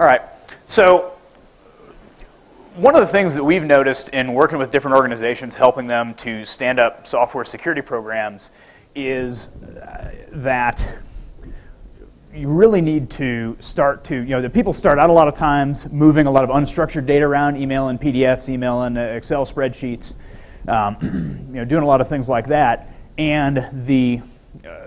All right. So one of the things that we've noticed in working with different organizations, helping them to stand up software security programs, is that you really need to start to, the people start out a lot of times moving a lot of unstructured data around, emailing PDFs, emailing Excel spreadsheets, doing a lot of things like that. And the,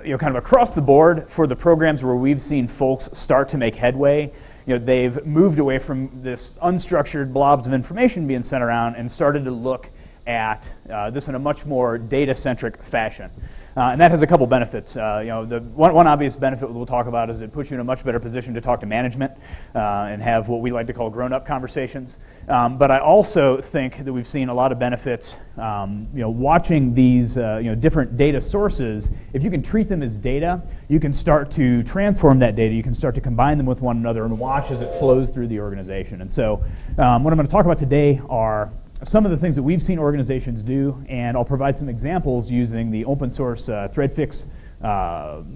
kind of across the board for the programs where we've seen folks start to make headway, they've moved away from this unstructured blobs of information being sent around and started to look at this in a much more data-centric fashion. And that has a couple benefits. The one obvious benefit we'll talk about is it puts you in a much better position to talk to management and have what we like to call grown-up conversations. But I also think that we've seen a lot of benefits, watching these different data sources. If you can treat them as data, you can start to transform that data. You can start to combine them with one another and watch as it flows through the organization. And so what I'm going to talk about today are some of the things that we've seen organizations do, and I'll provide some examples using the open source ThreadFix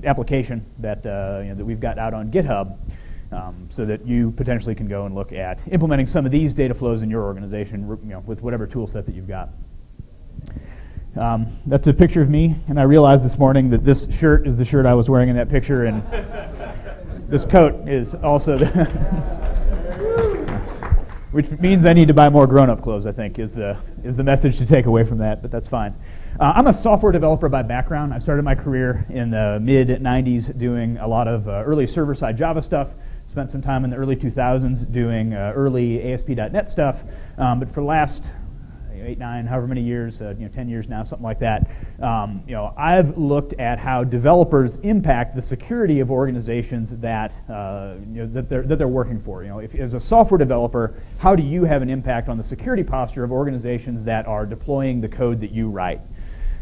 application that, that we've got out on GitHub, so that you potentially can go and look at implementing some of these data flows in your organization with whatever tool set that you've got. That's a picture of me, and I realized this morning that this shirt is the shirt I was wearing in that picture, and this coat is also the which means I need to buy more grown-up clothes, I think, is the message to take away from that, but that's fine. I'm a software developer by background. I started my career in the mid-90s doing a lot of early server-side Java stuff, spent some time in the early 2000s doing early ASP.NET stuff, but for the last 8, 9, however many years, 10 years now, something like that, I've looked at how developers impact the security of organizations that that they're working for. If as a software developer, how do you have an impact on the security posture of organizations that are deploying the code that you write?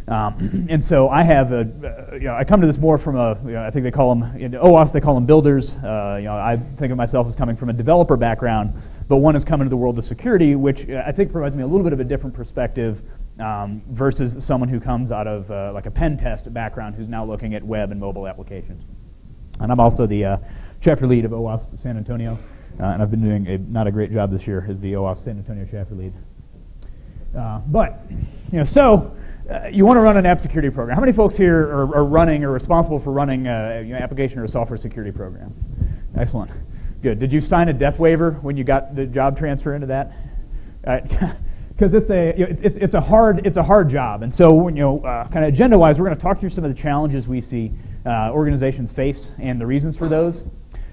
And so I have I come to this more from I think they call them, OWASP, they call them builders. I think of myself as coming from a developer background, but one is coming to the world of security, which I think provides me a little bit of a different perspective versus someone who comes out of like a pen test background who's now looking at web and mobile applications. And I'm also the chapter lead of OWASP San Antonio, and I've been doing not a great job this year as the OWASP San Antonio chapter lead. You want to run an app security program. How many folks here are running or responsible for running an application or a software security program? Excellent. Good. Did you sign a death waiver when you got the job transfer into that? Because it's a hard job, and so kind of agenda-wise, we're going to talk through some of the challenges we see organizations face and the reasons for those.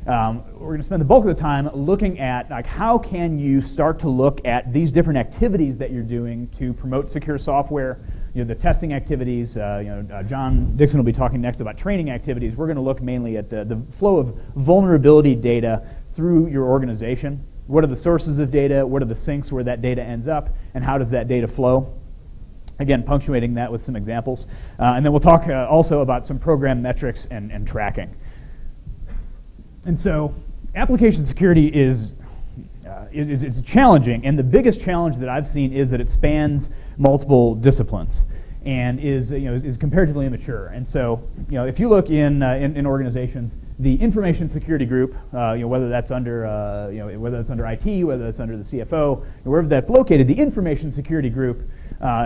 We're going to spend the bulk of the time looking at how can you start to look at these different activities that you're doing to promote secure software. The testing activities. John Dickson will be talking next about training activities. We're going to look mainly at the flow of vulnerability data through your organization. What are the sources of data? What are the sinks where that data ends up? And how does that data flow? Again, punctuating that with some examples. And then we'll talk also about some program metrics and tracking. And so application security is challenging, and the biggest challenge that I've seen is that it spans multiple disciplines and is comparatively immature. And so, if you look in organizations, the information security group, whether that's under whether that's under IT, whether that's under the CFO, wherever that's located, the information security group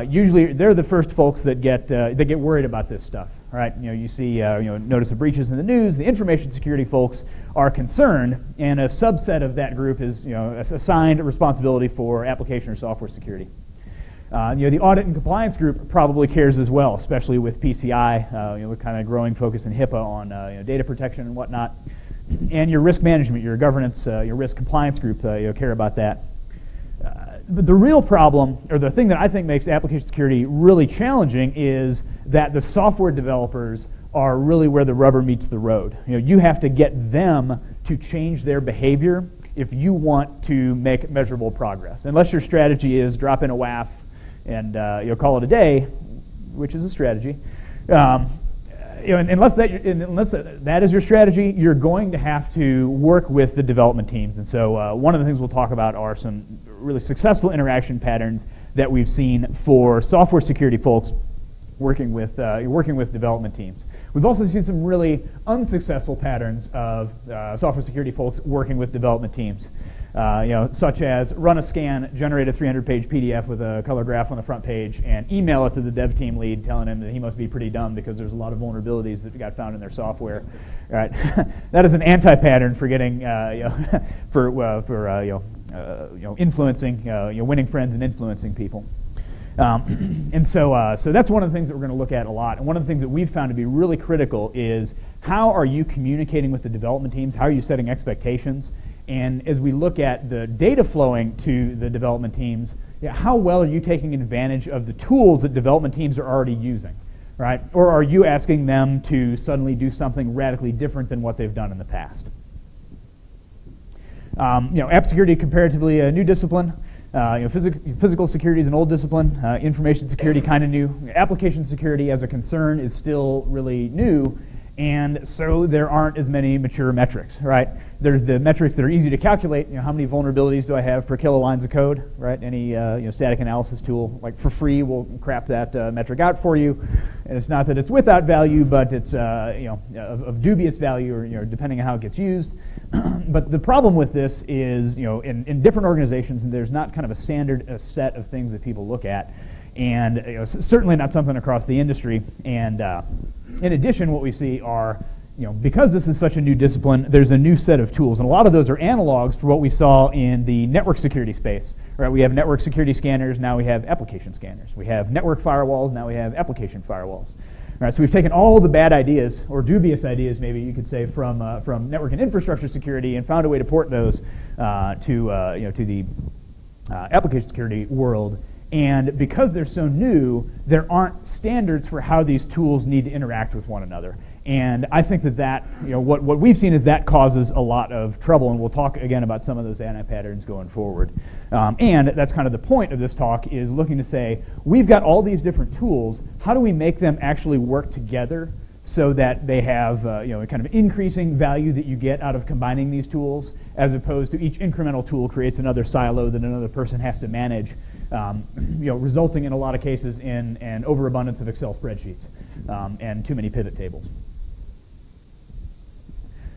usually they're the first folks that get worried about this stuff. Right? You see notice of breaches in the news. The information security folks are concerned, and a subset of that group is assigned responsibility for application or software security. The audit and compliance group probably cares as well, especially with PCI, with kind of growing focus in HIPAA on data protection and whatnot. And your risk management, your governance, your risk compliance group care about that. But the real problem, or the thing that I think makes application security really challenging, is that the software developers are really where the rubber meets the road. You have to get them to change their behavior if you want to make measurable progress. Unless your strategy is drop in a WAF and call it a day, which is a strategy. Unless that is your strategy, you're going to have to work with the development teams. And so one of the things we'll talk about are some really successful interaction patterns that we've seen for software security folks working with development teams. We've also seen some really unsuccessful patterns of software security folks working with development teams. Such as run a scan, generate a 300-page PDF with a color graph on the front page, and email it to the dev team lead, telling him that he must be pretty dumb because there's a lot of vulnerabilities that got found in their software. Right? That is an anti-pattern for getting, influencing, winning friends and influencing people. So that's one of the things that we're going to look at a lot. And one of the things that we've found to be really critical is how are you communicating with the development teams? How are you setting expectations? And as we look at the data flowing to the development teams, how well are you taking advantage of the tools that development teams are already using, right? Or are you asking them to suddenly do something radically different than what they've done in the past? App security, comparatively a new discipline. Physical security is an old discipline. Information security, kind of new. Application security as a concern is still really new. And so there aren't as many mature metrics, right? There's the metrics that are easy to calculate. How many vulnerabilities do I have per kilo lines of code, right? Any static analysis tool, like for free, will crap that metric out for you. And it's not that it's without value, but it's of dubious value, or depending on how it gets used. But the problem with this is, in different organizations, there's not kind of a standard set of things that people look at, and certainly not something across the industry. And in addition, what we see are, because this is such a new discipline, there's a new set of tools, and a lot of those are analogs for what we saw in the network security space. Right? We have network security scanners, now we have application scanners. We have network firewalls, now we have application firewalls. Right, so we've taken all the bad ideas, or dubious ideas, maybe you could say, from network and infrastructure security, and found a way to port those to the application security world. And because they're so new, there aren't standards for how these tools need to interact with one another. And I think that what we've seen is that causes a lot of trouble, and we'll talk again about some of those anti-patterns going forward. And that's kind of the point of this talk, is looking to say, we've got all these different tools, how do we make them actually work together so that they have a kind of increasing value that you get out of combining these tools, as opposed to each incremental tool creates another silo that another person has to manage, resulting in a lot of cases in an overabundance of Excel spreadsheets and too many pivot tables.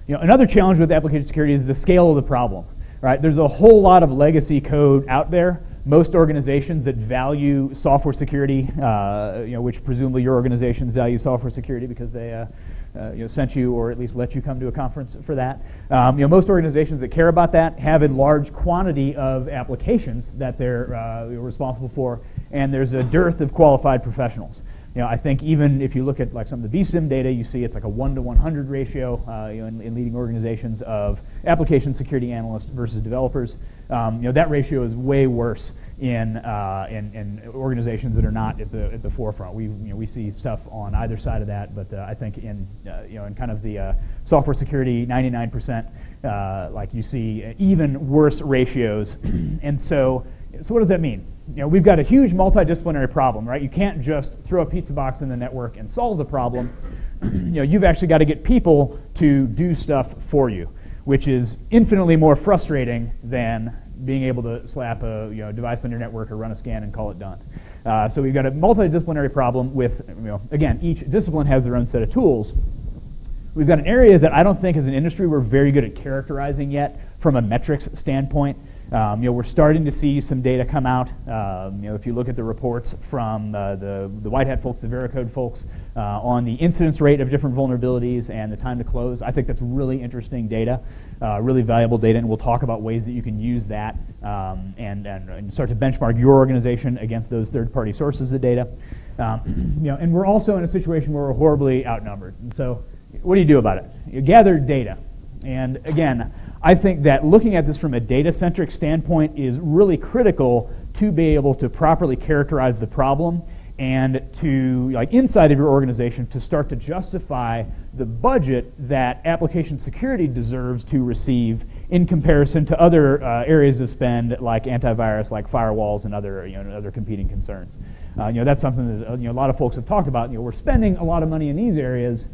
Another challenge with application security is the scale of the problem. Right? There's a whole lot of legacy code out there. Most organizations that value software security, which presumably your organizations value software security because they sent you, or at least let you come to a conference for that. Most organizations that care about that have a large quantity of applications that they're responsible for, and there's a dearth of qualified professionals. I think even if you look at like some of the VSIM data, you see it's like a 1 to 100 ratio in leading organizations of application security analysts versus developers. That ratio is way worse in organizations that are not at the forefront. We see stuff on either side of that, but I think in kind of the software security 99%, like you see even worse ratios. And so what does that mean? We've got a huge multidisciplinary problem, right? You can't just throw a pizza box in the network and solve the problem. You've actually got to get people to do stuff for you, which is infinitely more frustrating than being able to slap a device on your network or run a scan and call it done. So we've got a multidisciplinary problem with, again, each discipline has their own set of tools. We've got an area that I don't think as an industry we're very good at characterizing yet from a metrics standpoint. We're starting to see some data come out. If you look at the reports from the White Hat folks, the Veracode folks, on the incidence rate of different vulnerabilities and the time to close, I think that's really interesting data, really valuable data, and we'll talk about ways that you can use that and start to benchmark your organization against those third-party sources of data. And we're also in a situation where we're horribly outnumbered. And so what do you do about it? You gather data. And again, I think that looking at this from a data-centric standpoint is really critical to be able to properly characterize the problem and to, inside of your organization, to start to justify the budget that application security deserves to receive in comparison to other areas of spend like antivirus, like firewalls, and other competing concerns. That's something that a lot of folks have talked about. We're spending a lot of money in these areas.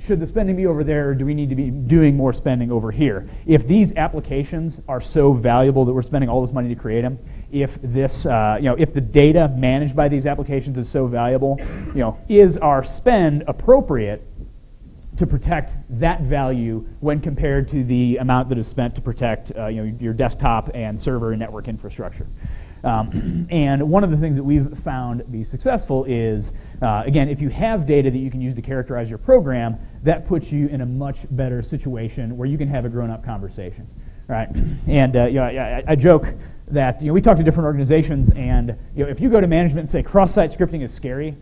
Should the spending be over there, or do we need to be doing more spending over here? If these applications are so valuable that we're spending all this money to create them, if this, if the data managed by these applications is so valuable, is our spend appropriate to protect that value when compared to the amount that is spent to protect your desktop and server and network infrastructure. And one of the things that we've found be successful is, again, if you have data that you can use to characterize your program, that puts you in a much better situation where you can have a grown-up conversation, right? And I joke that we talk to different organizations, and if you go to management and say cross-site scripting is scary,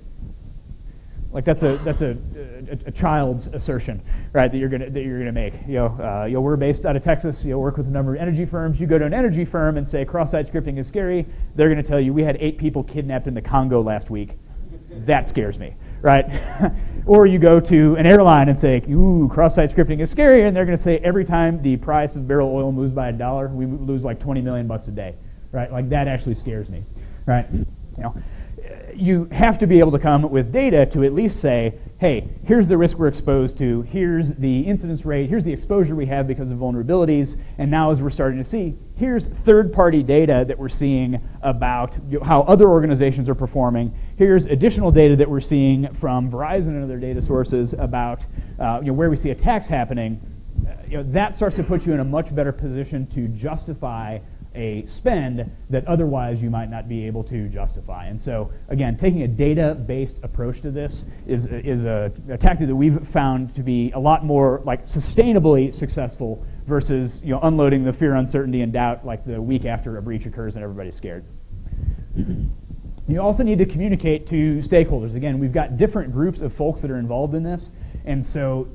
like that's a child's assertion, right? That you're gonna make. We're based out of Texas. Work with a number of energy firms. You go to an energy firm and say cross-site scripting is scary. They're gonna tell you we had 8 people kidnapped in the Congo last week. That scares me, right? Or you go to an airline and say, ooh, cross-site scripting is scary, and they're gonna say every time the price of a barrel of oil moves by $1, we lose like 20 million bucks a day, right? Like that actually scares me, right? You have to be able to come with data to at least say, hey, here's the risk we're exposed to, here's the incidence rate, here's the exposure we have because of vulnerabilities, and now as we're starting to see, here's third-party data that we're seeing about how other organizations are performing, here's additional data that we're seeing from Verizon and other data sources about where we see attacks happening. That starts to put you in a much better position to justify a spend that otherwise you might not be able to justify. And so, again, taking a data-based approach to this is a tactic that we've found to be a lot more like sustainably successful versus unloading the fear, uncertainty, and doubt like the week after a breach occurs and everybody's scared. You also need to communicate to stakeholders. Again, we've got different groups of folks that are involved in this, and so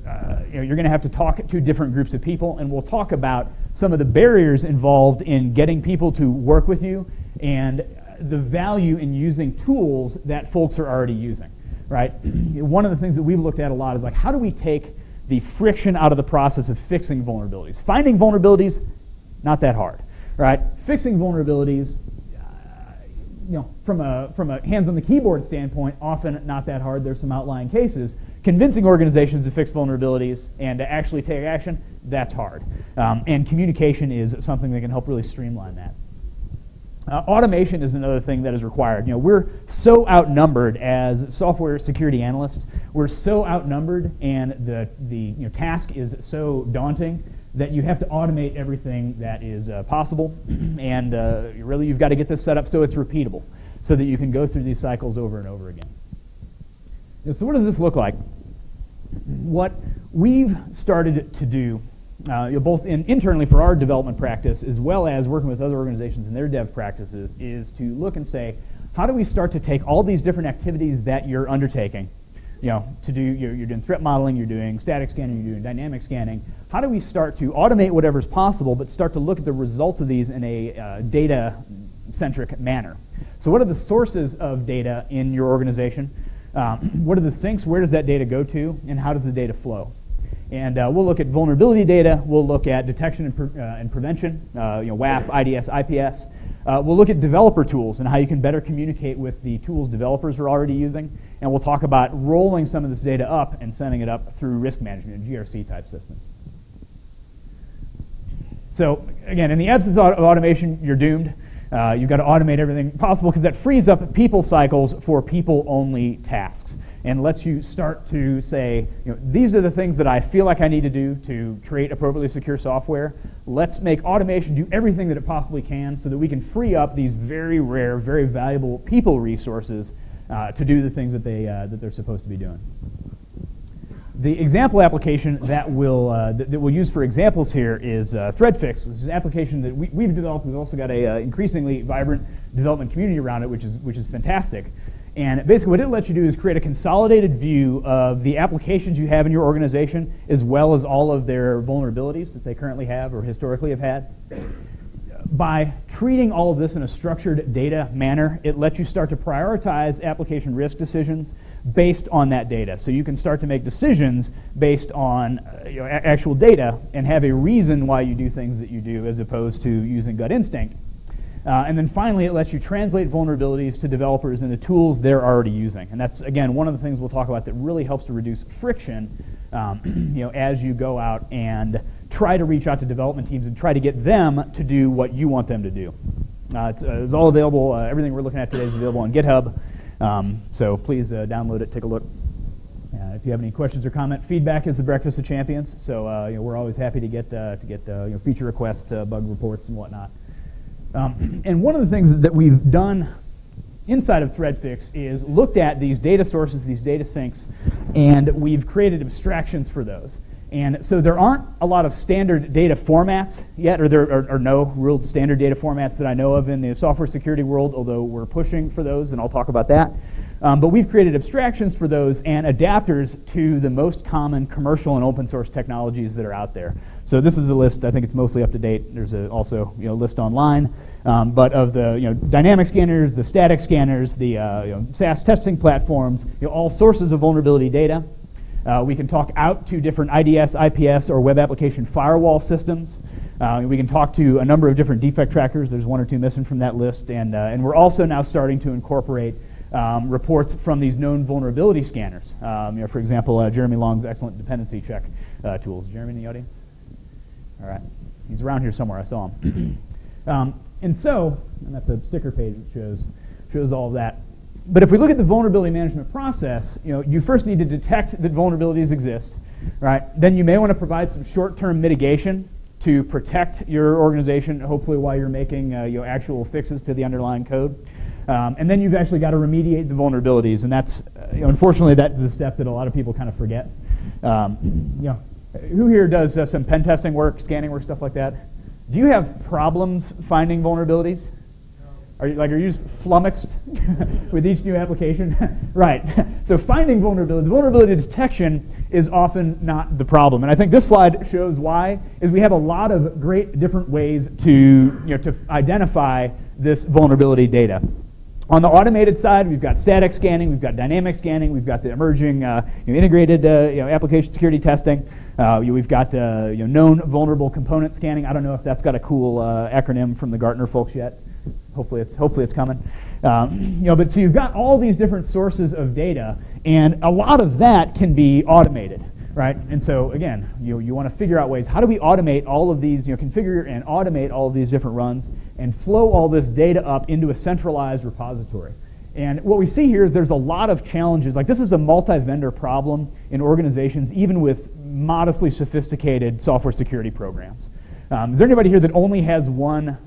you're going to have to talk to different groups of people, and we'll talk about some of the barriers involved in getting people to work with you and the value in using tools that folks are already using, right? One of the things that we've looked at a lot is like, how do we take the friction out of the process of fixing vulnerabilities? Finding vulnerabilities, not that hard, right? Fixing vulnerabilities, from a hands-on-the-keyboard standpoint, often not that hard. There's some outlying cases. Convincing organizations to fix vulnerabilities and to actually take action, that's hard. And communication is something that can help really streamline that. Automation is another thing that is required. We're so outnumbered as software security analysts. We're so outnumbered, and the task is so daunting that you have to automate everything that is possible. And really, you've got to get this set up so it's repeatable, so that you can go through these cycles over and over again. So what does this look like? What we've started to do, both internally for our development practice, as well as working with other organizations in their dev practices, is to look and say, how do we start to take all these different activities that you're undertaking, to do, you're doing threat modeling, you're doing static scanning, you're doing dynamic scanning. How do we start to automate whatever's possible, but start to look at the results of these in a data-centric manner? So what are the sources of data in your organization? What are the sinks? Where does that data go to? And how does the data flow? And we'll look at vulnerability data. We'll look at detection and prevention, WAF, IDS, IPS. We'll look at developer tools and how you can better communicate with the tools developers are already using. And we'll talk about rolling some of this data up and sending it up through risk management, GRC type systems. So again, in the absence of automation, you're doomed. You've got to automate everything possible because that frees up people cycles for people-only tasks and lets you start to say, these are the things that I feel like I need to do to create appropriately secure software. Let's make automation do everything that it possibly can so that we can free up these very rare, very valuable people resources to do the things that they're supposed to be doing. The example application that we'll use for examples here is ThreadFix, which is an application that we've developed. We've also got a increasingly vibrant development community around it, which is fantastic. And basically what it lets you do is create a consolidated view of the applications you have in your organization, as well as all of their vulnerabilities that they currently have or historically have had. By treating all of this in a structured data manner, it lets you start to prioritize application risk decisions based on that data. So you can start to make decisions based on actual data and have a reason why you do things that you do as opposed to using gut instinct. And then finally, it lets you translate vulnerabilities to developers in the tools they're already using. And that's, again, one of the things we'll talk about that really helps to reduce friction as you go out and try to reach out to development teams and try to get them to do what you want them to do. It's all available. Everything we're looking at today is available on GitHub. So please download it, take a look. If you have any questions or comment, feedback is the breakfast of champions. So we're always happy to get feature requests, bug reports, and whatnot. And one of the things that we've done inside of ThreadFix is looked at these data sources, these data sinks, and we've created abstractions for those. And so there aren't a lot of standard data formats yet, or there are no real standard data formats that I know of in the software security world, although we're pushing for those, and I'll talk about that. But we've created abstractions for those and adapters to the most common commercial and open source technologies that are out there. So this is a list. I think it's mostly up to date. There's also a list online, but of the dynamic scanners, the static scanners, the SAST testing platforms, all sources of vulnerability data. We can talk out to different IDS, IPS, or web application firewall systems. We can talk to a number of different defect trackers. There's one or two missing from that list, and we're also now starting to incorporate reports from these known vulnerability scanners. For example, Jeremy Long's excellent dependency check tools. Jeremy in the audience? All right. He's around here somewhere. I saw him. And that's a sticker page that shows all of that. But if we look at the vulnerability management process, you first need to detect that vulnerabilities exist, right? Then you may want to provide some short-term mitigation to protect your organization, hopefully while you're making actual fixes to the underlying code. And then you've actually got to remediate the vulnerabilities, and that's unfortunately that's a step that a lot of people kind of forget. Who here does some pen testing work, scanning work, stuff like that? Do you have problems finding vulnerabilities? Are you just flummoxed with each new application? Right. So finding vulnerability detection is often not the problem. And I think this slide shows why, is we have a lot of great different ways to identify this vulnerability data. On the automated side, we've got static scanning, we've got dynamic scanning, we've got the emerging integrated application security testing. We've got known vulnerable component scanning. I don't know if that's got a cool acronym from the Gartner folks yet. Hopefully it's coming. But so you've got all these different sources of data, and a lot of that can be automated, right? And so again, you want to figure out ways, how do we automate all of these, configure and automate all of these different runs and flow all this data up into a centralized repository. And what we see here is there's a lot of challenges. Like, this is a multi-vendor problem in organizations, even with modestly sophisticated software security programs. Is there anybody here that only has one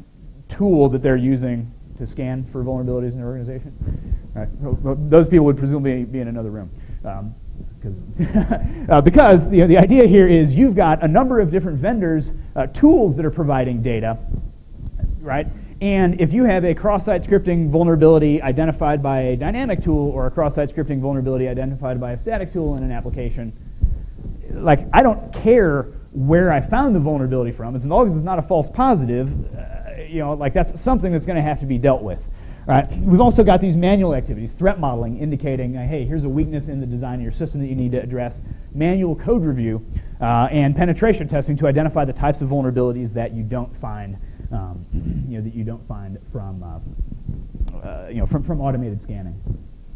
tool that they're using to scan for vulnerabilities in their organization? All right. Those people would presumably be in another room. Because the idea here is you've got a number of different vendors, tools that are providing data, right? And if you have a cross-site scripting vulnerability identified by a dynamic tool or a cross-site scripting vulnerability identified by a static tool in an application, like, I don't care where I found the vulnerability from, as long as it's not a false positive, like, that's something that's going to have to be dealt with. Right. We've also got these manual activities, threat modeling, indicating, hey, here's a weakness in the design of your system that you need to address, manual code review, and penetration testing to identify the types of vulnerabilities that you don't find, from automated scanning.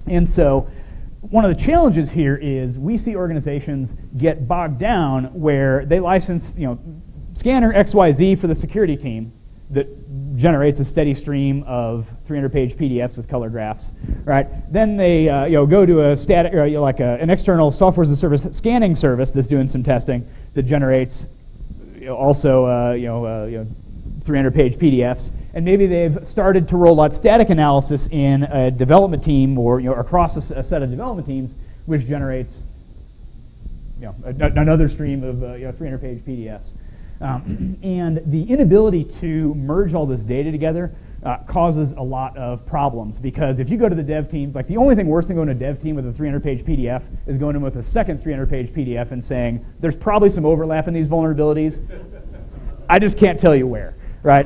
And so, one of the challenges here is we see organizations get bogged down where they license, scanner XYZ for the security team that generates a steady stream of 300-page PDFs with color graphs, right? Then they go to a static, an external software as a service scanning service that's doing some testing that generates also 300-page PDFs, and maybe they've started to roll out static analysis in a development team or across a set of development teams, which generates another stream of 300-page PDFs. And the inability to merge all this data together causes a lot of problems, because if you go to the dev teams, like, the only thing worse than going to a dev team with a 300-page PDF is going in with a second 300-page PDF and saying, there's probably some overlap in these vulnerabilities. I just can't tell you where, right?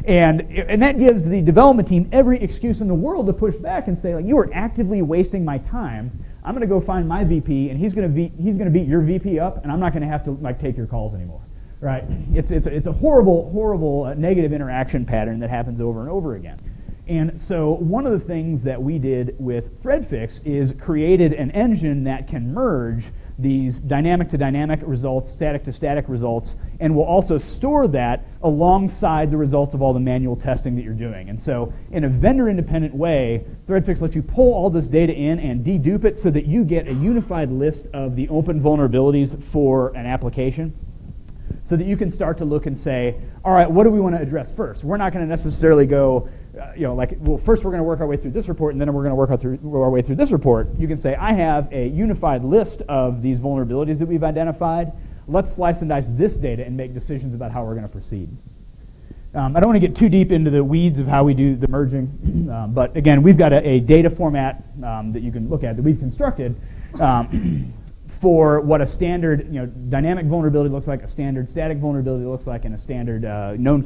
and that gives the development team every excuse in the world to push back and say, like, you are actively wasting my time. I'm going to go find my VP, and he's going to beat your VP up, and I'm not going to have to, like, take your calls anymore. Right? It's a horrible negative interaction pattern that happens over and over again. And so one of the things that we did with ThreadFix is created an engine that can merge these dynamic to dynamic results, static to static results, and will also store that alongside the results of all the manual testing that you're doing. And so in a vendor-independent way, ThreadFix lets you pull all this data in and dedupe it so that you get a unified list of the open vulnerabilities for an application, so that you can start to look and say, all right, what do we want to address first? We're not going to necessarily go, well, first we're going to work our way through this report, and then we're going to work our way through this report. You can say, I have a unified list of these vulnerabilities that we've identified. Let's slice and dice this data and make decisions about how we're going to proceed. I don't want to get too deep into the weeds of how we do the merging, but again, we've got a data format that you can look at that we've constructed for what a standard dynamic vulnerability looks like, a standard static vulnerability looks like, and a standard known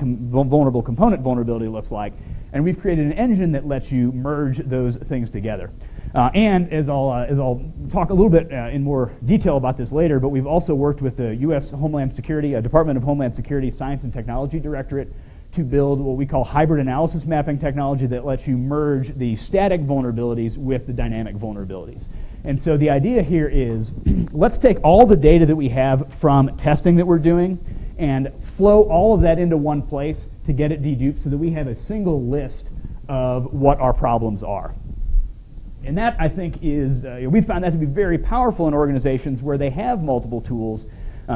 vulnerable component vulnerability looks like. And we've created an engine that lets you merge those things together. And as I'll talk a little bit in more detail about this later, but we've also worked with the U.S. Homeland Security, Department of Homeland Security Science and Technology Directorate to build what we call hybrid analysis mapping technology that lets you merge the static vulnerabilities with the dynamic vulnerabilities. And so the idea here is, let's take all the data that we have from testing that we're doing and flow all of that into one place to get it deduped so that we have a single list of what our problems are. And that, I think, is, we found that to be very powerful in organizations where they have multiple tools,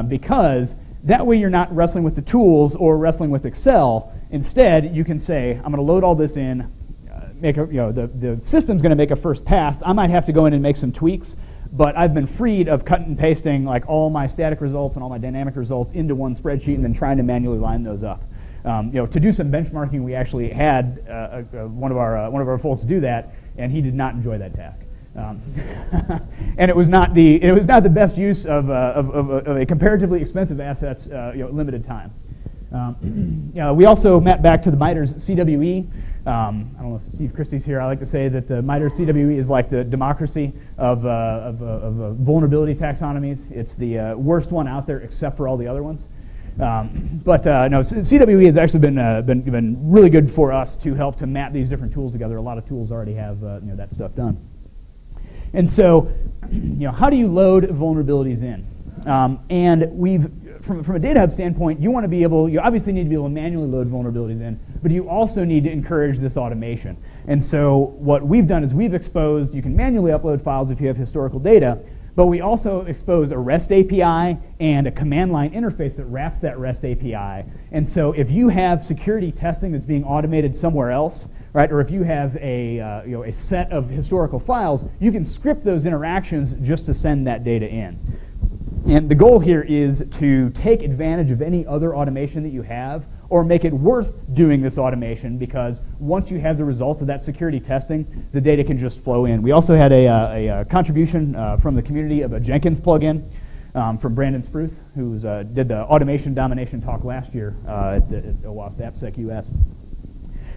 because that way you're not wrestling with the tools or wrestling with Excel. Instead, you can say, I'm going to load all this in, the system's going to make a first pass. I might have to go in and make some tweaks, but I've been freed of cutting and pasting like all my static results and all my dynamic results into one spreadsheet and then trying to manually line those up. To do some benchmarking, we actually had one of our folks do that, and he did not enjoy that task. And it was not the best use of a comparatively expensive asset's limited time. We also mapped back to the MITRE's CWE. I don't know if Steve Christie's here. I like to say that the MITRE's CWE is like the democracy of vulnerability taxonomies. It's the worst one out there except for all the other ones. But no, CWE has actually been really good for us to help to map these different tools together. A lot of tools already have that stuff done. And so, how do you load vulnerabilities in? And we've, from a data hub standpoint, you obviously need to be able to manually load vulnerabilities in, but you also need to encourage this automation. And so what we've done is we've exposed, you can manually upload files if you have historical data, but we also expose a REST API and a command line interface that wraps that REST API. And so if you have security testing that's being automated somewhere else, right, or if you have a set of historical files, you can script those interactions just to send that data in. And the goal here is to take advantage of any other automation that you have, or make it worth doing this automation, because once you have the results of that security testing, the data can just flow in. We also had a contribution from the community of a Jenkins plugin from Brandon Spruth, who did the automation domination talk last year at OWASP AppSecUSA.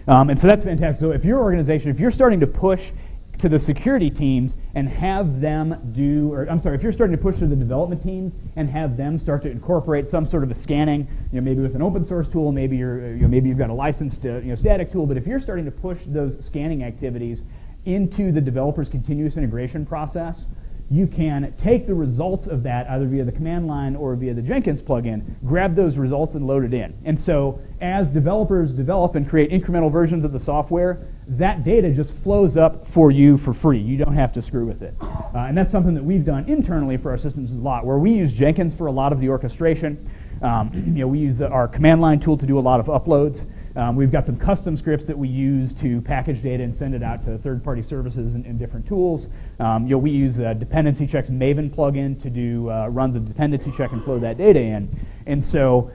And so that's fantastic. So if your organization, if you're starting to push to the security teams and have them do, or I'm sorry, if you're starting to push to the development teams and have them start to incorporate some sort of a scanning, maybe with an open source tool, maybe maybe you've got a licensed static tool, but if you're starting to push those scanning activities into the developer's continuous integration process, you can take the results of that either via the command line or via the Jenkins plugin, grab those results and load it in. And so as developers develop and create incremental versions of the software, that data just flows up for you for free. You don't have to screw with it. And that's something that we've done internally for our systems a lot, where we use Jenkins for a lot of the orchestration. We use our command line tool to do a lot of uploads. We've got some custom scripts that we use to package data and send it out to third-party services and different tools. We use Dependency Check's Maven plugin to do runs of dependency check and flow that data in. And so,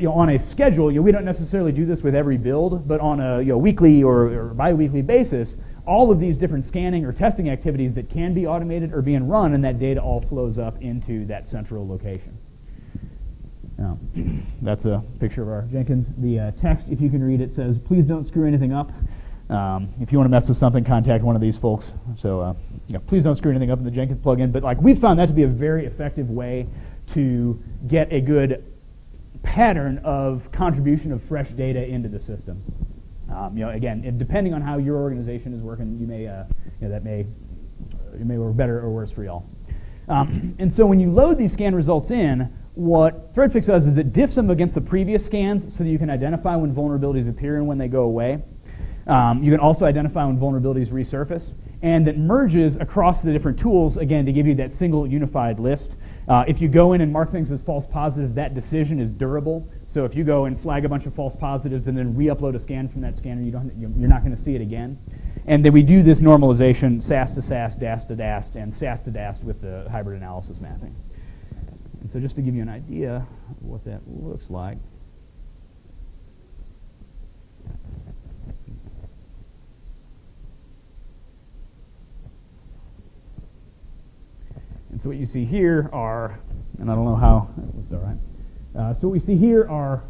on a schedule, we don't necessarily do this with every build, but on a weekly or bi-weekly basis, all of these different scanning or testing activities that can be automated are being run, and that data all flows up into that central location. That's a picture of our Jenkins. The text, if you can read it, says, please don't screw anything up. If you want to mess with something, contact one of these folks. So please don't screw anything up in the Jenkins plugin. But we've found that to be a very effective way to get a good pattern of contribution of fresh data into the system. Again, depending on how your organization is working, you may that may work better or worse for y'all. And so when you load these scan results in, What ThreadFix does is it diffs them against the previous scans so that you can identify when vulnerabilities appear and when they go away. You can also identify when vulnerabilities resurface. And it merges across the different tools, again, to give you that single unified list. If you go in and mark things as false positive, that decision is durable. So if you go and flag a bunch of false positives and then re-upload a scan from that scanner, you're not going to see it again. And then we do this normalization, SAST to SAST, DAST to DAST, and SAST to DAST with the hybrid analysis mapping. And so just to give you an idea of what that looks like. And so what you see here are, and I don't know how, it looks all right. So what we see here are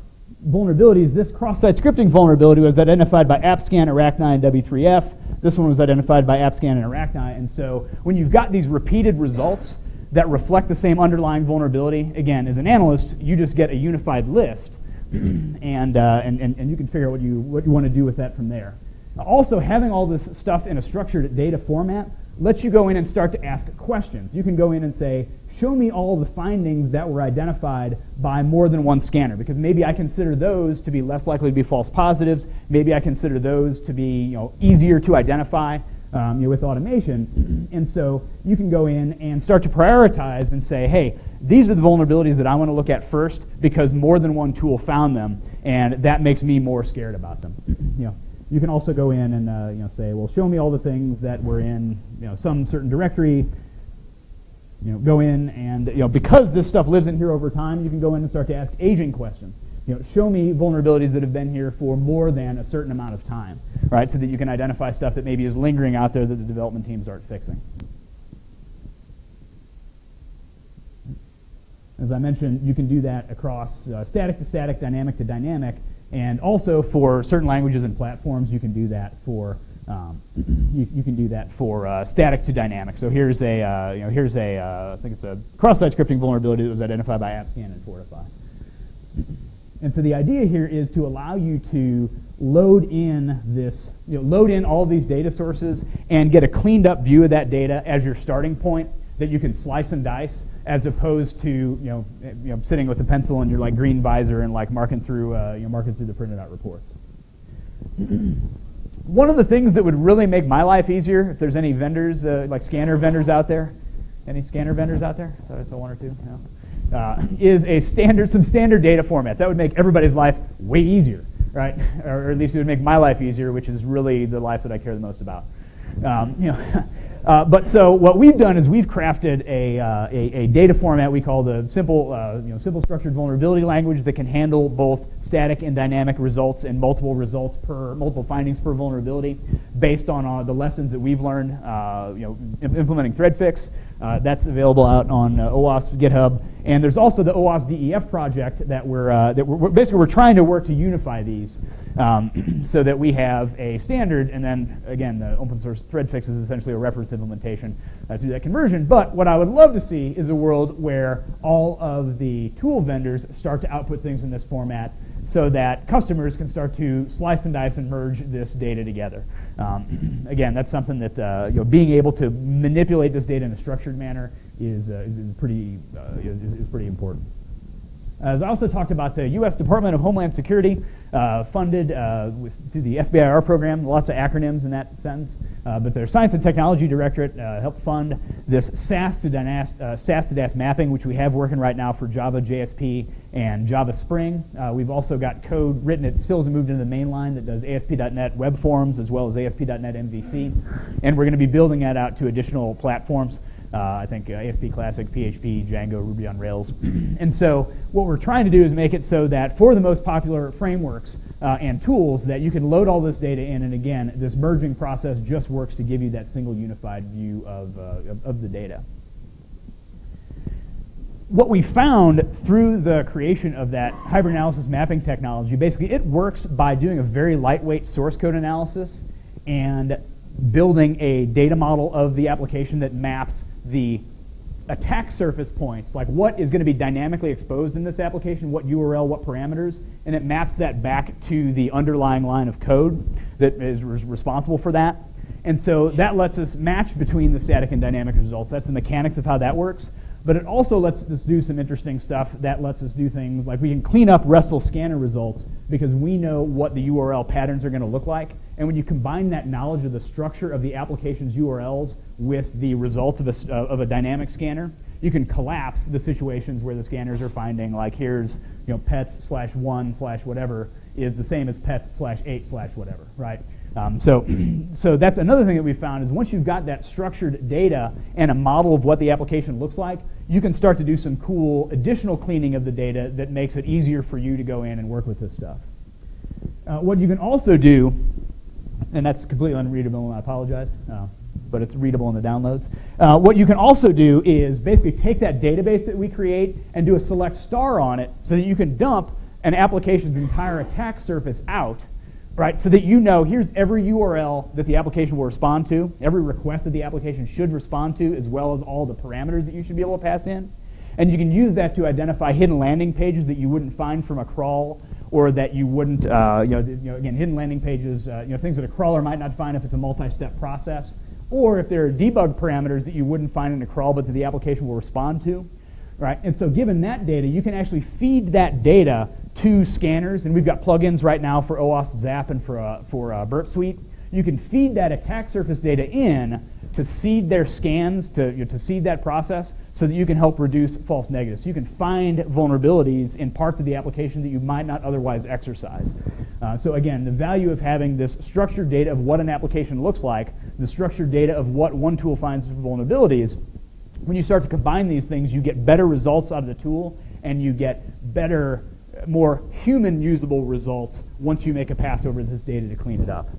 vulnerabilities. This cross-site scripting vulnerability was identified by AppScan, Arachni, and W3F. This one was identified by AppScan and Arachni. And so when you've got these repeated results that reflect the same underlying vulnerability, again, as an analyst, you just get a unified list, and you can figure out what you want to do with that from there. Also, having all this stuff in a structured data format lets you go in and start to ask questions. You can go in and say, show me all the findings that were identified by more than one scanner, because maybe I consider those to be less likely to be false positives. Maybe I consider those to be easier to identify with automation. And so you can go in and start to prioritize and say, hey, these are the vulnerabilities that I want to look at first because more than one tool found them, and that makes me more scared about them. You can also go in and say, well, show me all the things that were in some certain directory. Go in and because this stuff lives in here over time, you can go in and start to ask aging questions. Show me vulnerabilities that have been here for more than a certain amount of time, right? So that you can identify stuff that maybe is lingering out there that the development teams aren't fixing. As I mentioned, you can do that across static to static, dynamic to dynamic, and also for certain languages and platforms, you can do that for you can do that for static to dynamic. So here's a I think it's a cross-site scripting vulnerability that was identified by AppScan and Fortify. And so the idea here is to allow you to load in this, load in all these data sources and get a cleaned up view of that data as your starting point that you can slice and dice, as opposed to sitting with a pencil and your green visor and marking through the printed out reports. One of the things that would really make my life easier, if there's any vendors like scanner vendors out there, any scanner vendors out there? So I saw one or two. Is some standard data formats. That would make everybody's life way easier, right? Or at least it would make my life easier, which is really the life that I care the most about. But so what we've done is we've crafted a data format we call the simple structured vulnerability language that can handle both static and dynamic results and multiple findings per vulnerability, based on the lessons that we've learned implementing ThreadFix. That's available out on OWASP GitHub, and there's also the OWASP DEF project that we're trying to work to unify these so that we have a standard, and then again the open source ThreadFix is essentially a reference implementation to do that conversion. But what I would love to see is a world where all of the tool vendors start to output things in this format, so that customers can start to slice and dice and merge this data together. Again, that's something that being able to manipulate this data in a structured manner is pretty important. As I also talked about, the U.S. Department of Homeland Security funded through the SBIR program, lots of acronyms in that sense, but their Science and Technology Directorate helped fund this SAST to DAST mapping, which we have working right now for Java, JSP, and Java Spring. We've also got code written, it still hasn't moved into the main line, that does ASP.NET Web Forms as well as ASP.NET MVC, and we're going to be building that out to additional platforms. I think ASP Classic, PHP, Django, Ruby on Rails. And so what we're trying to do is make it so that for the most popular frameworks and tools that you can load all this data in, and again, this merging process just works to give you that single unified view of the data. What we found through the creation of that hybrid analysis mapping technology, basically it works by doing a very lightweight source code analysis and building a data model of the application that maps the attack surface points, like what is going to be dynamically exposed in this application, what URL, what parameters, and it maps that back to the underlying line of code that is responsible for that. And so that lets us match between the static and dynamic results. That's the mechanics of how that works. but it also lets us do some interesting stuff that lets us do things like we can clean up RESTful scanner results because we know what the URL patterns are going to look like. And when you combine that knowledge of the structure of the application's URLs with the results of a dynamic scanner, you can collapse the situations where the scanners are finding, like, here's pets/1/whatever is the same as pets/8/whatever, right? So that's another thing that we found is once you've got that structured data and a model of what the application looks like, you can start to do some cool additional cleaning of the data that makes it easier for you to go in and work with this stuff. What you can also do, and that's completely unreadable, and I apologize, but it's readable in the downloads. What you can also do is basically take that database that we create and do a select star on it so that you can dump an application's entire attack surface out, right? So that you know here's every URL that the application will respond to, every request that the application should respond to, as well as all the parameters that you should be able to pass in. And you can use that to identify hidden landing pages that you wouldn't find from a crawl, or that you wouldn't, again, hidden landing pages, things that a crawler might not find if it's a multi-step process, or if there are debug parameters that you wouldn't find in a crawl but that the application will respond to, right? And so given that data, you can actually feed that data to scanners, and we've got plugins right now for OWASP Zap and for Burp Suite. You can feed that attack surface data in to seed their scans, to seed that process, so that you can help reduce false negatives. So you can find vulnerabilities in parts of the application that you might not otherwise exercise. So again, the value of having this structured data of what an application looks like, the structured data of what one tool finds as vulnerabilities, when you start to combine these things, you get better results out of the tool, and you get better, more human usable results once you make a pass over this data to clean it up.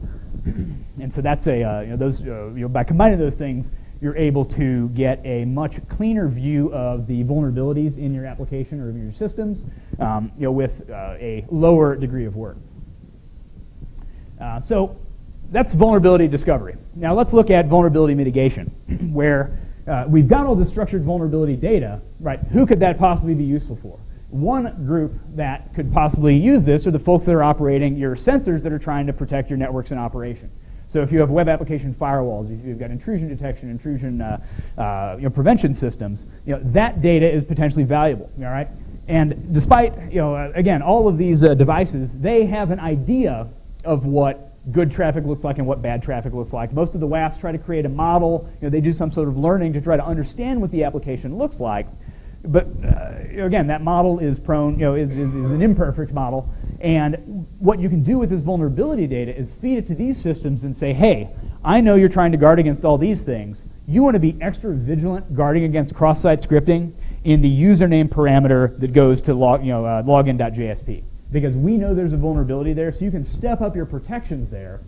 And so that's by combining those things, you're able to get a much cleaner view of the vulnerabilities in your application or in your systems, with a lower degree of work. So that's vulnerability discovery. Now let's look at vulnerability mitigation, where we've got all this structured vulnerability data, right? Who could that possibly be useful for? One group that could possibly use this are the folks that are operating your sensors that are trying to protect your networks in operation. So if you have web application firewalls, if you've got intrusion detection, intrusion prevention systems, that data is potentially valuable. All right, and despite again all of these devices, they have an idea of what good traffic looks like and what bad traffic looks like. Most of the WAFs try to create a model. They do some sort of learning to try to understand what the application looks like. But again, that model is prone, is an imperfect model. And what you can do with this vulnerability data is feed it to these systems and say, hey, I know you're trying to guard against all these things. You want to be extra vigilant guarding against cross-site scripting in the username parameter that goes to login.jsp. Because we know there's a vulnerability there, so you can step up your protections there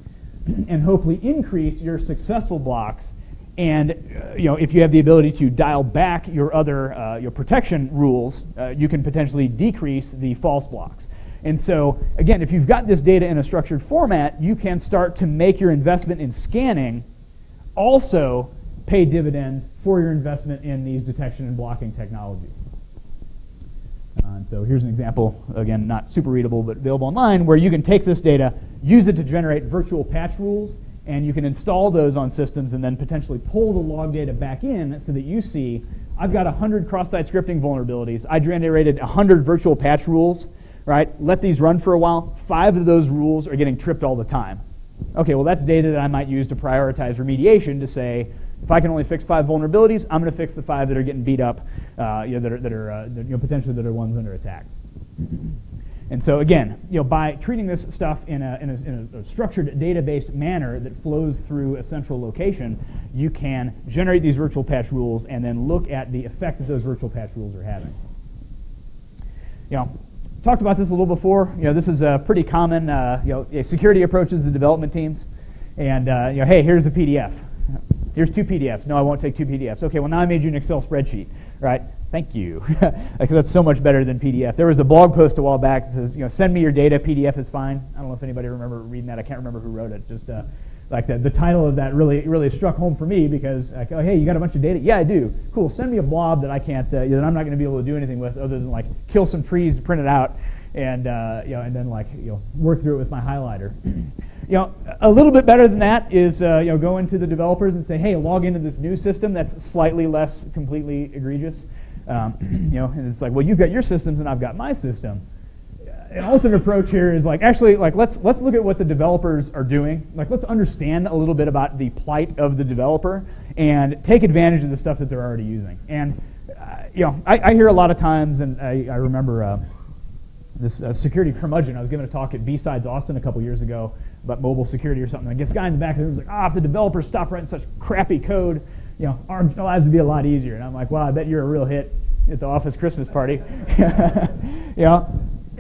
and hopefully increase your successful blocks. And if you have the ability to dial back your other your protection rules, you can potentially decrease the false blocks. And so again, if you've got this data in a structured format, you can start to make your investment in scanning also pay dividends for your investment in these detection and blocking technologies. And so here's an example, again, not super readable, but available online, where you can take this data, use it to generate virtual patch rules, and you can install those on systems and then potentially pull the log data back in so that you see, I've got 100 cross-site scripting vulnerabilities. I generated 100 virtual patch rules, right? Let these run for a while. 5 of those rules are getting tripped all the time. Okay, well, that's data that I might use to prioritize remediation to say, if I can only fix 5 vulnerabilities, I'm going to fix the 5 that are getting beat up, potentially that are ones under attack. And so again, by treating this stuff in a structured data-based manner that flows through a central location, you can generate these virtual patch rules and then look at the effect that those virtual patch rules are having. Talked about this a little before. This is a pretty common security approaches to development teams. And hey, here's the PDF. Here's 2 PDFs. No, I won't take 2 PDFs. Okay, well now I made you an Excel spreadsheet, right? Thank you. Because that's so much better than PDF. There was a blog post a while back that says, send me your data, PDF is fine. I don't know if anybody remember reading that. I can't remember who wrote it. Just like the title of that really struck home for me because, like, oh, hey, you got a bunch of data? Yeah, I do. Cool, send me a blob that I can't, that I'm not going to be able to do anything with other than like kill some trees, print it out, and and then like work through it with my highlighter. A little bit better than that is go into the developers and say, hey, log into this new system that's slightly less completely egregious. And it's like, well, you've got your systems and I've got my system. An alternate approach here is like, actually, like let's look at what the developers are doing. Like, let's understand a little bit about the plight of the developer and take advantage of the stuff that they're already using. And I hear a lot of times, and I remember this security curmudgeon. I was giving a talk at B-Sides Austin a couple years ago about mobile security or something. I guess guy in the back of the room was like, if the developers stop writing such crappy code, our lives would be a lot easier. And I'm like, well, I bet you're a real hit at the office Christmas party.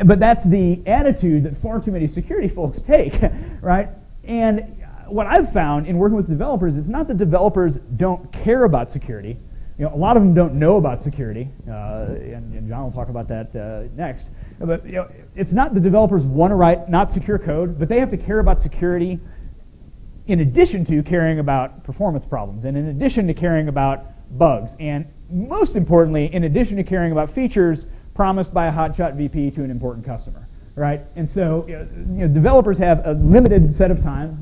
But that's the attitude that far too many security folks take, right? And what I've found in working with developers, it's not that developers don't care about security. A lot of them don't know about security, and John will talk about that next. But it's not the developers want to write not secure code, but they have to care about security in addition to caring about performance problems, and in addition to caring about bugs, and most importantly, in addition to caring about features promised by a hotshot VP to an important customer, right? And so, developers have a limited set of time,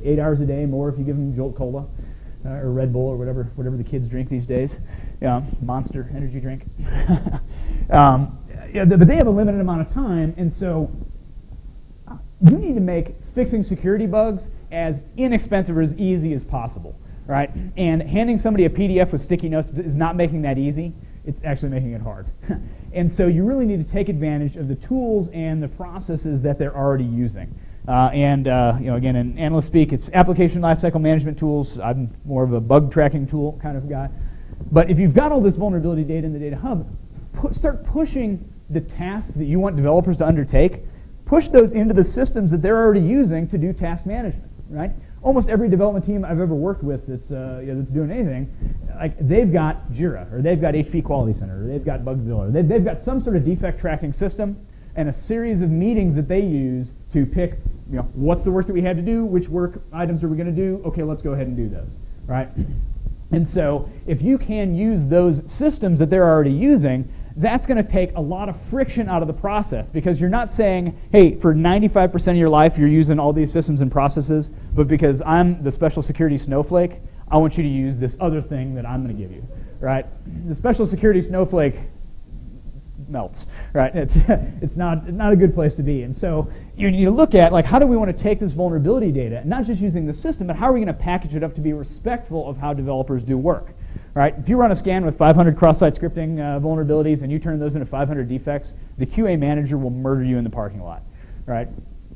8 hours a day, more if you give them Jolt Cola or Red Bull or whatever the kids drink these days, Monster energy drink. But they have a limited amount of time, and so you need to make fixing security bugs as inexpensive or as easy as possible, right? And handing somebody a PDF with sticky notes is not making that easy. It's actually making it hard. And so you really need to take advantage of the tools and the processes that they're already using. Again, in analyst speak, it's application lifecycle management tools. I'm more of a bug tracking tool kind of guy. But if you've got all this vulnerability data in the data hub, start pushing the tasks that you want developers to undertake. Push those into the systems that they're already using to do task management, right? Almost every development team I've ever worked with that's doing anything, like they've got Jira, or they've got HP Quality Center, or they've got Bugzilla, or they've got some sort of defect tracking system and a series of meetings that they use to pick, what's the work that we had to do, which work items are we going to do, okay, let's go ahead and do those, right? And so if you can use those systems that they're already using, that's going to take a lot of friction out of the process, because you're not saying, hey, for 95% of your life you're using all these systems and processes, but because I'm the special security snowflake, I want you to use this other thing that I'm going to give you, right? The special security snowflake melts, right? It's not a good place to be. And so you need to look at, like, how do we want to take this vulnerability data, not just using the system, but how are we going to package it up to be respectful of how developers do work? Right? If you run a scan with 500 cross-site scripting vulnerabilities and you turn those into 500 defects, the QA manager will murder you in the parking lot, right?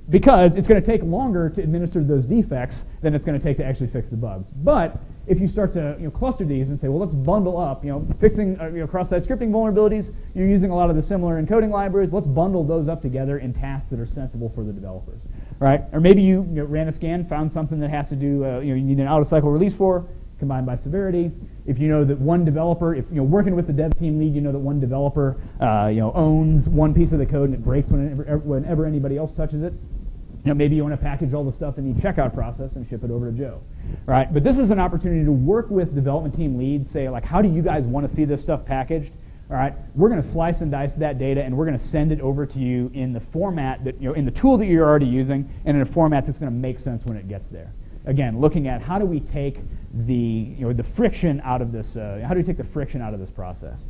Because it's going to take longer to administer those defects than it's going to take to actually fix the bugs. But if you start to cluster these and say, well, let's bundle up, fixing cross-site scripting vulnerabilities, you're using a lot of the similar encoding libraries, let's bundle those up together in tasks that are sensible for the developers, right? Or maybe you ran a scan, found something that has to do, you need an out-of-cycle release for, combined by severity. If you know that one developer, if working with the dev team lead, you know that one developer owns one piece of the code and it breaks whenever anybody else touches it. Maybe you want to package all the stuff in the checkout process and ship it over to Joe, right? But this is an opportunity to work with development team leads, say, like, how do you guys want to see this stuff packaged? All right, we're going to slice and dice that data, and we're going to send it over to you in the format that in the tool that you're already using, and in a format that's going to make sense when it gets there. Again, looking at how do we take the friction out of this? How do we take the friction out of this process?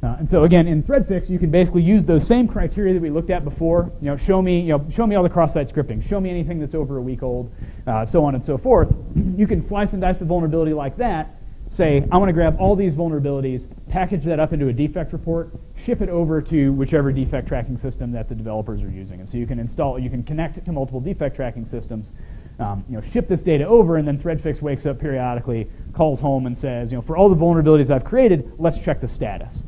And so again, in ThreadFix, you can basically use those same criteria that we looked at before. Show me all the cross-site scripting. Show me anything that's over a week old, so on and so forth. You can slice and dice the vulnerability like that. Say, I want to grab all these vulnerabilities, package that up into a defect report, ship it over to whichever defect tracking system that the developers are using. And so you can connect it to multiple defect tracking systems, ship this data over, and then ThreadFix wakes up periodically, calls home and says, for all the vulnerabilities I've created, let's check the status.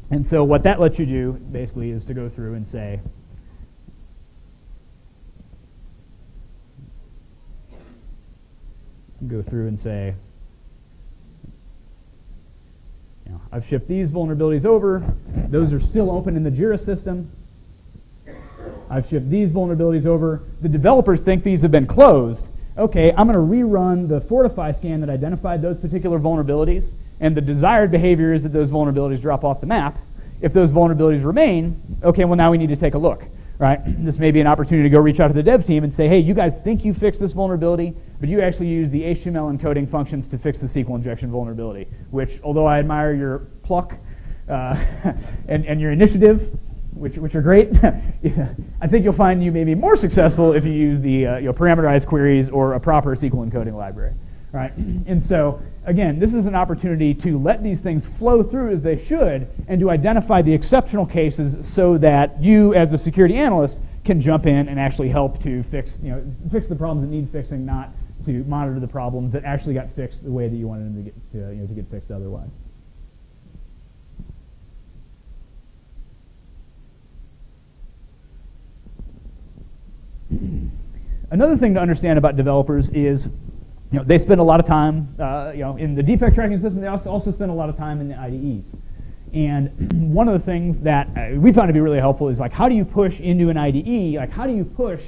And so what that lets you do, basically, is to go through and say, I've shipped these vulnerabilities over. Those are still open in the Jira system. I've shipped these vulnerabilities over. The developers think these have been closed. Okay, I'm going to rerun the Fortify scan that identified those particular vulnerabilities, and the desired behavior is that those vulnerabilities drop off the map. If those vulnerabilities remain, okay, well, now we need to take a look. right? This may be an opportunity to go reach out to the dev team and say, hey, you guys think you fixed this vulnerability, but you actually use the HTML encoding functions to fix the SQL injection vulnerability, which, although I admire your pluck and your initiative, which are great, I think you'll find you may be more successful if you use the parameterized queries or a proper SQL encoding library, right? And so, again, this is an opportunity to let these things flow through as they should and to identify the exceptional cases so that you, as a security analyst, can jump in and actually help to fix the problems that need fixing, not to monitor the problems that actually got fixed the way that you wanted them to get fixed otherwise. Another thing to understand about developers is, they spend a lot of time, in the defect tracking system. They also spend a lot of time in the IDEs. And one of the things that we found to be really helpful is, like, how do you push into an IDE? Like, how do you push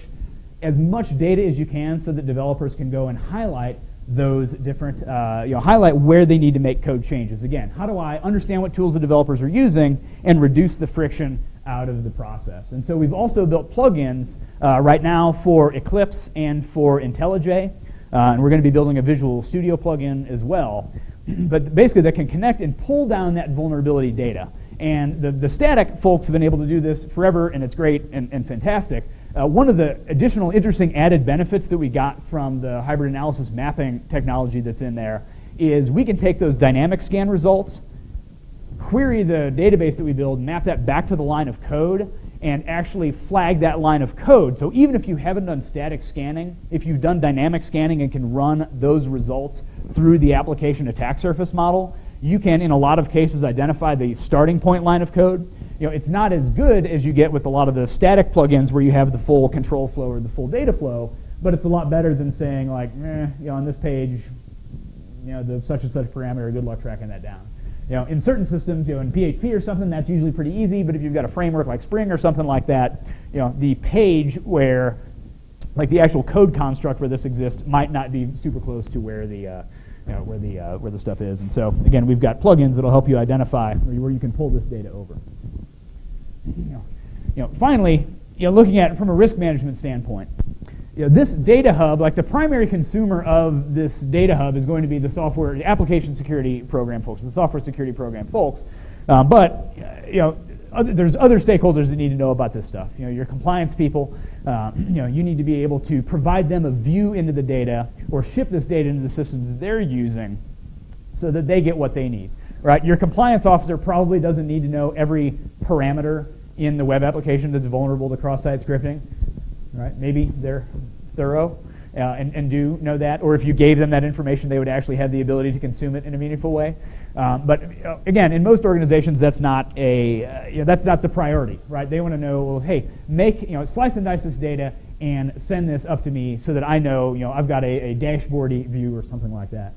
as much data as you can so that developers can go and highlight those different, highlight where they need to make code changes? Again, how do I understand what tools the developers are using and reduce the friction out of the process? And so we've also built plugins right now for Eclipse and for IntelliJ. And we're going to be building a Visual Studio plugin as well. But basically, that can connect and pull down that vulnerability data. And the static folks have been able to do this forever, and it's great and fantastic. One of the additional interesting added benefits that we got from the hybrid analysis mapping technology that's in there is we can take those dynamic scan results, query the database that we build, map that back to the line of code, and actually flag that line of code. So even if you haven't done static scanning, if you've done dynamic scanning and can run those results through the application attack surface model, you can, in a lot of cases, identify the starting point line of code. It's not as good as you get with a lot of the static plugins where you have the full control flow or the full data flow, but it's a lot better than saying, like, on this page, the such and such parameter, good luck tracking that down. In certain systems, in PHP or something, that's usually pretty easy. But if you've got a framework like Spring or something like that, the page where, like, the actual code construct where this exists might not be super close to where the where the stuff is. And so, again, we've got plugins that'll help you identify where you can pull this data over. Finally, looking at it from a risk management standpoint, this data hub, like, the primary consumer of this data hub is going to be the software, the application security program folks, the software security program folks. But there's other stakeholders that need to know about this stuff. Your compliance people. You need to be able to provide them a view into the data or ship this data into the systems they're using, so that they get what they need. Right? Your compliance officer probably doesn't need to know every parameter in the web application that's vulnerable to cross-site scripting. Right? Maybe they're thorough and do know that, or if you gave them that information, they would actually have the ability to consume it in a meaningful way. But again, in most organizations, that's not the priority, right? They want to know, well, hey, slice and dice this data and send this up to me so that I know, I've got a dashboardy view or something like that.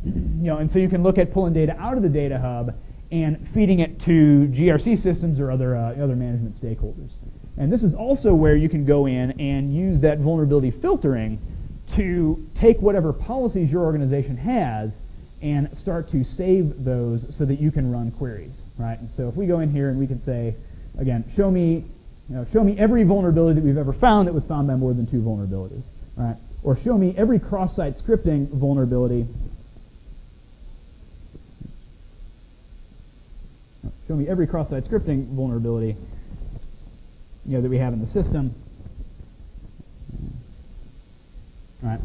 And so you can look at pulling data out of the data hub and feeding it to GRC systems or other management stakeholders. And this is also where you can go in and use that vulnerability filtering to take whatever policies your organization has and start to save those so that you can run queries, right? And so if we go in here and we can say, again, show me every vulnerability that we've ever found that was found by more than 2 vulnerabilities, right? Or show me every cross-site scripting vulnerability. Show me every cross-site scripting vulnerability that we have in the system. All right.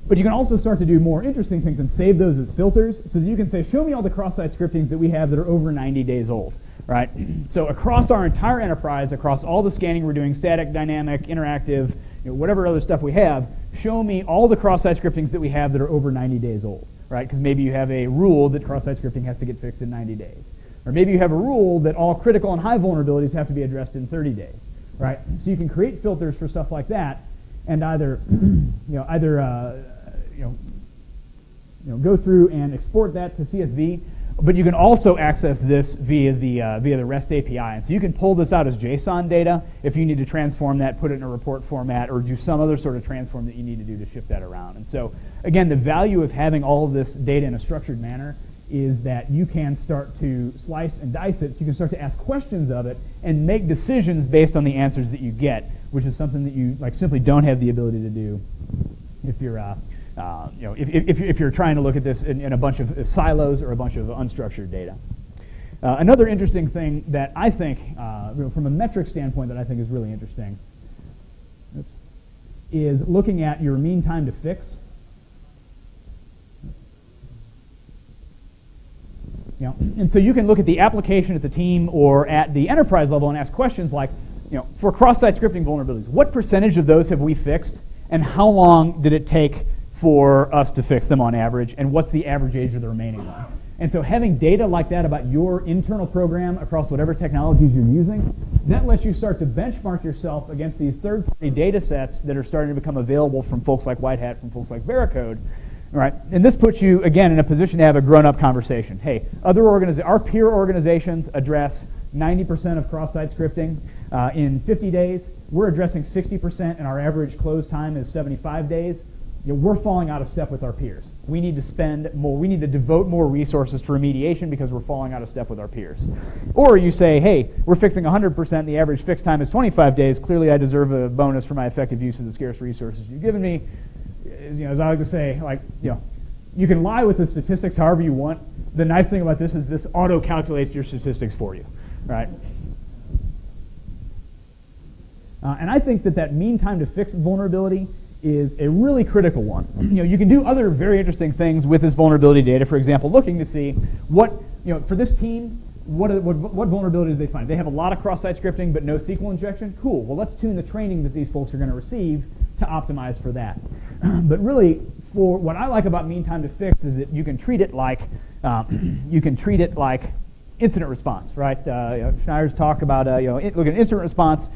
But you can also start to do more interesting things and save those as filters so that you can say, show me all the cross-site scriptings that we have that are over 90 days old. Right? So across our entire enterprise, across all the scanning we're doing, static, dynamic, interactive, whatever other stuff we have, show me all the cross-site scriptings that we have that are over 90 days old. Right? Because maybe you have a rule that cross-site scripting has to get fixed in 90 days. Or maybe you have a rule that all critical and high vulnerabilities have to be addressed in 30 days, right? So you can create filters for stuff like that, and either go through and export that to CSV, but you can also access this via the REST API. And so you can pull this out as JSON data if you need to transform that, put it in a report format, or do some other sort of transform that you need to do to ship that around. And so again, the value of having all of this data in a structured manner is that you can start to slice and dice it. So you can start to ask questions of it and make decisions based on the answers that you get, which is something that you simply don't have the ability to do if you're if you're trying to look at this in a bunch of silos or a bunch of unstructured data. Another interesting thing that I think, from a metric standpoint, that I think is really interesting, is looking at your mean time to fix. And so you can look at the application at the team or at the enterprise level and ask questions like, for cross-site scripting vulnerabilities, what percentage of those have we fixed, and how long did it take for us to fix them on average, and what's the average age of the remaining ones? And so having data like that about your internal program across whatever technologies you're using, that lets you start to benchmark yourself against these third-party data sets that are starting to become available from folks like White Hat, from folks like Veracode. Right, and this puts you, again, in a position to have a grown-up conversation. Hey, our peer organizations address 90% of cross-site scripting in 50 days. We're addressing 60%, and our average close time is 75 days. We're falling out of step with our peers. We need to spend more. We need to devote more resources to remediation because we're falling out of step with our peers. Or you say, hey, we're fixing 100%. The average fix time is 25 days. Clearly, I deserve a bonus for my effective use of the scarce resources you've given me. As I like to say, you can lie with the statistics however you want. The nice thing about this is this auto-calculates your statistics for you, right? And I think that mean time to fix vulnerability is a really critical one. You can do other very interesting things with this vulnerability data. For example, looking to see what, for this team, what vulnerabilities they find. They have a lot of cross-site scripting, but no SQL injection. Cool. Well, let's tune the training that these folks are going to receive to optimize for that. But really, for what I like about mean time to fix is that you can treat it like incident response, right? Schneider's talk about look at incident response.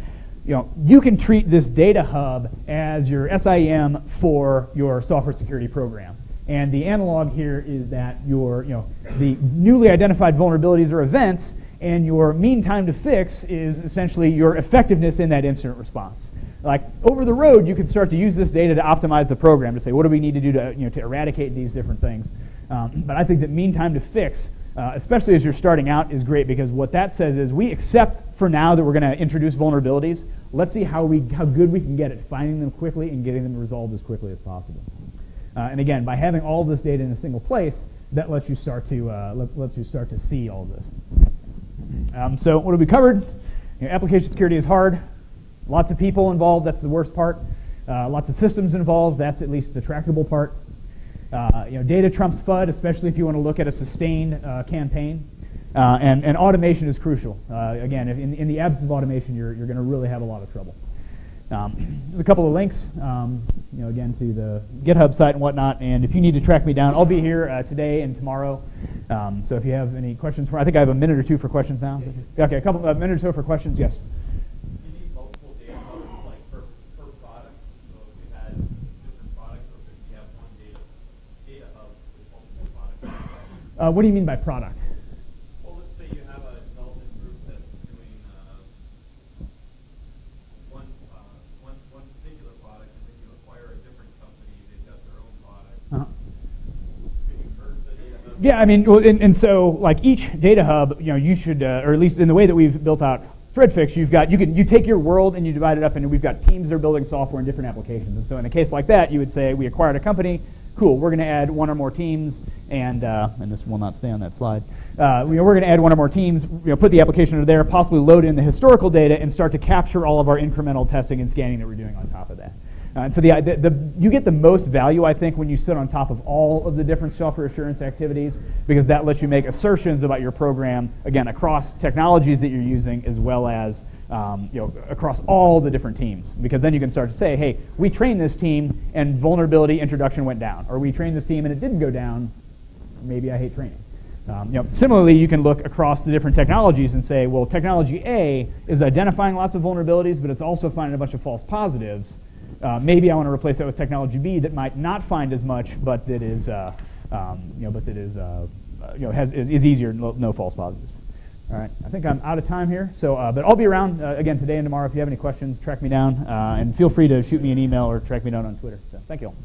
You can treat this data hub as your SIEM for your software security program. And the analog here is that the newly identified vulnerabilities or events, and your mean time to fix is essentially your effectiveness in that incident response. Like over the road, you can start to use this data to optimize the program to say, what do we need to do to eradicate these different things? But I think that mean time to fix, especially as you're starting out, is great, because what that says is we accept for now that we're going to introduce vulnerabilities. Let's see how good we can get at finding them quickly and getting them resolved as quickly as possible. And again, by having all this data in a single place, that lets you start to see all this. So what have we covered? Application security is hard. Lots of people involved, that's the worst part. Lots of systems involved, that's at least the tractable part. Data trumps FUD, especially if you want to look at a sustained campaign. And automation is crucial. Again, in the absence of automation, you're going to really have a lot of trouble. Just a couple of links, again, to the GitHub site and whatnot. And if you need to track me down, I'll be here today and tomorrow. So if you have any questions, I think I have a minute or two for questions now. Okay, a minute or so for questions, yes. What do you mean by product? Well, let's say you have a development group that's doing one particular product, and then you acquire a different company, they've got their own product. Can you merge the data hub? Yeah, I mean, and so like each data hub, you should, or at least in the way that we've built out ThreadFix, you take your world and you divide it up, and we've got teams that are building software in different applications. And so in a case like that, you would say we acquired a company. Cool, we're going to add one or more teams, and this will not stay on that slide. We're going to add one or more teams, put the application under there, possibly load in the historical data, and start to capture all of our incremental testing and scanning that we're doing on top of that. And so you get the most value, I think, when you sit on top of all of the different software assurance activities, because that lets you make assertions about your program, again, across technologies that you're using, as well as across all the different teams. Because then you can start to say, hey, we trained this team and vulnerability introduction went down. Or we trained this team and it didn't go down. Maybe I hate training. Similarly, you can look across the different technologies and say, well, technology A is identifying lots of vulnerabilities, but it's also finding a bunch of false positives. Maybe I want to replace that with technology B that might not find as much, but that is, is easier, no false positives. All right, I think I'm out of time here. So, but I'll be around again today and tomorrow. If you have any questions, track me down, and feel free to shoot me an email or track me down on Twitter. So, thank you all.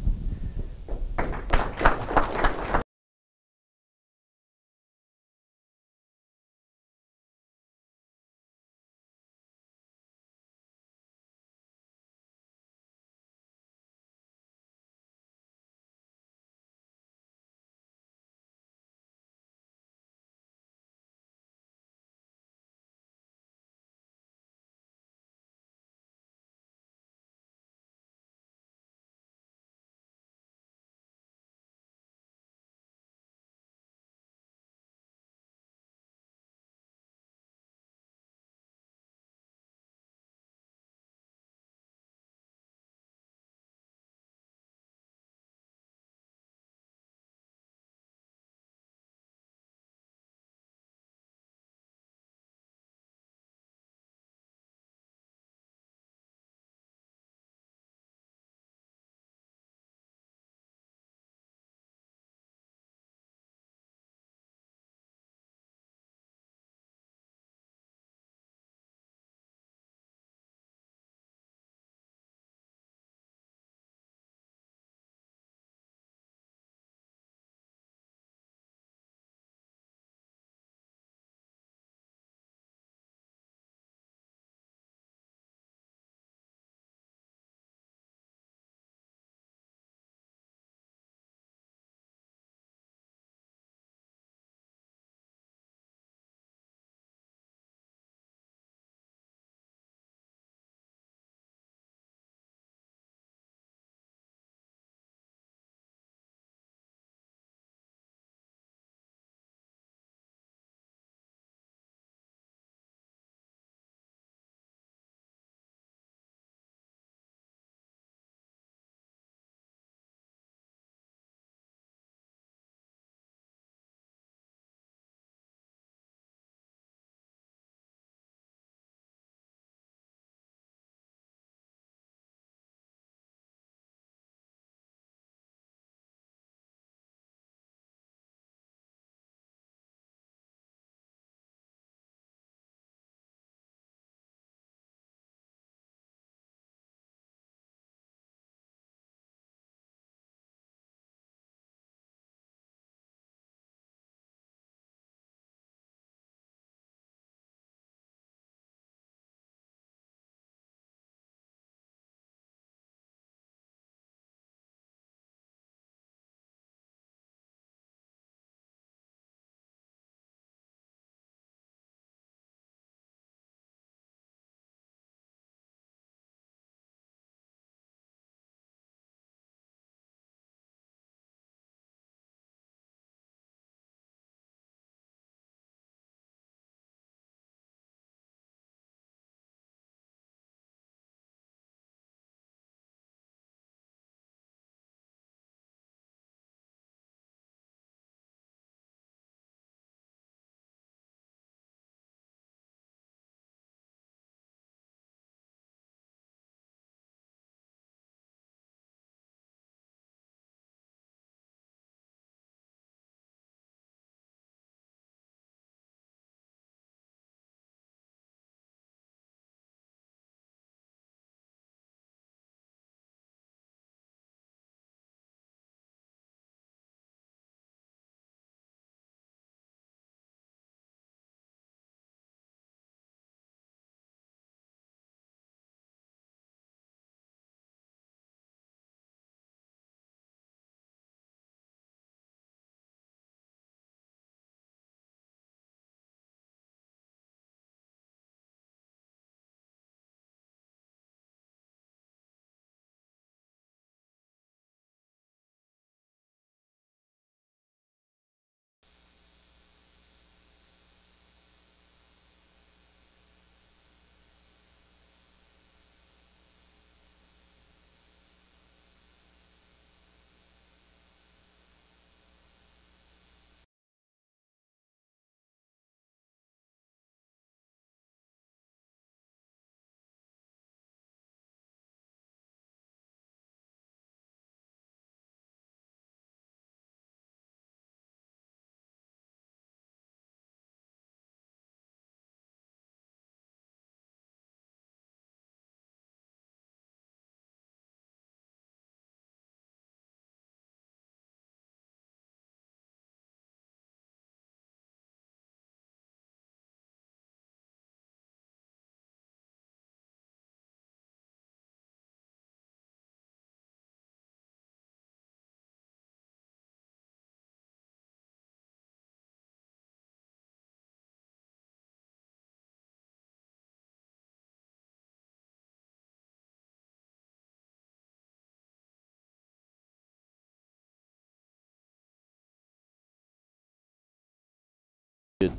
Good.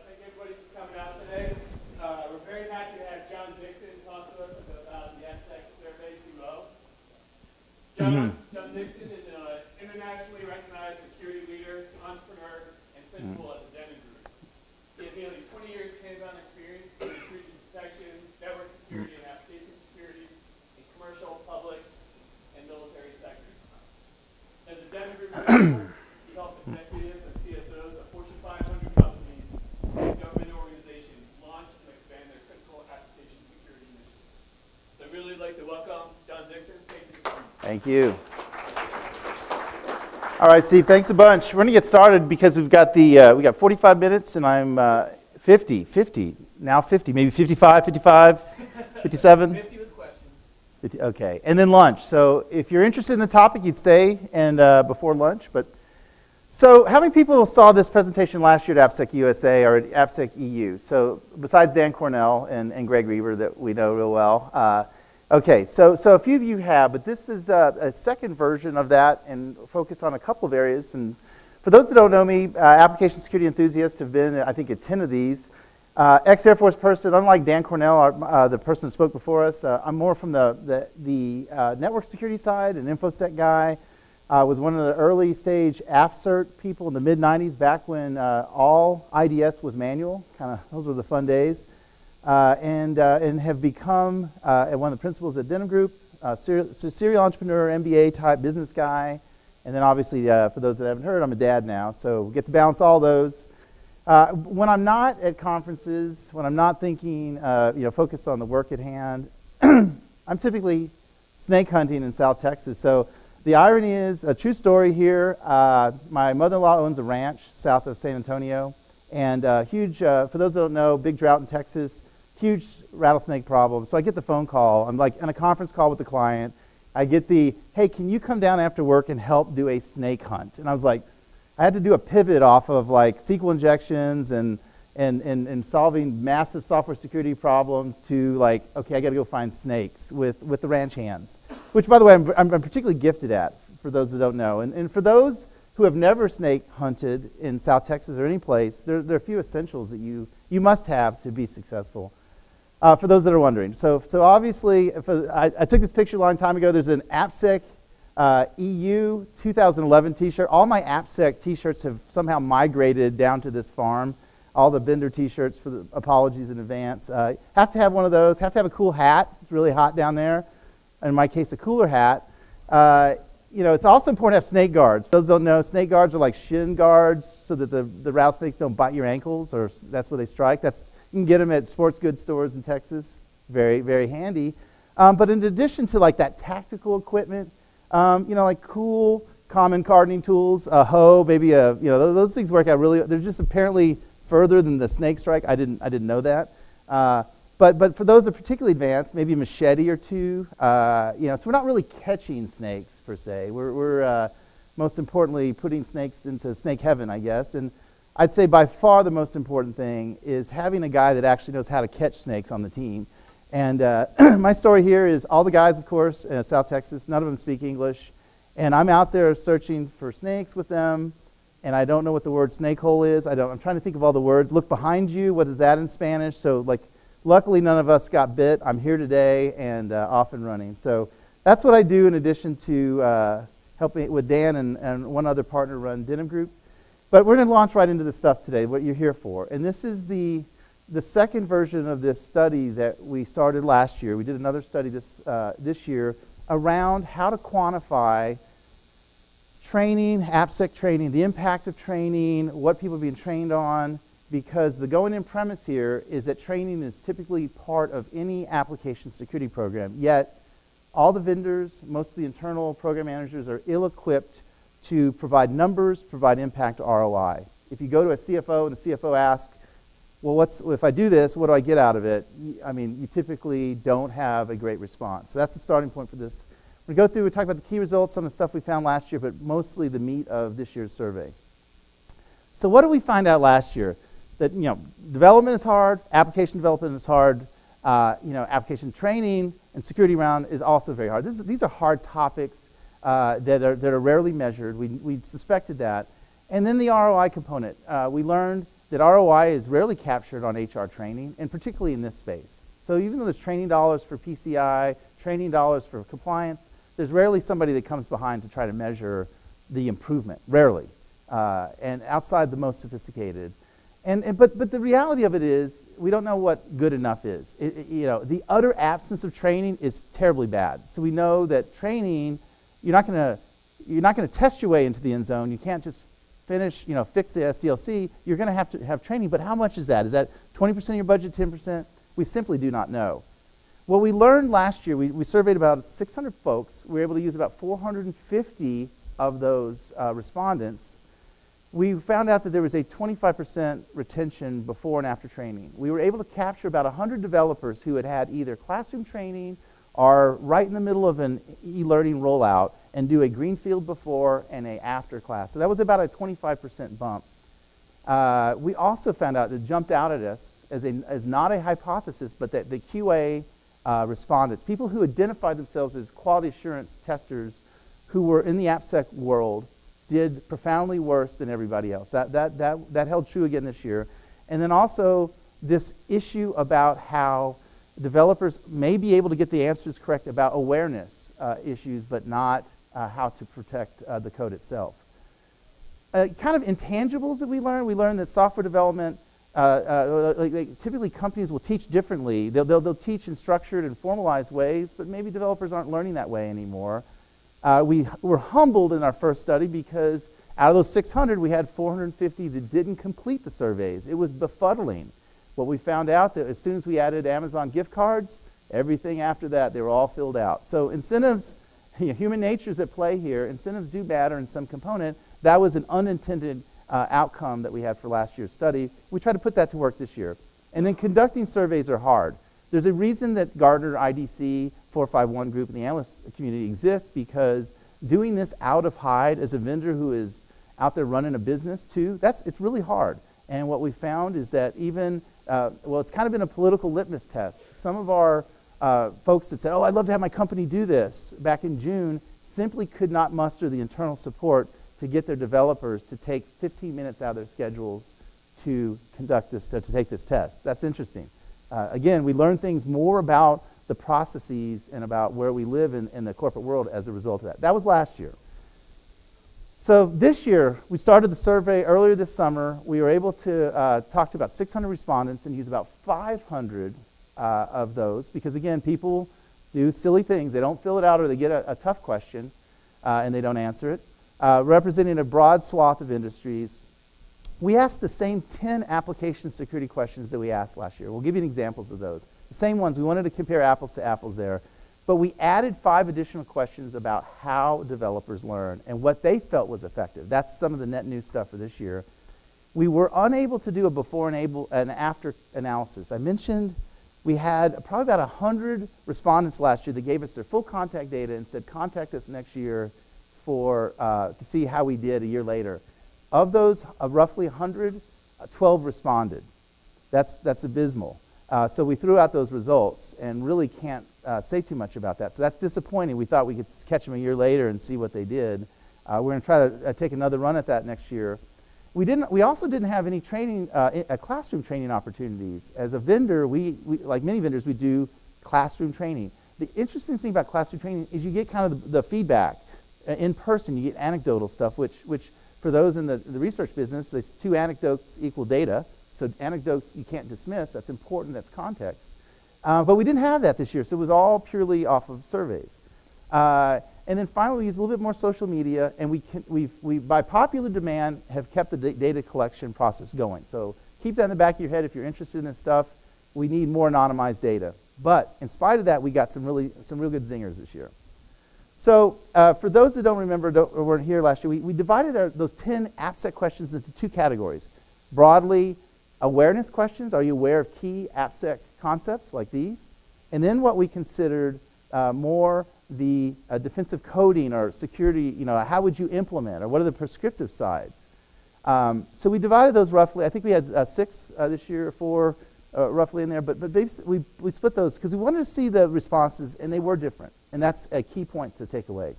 Thank everybody for coming out today. We're very happy to have John Dickson talk to us about the AppSec Survey 2.0. John Dickson is an internationally recognized security leader, entrepreneur, and principal at the Dickson Group. He has nearly 20 years of hands-on experience in intrusion detection, network security, and application security in commercial, public, and military sectors. As a Dickson Group member, he helps executives and CSOs of Fortune 500 companies and government organizations launch and expand their critical application security missions. So I'd really like to welcome John Dickson. Thank you. All right, Steve, thanks a bunch. We're going to get started because we've got we got 45 minutes and I'm 50, maybe 55, 57. 50 with questions. 50, okay, and then lunch. So if you're interested in the topic, you'd stay and before lunch. But so how many people saw this presentation last year at AppSecUSA or at AppSec EU? So besides Dan Cornell and Greg Reaver that we know real well. Okay, so a few of you have, but this is a second version of that and focus on a couple of areas. And for those that don't know me, application security enthusiasts have been, I think, at 10 of these. Ex-Air Force person, unlike Dan Cornell, the person who spoke before us, I'm more from the network security side, an InfoSec guy. Was one of the early stage AppCert people in the mid-90s, back when all IDS was manual. Those were the fun days. And have become one of the principals at Denim Group, serial entrepreneur, MBA type business guy. And then obviously, for those that haven't heard, I'm a dad now, so we get to balance all those. When I'm not at conferences, when I'm not thinking, focused on the work at hand, I'm typically snake hunting in South Texas. So the irony is, a true story here, my mother-in-law owns a ranch south of San Antonio, and huge, for those that don't know, big drought in Texas, huge rattlesnake problem. So I get the phone call. I'm like on a conference call with the client. I get the, hey, can you come down after work and help do a snake hunt? And I was like, I had to do a pivot off of like SQL injections and solving massive software security problems to like, okay, I got to go find snakes with the ranch hands, which, by the way, I'm particularly gifted at, for those that don't know. And for those who have never snake hunted in South Texas or any place, there are a few essentials that you must have to be successful. For those that are wondering. So obviously, I took this picture a long time ago. There's an AppSec EU 2011 t-shirt. All my AppSec t-shirts have somehow migrated down to this farm. All the vendor t-shirts, for the apologies in advance. Have to have one of those. Have to have a cool hat. It's really hot down there. In my case, a cooler hat. It's also important to have snake guards. For those who don't know, snake guards are like shin guards so that the rattlesnakes don't bite your ankles, or that's where they strike. You can get them at sports goods stores in Texas. Very, very handy. But in addition to like that tactical equipment, like cool common gardening tools, a hoe, maybe those things work out really. They're just apparently further than the snake strike. I didn't know that. But for those that are particularly advanced, maybe a machete or two. So we're not really catching snakes per se. We're most importantly putting snakes into snake heaven, I guess. And I'd say by far the most important thing is having a guy that actually knows how to catch snakes on the team. And my story here is all the guys, of course, in South Texas, none of them speak English. And I'm out there searching for snakes with them, and I don't know what the word snake hole is. I'm trying to think of all the words. Look behind you. What is that in Spanish? So, luckily none of us got bit. I'm here today and off and running. So that's what I do in addition to helping with Dan and one other partner run Denim Group. But we're going to launch right into the stuff today, what you're here for. And this is the second version of this study that we started last year. We did another study this year around how to quantify training, AppSec training, the impact of training, what people are being trained on, because the going-in premise here is that training is typically part of any application security program, yet all the vendors, most of the internal program managers are ill-equipped to provide numbers, provide impact ROI. If you go to a CFO and the CFO asks, well, if I do this, what do I get out of it? You typically don't have a great response. So that's the starting point for this. We're going to go through, we talk about the key results, some of the stuff we found last year, but mostly the meat of this year's survey. So what did we find out last year? That development is hard, application development is hard, application training and security around is also very hard. These are hard topics that are rarely measured. We suspected that. And then the ROI component. We learned that ROI is rarely captured on HR training, and particularly in this space. So even though there's training dollars for PCI, training dollars for compliance, there's rarely somebody that comes behind to try to measure the improvement, rarely, and outside the most sophisticated. But the reality of it is we don't know what good enough is. The utter absence of training is terribly bad. So we know that training, you're not going to test your way into the end zone. You can't just fix the SDLC. You're going to have training. But how much is that? Is that 20% of your budget, 10%? We simply do not know. What we learned last year, we surveyed about 600 folks. We were able to use about 450 of those respondents. We found out that there was a 25% retention before and after training. We were able to capture about 100 developers who had either classroom training or right in the middle of an e-learning rollout and do a greenfield before and a after class. So that was about a 25% bump. We also found out, it jumped out at us as not a hypothesis, but that the QA respondents, people who identified themselves as quality assurance testers who were in the AppSec world, did profoundly worse than everybody else. That held true again this year. And then also this issue about how developers may be able to get the answers correct about awareness issues, but not how to protect the code itself. Kind of intangibles that we learned that software development, typically companies will teach differently. They'll teach in structured and formalized ways, but maybe developers aren't learning that way anymore. We were humbled in our first study because out of those 600, we had 450 that didn't complete the surveys. It was befuddling. What we found out that as soon as we added Amazon gift cards, everything after that, they were all filled out. So incentives, human nature is at play here. Incentives do matter in some component. That was an unintended outcome that we had for last year's study. We try to put that to work this year. And then conducting surveys are hard. There's a reason that Gartner, IDC, 451 group, and the analyst community exists, because doing this out of hide as a vendor who is out there running a business too, it's really hard. And what we found is that even, well, it's kind of been a political litmus test. Some of our folks that said, oh, I'd love to have my company do this back in June, simply could not muster the internal support to get their developers to take 15 minutes out of their schedules to conduct this, to take this test. That's interesting. Again, we learn things more about the processes and about where we live in the corporate world as a result of that. That was last year. So this year, we started the survey earlier this summer. We were able to talk to about 600 respondents and use about 500 of those, because again, people do silly things. They don't fill it out, or they get a tough question and they don't answer it. Representing a broad swath of industries. We asked the same 10 application security questions that we asked last year. We'll give you examples of those. The same ones. We wanted to compare apples to apples there. But we added 5 additional questions about how developers learn and what they felt was effective. That's some of the net new stuff for this year. We were unable to do a before and after analysis. I mentioned we had probably about 100 respondents last year that gave us their full contact data and said, contact us next year to see how we did a year later. Of those, roughly 100, 12 responded. That's abysmal. So we threw out those results and really can't say too much about that. So that's disappointing. We thought we could catch them a year later and see what they did. We're going to try to take another run at that next year. We also didn't have any training, classroom training opportunities. As a vendor, we like many vendors, we do classroom training. The interesting thing about classroom training is you get kind of the feedback in person. You get anecdotal stuff, which for those in the research business, 2 anecdotes equal data. So anecdotes you can't dismiss. That's important. That's context. But we didn't have that this year, so it was all purely off of surveys. And then finally, we use a little bit more social media, and we by popular demand, have kept the data collection process going. So keep that in the back of your head if you're interested in this stuff. We need more anonymized data. But in spite of that, we got some real good zingers this year. So for those that don't remember or weren't here last year, we divided those 10 AppSec questions into 2 categories. Broadly, awareness questions. Are you aware of key AppSec concepts like these? And then what we considered more the defensive coding or security, how would you implement, or what are the prescriptive sides? So we divided those roughly. I think we had 6 this year, or 4 roughly in there, but basically we split those because we wanted to see the responses, and they were different. And that's a key point to take away.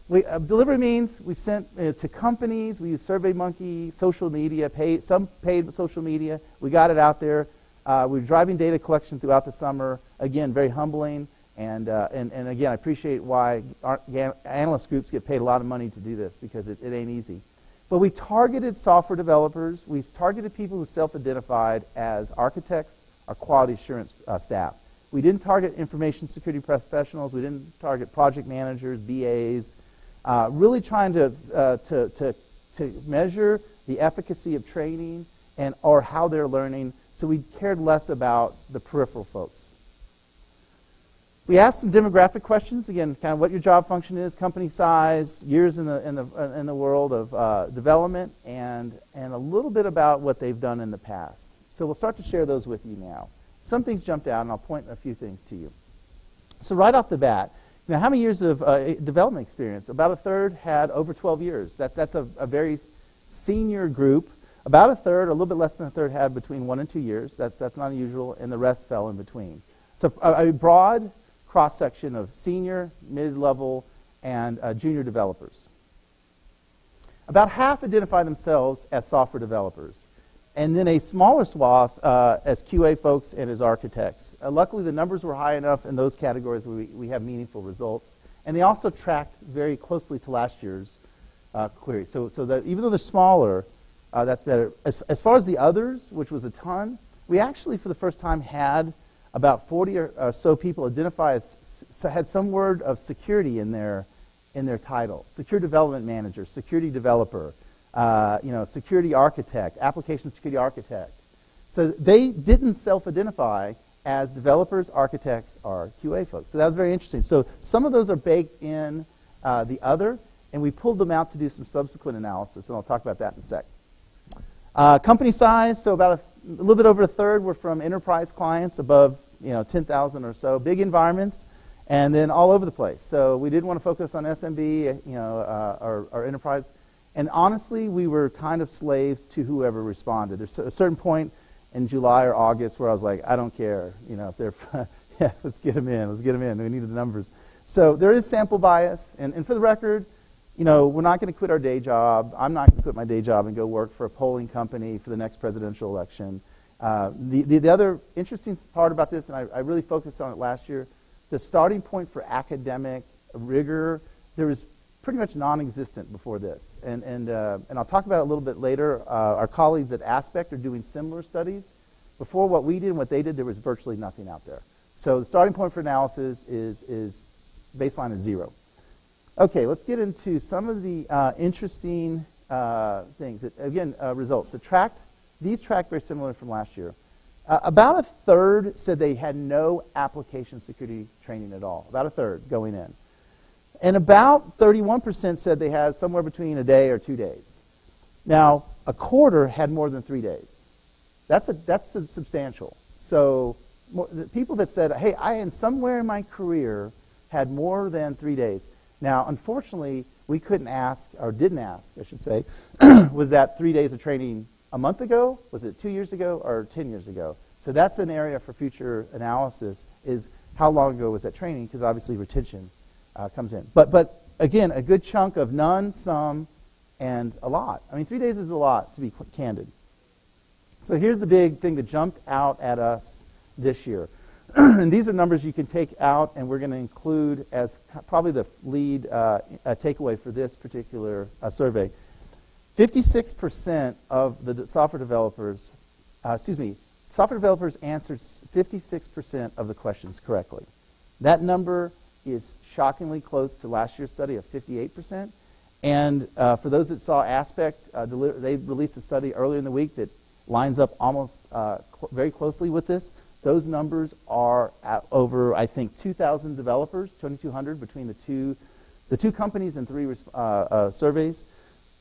Delivery means we sent to companies. We used SurveyMonkey, social media, some paid social media. We got it out there. We were driving data collection throughout the summer. Again, very humbling. And again, I appreciate why our analyst groups get paid a lot of money to do this, because it ain't easy. But we targeted software developers. We targeted people who self-identified as architects or quality assurance staff. We didn't target information security professionals. We didn't target project managers, BAs. Really trying to measure the efficacy of training or how they're learning. So we cared less about the peripheral folks. We asked some demographic questions. Again, kind of what your job function is, company size, years in the world of development, and a little bit about what they've done in the past. So we'll start to share those with you now. Some things jumped out, and I'll point a few things to you. So right off the bat, how many years of development experience? About a third had over 12 years. That's a very senior group. About a third, a little bit less than a third, had between 1 and 2 years. That's not unusual, and the rest fell in between. So a broad cross-section of senior, mid-level, and junior developers. About half identify themselves as software developers. and then a smaller swath as QA folks and as architects. Luckily, the numbers were high enough in those categories where we have meaningful results. And they also tracked very closely to last year's query. So that even though they're smaller, that's better. As far as the others, which was a ton, we actually, for the first time, had about 40 or so people identify as, had some word of security in their title. Secure development manager, security developer, security architect, application security architect. So they didn't self-identify as developers, architects, or QA folks. So that was very interesting. So some of those are baked in the other, and we pulled them out to do some subsequent analysis, and I'll talk about that in a sec. Company size, so about a little bit over a third were from enterprise clients above 10,000 or so, big environments, and then all over the place. So we didn't want to focus on SMB, or enterprise. And honestly, we were kind of slaves to whoever responded. There's a certain point in July or August where I was like, I don't care, if they're, yeah, let's get them in, we needed the numbers. So there is sample bias, and for the record, we're not going to quit our day job. I'm not going to quit my day job and go work for a polling company for the next presidential election. The other interesting part about this, and I really focused on it last year, the starting point for academic rigor, there was pretty much non-existent before this. And I'll talk about it a little bit later. Our colleagues at AppSec are doing similar studies. Before what we did and what they did, there was virtually nothing out there. So the starting point for analysis is baseline is 0. Okay, let's get into some of the interesting things. Again, results. These tracked very similar from last year. About a third said they had no application security training at all. About a third going in. And about 31% said they had somewhere between a day or 2 days. Now, a quarter had more than 3 days. That's substantial. So the people that said, hey, somewhere in my career had more than 3 days. Now, unfortunately, we couldn't ask, or didn't ask, I should say, was that 3 days of training a month ago? Was it 2 years ago or 10 years ago? So that's an area for future analysis, is how long ago was that training, because obviously retention comes in. But again, a good chunk of none, some, and a lot. I mean, 3 days is a lot, to be candid. So here's the big thing that jumped out at us this year. And these are numbers you can take out, and we're going to include as probably the lead takeaway for this particular survey. 56% of the software developers, software developers answered 56% of the questions correctly. That number is shockingly close to last year's study of 58%. And for those that saw AppSec, they released a study earlier in the week that lines up almost very closely with this. Those numbers are at over, I think, 2,000 developers, 2,200 between the two companies and 3 surveys.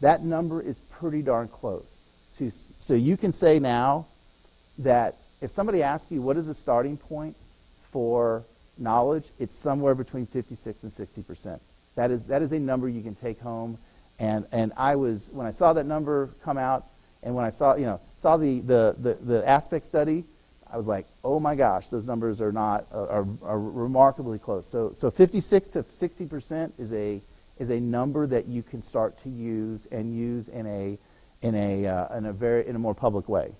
That number is pretty darn close. So you can say now that if somebody asks you what is the starting point for knowledge, it's somewhere between 56 and 60%. That is a number you can take home. And when I saw that number come out, and when I saw the AppSec study, I was like, oh my gosh, those numbers are remarkably close. So 56 to 60% is a number that you can start to use and use in a more public way.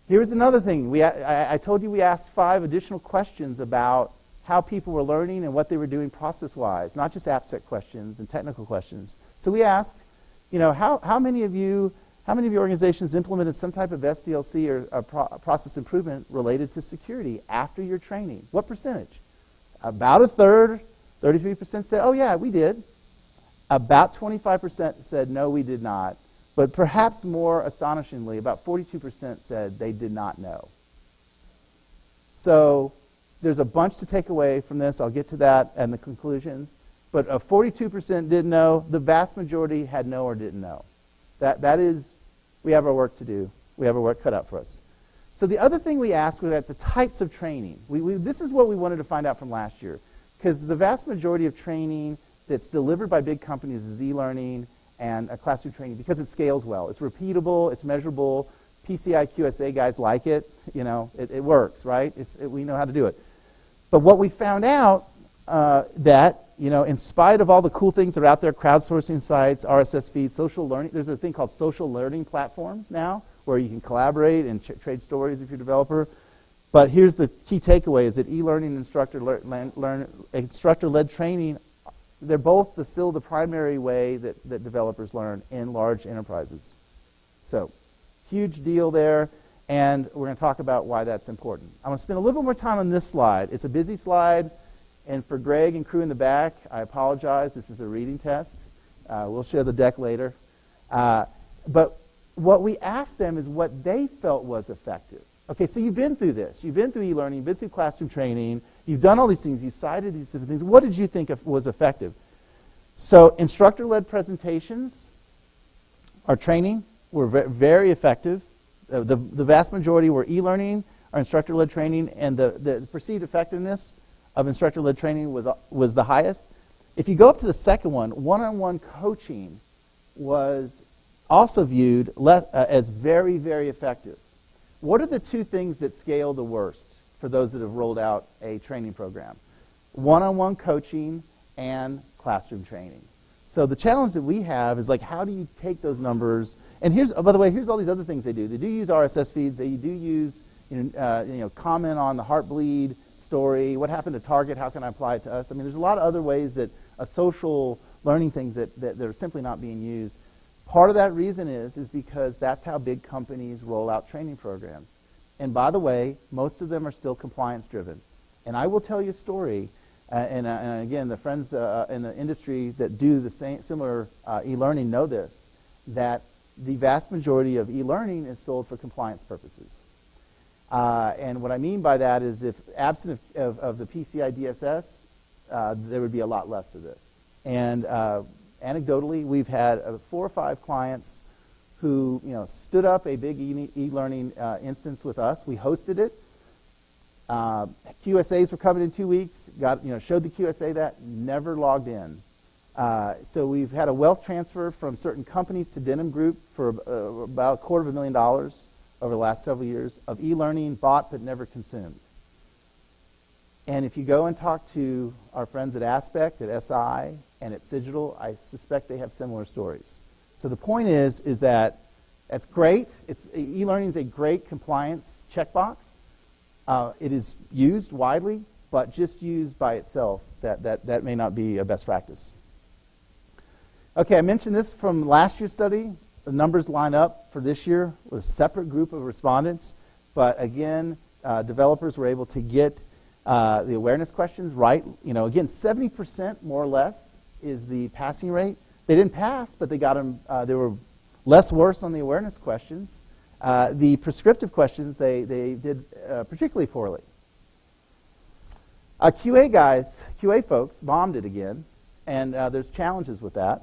Here's another thing. I told you we asked 5 additional questions about how people were learning and what they were doing process-wise, not just AppSec questions and technical questions. So we asked, how many of your organizations implemented some type of SDLC or process improvement related to security after your training? What percentage? About a third, 33% said, oh yeah, we did. About 25% said, no, we did not. But perhaps more astonishingly, about 42% said they did not know. So there's a bunch to take away from this. I'll get to that and the conclusions. But 42% didn't know. The vast majority had no or didn't know. That is, we have our work to do. We have our work cut out for us. So the other thing we asked was at the types of training. This is what we wanted to find out from last year. Because the vast majority of training that's delivered by big companies is e-learning and a classroom training because it scales well. It's repeatable. It's measurable. PCI QSA guys like it. It works, right? We know how to do it. But what we found out that, in spite of all the cool things that are out there, crowdsourcing sites, RSS feeds, social learning, there's a thing called social learning platforms now, where you can collaborate and trade stories if you're a developer. But here's the key takeaway is that e-learning and instructor-led training, they're both still the primary way that developers learn in large enterprises. So, huge deal there, and we're going to talk about why that's important. I'm going to spend a little bit more time on this slide. It's a busy slide, and for Greg and crew in the back, I apologize. This is a reading test. We'll share the deck later. But what we asked them is what they felt was effective. Okay, so you've been through this. You've been through e-learning, you've been through classroom training, you've done all these things, you've cited these different things. What did you think was effective? So instructor-led presentations or training were very effective. The vast majority were e-learning or instructor-led training, and the perceived effectiveness of instructor-led training was the highest. If you go up to the second one, one-on-one coaching was also viewed as very, very effective. What are the two things that scale the worst for those that have rolled out a training program? One-on-one coaching and classroom training. So the challenge that we have is like, how do you take those numbers? And here's, by the way, here's all these other things they do. They do use RSS feeds. They do use, comment on the Heartbleed story. What happened to Target? How can I apply it to us? I mean, there's a lot of other ways that social learning things that are simply not being used. Part of that reason is because that's how big companies roll out training programs. And by the way, most of them are still compliance driven. And I will tell you a story, and again, the friends in the industry that do the similar e-learning know this, that the vast majority of e-learning is sold for compliance purposes. And what I mean by that is if absent of the PCI DSS, there would be a lot less of this. And anecdotally, we've had 4 or 5 clients who stood up a big e-learning instance with us. We hosted it. QSAs were coming in 2 weeks. Showed the QSA that, never logged in. So we've had a wealth transfer from certain companies to Denim Group for about $250,000 over the last several years of e-learning bought but never consumed. And if you go and talk to our friends at Aspect, at SI, and at Cigital, I suspect they have similar stories. So the point is that that's great. E-learning is a great compliance checkbox. It is used widely, but just used by itself, that may not be a best practice. Okay, I mentioned this from last year's study. The numbers line up for this year with a separate group of respondents. But again, developers were able to get the awareness questions right. Again, 70% more or less is the passing rate. They didn't pass, but they got them. They were less worse on the awareness questions. The prescriptive questions, they did particularly poorly. QA folks bombed it again, and there's challenges with that.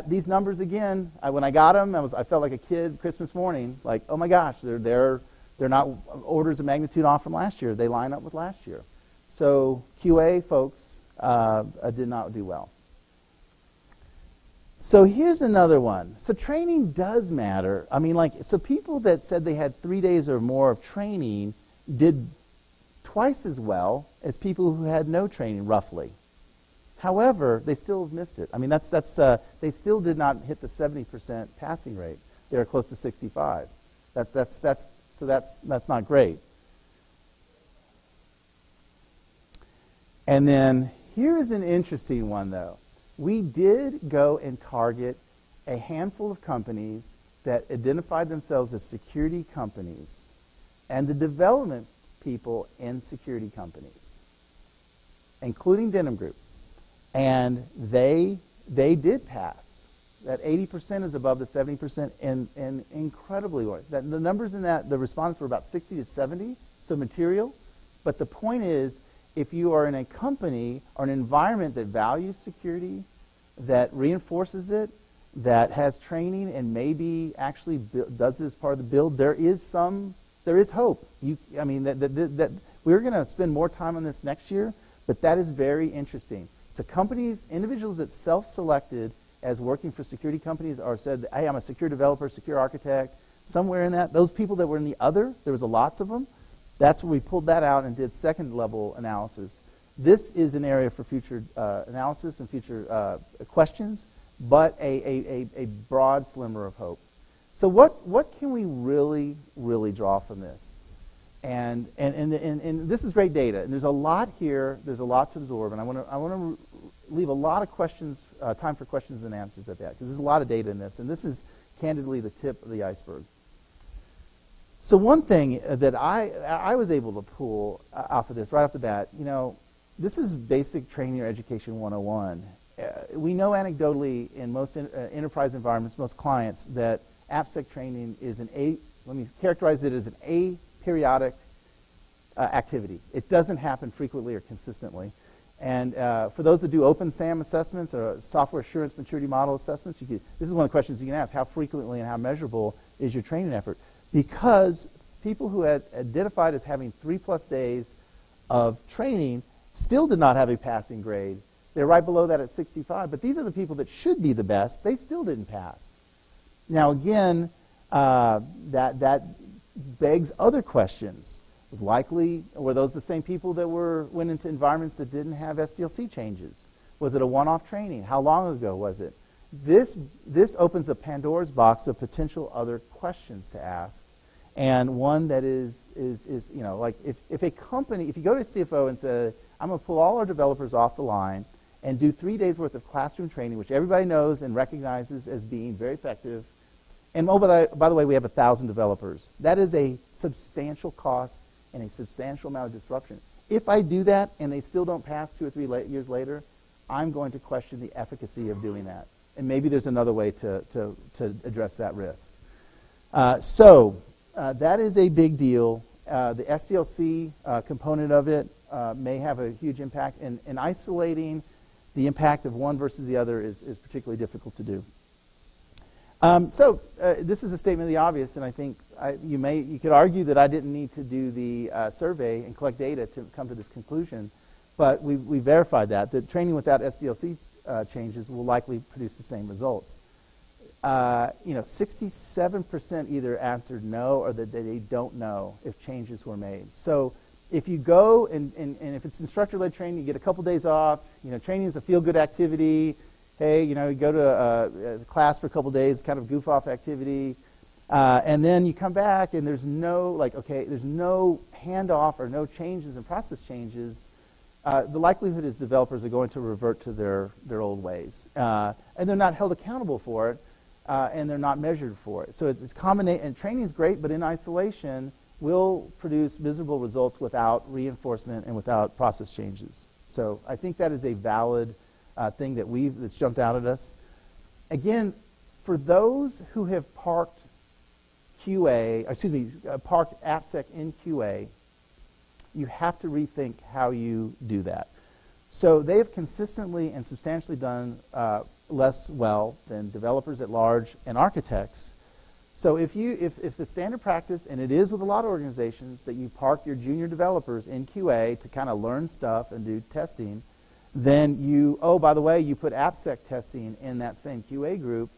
These numbers again, when I got them, I felt like a kid Christmas morning. Like, oh my gosh, they're not orders of magnitude off from last year. They line up with last year. So QA folks did not do well. So here's another one. So training does matter. I mean, so people that said they had 3 days or more of training did twice as well as people who had no training, roughly. However, they still missed it. I mean, they still did not hit the 70% passing rate. They were close to 65. So that's not great. And then here is an interesting one, though. We did go and target a handful of companies that identified themselves as security companies and the development people in security companies, including Denim Group. And they did pass. That 80% is above the 70% and incredibly low. The numbers in that, the respondents were about 60 to 70, so material. But the point is, if you are in a company or an environment that values security, that reinforces it, that has training and maybe actually does this as part of the build, there is hope. We're going to spend more time on this next year, but that is very interesting. So companies, individuals that self-selected as working for security companies or said, hey, I'm a secure developer, secure architect, somewhere in that, those people that were in the other, there was lots of them. That's where we pulled that out and did second-level analysis. This is an area for future analysis and future questions, but a broad slimmer of hope. So what can we really, really draw from this? And this is great data, and there's a lot here. There's a lot to absorb, and I want to leave a lot of questions, time for questions and answers at that, because there's a lot of data in this, and this is candidly the tip of the iceberg. So one thing that I was able to pull off of this right off the bat, this is basic training or education 101. We know anecdotally in most enterprise environments, most clients, that AppSec training is let me characterize it as an aperiodic activity. It doesn't happen frequently or consistently. And for those that do open SAM assessments or software assurance maturity model assessments, this is one of the questions you can ask: how frequently and how measurable is your training effort? Because people who had identified as having 3+ days of training still did not have a passing grade. They're right below that at 65, but these are the people that should be the best. They still didn't pass. Now again, that begs other questions. Were those the same people that went into environments that didn't have SDLC changes? Was it a one-off training? How long ago was it? This opens a Pandora's box of potential other questions to ask, and one that is like if a company, if you go to a CFO and say, I'm going to pull all our developers off the line and do 3 days worth of classroom training, which everybody knows and recognizes as being very effective, and by the way, we have 1,000 developers. That is a substantial cost and a substantial amount of disruption. If I do that and they still don't pass 2 or 3 years later, I'm going to question the efficacy of doing that. And maybe there's another way to address that risk. So that is a big deal. The SDLC component of it may have a huge impact, and isolating the impact of one versus the other is particularly difficult to do. This is a statement of the obvious, and I think you could argue that I didn't need to do the survey and collect data to come to this conclusion, but we verified that training without SDLC changes will likely produce the same results. 67% either answered no or that they don't know if changes were made. So if you go and if it's instructor-led training, you get a couple days off. Training is a feel-good activity. Hey, you go to a class for a couple days, kind of goof-off activity, and then you come back and there's no there's no handoff or no changes and process changes. The likelihood is developers are going to revert to their old ways, and they're not held accountable for it, and they're not measured for it. So it's combination. And training is great, but in isolation will produce miserable results without reinforcement and without process changes. So I think that is a valid thing that's jumped out at us. Again, for those who have parked parked AppSec in QA, you have to rethink how you do that. So they have consistently and substantially done less well than developers at large and architects. So if the standard practice, and it is with a lot of organizations, that you park your junior developers in QA to kind of learn stuff and do testing, then by the way, you put AppSec testing in that same QA group,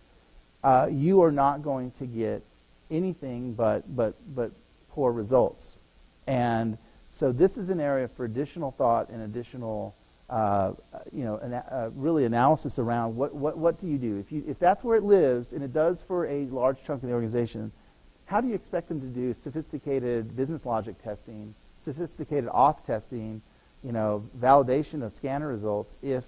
you are not going to get anything but poor results. And so this is an area for additional thought and additional really analysis around what do you do? If that's where it lives, and it does for a large chunk of the organization, how do you expect them to do sophisticated business logic testing, sophisticated auth testing, validation of scanner results if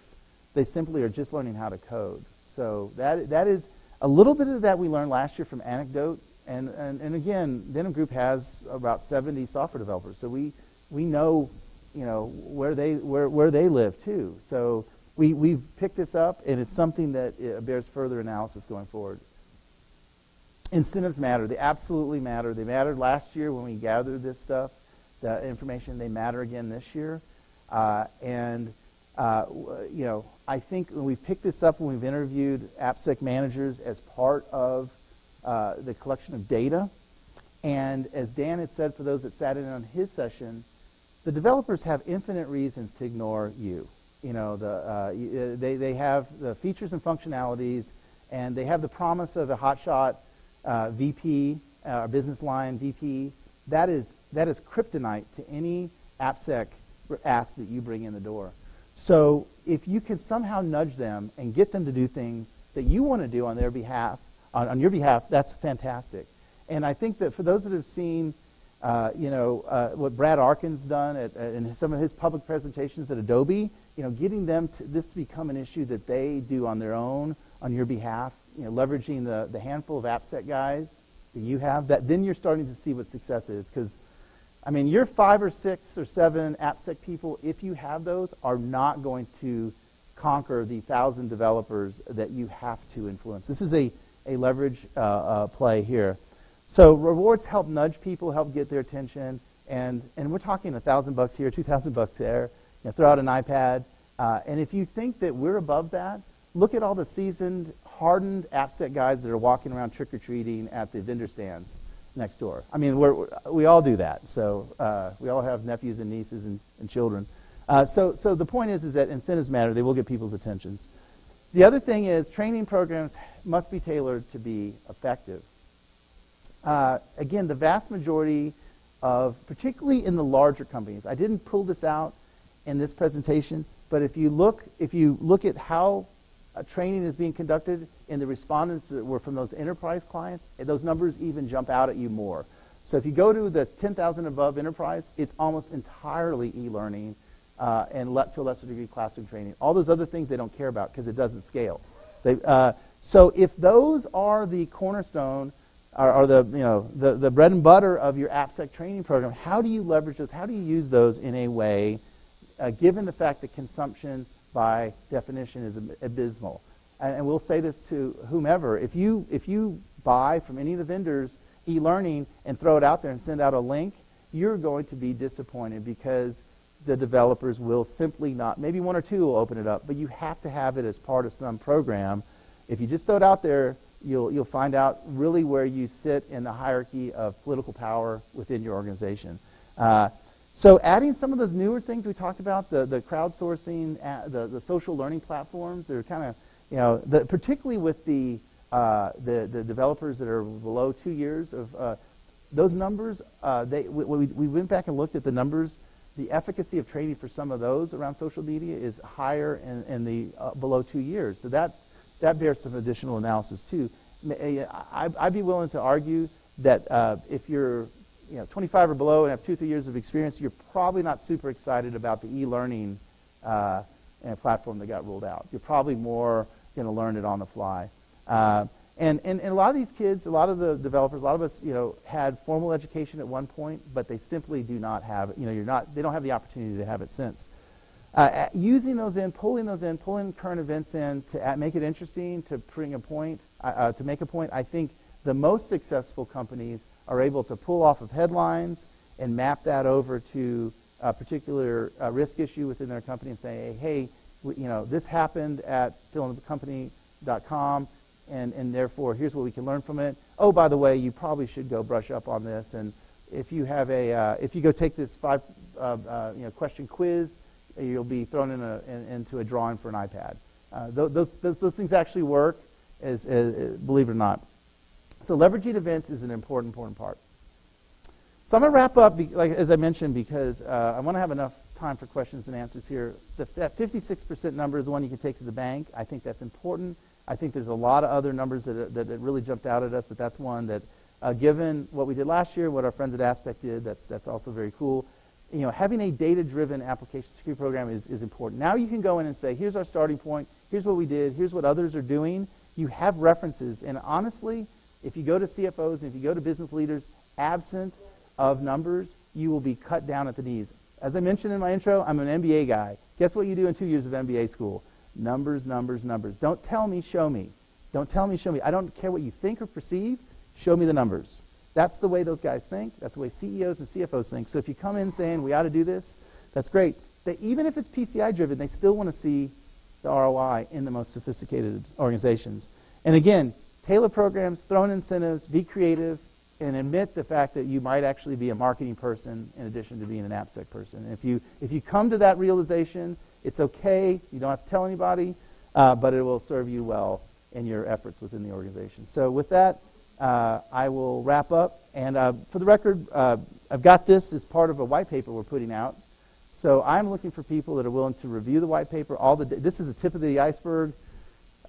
they simply are just learning how to code? So that is a little bit of that we learned last year from anecdote, and again, Denim Group has about 70 software developers, so we know where they live too. So we've picked this up, and it's something that bears further analysis going forward. Incentives matter. They absolutely matter. They mattered last year when we gathered this stuff, the information. They matter again this year. I think when we've picked this up, when we've interviewed AppSec managers as part of the collection of data, and as Dan had said for those that sat in on his session, the developers have infinite reasons to ignore you. They have the features and functionalities, and they have the promise of a hotshot VP, business line VP. That is kryptonite to any AppSec ask that you bring in the door. So if you can somehow nudge them and get them to do things that you want to do on their behalf, on your behalf, that's fantastic. And I think that for those that have seen what Brad Arkin's done in some of his public presentations at Adobe, getting them to this to become an issue that they do on their own, on your behalf, leveraging the handful of AppSec guys that you have, that then you're starting to see what success is. Because, I mean, your 5 or 6 or 7 AppSec people, if you have those, are not going to conquer the 1,000 developers that you have to influence. This is a leverage play here. So rewards help nudge people, help get their attention, and we're talking $1,000 here, $2,000 there. Throw out an iPad, and if you think that we're above that, look at all the seasoned, hardened AppSec guys that are walking around trick-or-treating at the vendor stands next door. I mean, we all do that. So we all have nephews and nieces and children. So the point is that incentives matter. They will get people's attentions. The other thing is training programs must be tailored to be effective. Again, the vast majority of, particularly in the larger companies, I didn't pull this out in this presentation, but if you look at how training is being conducted in the respondents that were from those enterprise clients, those numbers even jump out at you more. So if you go to the 10,000 above enterprise, it's almost entirely e-learning and to a lesser degree classroom training. All those other things they don't care about because it doesn't scale. So if those are the cornerstone or the bread and butter of your AppSec training program, how do you leverage those? How do you use those in a way, given the fact that consumption by definition is abysmal? And we'll say this to whomever. If you buy from any of the vendors e-learning and throw it out there and send out a link, you're going to be disappointed because the developers will simply not, maybe 1 or 2 will open it up, but you have to have it as part of some program. If you just throw it out there, you'll find out really where you sit in the hierarchy of political power within your organization. So adding some of those newer things we talked about, the crowdsourcing, the social learning platforms, they're kind of, particularly with the developers that are below 2 years of those numbers, we went back and looked at the numbers. The efficacy of training for some of those around social media is higher in the below 2 years. So that bears some additional analysis too. I'd be willing to argue that if you're 25 or below and have 2 or 3 years of experience, you're probably not super excited about the e-learning platform that got rolled out. You're probably more going to learn it on the fly. And a lot of these kids, a lot of the developers, a lot of us, had formal education at one point, but they simply do not have it. They don't have the opportunity to have it since. Using those in, pulling current events in to make it interesting, to bring a point, to make a point. I think the most successful companies are able to pull off of headlines and map that over to a particular risk issue within their company and say, hey, this happened at fillinthecompany.com, and therefore here's what we can learn from it. Oh, by the way, you probably should go brush up on this. And if you have if you go take this 5 question quiz, you'll be thrown into a drawing for an iPad. Those things actually work, believe it or not. So leveraging events is an important part. So I'm going to wrap up, as I mentioned, because I want to have enough time for questions and answers here. That 56% number is the one you can take to the bank. I think that's important. I think there's a lot of other numbers that really jumped out at us, but that's one that, given what we did last year, what our friends at AppSec did, that's also very cool. Having a data-driven application security program is important. Now you can go in and say, here's our starting point, here's what we did, here's what others are doing. You have references, and honestly, if you go to CFOs and if you go to business leaders, absent of numbers, you will be cut down at the knees. As I mentioned in my intro, I'm an MBA guy. Guess what you do in 2 years of MBA school? Numbers, numbers, numbers. Don't tell me, show me. Don't tell me, show me. I don't care what you think or perceive. Show me the numbers. That's the way those guys think. That's the way CEOs and CFOs think. So if you come in saying we ought to do this, that's great. Even if it's PCI driven, they still want to see the ROI in the most sophisticated organizations. And again, tailor programs, throw in incentives, be creative, and admit the fact that you might actually be a marketing person in addition to being an AppSec person. And if you come to that realization, it's okay. You don't have to tell anybody, but it will serve you well in your efforts within the organization. So with that, I will wrap up. And for the record, I've got this as part of a white paper we're putting out. So I'm looking for people that are willing to review the white paper. This is the tip of the iceberg.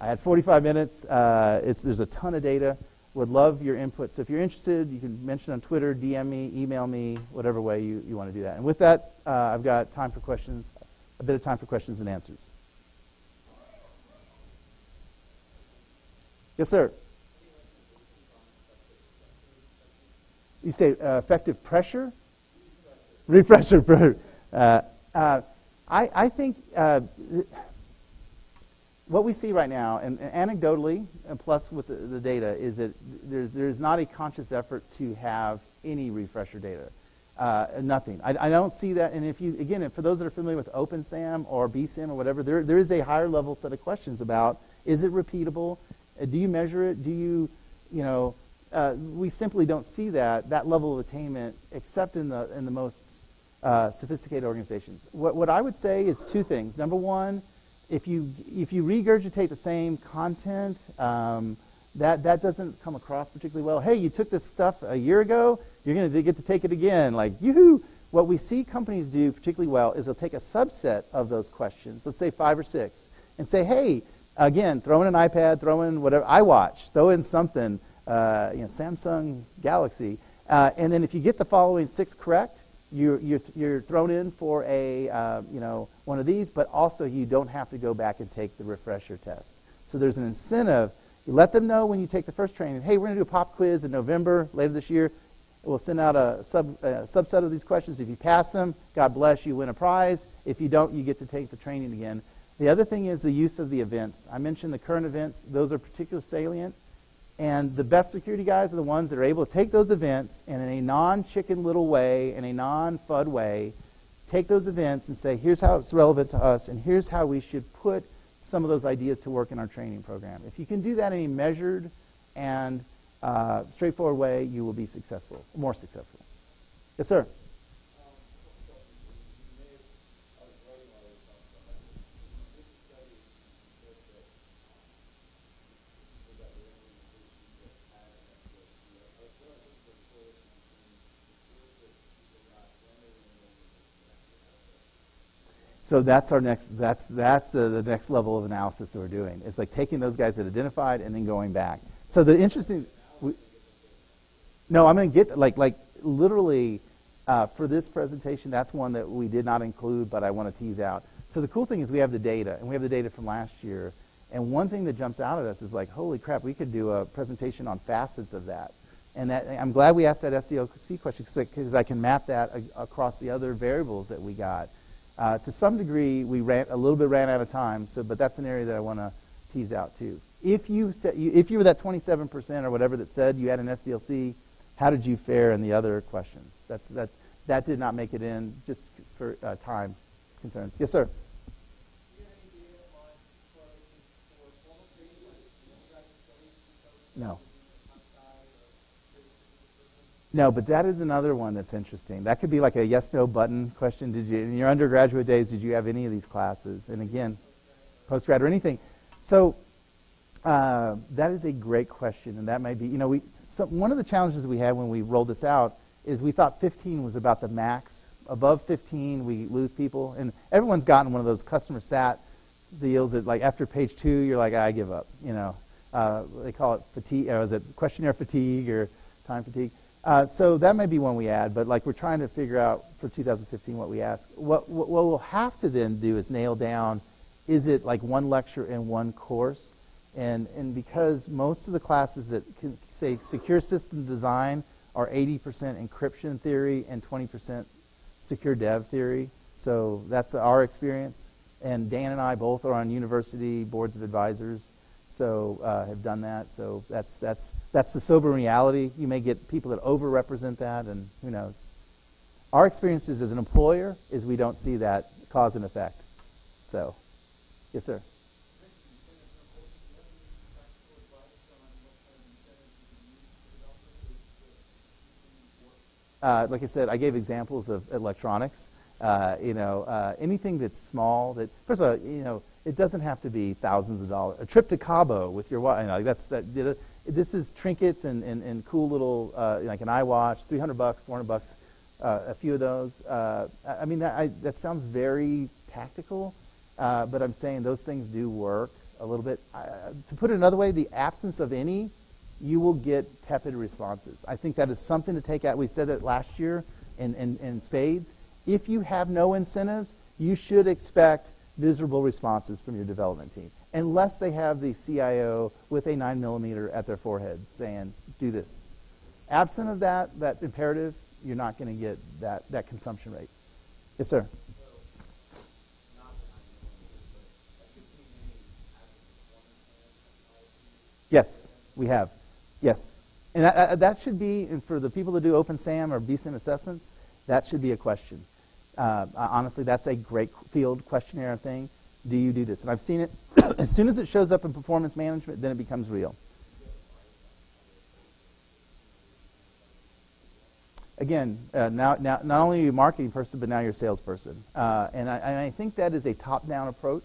I had 45 minutes. There's a ton of data. Would love your input. So if you're interested, you can mention on Twitter, DM me, email me, whatever way you want to do that. And with that, I've got time for questions, a bit of time for questions and answers. Yes, sir. You say effective pressure? Refresher pressure. I think what we see right now, and anecdotally, and plus with the data, is that there's not a conscious effort to have any refresher data. Nothing. I don't see that. And if you, again, for those that are familiar with OpenSAM or BSAM or whatever, there is a higher level set of questions about, is it repeatable? Do you measure it? Do you, we simply don't see that level of attainment except in the most sophisticated organizations. What I would say is two things. Number one, if you regurgitate the same content, that doesn't come across particularly well. Hey, you took this stuff a year ago, you're going to get to take it again. Like, yoo-hoo! What we see companies do particularly well is they'll take a subset of those questions, let's say 5 or 6, and say, hey, again, throw in an iPad, throw in whatever, iWatch, throw in something, Samsung Galaxy, and then if you get the following 6 correct, you're thrown in for a one of these, but also you don't have to go back and take the refresher test. So there's an incentive. You let them know when you take the first training, hey, we're going to do a pop quiz in November later this year. We'll send out a subset of these questions. If you pass them, God bless you, win a prize. If you don't, you get to take the training again. The other thing is the use of the events. I mentioned the current events. Those are particularly salient. And the best security guys are the ones that are able to take those events and in a non-chicken little way, in a non-FUD way, take those events and say, here's how it's relevant to us, and here's how we should put some of those ideas to work in our training program. If you can do that in a measured and straightforward way, you will be successful, more successful. Yes, sir. So that's our next. That's the next level of analysis that we're doing. It's like taking those guys that identified and then going back. So the interesting. No, I'm going to get like literally for this presentation. That's one that we did not include, but I want to tease out. So the cool thing is we have the data, and we have the data from last year. And one thing that jumps out at us is like, holy crap, we could do a presentation on facets of that. And that, I'm glad we asked that SAST question because I can map that across the other variables that we got. To some degree, we ran out of time. But that's an area that I want to tease out too. If you were that 27% or whatever that said you had an SDLC, how did you fare in the other questions? That did not make it in just for time concerns. Yes, sir. No. No, but that is another one that's interesting. That could be like a yes/no button question. Did you, in your undergraduate days, did you have any of these classes? And again, postgrad or anything. So that is a great question, and that might be, one of the challenges we had when we rolled this out is we thought 15 was about the max. Above 15, we lose people, and everyone's gotten one of those customer sat deals that, like, after page 2, you're like, I give up. They call it fatigue, or is it questionnaire fatigue or time fatigue? So that may be one we add, but like we're trying to figure out for 2015 what we ask. What we'll have to then do is nail down, is it like one lecture and one course? And because most of the classes that can say secure system design are 80% encryption theory and 20% secure dev theory. So that's our experience. And Dan and I both are on university boards of advisors. So have done that. So that's the sober reality. You may get people that overrepresent that, and who knows. Our experiences as an employer is we don't see that cause and effect. So, yes, sir. Like I said, I gave examples of electronics. Anything that's small. That first of all, it doesn't have to be thousands of dollars. A trip to Cabo with your wife, this is trinkets and cool little, like an iWatch, $300, $400, a few of those. That sounds very tactical, but I'm saying those things do work. a little bit. To put it another way, the absence of any, you will get tepid responses. I think that is something to take out. We said that last year in spades. If you have no incentives, you should expect miserable responses from your development team, unless they have the CIO with a 9mm at their forehead saying, do this. Absent of that imperative, you're not going to get that consumption rate. Yes, sir? Yes, we have. Yes. And that should be, and for the people that do OpenSAM or BSIM assessments, that should be a question. Honestly, that's a great field questionnaire thing. Do you do this? And I've seen it. As soon as it shows up in performance management, then it becomes real. Again, now not only are you a marketing person, but now you're a salesperson. And I think that is a top-down approach.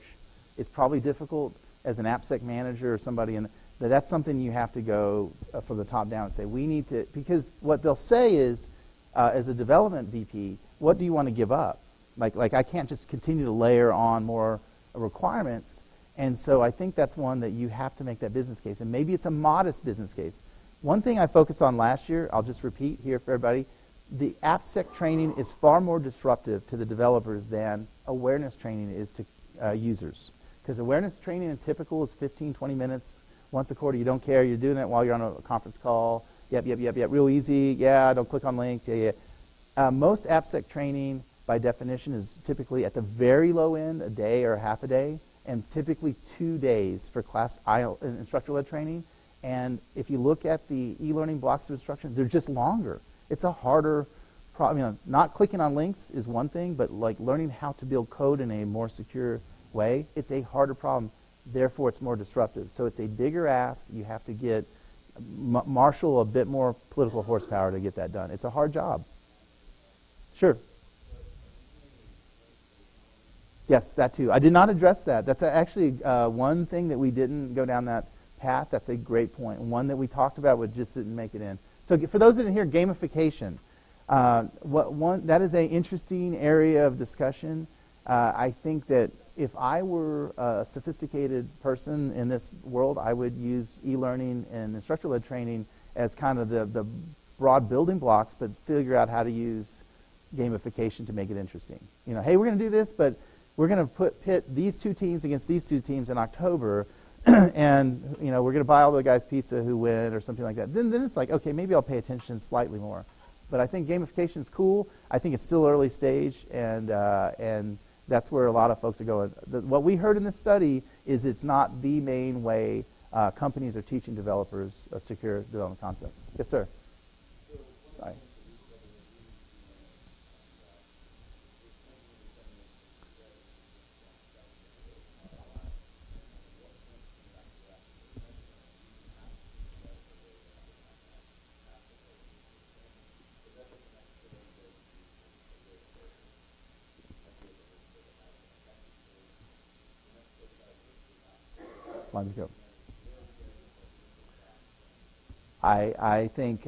It's probably difficult as an AppSec manager or somebody in that's something you have to go from the top down and say, we need to, because what they'll say is, as a development VP, what do you want to give up? Like I can't just continue to layer on more requirements. And so I think that's one that you have to make that business case. And maybe it's a modest business case. One thing I focused on last year, I'll just repeat here for everybody, the AppSec training is far more disruptive to the developers than awareness training is to users. Because awareness training in typical is 15, 20 minutes. Once a quarter, you don't care. You're doing it while you're on a conference call. Yep. Real easy. Yeah, don't click on links. Yeah. Most AppSec training, by definition, is typically at the very low end, a day or half a day, and typically 2 days for class instructor-led training. And if you look at the e-learning blocks of instruction, they're just longer. It's a harder problem. Not clicking on links is one thing, but like learning how to build code in a more secure way, it's a harder problem. Therefore, it's more disruptive. So it's a bigger ask. You have to get marshal a bit more political horsepower to get that done. It's a hard job. Sure. Yes, that too. I did not address that. That's actually one thing that we didn't go down that path. That's a great point. One that we talked about but just didn't make it in. So for those that didn't hear, gamification. That is an interesting area of discussion. I think that if I were a sophisticated person in this world, I would use e-learning and instructor-led training as kind of the broad building blocks, but figure out how to use gamification to make it interesting. Hey, we're going to do this, but we're going to pit these two teams against these two teams in October, and we're going to buy all the guys pizza who win or something like that. Then it's like, okay, maybe I'll pay attention slightly more. But I think gamification is cool. I think it's still early stage, and that's where a lot of folks are going. What we heard in this study is it's not the main way companies are teaching developers secure development concepts. Yes, sir. Sorry. Let's go. I think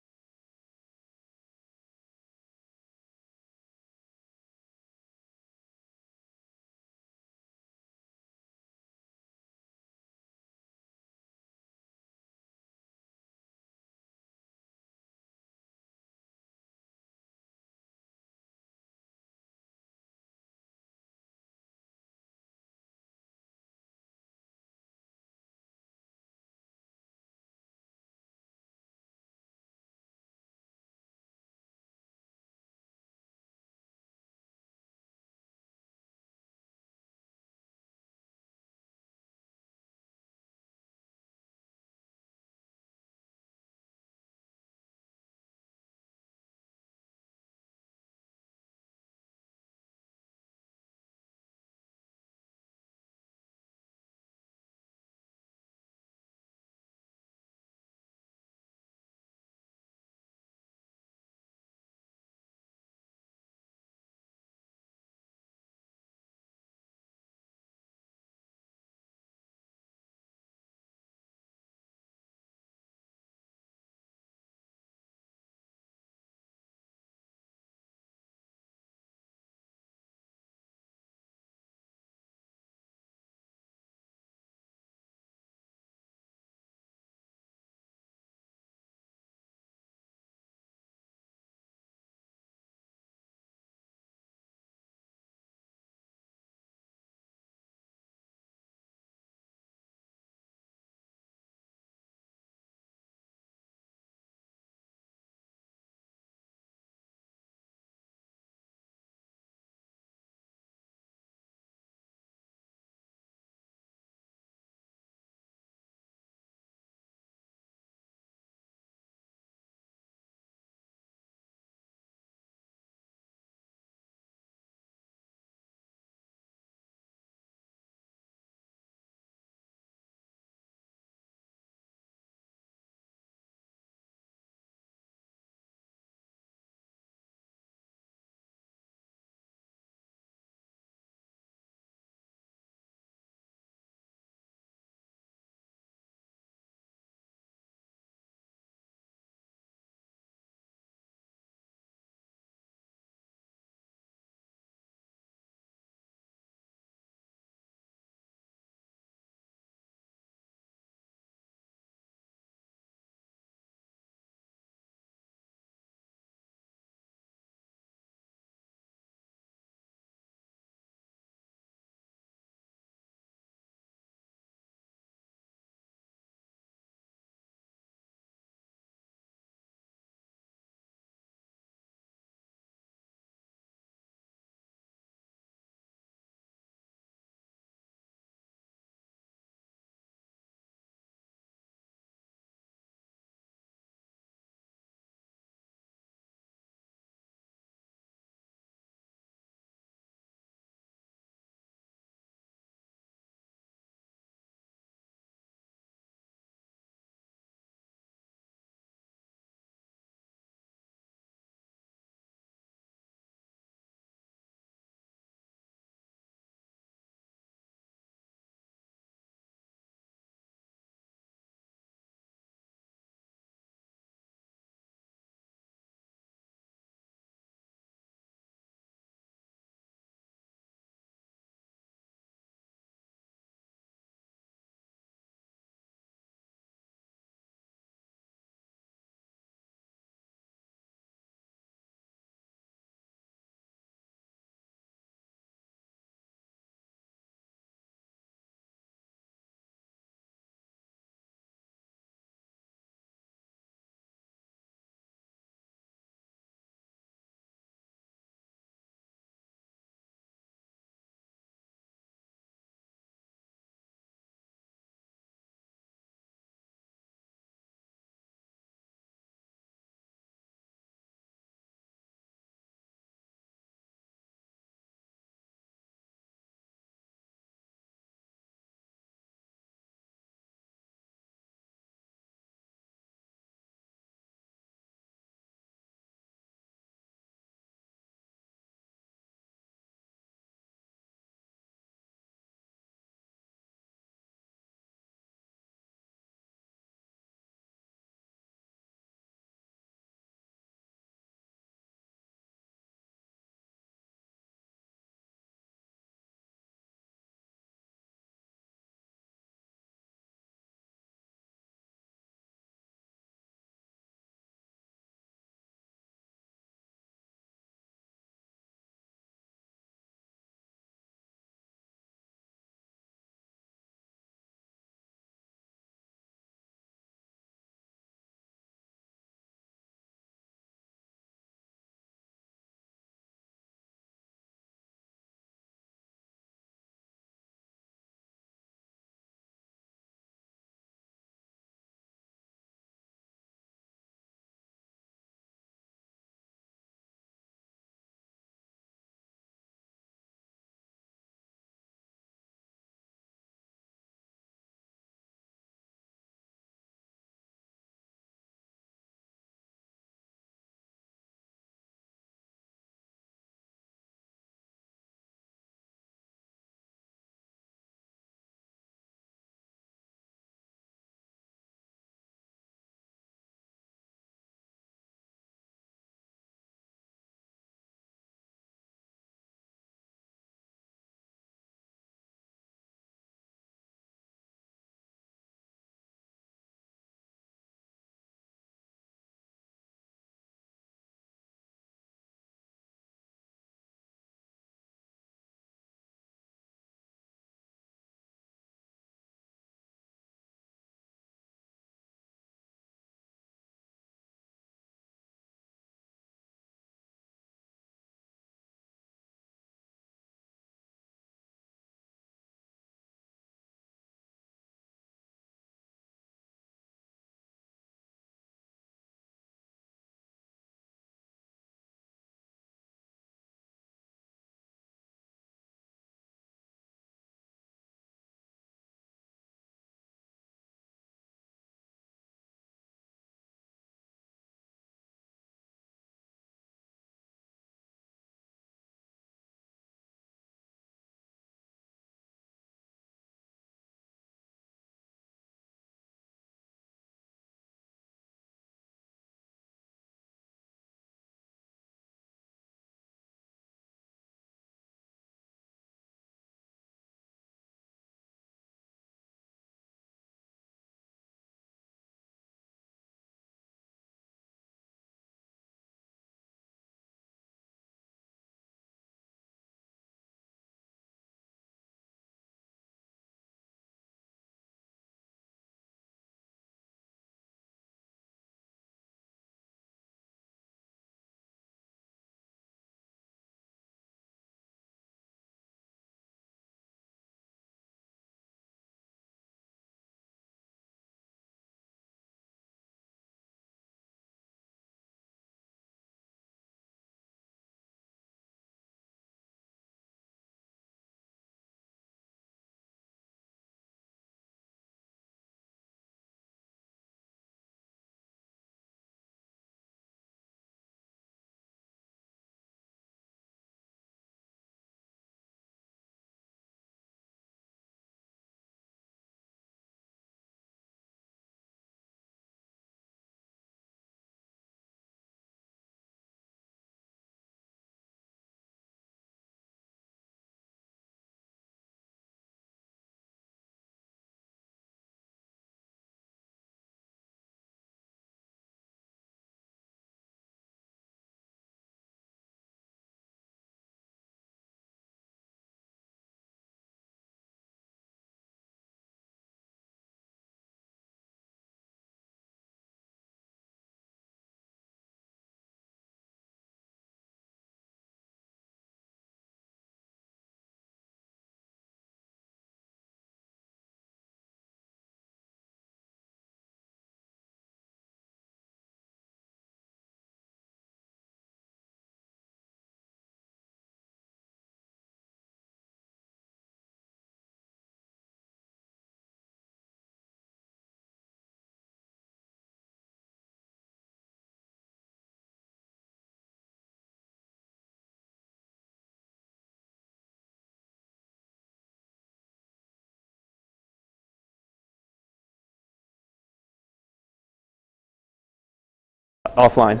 offline.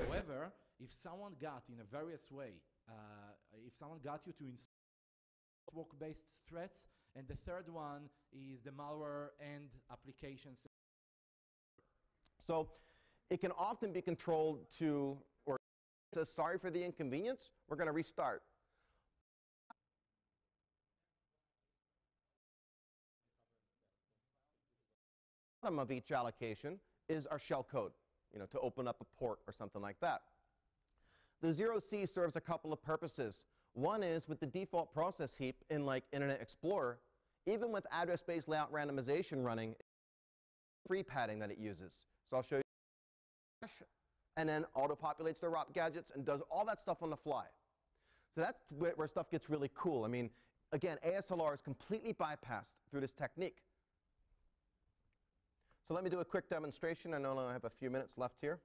However, if someone got in a various way, if someone got you to install network-based threats, and the third one is the malware and applications. So it can often be controlled to, or it says, sorry for the inconvenience, we're going to restart. Bottom of each allocation is our shell code, to open up a port or something like that. The 0C serves a couple of purposes. One is with the default process heap in like Internet Explorer, even with address-based layout randomization running, free padding that it uses. So I'll show you, and then auto-populates the ROP gadgets and does all that stuff on the fly. So that's where stuff gets really cool. I mean, again, ASLR is completely bypassed through this technique. So let me do a quick demonstration. I know I have a few minutes left here.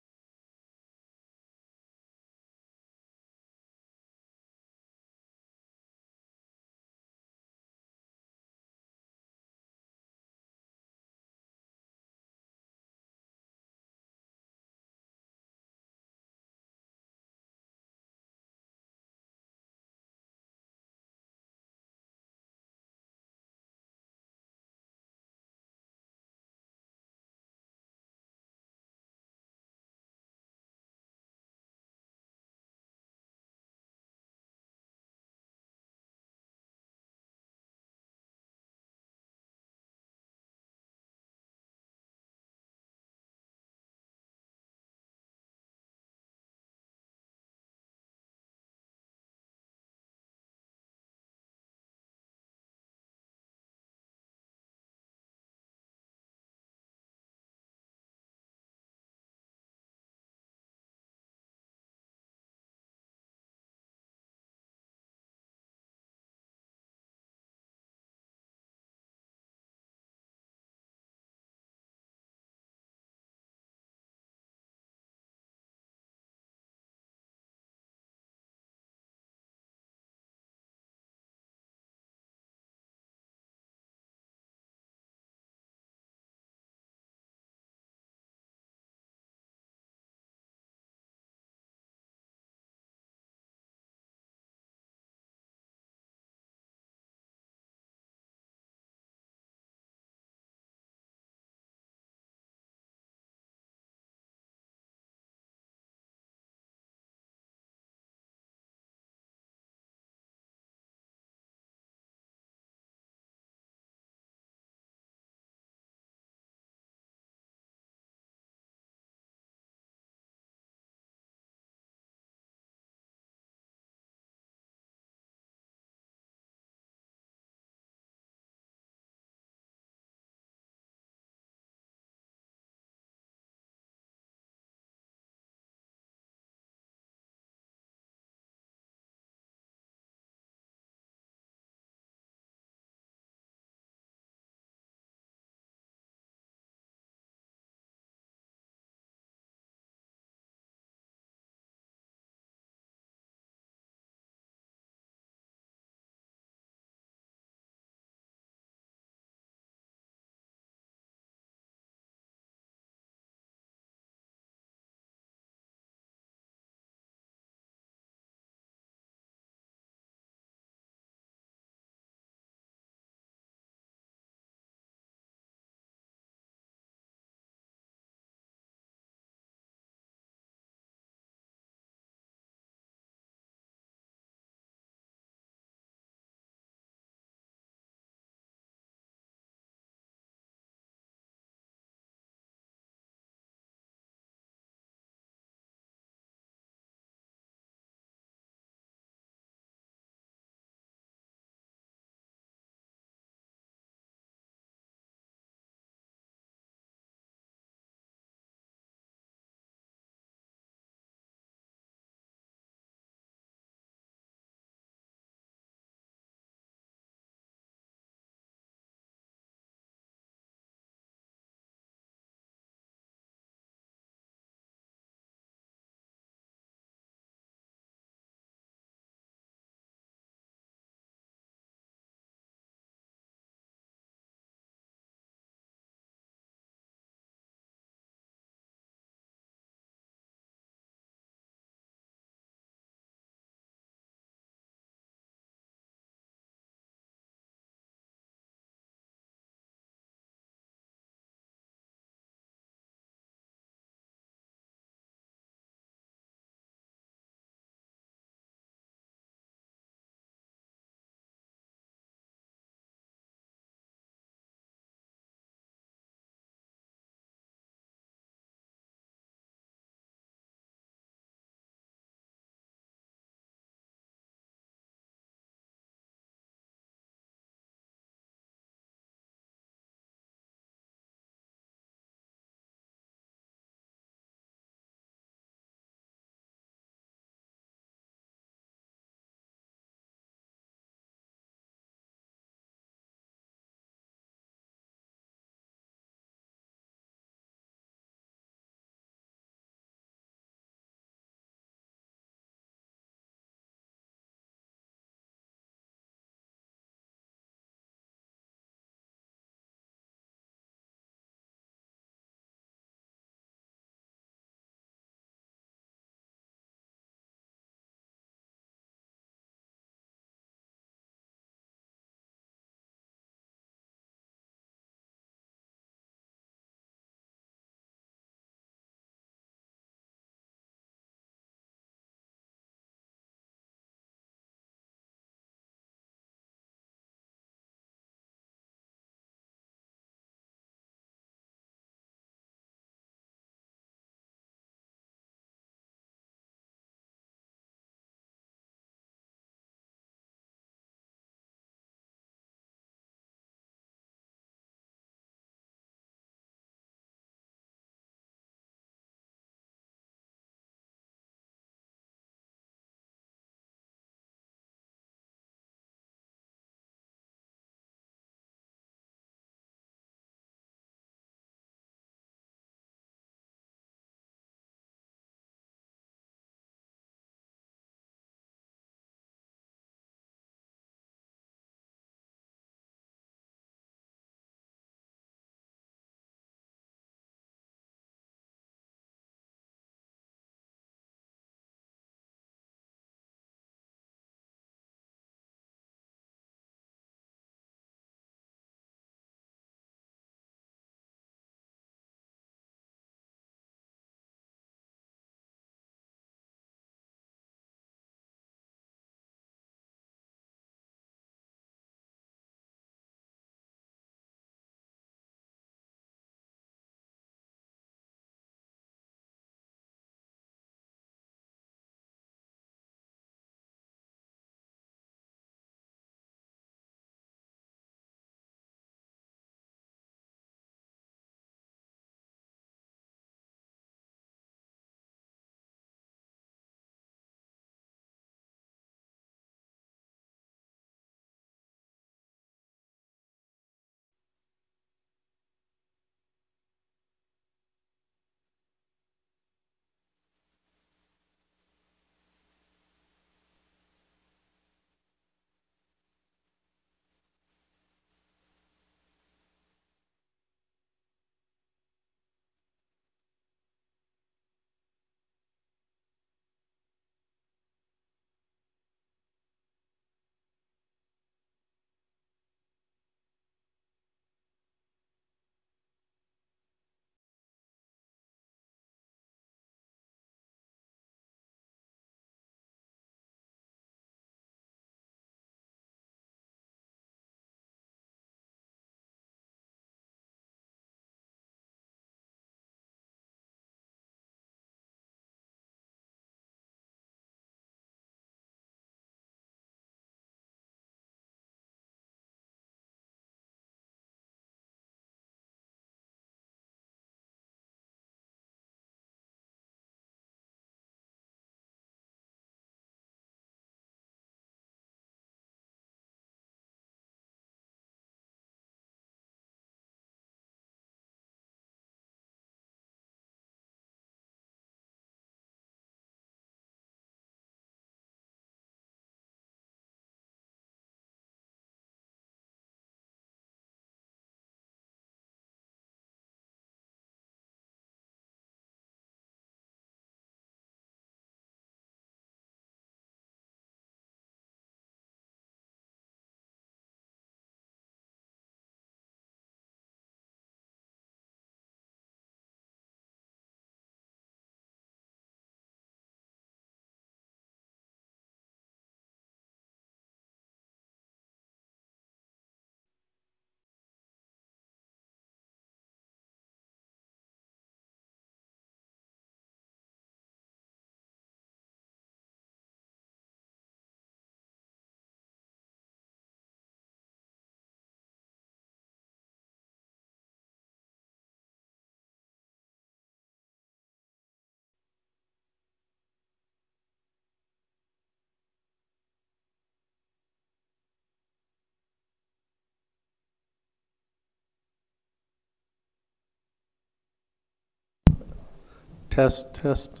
Test, test.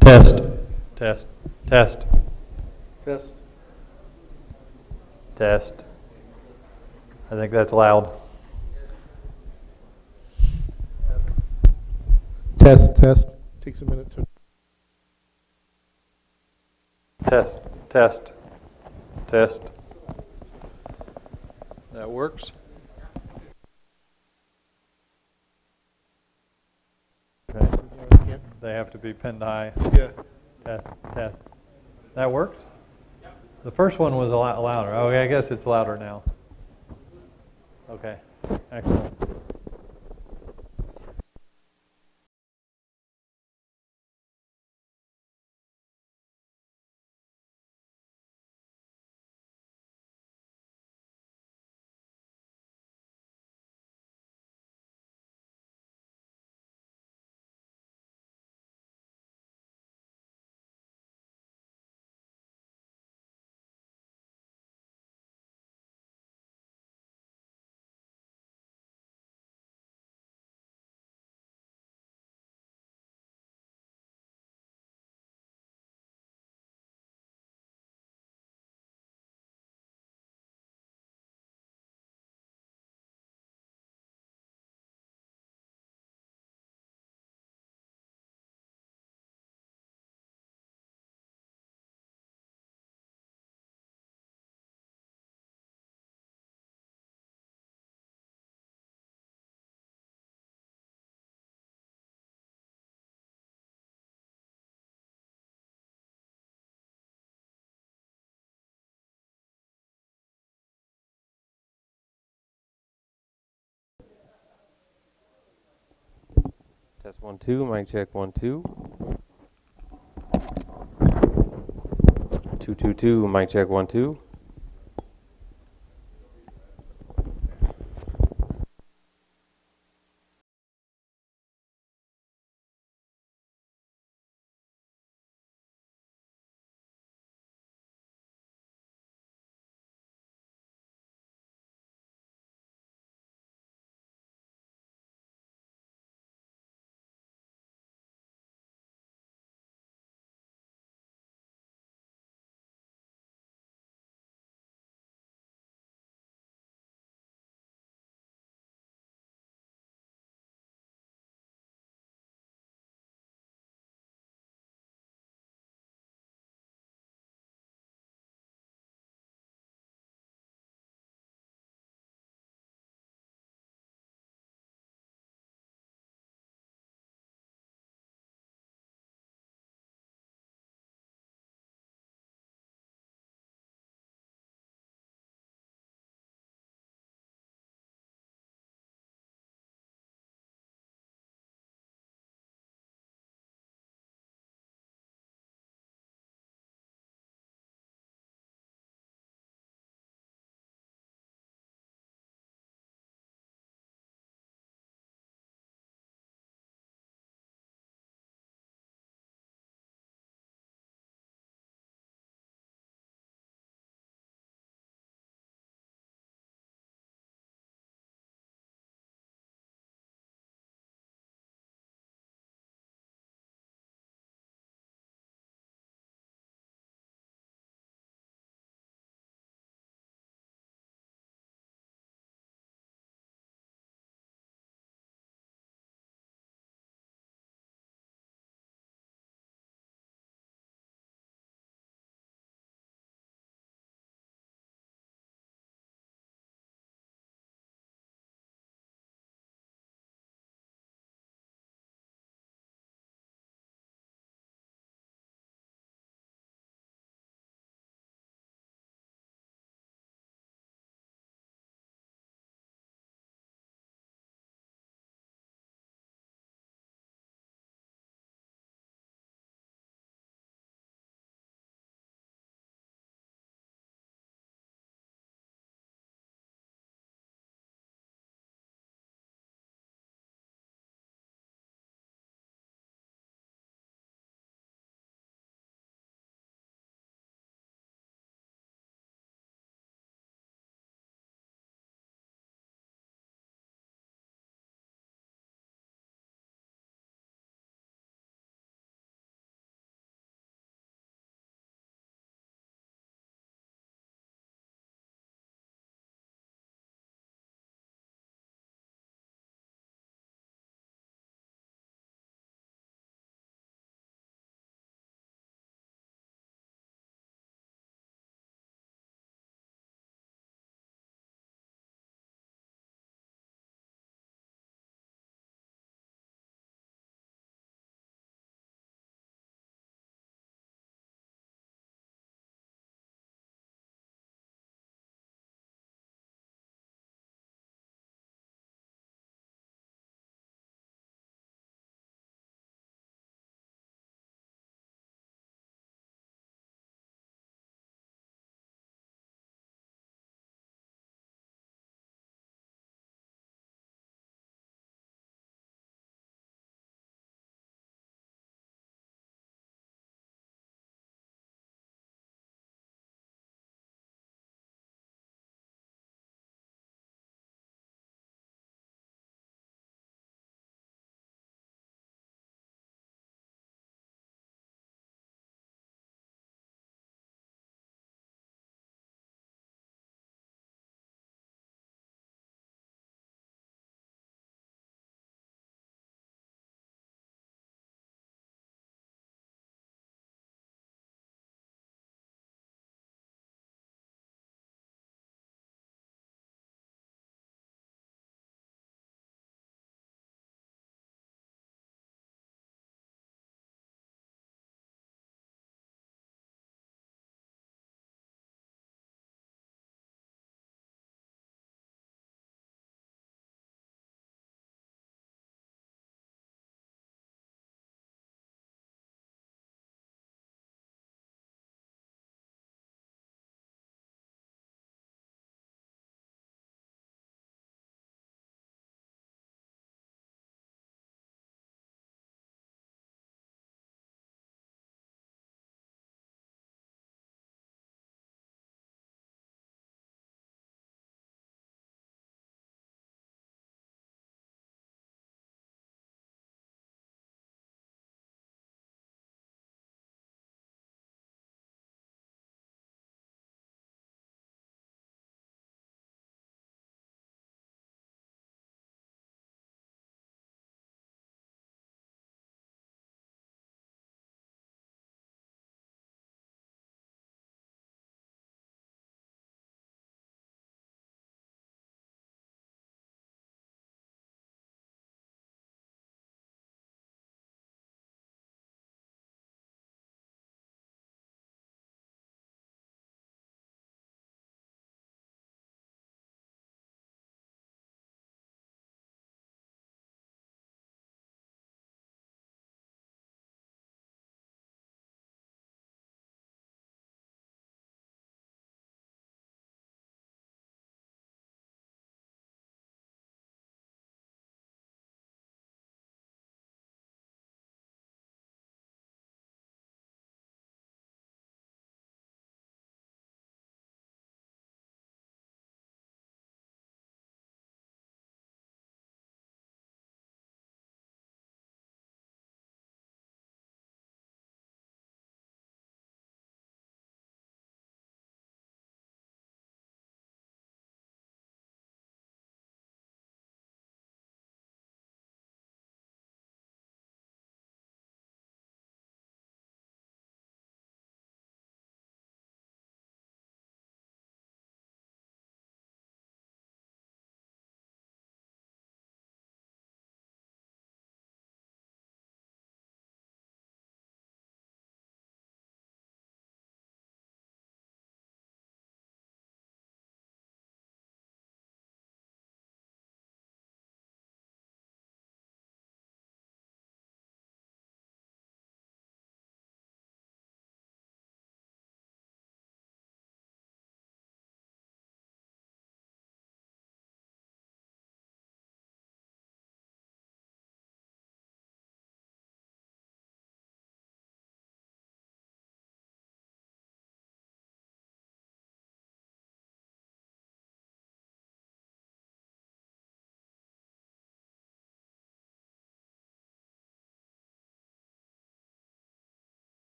Test. Test. Test. Test. Test. I think that's loud. Test, test. Takes a minute to. Test. Test. Test. That works. Okay. They have to be pinned high. Yeah. Test. Test. That works? The first one was a lot louder. Oh, yeah, I guess it's louder now. Okay. Excellent. Test 1 2, mic check 1 2. 2 2 2, mic check 1 2.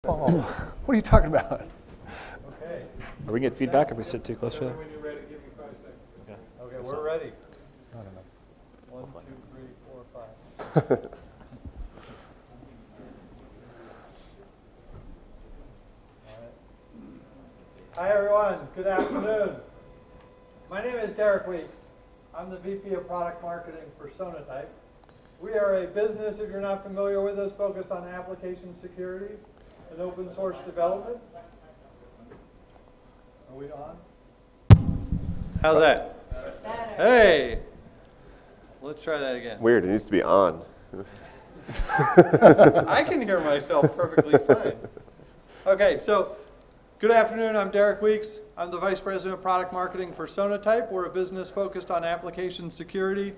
Oh, what are you talking about? Okay. Are we getting feedback if we sit too close to it? When you're ready, give me 5 seconds. Okay, we're ready. I don't know. 1, 2, 3, 4, 5. Hi everyone, good afternoon. My name is Derek Weeks. I'm the VP of Product Marketing for Sonatype. We are a business, if you're not familiar with us, focused on application security and open source development. Are we on? How's that? Hey! Let's try that again. Weird, it needs to be on. I can hear myself perfectly fine. Okay, so good afternoon, I'm Derek Weeks. I'm the Vice President of Product Marketing for Sonatype. We're a business focused on application security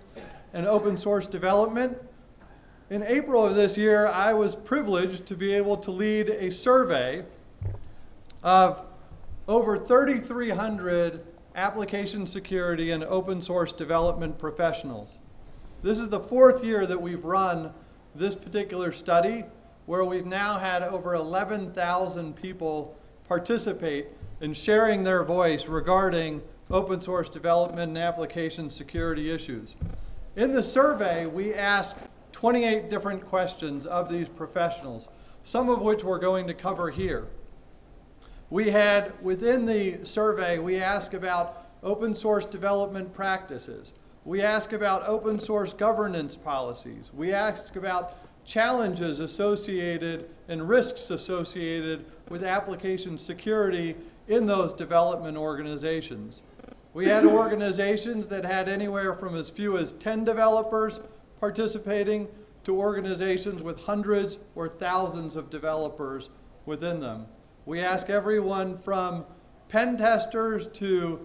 and open source development. In April of this year, I was privileged to be able to lead a survey of over 3,300 application security and open source development professionals. This is the 4th year that we've run this particular study, where we've now had over 11,000 people participate in sharing their voice regarding open source development and application security issues. In the survey, we asked 28 different questions of these professionals, some of which we're going to cover here. We had, within the survey, we asked about open source development practices. We asked about open source governance policies. We asked about challenges associated and risks associated with application security in those development organizations. We had organizations that had anywhere from as few as 10 developers participating to organizations with hundreds or thousands of developers within them. We ask everyone from pen testers to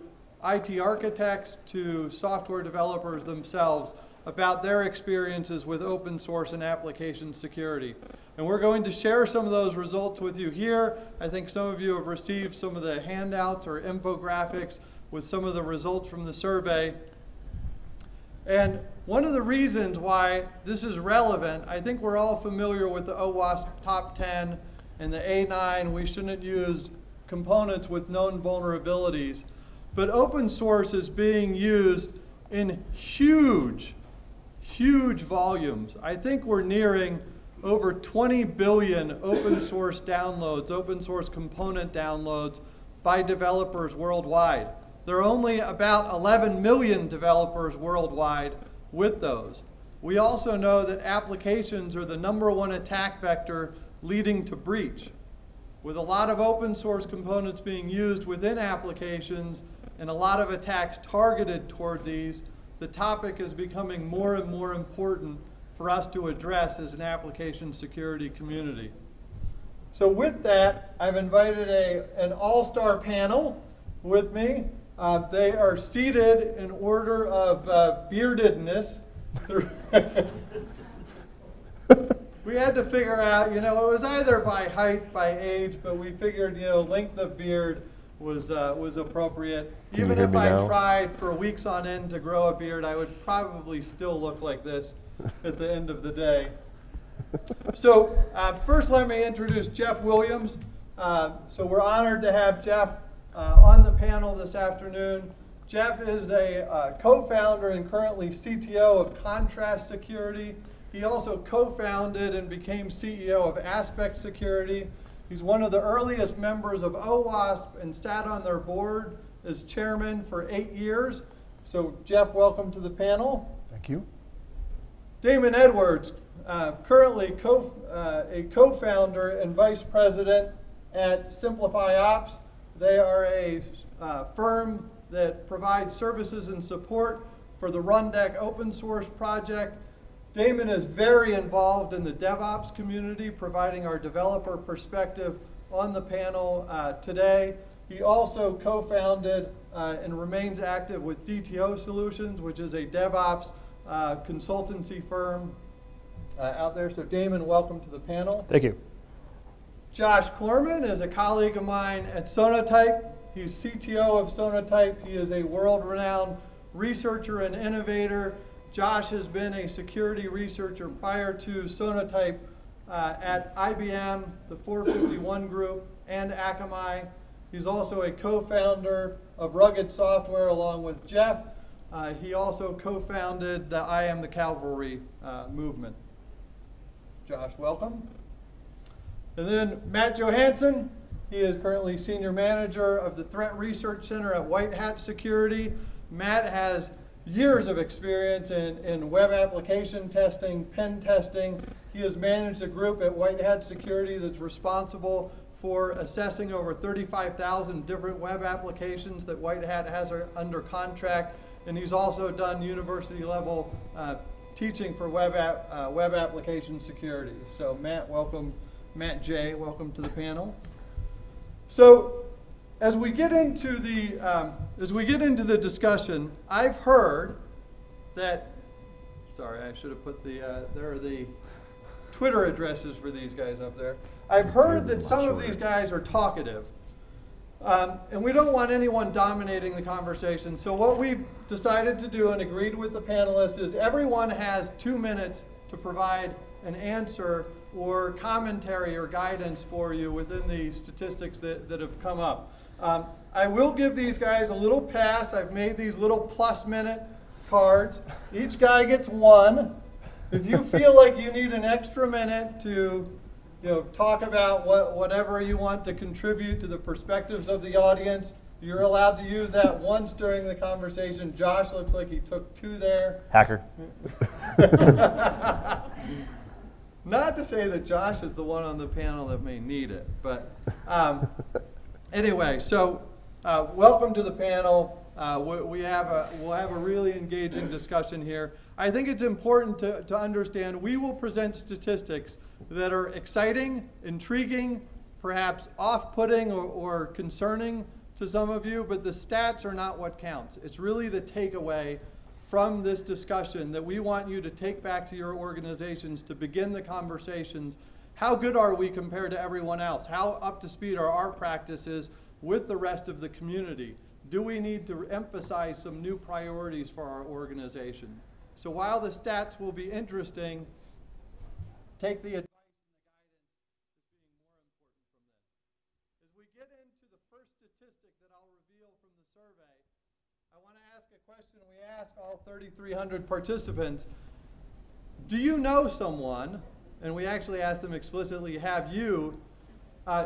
IT architects to software developers themselves about their experiences with open source and application security. And we're going to share some of those results with you here. I think some of you have received some of the handouts or infographics with some of the results from the survey. And one of the reasons why this is relevant, I think we're all familiar with the OWASP top 10 and the A9, we shouldn't use components with known vulnerabilities. But open source is being used in huge volumes. I think we're nearing over 20 billion open source downloads, open source component downloads by developers worldwide. There are only about 11 million developers worldwide with those. We also know that applications are the #1 attack vector leading to breach. With a lot of open source components being used within applications and a lot of attacks targeted toward these, the topic is becoming more and more important for us to address as an application security community. So with that, I've invited an all-star panel with me. They are seated in order of beardedness. We had to figure out, it was either by height, by age, but we figured, length of beard was appropriate. Even if I tried for weeks on end to grow a beard, I would probably still look like this at the end of the day. So first let me introduce Jeff Williams. So we're honored to have Jeff on the panel this afternoon. Jeff is a co-founder and currently CTO of Contrast Security. He also co-founded and became CEO of AppSecUSA. He's one of the earliest members of OWASP and sat on their board as chairman for 8 years. So Jeff, welcome to the panel. Thank you. Damon Edwards, currently a co-founder and vice president at Simplify Ops. They are a firm that provides services and support for the Rundeck open source project. Damon is very involved in the DevOps community, providing our developer perspective on the panel today. He also co-founded and remains active with DTO Solutions, which is a DevOps consultancy firm out there. So Damon, welcome to the panel. Thank you. Josh Corman is a colleague of mine at Sonatype. He's CTO of Sonatype. He is a world-renowned researcher and innovator. Josh has been a security researcher prior to Sonatype at IBM, the 451 Group, and Akamai. He's also a co-founder of Rugged Software along with Jeff. He also co-founded the I Am the Cavalry movement. Josh, welcome. And then Matt Johansson. He is currently Senior Manager of the Threat Research Center at White Hat Security. Matt has years of experience in web application testing, pen testing. He has managed a group at White Hat Security that's responsible for assessing over 35,000 different web applications that White Hat has under contract. And he's also done university level teaching for web application security. So Matt, welcome. Matt J, welcome to the panel. So as we get into the discussion, I've heard that, sorry, I should have put there are the Twitter addresses for these guys up there. I've heard that some of these guys are talkative, and we don't want anyone dominating the conversation. So what we've decided to do and agreed with the panelists is everyone has 2 minutes to provide an answer or commentary or guidance for you within the statistics that have come up. I will give these guys a little pass. I've made these little plus-minute cards. Each guy gets 1. If you feel like you need an extra minute to talk about whatever you want to contribute to the perspectives of the audience, you're allowed to use that once during the conversation. Josh looks like he took 2 there. Hacker. Not to say that Josh is the one on the panel that may need it, but anyway, so welcome to the panel. We'll have a really engaging discussion here. I think it's important to understand we will present statistics that are exciting, intriguing, perhaps off-putting or concerning to some of you, but the stats are not what counts. It's really the takeaway from this discussion that we want you to take back to your organizations to begin the conversations. How good are we compared to everyone else? How up to speed are our practices with the rest of the community? Do we need to emphasize some new priorities for our organization? So while the stats will be interesting, take the advice and the guidance as being more important from this. As we get into the first statistic that I'll reveal from the survey, I want to ask a question we ask all 3,300 participants. Do you know someone, and we actually asked them explicitly, have you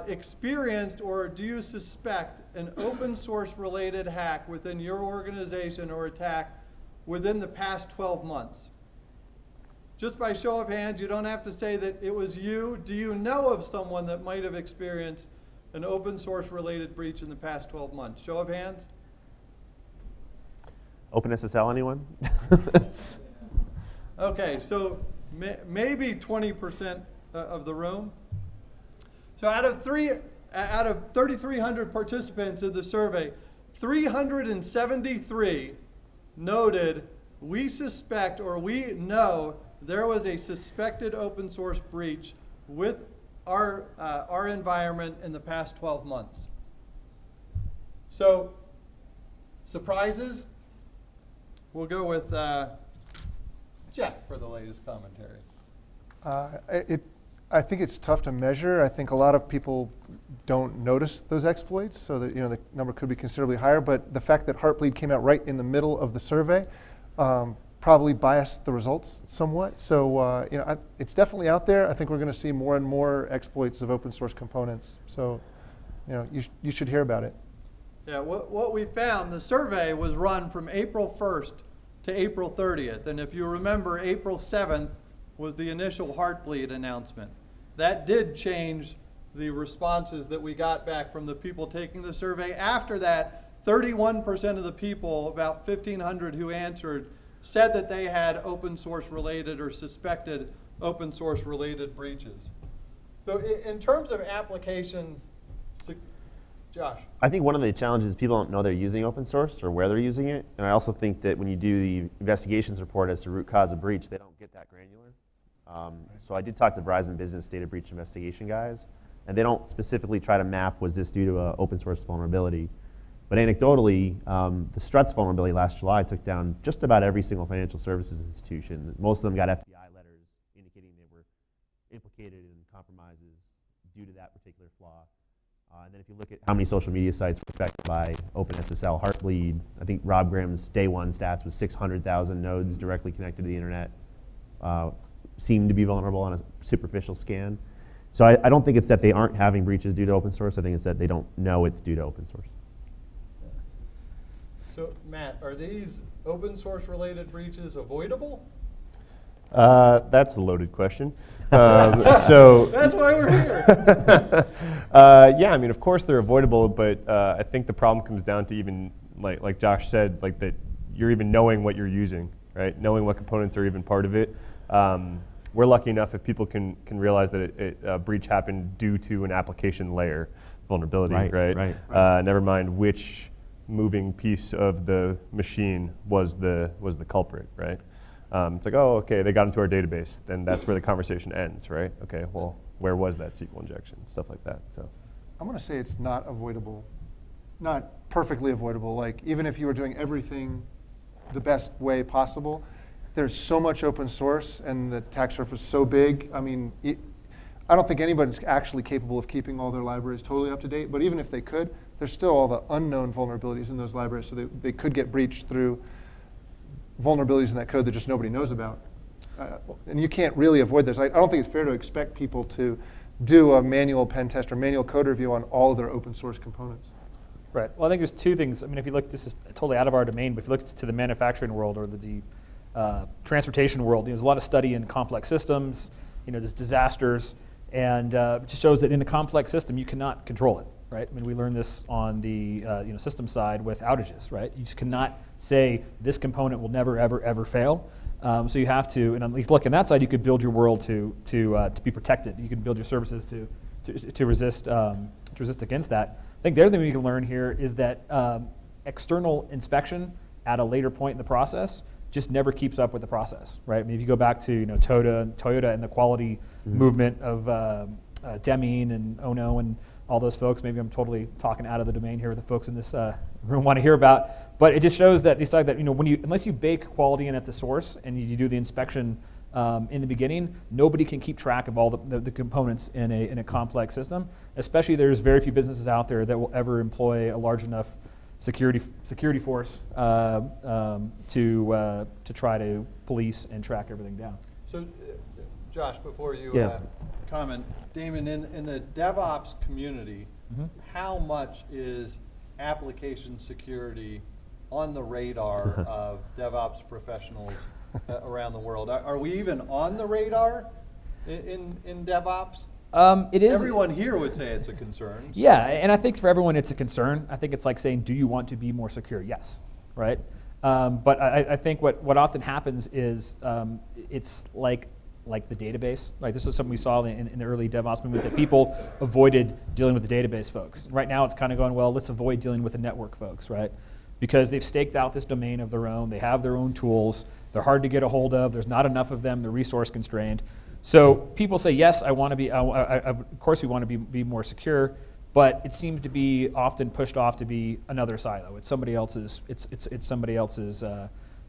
experienced or do you suspect an open source related hack within your organization or attack within the past 12 months? Just by show of hands, you don't have to say that it was you. Do you know of someone that might have experienced an open source related breach in the past 12 months? Show of hands. OpenSSL, anyone? Okay, so maybe 20% of the room. So out of 3,300 participants in the survey, 373 noted we suspect or we know there was a suspected open source breach with our environment in the past 12 months. So surprises? We'll go with Jeff for the latest commentary. I think it's tough to measure. I think a lot of people don't notice those exploits, so that the number could be considerably higher. But the fact that Heartbleed came out right in the middle of the survey probably biased the results somewhat. So it's definitely out there. I think we're going to see more and more exploits of open source components. So you should hear about it. Yeah, what we found, the survey was run from April 1st to April 30th. And if you remember, April 7th was the initial Heartbleed announcement. That did change the responses that we got back from the people taking the survey. After that, 31% of the people, about 1,500 who answered, said that they had open source related or suspected open source related breaches. So in terms of application, Josh. I think one of the challenges is people don't know they're using open source or where they're using it. And I also think that when you do the investigations report as to root cause of breach, they don't get that granular. So I did talk to Verizon Business Data Breach Investigation guys, and they don't specifically try to map, was this due to an open source vulnerability? But anecdotally, the Struts vulnerability last July took down just about every single financial services institution. Most of them got FBI letters indicating they were implicated in compromises due to that particular flaw. And then if you look at how many social media sites were affected by OpenSSL Heartbleed, I think Rob Graham's day one stats was 600,000 nodes directly connected to the internet seemed to be vulnerable on a superficial scan. So I don't think it's that they aren't having breaches due to open source. I think it's that they don't know it's due to open source. So Matt, are these open source related breaches avoidable? That's a loaded question. So that's why we're here. Yeah, I mean, of course they're avoidable, but I think the problem comes down to even like Josh said, like that you're even knowing what you're using, right? Knowing what components are even part of it. We're lucky enough if people can realize that a breach happened due to an application layer vulnerability, right? Never mind which moving piece of the machine was the culprit, right? It's like, oh, okay, they got into our database. Then that's where the conversation ends, right? Okay, well, where was that SQL injection? Stuff like that. So I'm going to say it's not avoidable, not perfectly avoidable. Like, even if you were doing everything the best way possible, there's so much open source and the attack surface is so big. I mean, I don't think anybody's actually capable of keeping all their libraries totally up to date, but even if they could, there's still all the unknown vulnerabilities in those libraries, so they could get breached through vulnerabilities in that code that just nobody knows about. And you can't really avoid this. I don't think it's fair to expect people to do a manual pen test or manual code review on all of their open source components. Right. Well, I think there's two things. I mean, if you look, this is totally out of our domain, but if you look to the manufacturing world or the transportation world, there's a lot of study in complex systems, there's disasters, and it just shows that in a complex system, you cannot control it, right? I mean, we learned this on the system side with outages, right? You just cannot say this component will never, ever, ever fail. So you have to, and at least look on that side, you could build your world to be protected. You can build your services to resist against that. I think the other thing we can learn here is that external inspection at a later point in the process just never keeps up with the process, right? I mean, if you go back to Toyota and the quality movement of Deming and Ono and all those folks, maybe I'm totally talking out of the domain here with the folks in this room want to hear about, but it just shows that decide that unless you bake quality in at the source and you do the inspection in the beginning, nobody can keep track of all the components in a complex system. Especially, there's very few businesses out there that will ever employ a large enough security force to try to police and track everything down. So, Josh, before you comment, Damon, in the DevOps community, how much is application security on the radar of DevOps professionals around the world? Are we even on the radar in DevOps? It is. Everyone here would say it's a concern. So. Yeah, and I think for everyone it's a concern. I think it's like saying, do you want to be more secure? Yes, right? But I think what often happens is it's like the database. Right? This is something we saw in the early DevOps movement, that people avoided dealing with the database folks. Right now it's kind of going, well, let's avoid dealing with the network folks, right? Because they've staked out this domain of their own. They have their own tools. They're hard to get a hold of. There's not enough of them. They're resource constrained. So people say, yes, I want to be, of course we want to be more secure, but it seems to be often pushed off to be another silo. It's somebody else's, it's somebody else's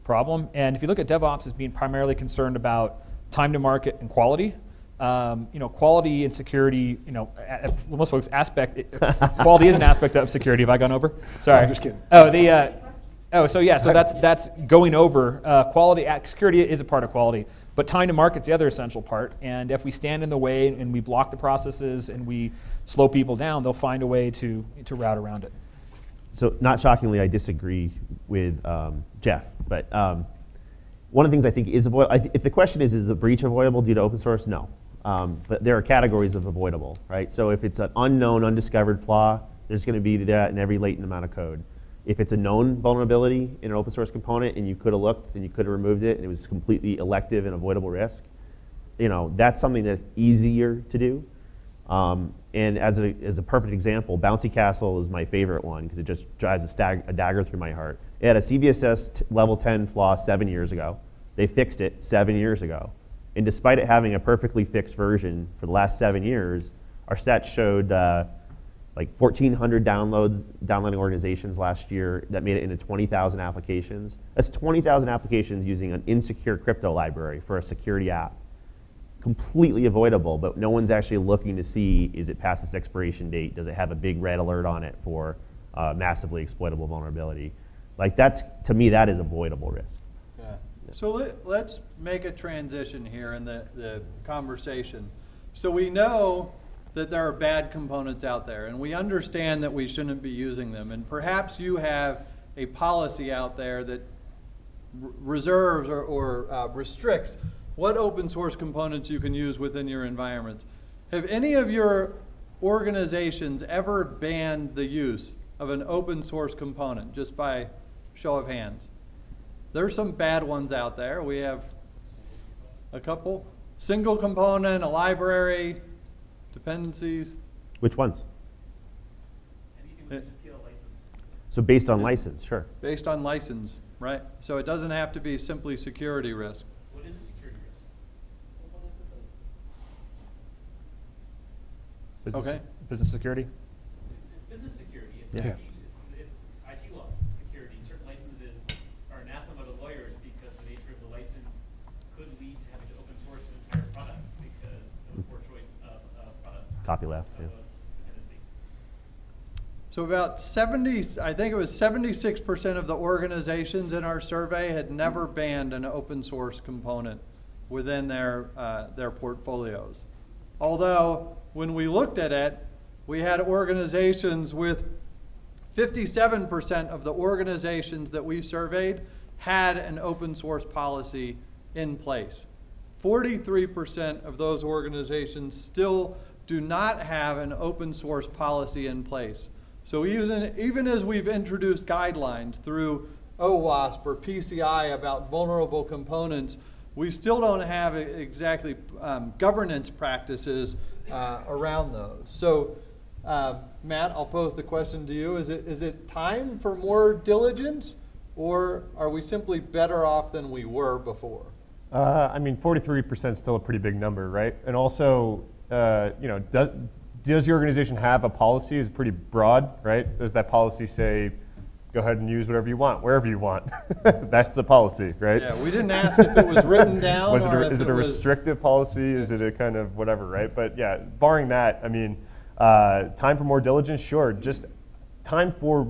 problem. And if you look at DevOps as being primarily concerned about time to market and quality, quality and security, most folks quality is an aspect of security. Have I gone over? Sorry. I'm just kidding. So that's going over. Quality, security is a part of quality. But time to market's the other essential part, and if we stand in the way and we block the processes and we slow people down, they'll find a way to route around it. So not shockingly, I disagree with Jeff, but one of the things I think is avoidable, if the question is the breach avoidable due to open source? No, but there are categories of avoidable, right? So if it's an unknown, undiscovered flaw, there's going to be that in every latent amount of code. If it's a known vulnerability in an open source component and you could have looked and you could have removed it and it was completely elective and avoidable risk, that's something that's easier to do. And as a perfect example, Bouncy Castle is my favorite one because it just drives a dagger through my heart. It had a CVSS level 10 flaw 7 years ago. They fixed it 7 years ago. And despite it having a perfectly fixed version for the last 7 years, our stats showed like 1,400 downloading organizations last year that made it into 20,000 applications. That's 20,000 applications using an insecure crypto library for a security app. completely avoidable, but no one's actually looking to see, is it past its expiration date? Does it have a big red alert on it for massively exploitable vulnerability? Like to me, that is avoidable risk. Yeah. So let's make a transition here in the conversation. So we know that there are bad components out there, and we understand that we shouldn't be using them. And perhaps you have a policy out there that reserves or restricts what open source components you can use within your environments. Have any of your organizations ever banned the use of an open source component, just by show of hands? There's some bad ones out there. We have a couple. Single component, a library, dependencies. Which ones? So based on license, sure. Based on license, right? So it doesn't have to be simply security risk. What is security risk? Okay. Business security? It's business security. It's Yeah. it's IT loss security. Certain licenses are anathema to lawyers because the nature of the license could lead to having to open source an entire product because of poor choice of product. Copyleft, yeah. Dependency. So about 70, I think it was 76% of the organizations in our survey had never banned an open source component within their portfolios. Although when we looked at it, we had organizations with 57% of the organizations that we surveyed had an open source policy in place. 43% of those organizations still do not have an open source policy in place. So even as we've introduced guidelines through OWASP or PCI about vulnerable components, we still don't have exactly governance practices around those. So Matt, I'll pose the question to you. Is it time for more diligence, or are we simply better off than we were before? I mean, 43% is still a pretty big number, right? And also, you know, does your organization have a policy? It's pretty broad, right? Does that policy say, go ahead and use whatever you want, wherever you want? That's a policy, right? Yeah, we didn't ask if it was written down. Is it a restrictive policy? Is it a kind of whatever, right? But yeah, barring that, I mean, time for more diligence, sure. Just time for,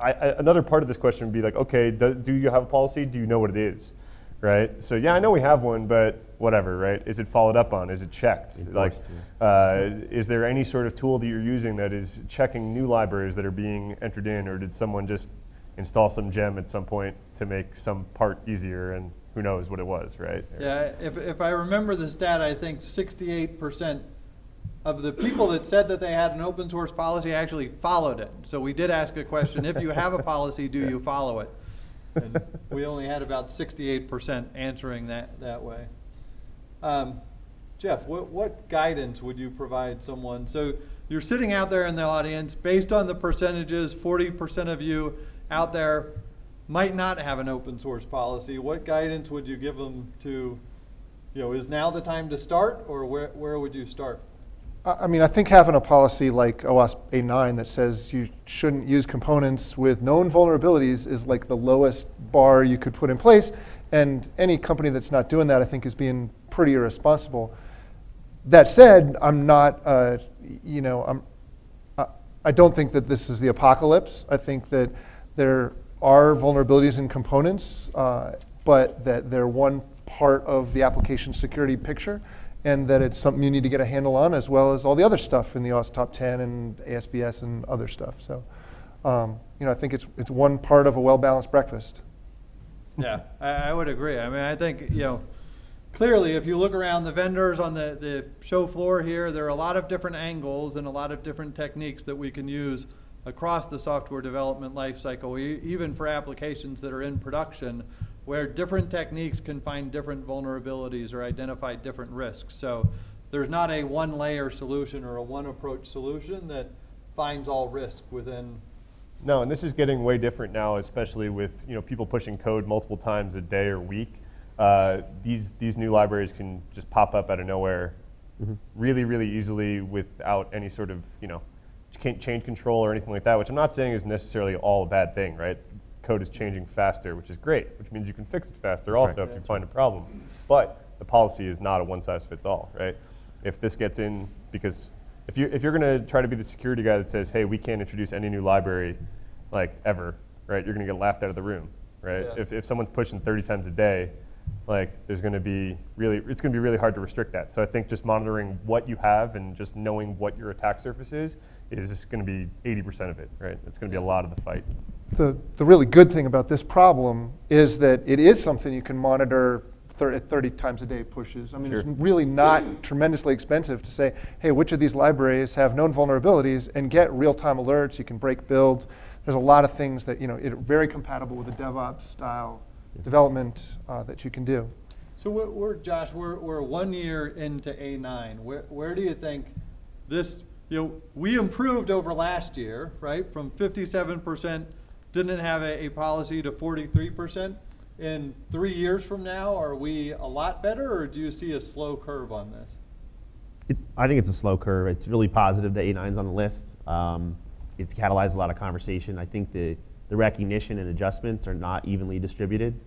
another part of this question would be like, okay, do you have a policy? Do you know what it is? Right? So yeah, I know we have one, but whatever, right? Is it followed up on? Is it checked? Like, is there any sort of tool that you're using that is checking new libraries that are being entered in, or did someone just install some gem at some point to make some part easier, and who knows what it was, right? Yeah, if I remember the stat, I think 68% of the people that said that they had an open source policy actually followed it. So we did ask a question, if you have a policy, do you follow it? And we only had about 68% answering that way. Jeff, what guidance would you provide someone? So you're sitting out there in the audience, based on the percentages, 40% of you out there might not have an open source policy. What guidance would you give them to, you know, is now the time to start, or where would you start? I mean, I think having a policy like OWASP A9 that says you shouldn't use components with known vulnerabilities is like the lowest bar you could put in place. And any company that's not doing that, I think, is being pretty irresponsible. That said, I'm not, you know, I don't think that this is the apocalypse. I think that there are vulnerabilities in components, but that they're one part of the application security picture, and that it's something you need to get a handle on, as well as all the other stuff in the OWASP Top 10 and ASVS and other stuff. So, you know, I think it's one part of a well-balanced breakfast. Yeah, I would agree. I mean, I think, you know, clearly if you look around the vendors on the show floor here, there are a lot of different angles and a lot of different techniques that we can use across the software development lifecycle, even for applications that are in production, where different techniques can find different vulnerabilities or identify different risks. So there's not a one-layer solution or a one-approach solution that finds all risk within. No, and this is getting way different now, especially with, you know, people pushing code multiple times a day or week. These new libraries can just pop up out of nowhere really, really easily without any sort of, you know, change control or anything like that, which I'm not saying is necessarily all a bad thing, right? Code is changing faster, which is great, which means you can fix it faster also if you find a problem. But the policy is not a one-size-fits-all, right? If this gets in, because if you're going to try to be the security guy that says, hey, we can't introduce any new library, like, ever, right? You're going to get laughed out of the room, right? Yeah. If someone's pushing 30 times a day, like, it's going to be really hard to restrict that. So I think just monitoring what you have and just knowing what your attack surface is just going to be 80% of it, right? It's going to be a lot of the fight. The really good thing about this problem is that it is something you can monitor 30 times a day pushes. I mean, It's really not tremendously expensive to say, hey, which of these libraries have known vulnerabilities, and get real-time alerts. You can break builds. There's a lot of things that, are very compatible with the DevOps style development that you can do. So Josh, we're 1 year into A9. Where do you think this, we improved over last year, right? From 57% didn't have a policy to 43%. In 3 years from now, are we a lot better, or do you see a slow curve on this? I think it's a slow curve. It's really positive that A9's on the list. It's catalyzed a lot of conversation. I think the recognition and adjustments are not evenly distributed.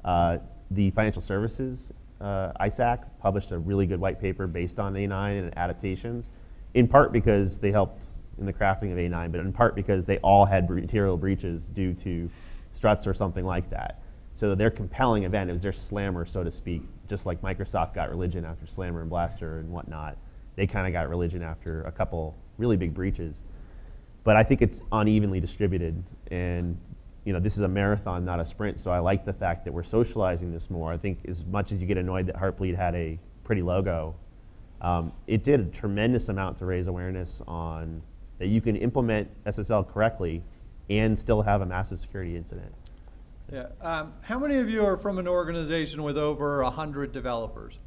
The financial services, ISAC, published a really good white paper based on A9 and adaptations, in part because they helped in the crafting of A9, but in part because they all had material breaches due to struts or something like that. So their compelling event, it was their slammer, so to speak, just like Microsoft got religion after Slammer and Blaster and whatnot. They kind of got religion after a couple really big breaches. But I think it's unevenly distributed, and this is a marathon, not a sprint, so I like the fact that we're socializing this more. I think as much as you get annoyed that Heartbleed had a pretty logo, it did a tremendous amount to raise awareness on that you can implement SSL correctly and still have a massive security incident. Yeah. How many of you are from an organization with over 100 developers?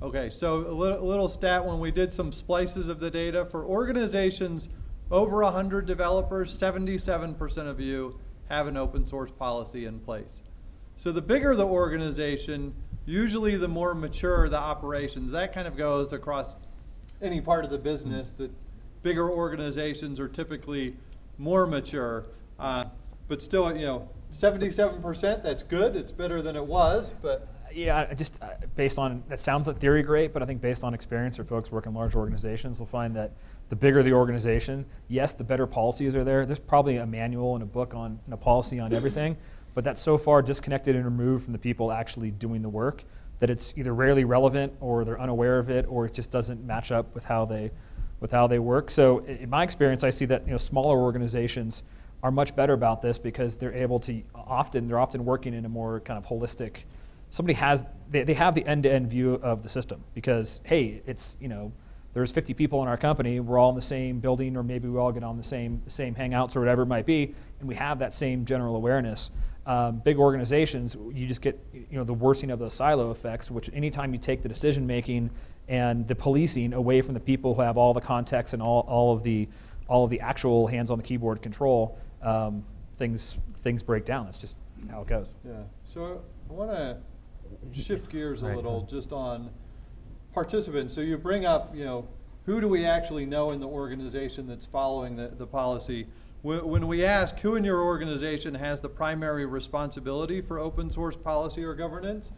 Okay, so a little stat when we did some splices of the data. For organizations over 100 developers, 77% of you have an open source policy in place. So the bigger the organization, usually the more mature the operations. That kind of goes across any part of the business. That bigger organizations are typically more mature. But still, 77%, that's good. It's better than it was, but. Yeah, just based on, that sounds like theory great, but I think based on experience for folks working in large organizations, will find that the bigger the organization, yes, the better policies are there. There's probably a manual and a book on, and a policy on everything, but that's so far disconnected and removed from the people actually doing the work that it's either rarely relevant or they're unaware of it, or it just doesn't match up with how they work. So in my experience, I see that smaller organizations are much better about this because they're able to they're often working in a more kind of holistic. Somebody has they have the end-to-end view of the system because hey, it's there's 50 people in our company, we're all in the same building, or maybe we all get on the same hangouts or whatever it might be, and we have that same general awareness. Big organizations, you just get the worsening of those silo effects, which anytime you take the decision making and the policing away from the people who have all the context and all of the actual hands on the keyboard control, things break down. That's just how it goes. Yeah. So I want to shift gears a little just on participants. So you bring up, who do we actually know in the organization that's following the policy? When we ask who in your organization has the primary responsibility for open source policy or governance,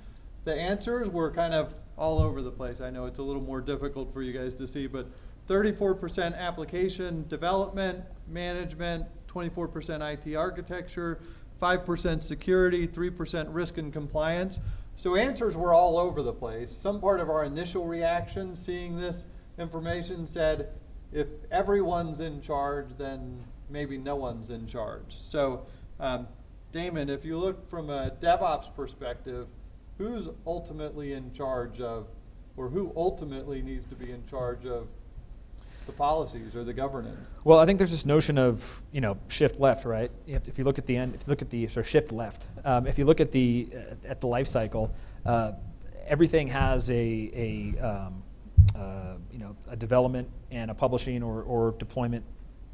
the answers were kind of all over the place. I know it's a little more difficult for you guys to see, but 34% application development, management, 24% IT architecture, 5% security, 3% risk and compliance. So answers were all over the place. Some part of our initial reaction seeing this information said, if everyone's in charge, then maybe no one's in charge. So Damon, if you look from a DevOps perspective, who's ultimately in charge of, or who ultimately needs to be in charge of the policies or the governance? Well, I think there's this notion of shift left, right? If you look at the end, if you look at the sort of shift left, if you look at the life cycle, everything has a development and a publishing or deployment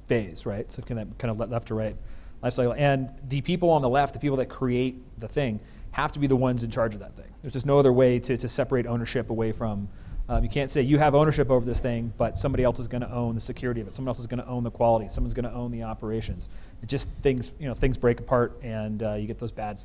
phase, right? So kind of left to right life cycle, and the people on the left, the people that create the thing, have to be the ones in charge of that thing. There's just no other way to separate ownership away from. You can't say you have ownership over this thing, but somebody else is going to own the security of it. Someone else is going to own the quality. Someone's going to own the operations. It just things break apart, and you get those bad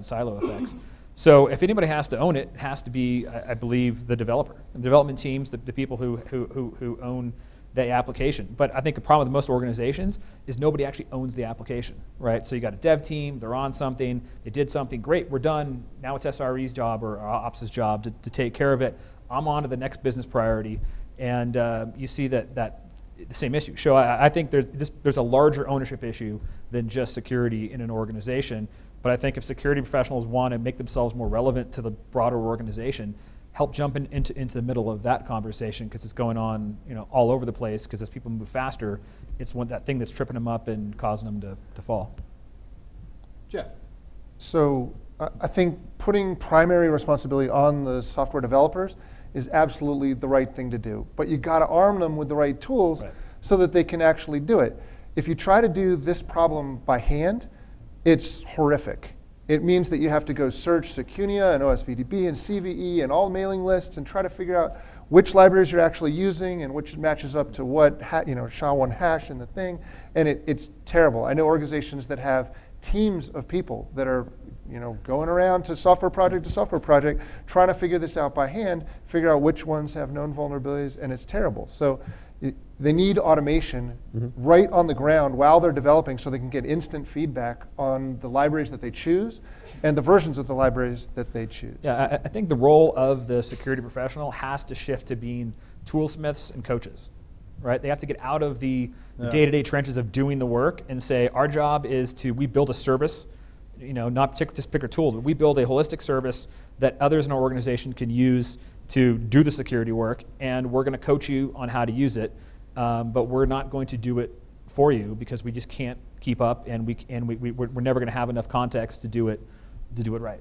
silo effects. So if anybody has to own it, it has to be, I believe, the developer. The development teams, the people who own the application. But I think the problem with most organizations is nobody actually owns the application, right? So you got a dev team, they're on something, they did something, great, we're done. Now it's SRE's job or Ops' job to take care of it. I'm on to the next business priority. And you see that the same issue. So I think there's a larger ownership issue than just security in an organization. But I think if security professionals want to make themselves more relevant to the broader organization, help jump into the middle of that conversation, because it's going on, you know, all over the place, because as people move faster, it's that thing that's tripping them up and causing them to fall. Jeff. So I think putting primary responsibility on the software developers is absolutely the right thing to do. But you got to arm them with the right tools so that they can actually do it. If you try to do this problem by hand, it's horrific. It means that you have to go search SACUNIA and OSVDB and CVE and all mailing lists and try to figure out which libraries you're actually using and which matches up to what SHA-1 hash in the thing. And it's terrible. I know organizations that have teams of people that are going around to software project, trying to figure this out by hand, figure out which ones have known vulnerabilities, and it's terrible. So they need automation right on the ground while they're developing, so they can get instant feedback on the libraries that they choose and the versions of the libraries that they choose. Yeah, I think the role of the security professional has to shift to being toolsmiths and coaches, right? They have to get out of the day-to-day trenches of doing the work and say, our job is we build a service, not just pick our tools, but we build a holistic service that others in our organization can use to do the security work, and we're going to coach you on how to use it, but we're not going to do it for you because we just can't keep up, and we're never going to have enough context to do it right.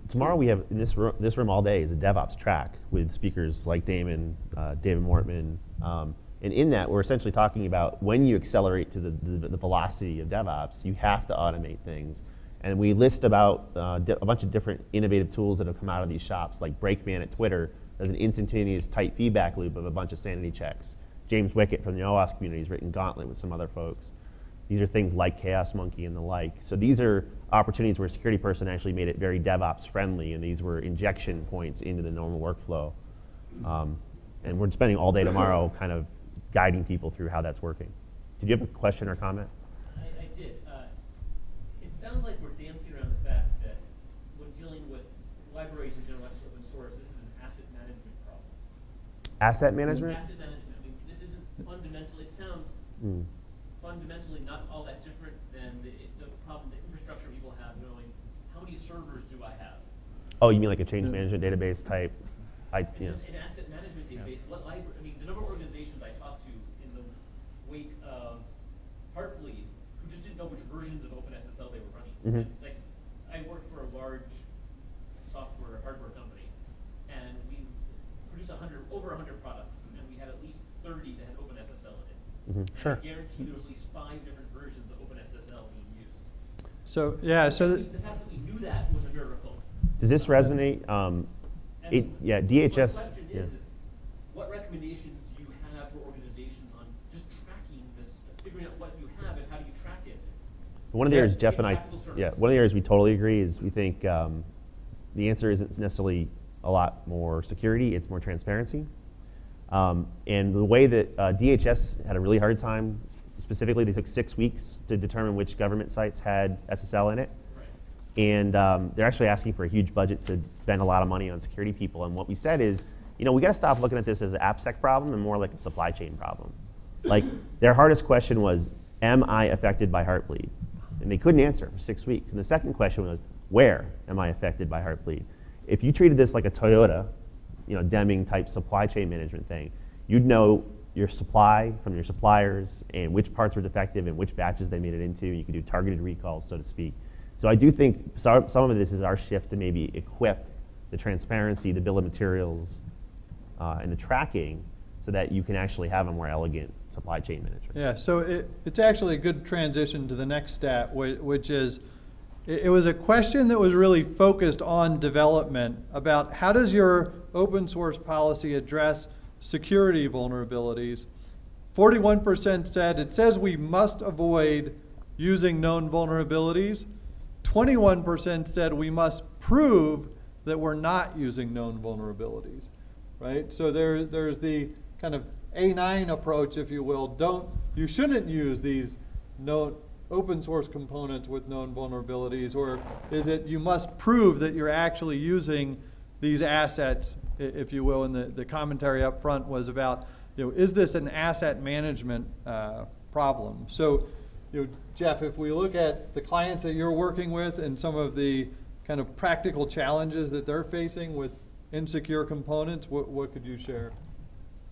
Tomorrow we have in this room all day is a DevOps track with speakers like Damon, David Mortman, and in that we're essentially talking about when you accelerate to the velocity of DevOps, you have to automate things. And we list about a bunch of different innovative tools that have come out of these shops, like Brakeman at Twitter does an instantaneous tight feedback loop of a bunch of sanity checks. James Wickett from the OWASP community has written Gauntlet with some other folks. These are things like Chaos Monkey and the like. So these are opportunities where a security person actually made it very DevOps friendly, and these were injection points into the normal workflow. And we're spending all day tomorrow kind of guiding people through how that's working. Did you have a question or comment? I did. It sounds like we're dancing around the fact that when dealing with libraries and general open source, this is an asset management problem. Asset management? Asset management. I mean, this isn't fundamentally, it sounds fundamentally not all that different than the problem, the infrastructure people have knowing how many servers do I have? Oh, you mean like a change management database type? Just an asset management database. What library? I mean, the number of organizations I talked to in the wake of Heartbleed who just didn't know which versions of OpenSSL they were running. Like, I worked for a large software hardware company, and we produced over 100 products, and we had at least 30 that had OpenSSL in it. Sure. I guarantee there was at least 5 different versions of OpenSSL being used. So the fact that we knew that was a miracle. Does this resonate? DHS. So the question is, what recommendations do you have for organizations on just tracking this, figuring out what you have and how do you track it? One of the areas Jeff and one of the areas we totally agree is we think the answer isn't necessarily a lot more security, it's more transparency. And the way that DHS had a really hard time, specifically they took 6 weeks to determine which government sites had SSL in it. And they're actually asking for a huge budget to spend a lot of money on security people. And what we said is, we got to stop looking at this as an AppSec problem and more like a supply chain problem. Like, their hardest question was, am I affected by Heartbleed? And they couldn't answer for 6 weeks. And the second question was, where am I affected by Heartbleed? If you treated this like a Toyota, Deming type supply chain management thing, you'd know your supply from your suppliers and which parts were defective and which batches they made it into. You could do targeted recalls, so to speak. So I do think some of this is our shift to maybe equip the transparency, the bill of materials, and the tracking so that you can actually have a more elegant supply chain management. Yeah, so it's actually a good transition to the next stat, which is, it was a question that was really focused on development about how does your open source policy address security vulnerabilities. 41% said it says we must avoid using known vulnerabilities. 21% said we must prove that we're not using known vulnerabilities, right? So there's the kind of A9 approach, if you will. You shouldn't use these known open source components with known vulnerabilities, or is it you must prove that you're actually using these assets, if you will, and the commentary up front was about, is this an asset management problem? So, Jeff, if we look at the clients that you're working with and some of the kind of practical challenges that they're facing with insecure components, what could you share?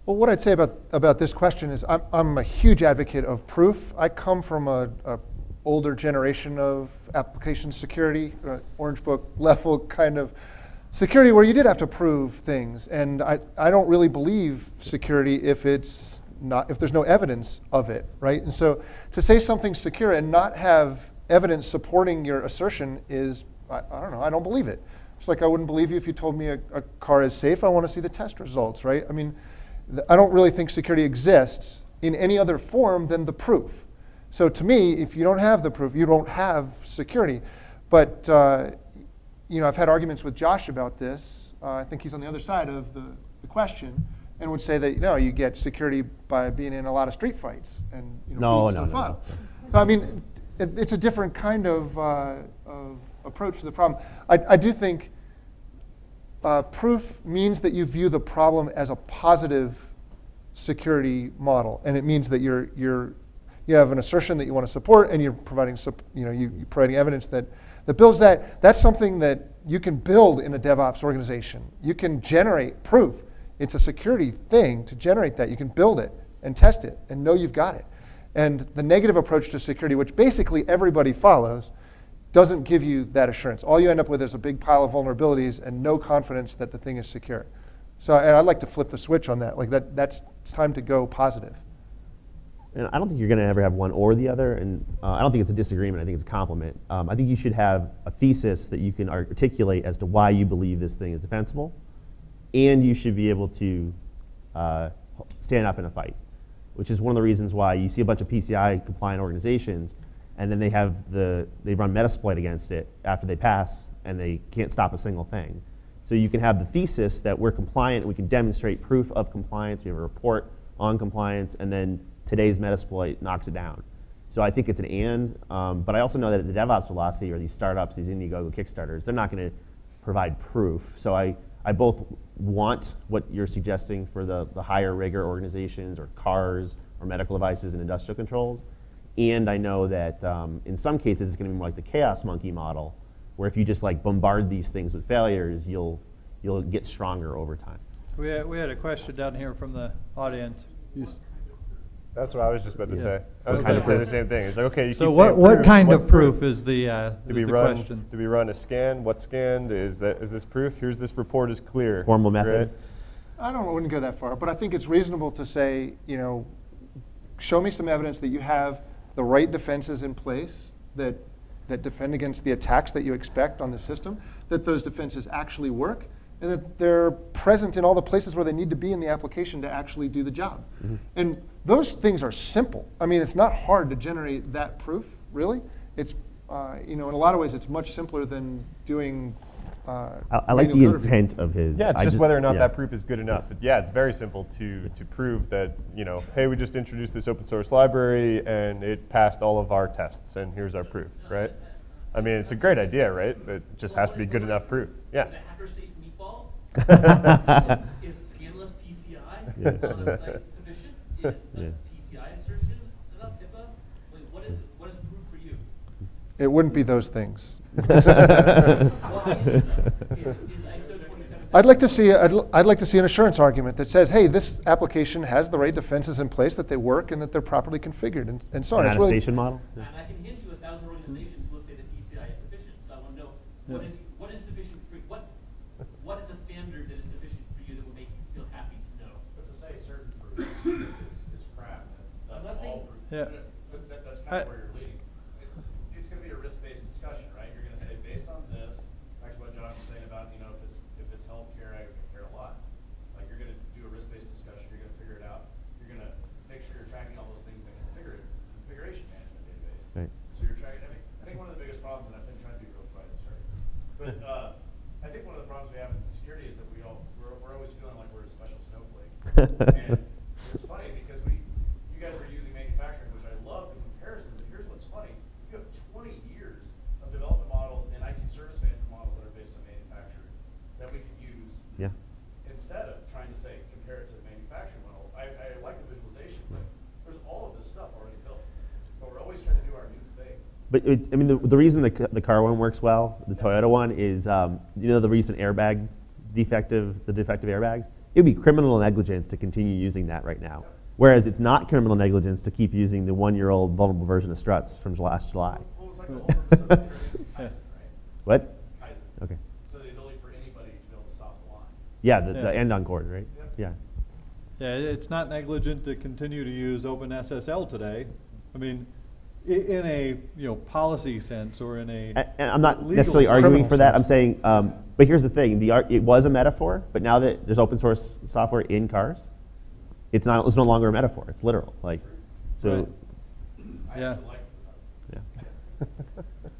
Well, what I'd say about this question is I'm a huge advocate of proof. I come from a older generation of application security, Orange Book level kind of security where you did have to prove things. And I don't really believe security if there's no evidence of it, right? And so to say something's secure and not have evidence supporting your assertion is, I don't know, I don't believe it. It's like I wouldn't believe you if you told me a car is safe. I want to see the test results, right? I mean, I don't really think security exists in any other form than the proof. So to me, if you don't have the proof, you don't have security. But I've had arguments with Josh about this. I think he's on the other side of the question, and would say that you get security by being in a lot of street fights and beating stuff up. I mean, it's a different kind of approach to the problem. I do think proof means that you view the problem as a positive security model, and it means that you have an assertion that you want to support, and you're providing you're providing evidence that builds that. That's something that you can build in a DevOps organization. You can generate proof. It's a security thing to generate that. You can build it and test it and know you've got it. And the negative approach to security, which basically everybody follows, doesn't give you that assurance. All you end up with is a big pile of vulnerabilities and no confidence that the thing is secure. So, and I'd like to flip the switch on that. Like it's time to go positive. And I don't think you're going to ever have one or the other, and I don't think it's a disagreement. I think it's a compliment. I think you should have a thesis that you can articulate as to why you believe this thing is defensible, and you should be able to stand up in a fight, which is one of the reasons why you see a bunch of PCI compliant organizations, and then they run Metasploit against it after they pass, and they can't stop a single thing. So you can have the thesis that we're compliant, and we can demonstrate proof of compliance. We have a report on compliance, and then today's Metasploit knocks it down. So I think it's an and, but I also know that the DevOps velocity, or these startups, these Indiegogo Kickstarters, they're not going to provide proof. So I both want what you're suggesting for the higher rigor organizations, or cars, or medical devices and industrial controls, and I know that in some cases it's going to be more like the chaos monkey model, where if you just bombard these things with failures, you'll get stronger over time. We had a question down here from the audience. That's what I was just about to say. I was going to say the same thing. It's like, okay, you so what kind of proof is the question? Do we run a scan? What scanned? Is this proof? Here's this report is clear. Formal methods. Right? I wouldn't go that far, but I think it's reasonable to say, show me some evidence that you have the right defenses in place that defend against the attacks that you expect on the system, that those defenses actually work, and that they're present in all the places where they need to be in the application to actually do the job. Mm-hmm. And those things are simple. I mean, it's not hard to generate that proof, really. It's, in a lot of ways, it's much simpler than doing I like the intent of his. Yeah, it's just whether or not that proof is good enough. Yeah, it's very simple to prove that, hey, we just introduced this open source library and it passed all of our tests, and here's our proof, right? I mean, it's a great idea, right? But it just has to be good enough proof. Yeah. Is a hacker-safe meatball? Is scanless PCI on a site sufficient? Is PCI assertion enough? HIPAA? What is proof for you? It wouldn't be those things. I'd like to see an assurance argument that says, hey, this application has the right defenses in place, that they work, and that they're properly configured, and so on. An attestation model. And I can hint you 1,000 organizations will say that PCI is sufficient. So I want to know what is sufficient for what is the standard that is sufficient for you that will make you feel happy to know. But to say certain proof is crap. That's all proof. Yeah. That's kind of where you're leading. It's going to be a risk-based discussion, right? You're going to say, based on this, back to what Josh was saying about, if it's healthcare, I care a lot. Like, you're going to do a risk-based discussion. You're going to figure it out. You're going to make sure you're tracking all those things that configuration management database. Right. So you're tracking. I think one of the biggest problems, and I've been trying to be security is that we're always feeling like we're a special snowflake. And it's funny because you guys were using manufacturing, which I love the comparison, but here's what's funny. You have 20 years of development models and IT service management models that are based on manufacturing that we can use instead of trying to say, compare it to the manufacturing model. I like the visualization, but there's all of this stuff already built. But we're always trying to do our new thing. But I mean, the reason the car one works well, the Toyota one, is you know the recent airbag defective airbags? It would be criminal negligence to continue using that right now. Whereas it's not criminal negligence to keep using the 1-year-old vulnerable version of struts from last July. Well, it's like the whole purpose of Kaizen, right? What? Kaizen. Okay. So the ability for anybody to be able to stop the line. Yeah, the end on cord, right? Yep. Yeah. Yeah, it's not negligent to continue to use OpenSSL today. I mean, in a policy sense or in a and I'm not necessarily arguing for that. I'm saying, but here's the thing: it was a metaphor, but now that there's open source software in cars, it's no longer a metaphor. It's literal. Like, so. Right. Yeah.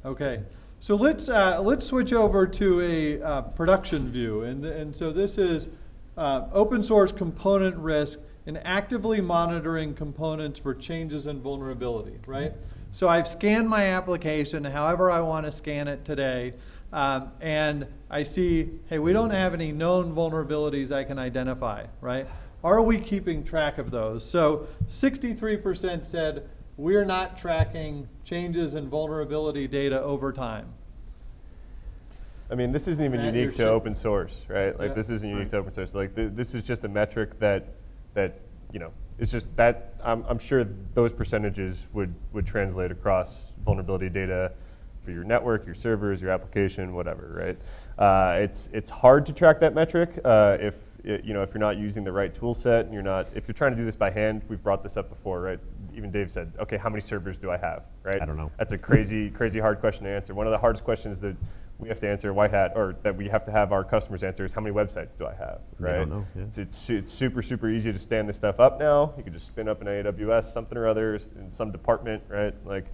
Okay, so let's switch over to a production view, and so this is open source component risk and actively monitoring components for changes in vulnerability, right? So I've scanned my application however I want to scan it today, and I see, hey, we don't have any known vulnerabilities I can identify, right? Are we keeping track of those? So 63% said we're not tracking changes in vulnerability data over time. I mean, this isn't even unique to open source, right? Like, this isn't unique to open source. Like, this is just a metric that it's just that I'm sure those percentages would translate across vulnerability data for your network, your servers, your application, whatever, right? It's hard to track that metric if you're not using the right tool set and if you're trying to do this by hand. We've brought this up before, right? Even Dave said, okay, how many servers do I have, right? I don't know. That's a crazy hard question to answer. One of the hardest questions that we have to answer white hat, or that we have to have our customers answer, is how many websites do I have, right? I don't know. Yeah. It's super easy to stand this stuff up now. You can just spin up an AWS something or other in some department, right? Like,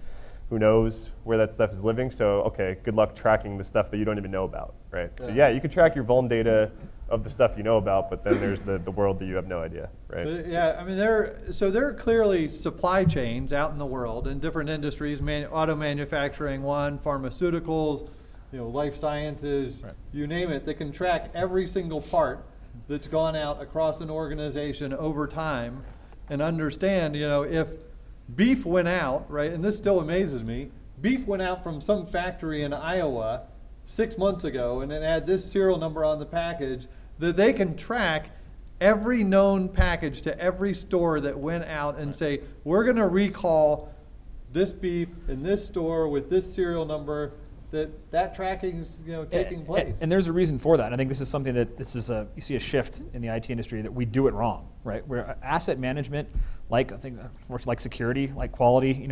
who knows where that stuff is living? So, okay, good luck tracking the stuff that you don't even know about, right? So yeah, you can track your vuln data of the stuff you know about, but then there's the world that you have no idea, right? Yeah, I mean, there are clearly supply chains out in the world in different industries, auto manufacturing one, pharmaceuticals, life sciences, you name it, that can track every single part that's gone out across an organization over time and understand, if beef went out, right, and this still amazes me, beef went out from some factory in Iowa 6 months ago and it had this serial number on the package, that they can track every known package to every store that went out and say, we're going to recall this beef in this store with this serial number, that tracking's taking place. And there's a reason for that. And I think this is something that you see a shift in the IT industry that we do it wrong, right? Where asset management, like security, like quality,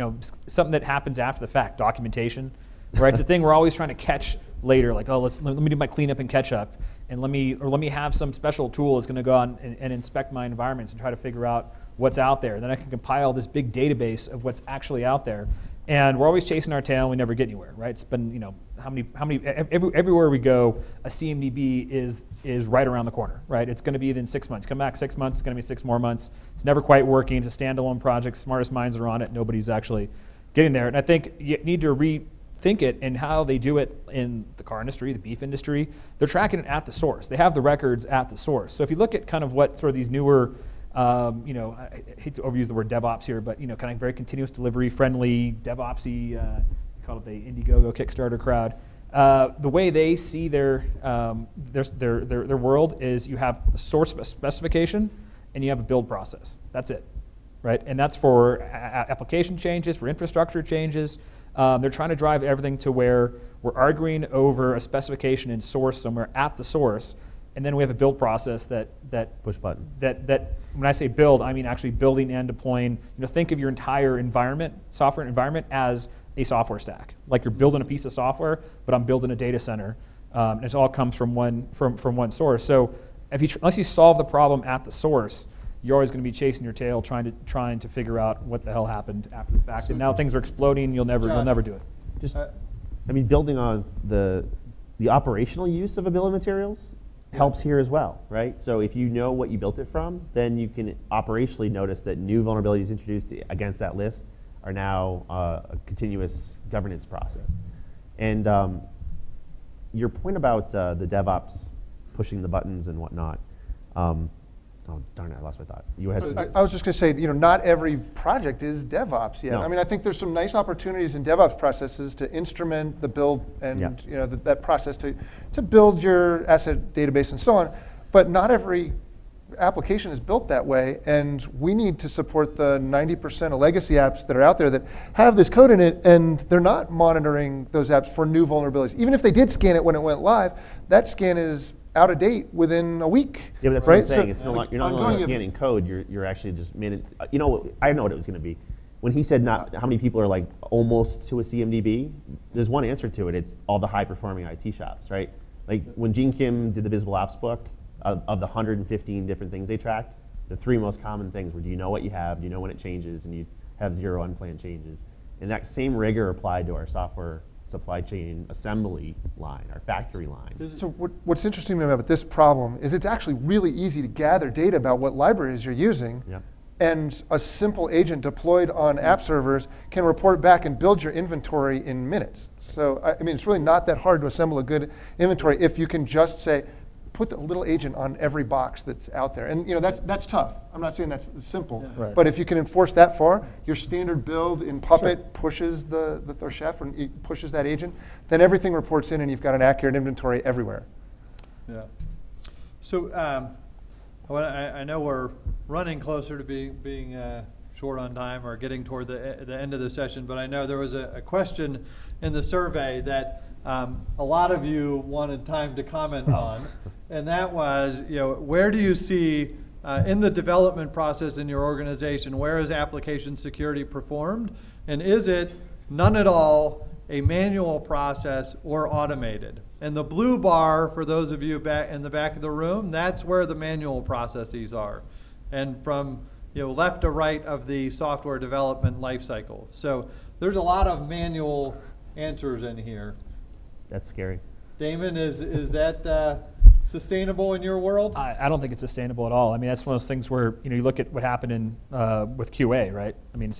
something that happens after the fact, documentation, right? It's a thing we're always trying to catch later, like, oh, let me do my cleanup and catch up, and let me have some special tool that's going to go on and inspect my environments and try to figure out what's out there. Then I can compile this big database of what's actually out there. And we're always chasing our tail and we never get anywhere, right? It's been, everywhere we go, a CMDB is right around the corner, right? It's going to be in 6 months. Come back 6 months, it's going to be 6 more months. It's never quite working. It's a standalone project. Smartest minds are on it. Nobody's actually getting there. And I think you need to rethink it in how they do it in the car industry, the beef industry. They're tracking it at the source. They have the records at the source. So if you look at kind of what sort of these newer, I hate to overuse the word DevOps here, but kind of very continuous delivery, friendly, DevOpsy, call it the Indiegogo Kickstarter crowd. The way they see their world is you have a source specification and you have a build process. That's it, right? And that's for application changes, for infrastructure changes. They're trying to drive everything to where we're arguing over a specification and source somewhere at the source. And then we have a build process that push button. That when I say build, I mean actually building and deploying. Think of your entire environment, software environment, as a software stack. Like you're building a piece of software, but I'm building a data center, and it all comes from one source. So unless you solve the problem at the source, you're always going to be chasing your tail, trying to figure out what the hell happened after the fact. And now things are exploding. You'll never do it. Just, building on the operational use of a bill of materials. helps here as well, right? So if you know what you built it from, then you can operationally notice that new vulnerabilities introduced against that list are now a continuous governance process. And your point about the DevOps pushing the buttons and whatnot, oh, darn it, I lost my thought. You had I was just going to say, not every project is DevOps yet. No. I mean, I think there's some nice opportunities in DevOps processes to instrument the build and that process to build your asset database and so on. But not every application is built that way, and we need to support the 90% of legacy apps that are out there that have this code in it, and they're not monitoring those apps for new vulnerabilities. Even if they did scan it when it went live, that scan is out of date within a week. Yeah, but that's right? what I'm saying. So, it's you're not only scanning code, you're actually just I know what it was going to be. When he said not how many people are like almost to a CMDB, there's one answer to it. It's all the high-performing IT shops, right? Like when Gene Kim did the Visible Apps book, of the 115 different things they tracked, the 3 most common things were: do you know what you have, do you know when it changes, and you have 0 unplanned changes. And that same rigor applied to our software supply chain assembly line, our factory line. So what's interesting to me about this problem is it's actually really easy to gather data about what libraries you're using. Yep. And a simple agent deployed on app servers can report back and build your inventory in minutes. So I mean, it's really not that hard to assemble a good inventory if you can just say, put a little agent on every box that's out there. And that's tough. I'm not saying that's simple. Yeah. Right. But if you can enforce that far, your standard build in Puppet pushes the Chef and it pushes that agent, then everything reports in and you've got an accurate inventory everywhere. Yeah. So I know we're running closer to being short on time or getting toward the end of the session, but I know there was a question in the survey that a lot of you wanted time to comment on, and that was, where do you see in the development process in your organization, where is application security performed, and is it none at all, a manual process, or automated? And the blue bar, for those of you back in the back of the room, that's where the manual processes are, and from left to right of the software development lifecycle. So there's a lot of manual answers in here. That's scary. Damon, is that sustainable in your world? I don't think it's sustainable at all. I mean, that's one of those things where you look at what happened with QA, right? I mean,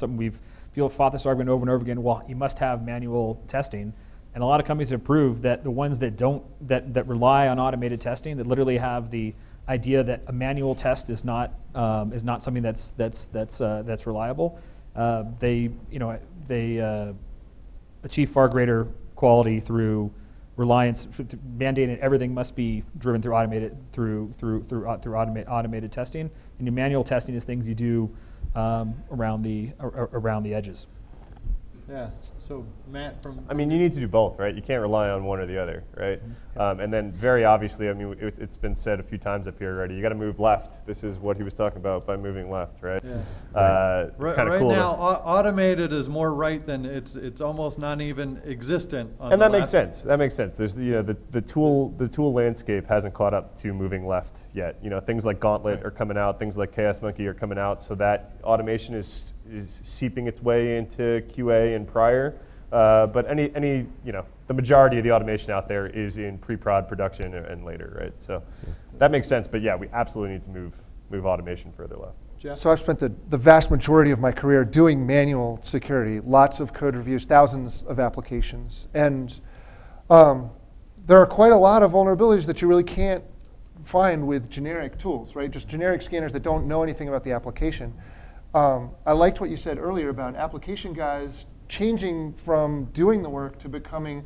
people fought this argument over and over again. Well, you must have manual testing, and a lot of companies have proved that the ones that don't that rely on automated testing, that literally have the idea that a manual test is not something that's reliable. They achieve far greater quality through reliance, mandating everything must be driven through automated testing. And your manual testing is things you do around the edges. Yeah. So Matt, I mean, you need to do both, right? You can't rely on one or the other, right? And then very obviously, I mean, it's been said a few times up here already. You got to move left. This is what he was talking about by moving left, right? Yeah. Right cool now, automated is more right than it's almost not even existent. On and the that makes left. sense. That makes sense. There's the tool landscape hasn't caught up to moving left yet. Things like Gauntlet are coming out. Things like Chaos Monkey are coming out. So that automation is seeping its way into QA and prior. But the majority of the automation out there is in pre-prod production and later, right? So that makes sense. But yeah, we absolutely need to move automation further left. Jeff? So I've spent the vast majority of my career doing manual security, lots of code reviews, thousands of applications. And there are quite a lot of vulnerabilities that you really can't find with generic tools, right? Just generic scanners that don't know anything about the application. I liked what you said earlier about application guys changing from doing the work to becoming,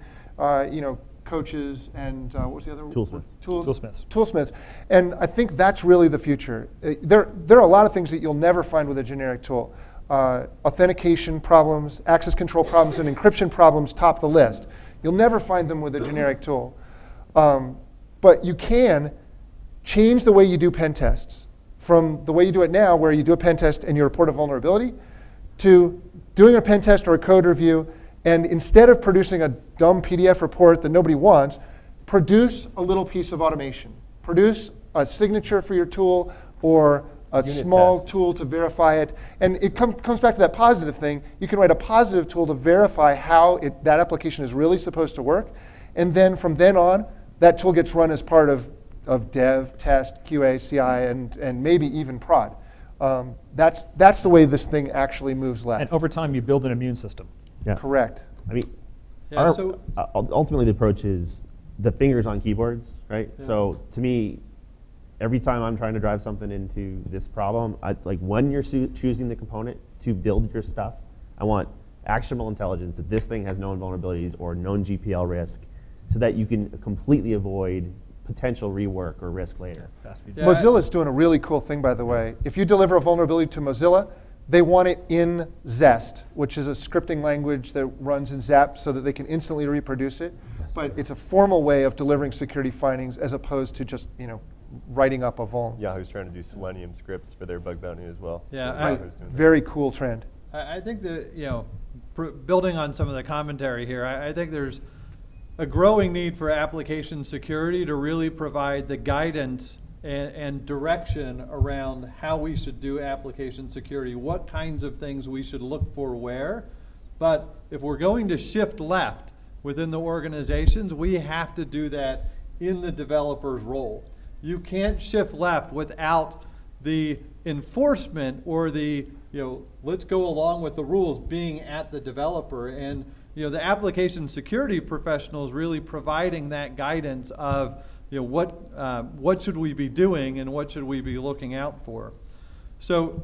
coaches and what was the other? Toolsmiths. Toolsmiths. Toolsmiths. And I think that's really the future. There are a lot of things that you'll never find with a generic tool. Authentication problems, access control problems, and encryption problems top the list. You'll never find them with a generic tool. But you can change the way you do pen tests from the way you do it now, where you do a pen test and you report a vulnerability, to doing a pen test or a code review, and instead of producing a dumb PDF report that nobody wants, produce a little piece of automation. Produce a signature for your tool or a small tool to verify it. And it comes back to that positive thing. You can write a positive tool to verify how that application is really supposed to work. And then from then on, that tool gets run as part of of dev, test, QA, CI, and maybe even prod. That's the way this thing actually moves left. And over time, you build an immune system. Yeah. Correct. I mean, Yeah, ultimately the approach is the fingers on keyboards, right? Yeah. So to me, every time I'm trying to drive something into this problem, it's like when you're choosing the component to build your stuff, I want actionable intelligence that this thing has known vulnerabilities or known GPL risk so that you can completely avoid potential rework or risk later. Yeah. Mozilla's doing a really cool thing, by the way. If you deliver a vulnerability to Mozilla, they want it in Zest, which is a scripting language that runs in Zap so that they can instantly reproduce it. But it's a formal way of delivering security findings as opposed to just, writing up a vuln. Yahoo's trying to do Selenium scripts for their bug bounty as well. Yeah, So I- Yahoo's doing that. Very cool trend. I think that, building on some of the commentary here, I think there's a growing need for application security to really provide the guidance and direction around how we should do application security, what kinds of things we should look for where. But if we're going to shift left within the organizations, we have to do that in the developer's role. You can't shift left without the enforcement or the, let's go along with the rules being at the developer. And, the application security professionals really providing that guidance of, what should we be doing and what should we be looking out for. So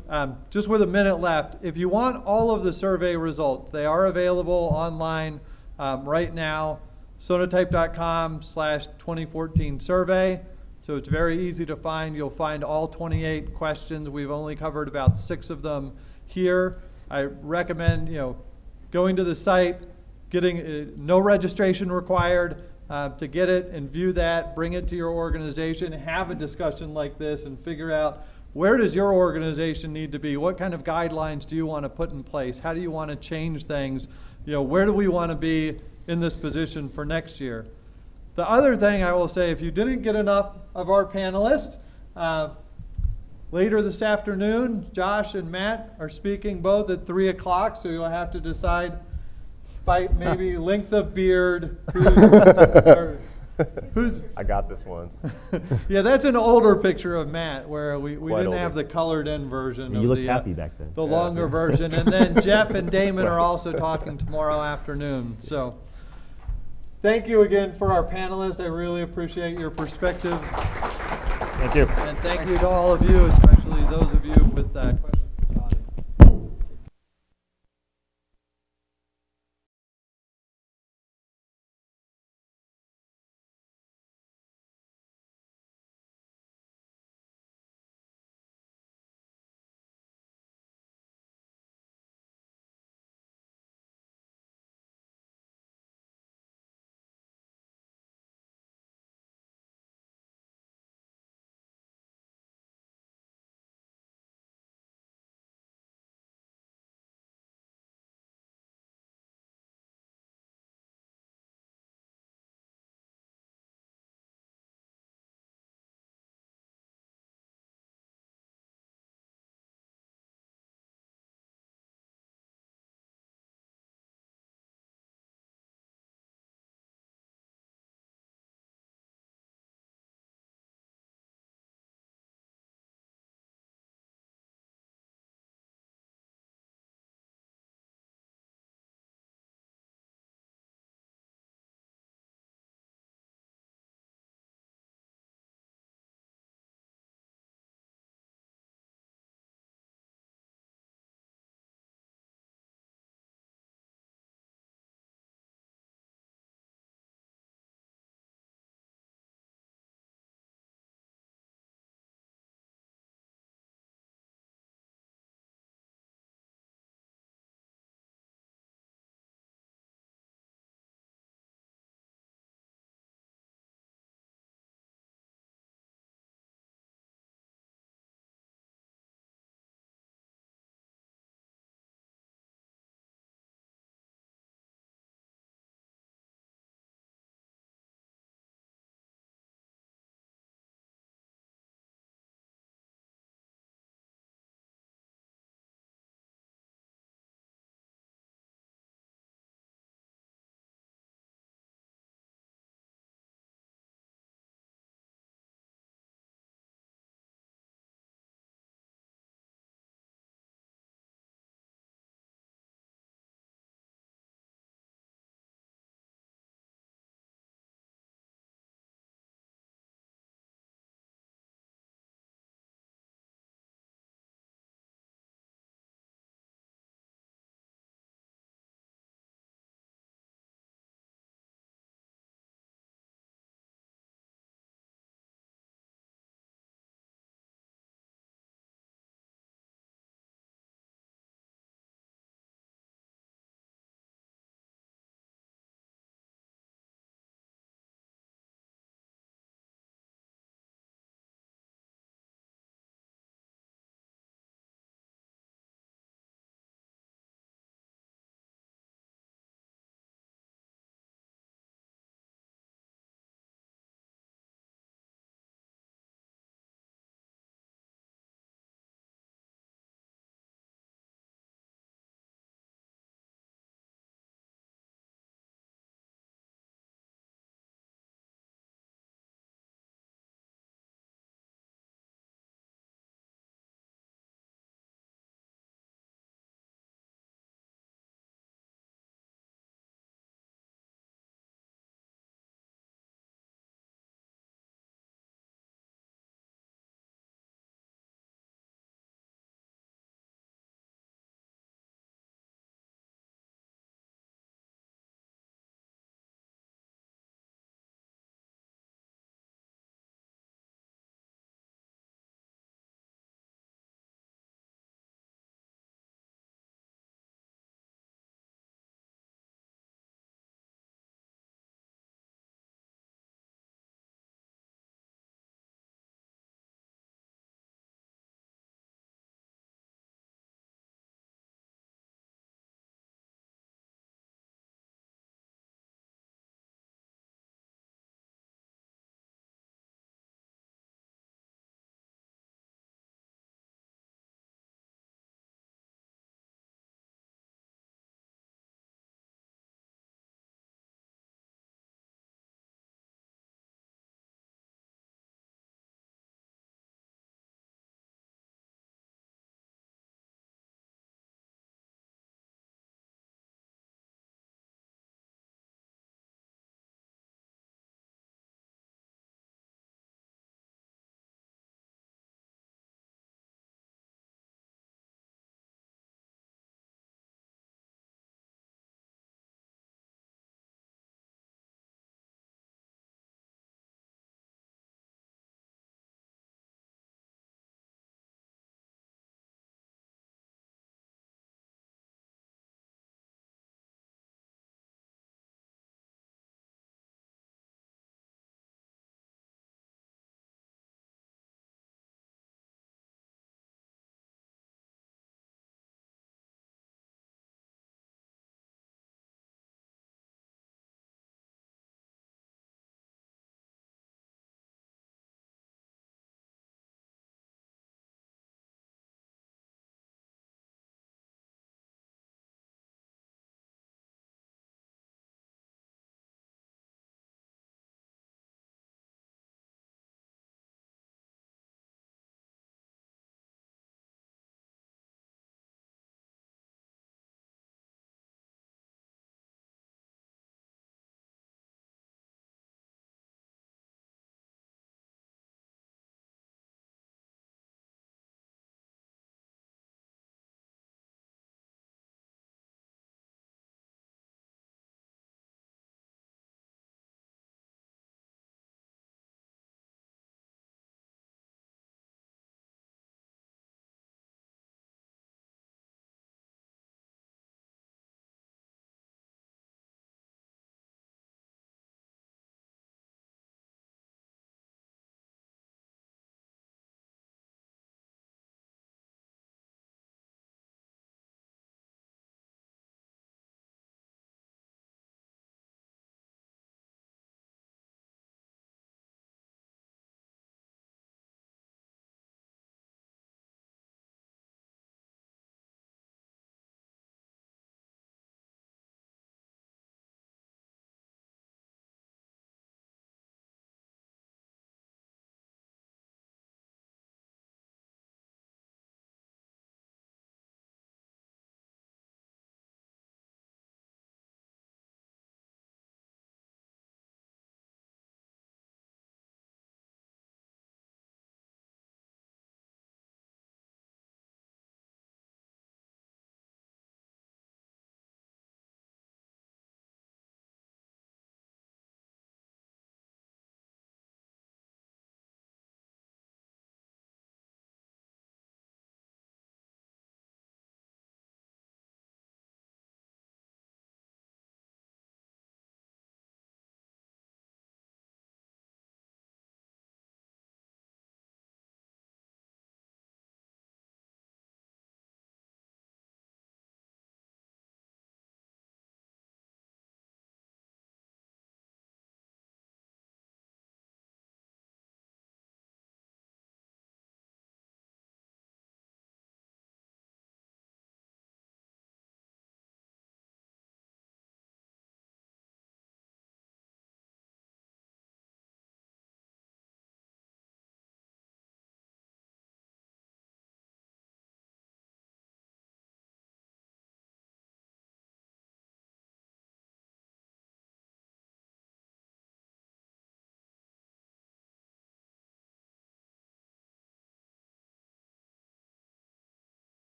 just with a minute left, if you want all of the survey results, they are available online right now, sonatype.com/2014 survey. So it's very easy to find. You'll find all 28 questions. We've only covered about 6 of them here. I recommend, going to the site, getting no registration required to get it and view that, bring it to your organization, have a discussion like this and figure out where does your organization need to be? What kind of guidelines do you want to put in place? How do you want to change things? Where do we want to be in this position for next year? The other thing I will say, if you didn't get enough of our panelists, later this afternoon, Josh and Matt are speaking both at 3 o'clock, so you'll have to decide by maybe length of beard, who's I got this one. Yeah, that's an older picture of Matt where we Quite didn't older. have the colored in version. You of looked the, happy back then. The longer version. And then Jeff and Damon are also talking tomorrow afternoon. So thank you again for our panelists. I really appreciate your perspective. Thank you. And thank you to all of you, especially those of you with questions.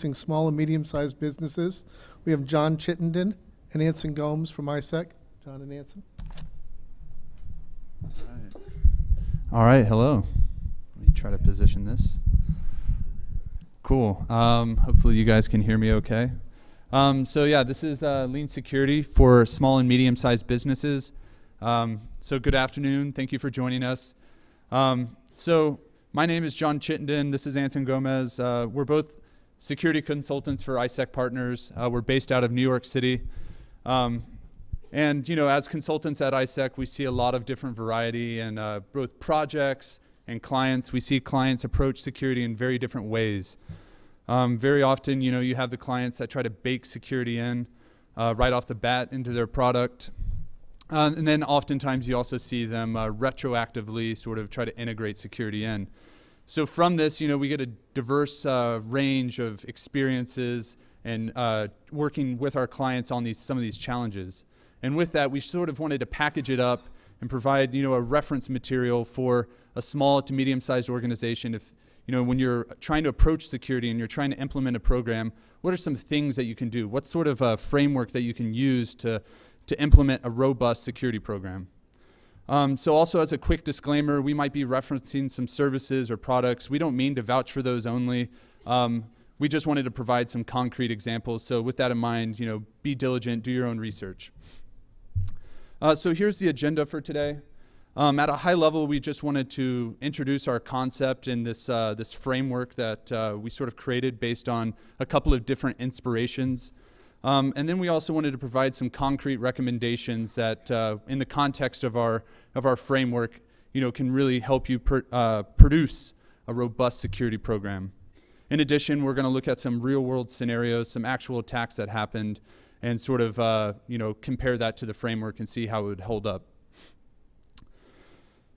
servicing small and medium-sized businesses. We have John Chittenden and Anson Gomes from AppSec. John and Anson. All right, hello. Let me try to position this. Cool. Hopefully you guys can hear me okay. So yeah, this is Lean Security for small and medium-sized businesses. So good afternoon. Thank you for joining us. So my name is John Chittenden. This is Anson Gomez. We're both security consultants for AppSec Partners. We're based out of New York City. And you know, as consultants at AppSec, we see a lot of different variety in both projects and clients. We see clients approach security in very different ways. Very often, you know, you have the clients that try to bake security in right off the bat into their product. And then oftentimes you also see them retroactively sort of try to integrate security in. So from this, you know, we get a diverse range of experiences and working with our clients on some of these challenges. And with that, we sort of wanted to package it up and provide, you know, a reference material for a small to medium-sized organization. If, you know, when you're trying to approach security and you're trying to implement a program, what are some things that you can do? What sort of a framework that you can use to implement a robust security program? So also as a quick disclaimer, we might be referencing some services or products. We don't mean to vouch for those only. We just wanted to provide some concrete examples. So with that in mind, you know, be diligent, do your own research. So here's the agenda for today. At a high level, we just wanted to introduce our concept in this, this framework that we sort of created based on a couple of different inspirations. And then we also wanted to provide some concrete recommendations that, in the context of our framework, you know, can really help you produce a robust security program. In addition, we're going to look at some real-world scenarios, some actual attacks that happened, and sort of, you know, compare that to the framework and see how it would hold up.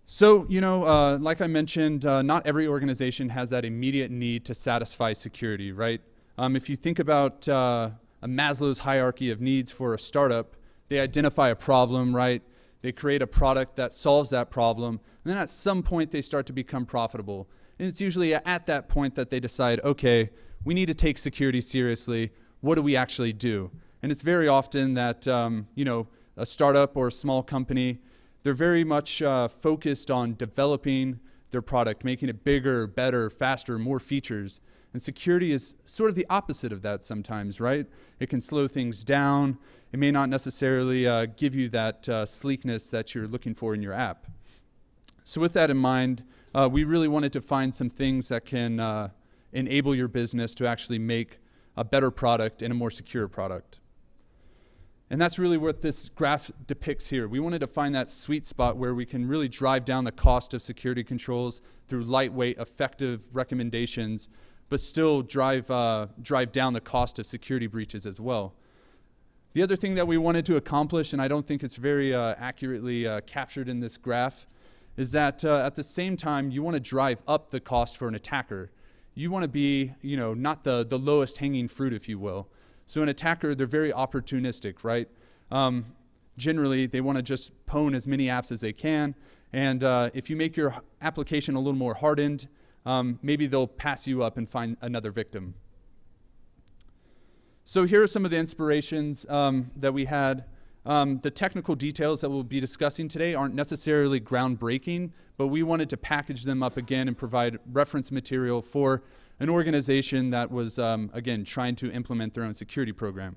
So, you know, like I mentioned, not every organization has that immediate need to satisfy security, right? If you think about a Maslow's hierarchy of needs for a startup, they identify a problem, right? They create a product that solves that problem, and then at some point they start to become profitable. And it's usually at that point that they decide, okay, we need to take security seriously. What do we actually do? And it's very often that, you know, a startup or a small company, they're very much focused on developing their product, making it bigger, better, faster, more features. And security is sort of the opposite of that sometimes, right? It can slow things down. It may not necessarily give you that sleekness that you're looking for in your app. So with that in mind, we really wanted to find some things that can enable your business to actually make a better product and a more secure product. And that's really what this graph depicts here. We wanted to find that sweet spot where we can really drive down the cost of security controls through lightweight, effective recommendations, but still drive down the cost of security breaches as well. The other thing that we wanted to accomplish, and I don't think it's very accurately captured in this graph, is that at the same time, you want to drive up the cost for an attacker. You want to be, you know, not the lowest hanging fruit, if you will. So an attacker, they're very opportunistic, right? Generally, they want to just pwn as many apps as they can. And if you make your application a little more hardened, maybe they'll pass you up and find another victim. So here are some of the inspirations that we had. The technical details that we'll be discussing today aren't necessarily groundbreaking, but we wanted to package them up again and provide reference material for an organization that was, again, trying to implement their own security program.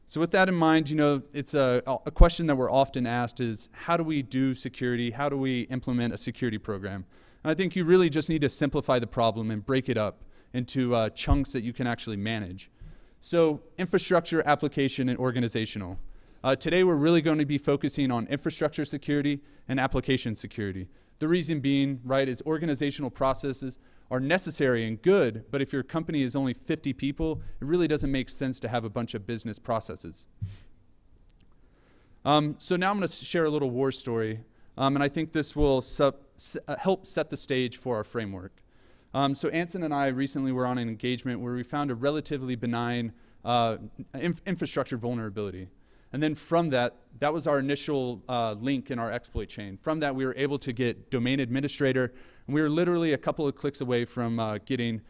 So with that in mind, you know, it's a question that we're often asked is, how do we do security? How do we implement a security program? And I think you really just need to simplify the problem and break it up into chunks that you can actually manage. So infrastructure, application, and organizational. Today we're really going to be focusing on infrastructure security and application security. The reason being, right, is organizational processes are necessary and good, but if your company is only 50 people, it really doesn't make sense to have a bunch of business processes. So now I'm going to share a little war story, and I think this will help set the stage for our framework. So Anson and I recently were on an engagement where we found a relatively benign infrastructure vulnerability. And then from that, that was our initial link in our exploit chain. From that, we were able to get domain administrator, and we were literally a couple of clicks away from getting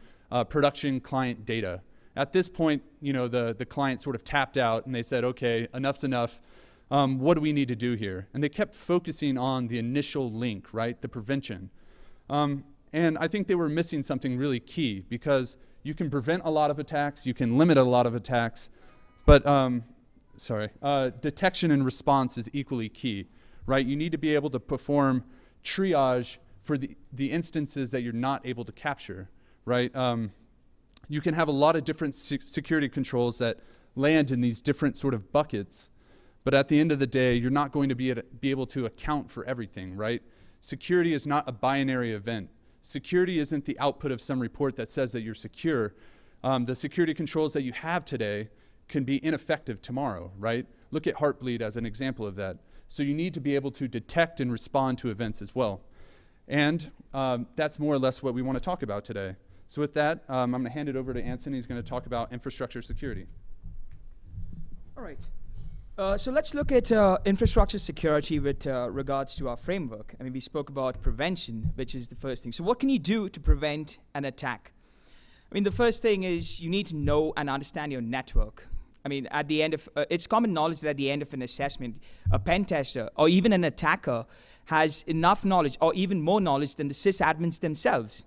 production client data. At this point, you know, the client sort of tapped out and they said, okay, enough's enough. What do we need to do here? And they kept focusing on the initial link, right, the prevention. And I think they were missing something really key, because you can prevent a lot of attacks, you can limit a lot of attacks, but detection and response is equally key, right? You need to be able to perform triage for the instances that you're not able to capture, right? You can have a lot of different security controls that land in these different sort of buckets, but at the end of the day, you're not going to be able to account for everything, right? Security is not a binary event. Security isn't the output of some report that says that you're secure. The security controls that you have today can be ineffective tomorrow, right? Look at Heartbleed as an example of that. So you need to be able to detect and respond to events as well. And that's more or less what we want to talk about today. So with that, I'm going to hand it over to Anson. He's going to talk about infrastructure security. All right. So let's look at infrastructure security with regards to our framework. I mean, we spoke about prevention, which is the first thing. So what can you do to prevent an attack? I mean, the first thing is you need to know and understand your network. I mean, at the end of, it's common knowledge that at the end of an assessment, a pen tester or even an attacker has enough knowledge or even more knowledge than the sysadmins themselves.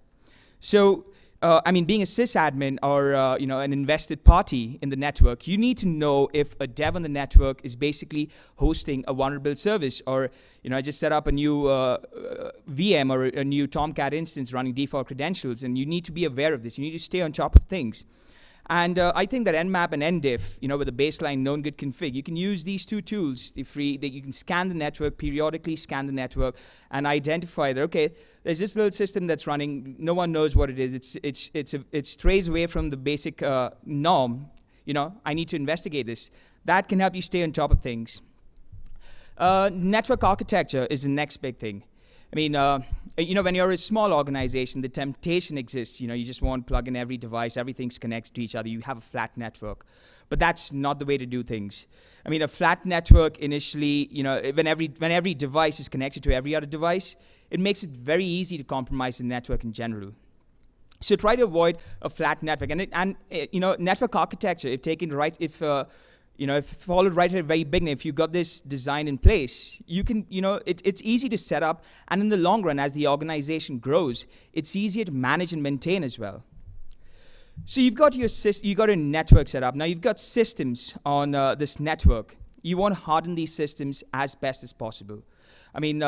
So, I mean, being a sysadmin or you know, an invested party in the network, you need to know if a dev on the network is basically hosting a vulnerable service, or you know, I just set up a new VM or a new Tomcat instance running default credentials, and you need to be aware of this. You need to stay on top of things. And I think that Nmap and Ndiff, you know, with the baseline known good config, you can use these two tools, that you can scan the network, periodically scan the network, and identify that, okay, there's this little system that's running, no one knows what it is, it strays away from the basic norm, you know, I need to investigate this. That can help you stay on top of things. Network architecture is the next big thing. I mean, you know, when you're a small organization, the temptation exists. You know, you just want to plug in every device, everything's connected to each other. You have a flat network. But that's not the way to do things. I mean, a flat network initially, you know, when every device is connected to every other device, it makes it very easy to compromise the network in general. So try to avoid a flat network. And you know, network architecture, if taken right, you know, if followed right at the very beginning, if you got this design in place, you can, you know, it's easy to set up, and in the long run, as the organization grows, it's easier to manage and maintain as well. So you've got your network set up. Now you've got systems on this network. You want to harden these systems as best as possible. I mean,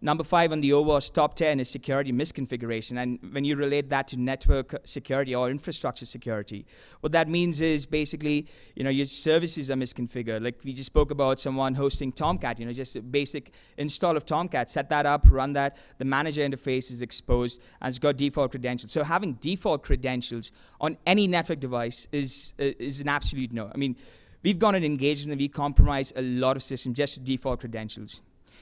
number 5 on the OWASP top 10 is security misconfiguration. And when you relate that to network security or infrastructure security, what that means is basically, you know, your services are misconfigured. Like we just spoke about someone hosting Tomcat, you know, just a basic install of Tomcat, set that up, run that. The manager interface is exposed and it's got default credentials. So having default credentials on any network device is an absolute no. I mean, we've gone and engaged and we compromise a lot of systems just with default credentials.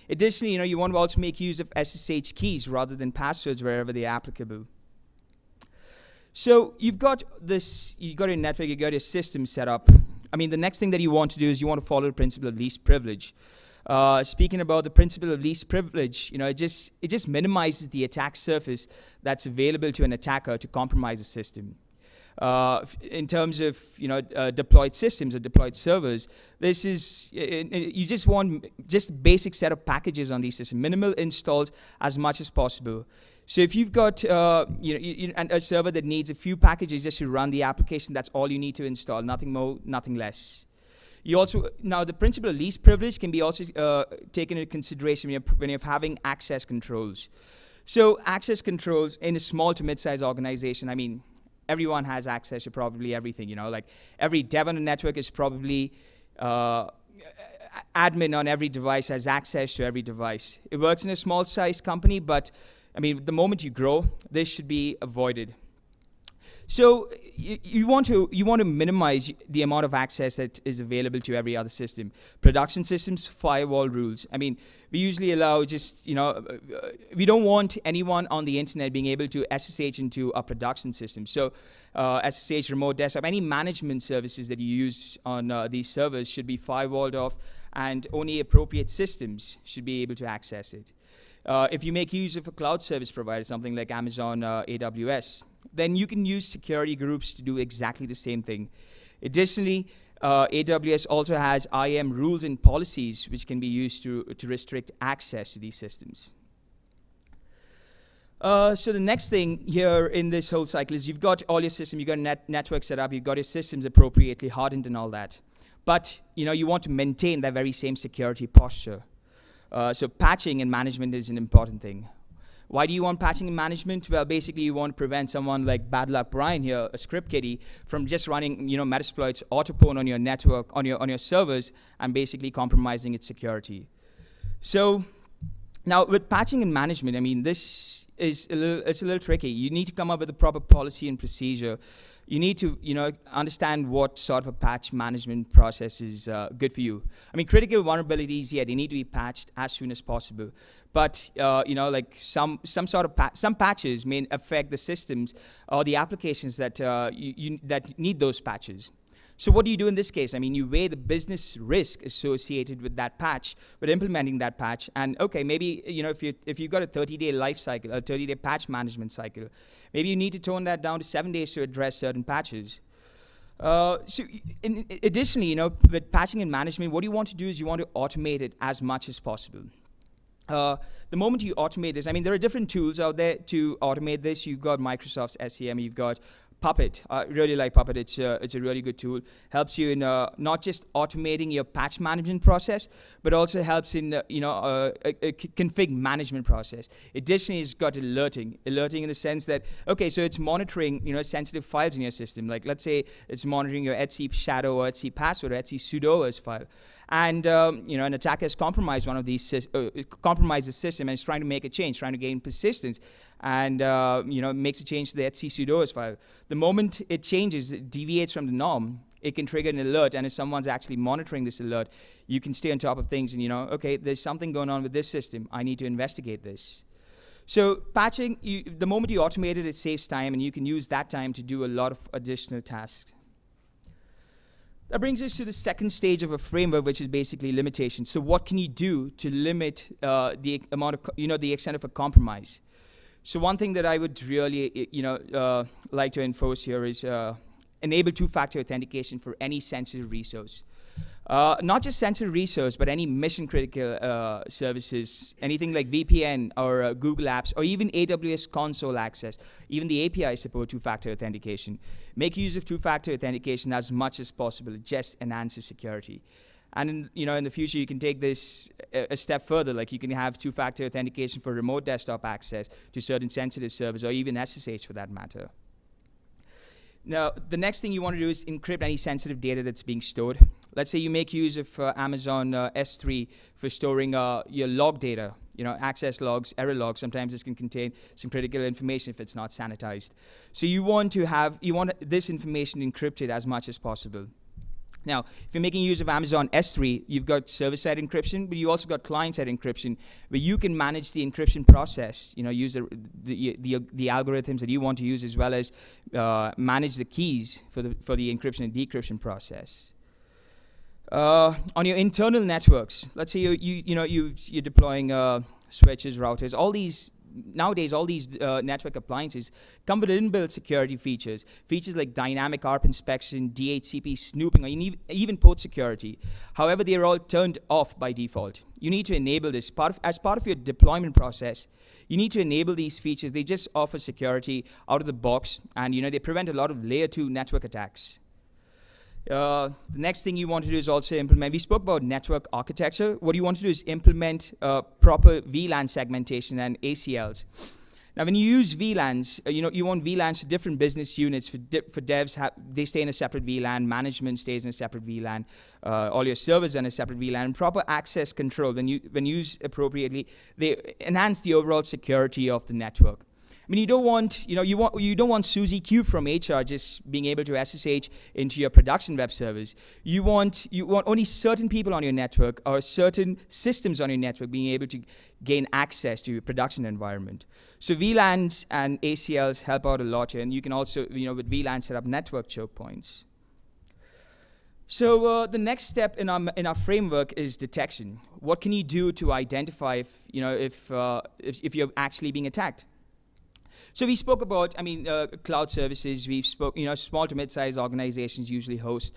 Additionally, you know, you want to also make use of SSH keys rather than passwords wherever they're applicable. So you've got this, you've got your network, you've got your system set up. I mean, the next thing that you want to do is you want to follow the principle of least privilege. Speaking about the principle of least privilege, you know, it just minimizes the attack surface that's available to an attacker to compromise a system. In terms of, you know, deployed systems or deployed servers, this is, you just want just basic set of packages on these systems, minimal installs as much as possible. So if you've got, a server that needs a few packages just to run the application, that's all you need to install, nothing more, nothing less. You also, now the principle of least privilege can be also taken into consideration when you're having access controls. So access controls in a small to mid-sized organization, I mean, everyone has access to probably everything, you know, like every dev on the network is probably admin on every device, has access to every device. It works in a small size company, but I mean, the moment you grow, this should be avoided. So you want to minimize the amount of access that is available to every other system. Production systems, firewall rules. I mean, we usually allow just, you know, we don't want anyone on the internet being able to SSH into a production system. So SSH, remote desktop, any management services that you use on these servers should be firewalled off, and only appropriate systems should be able to access it. If you make use of a cloud service provider, something like Amazon AWS, then you can use security groups to do exactly the same thing. Additionally, AWS also has IAM rules and policies which can be used to restrict access to these systems. So the next thing here in this whole cycle is you've got all your systems, you've got a network set up, you've got your systems appropriately hardened and all that. But you want to maintain that very same security posture. So patching and management is an important thing. Why do you want patching and management? Well, basically you want to prevent someone like Bad Luck Brian here, a script kiddie, from just running Metasploit's autopwn on your network, on your servers, and basically compromising its security. So now with patching and management, I mean, this is it's a little tricky. You need to come up with a proper policy and procedure. You need to understand what sort of a patch management process is good for you. I mean, critical vulnerabilities, yeah, they need to be patched as soon as possible. But like some patches may affect the systems or the applications that that need those patches. So what do you do in this case? I mean, you weigh the business risk associated with that patch, with implementing that patch, and okay, maybe if you've got a 30-day life cycle, a 30-day patch management cycle, maybe you need to tone that down to 7 days to address certain patches. Additionally, with patching and management, what you want to do is you want to automate it as much as possible. The moment you automate this, I mean, there are different tools out there to automate this. You've got Microsoft's SCM, you've got Puppet. I really like Puppet. It's a really good tool. Helps you in not just automating your patch management process, but also helps in a config management process. Additionally, it's got alerting in the sense that, okay, so it's monitoring sensitive files in your system. Like let's say it's monitoring your etc shadow or etc password or etc sudo as file. And an attacker has compromised one of these, compromised the system and is trying to make a change, trying to gain persistence, and makes a change to the etc sudo file. The moment it changes, it deviates from the norm, it can trigger an alert, and if someone's actually monitoring this alert, you can stay on top of things and okay, there's something going on with this system, I need to investigate this. So patching, the moment you automate it, it saves time, and you can use that time to do a lot of additional tasks. That brings us to the second stage of a framework, which is basically limitations. So what can you do to limit the amount of, the extent of a compromise? So one thing that I would really, like to enforce here is enable two-factor authentication for any sensitive resource. Not just sensitive resource, but any mission-critical services, anything like VPN or Google Apps, or even AWS console access. Even the API support two-factor authentication. Make use of two-factor authentication as much as possible. It just enhances security. And in the future, you can take this a step further. Like you can have two-factor authentication for remote desktop access to certain sensitive servers, or even SSH for that matter. Now, the next thing you want to do is encrypt any sensitive data that's being stored. Let's say you make use of Amazon S3 for storing your log data, access logs, error logs. Sometimes this can contain some critical information if it's not sanitized. So you want this information encrypted as much as possible. Now, if you're making use of Amazon S3, you've got server-side encryption, but you also got client-side encryption, where you can manage the encryption process, use the algorithms that you want to use, as well as manage the keys for the encryption and decryption process. On your internal networks, let's say you're deploying switches, routers, all these. Nowadays, all these network appliances come with inbuilt security features. Features like dynamic ARP inspection, DHCP snooping, or even port security. However, they are all turned off by default. You need to enable this. As part of your deployment process, you need to enable these features. They just offer security out of the box, and they prevent a lot of layer 2 network attacks. The next thing you want to do is also implement, we spoke about network architecture. What you want to do is implement proper VLAN segmentation and ACLs. Now, when you use VLANs, you want VLANs to different business units. For devs, they stay in a separate VLAN. Management stays in a separate VLAN. All your servers are in a separate VLAN. And proper access control, when used appropriately, they enhance the overall security of the network. I mean, you don't want Susie Q from HR just being able to SSH into your production web servers. You want only certain people on your network or certain systems on your network being able to gain access to your production environment. So VLANs and ACLs help out a lot here, and you can also, with VLAN, set up network choke points. So the next step in our framework is detection. What can you do to identify if you're actually being attacked? So we spoke about, cloud services. We've spoke, small to mid-sized organizations usually host,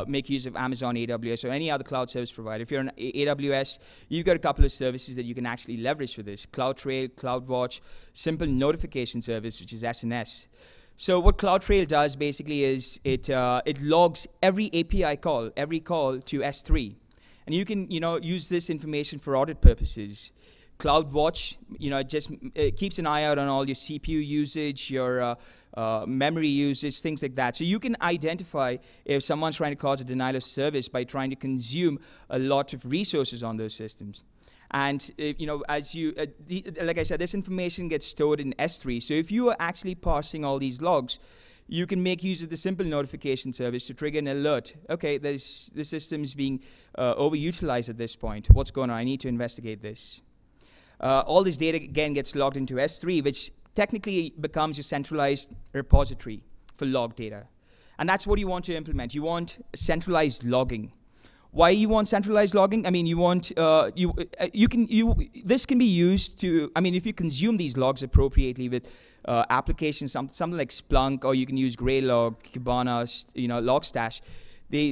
make use of Amazon AWS or any other cloud service provider. If you're on AWS, you've got a couple of services that you can actually leverage for this: CloudTrail, CloudWatch, simple notification service, which is SNS. So what CloudTrail does basically is it logs every API call, every call to S3, and you can use this information for audit purposes. CloudWatch, it keeps an eye out on all your CPU usage, your memory usage, things like that. So you can identify if someone's trying to cause a denial of service by trying to consume a lot of resources on those systems. And like I said, this information gets stored in S3. So if you are actually parsing all these logs, you can make use of the simple notification service to trigger an alert. Okay, the system's being overutilized at this point. What's going on? I need to investigate this. All this data, again, gets logged into S3, which technically becomes a centralized repository for log data. And that's what you want to implement. You want centralized logging. Why you want centralized logging? I mean, you want, this can be used to, if you consume these logs appropriately with applications, something like Splunk, or you can use Graylog, Kibana, Logstash.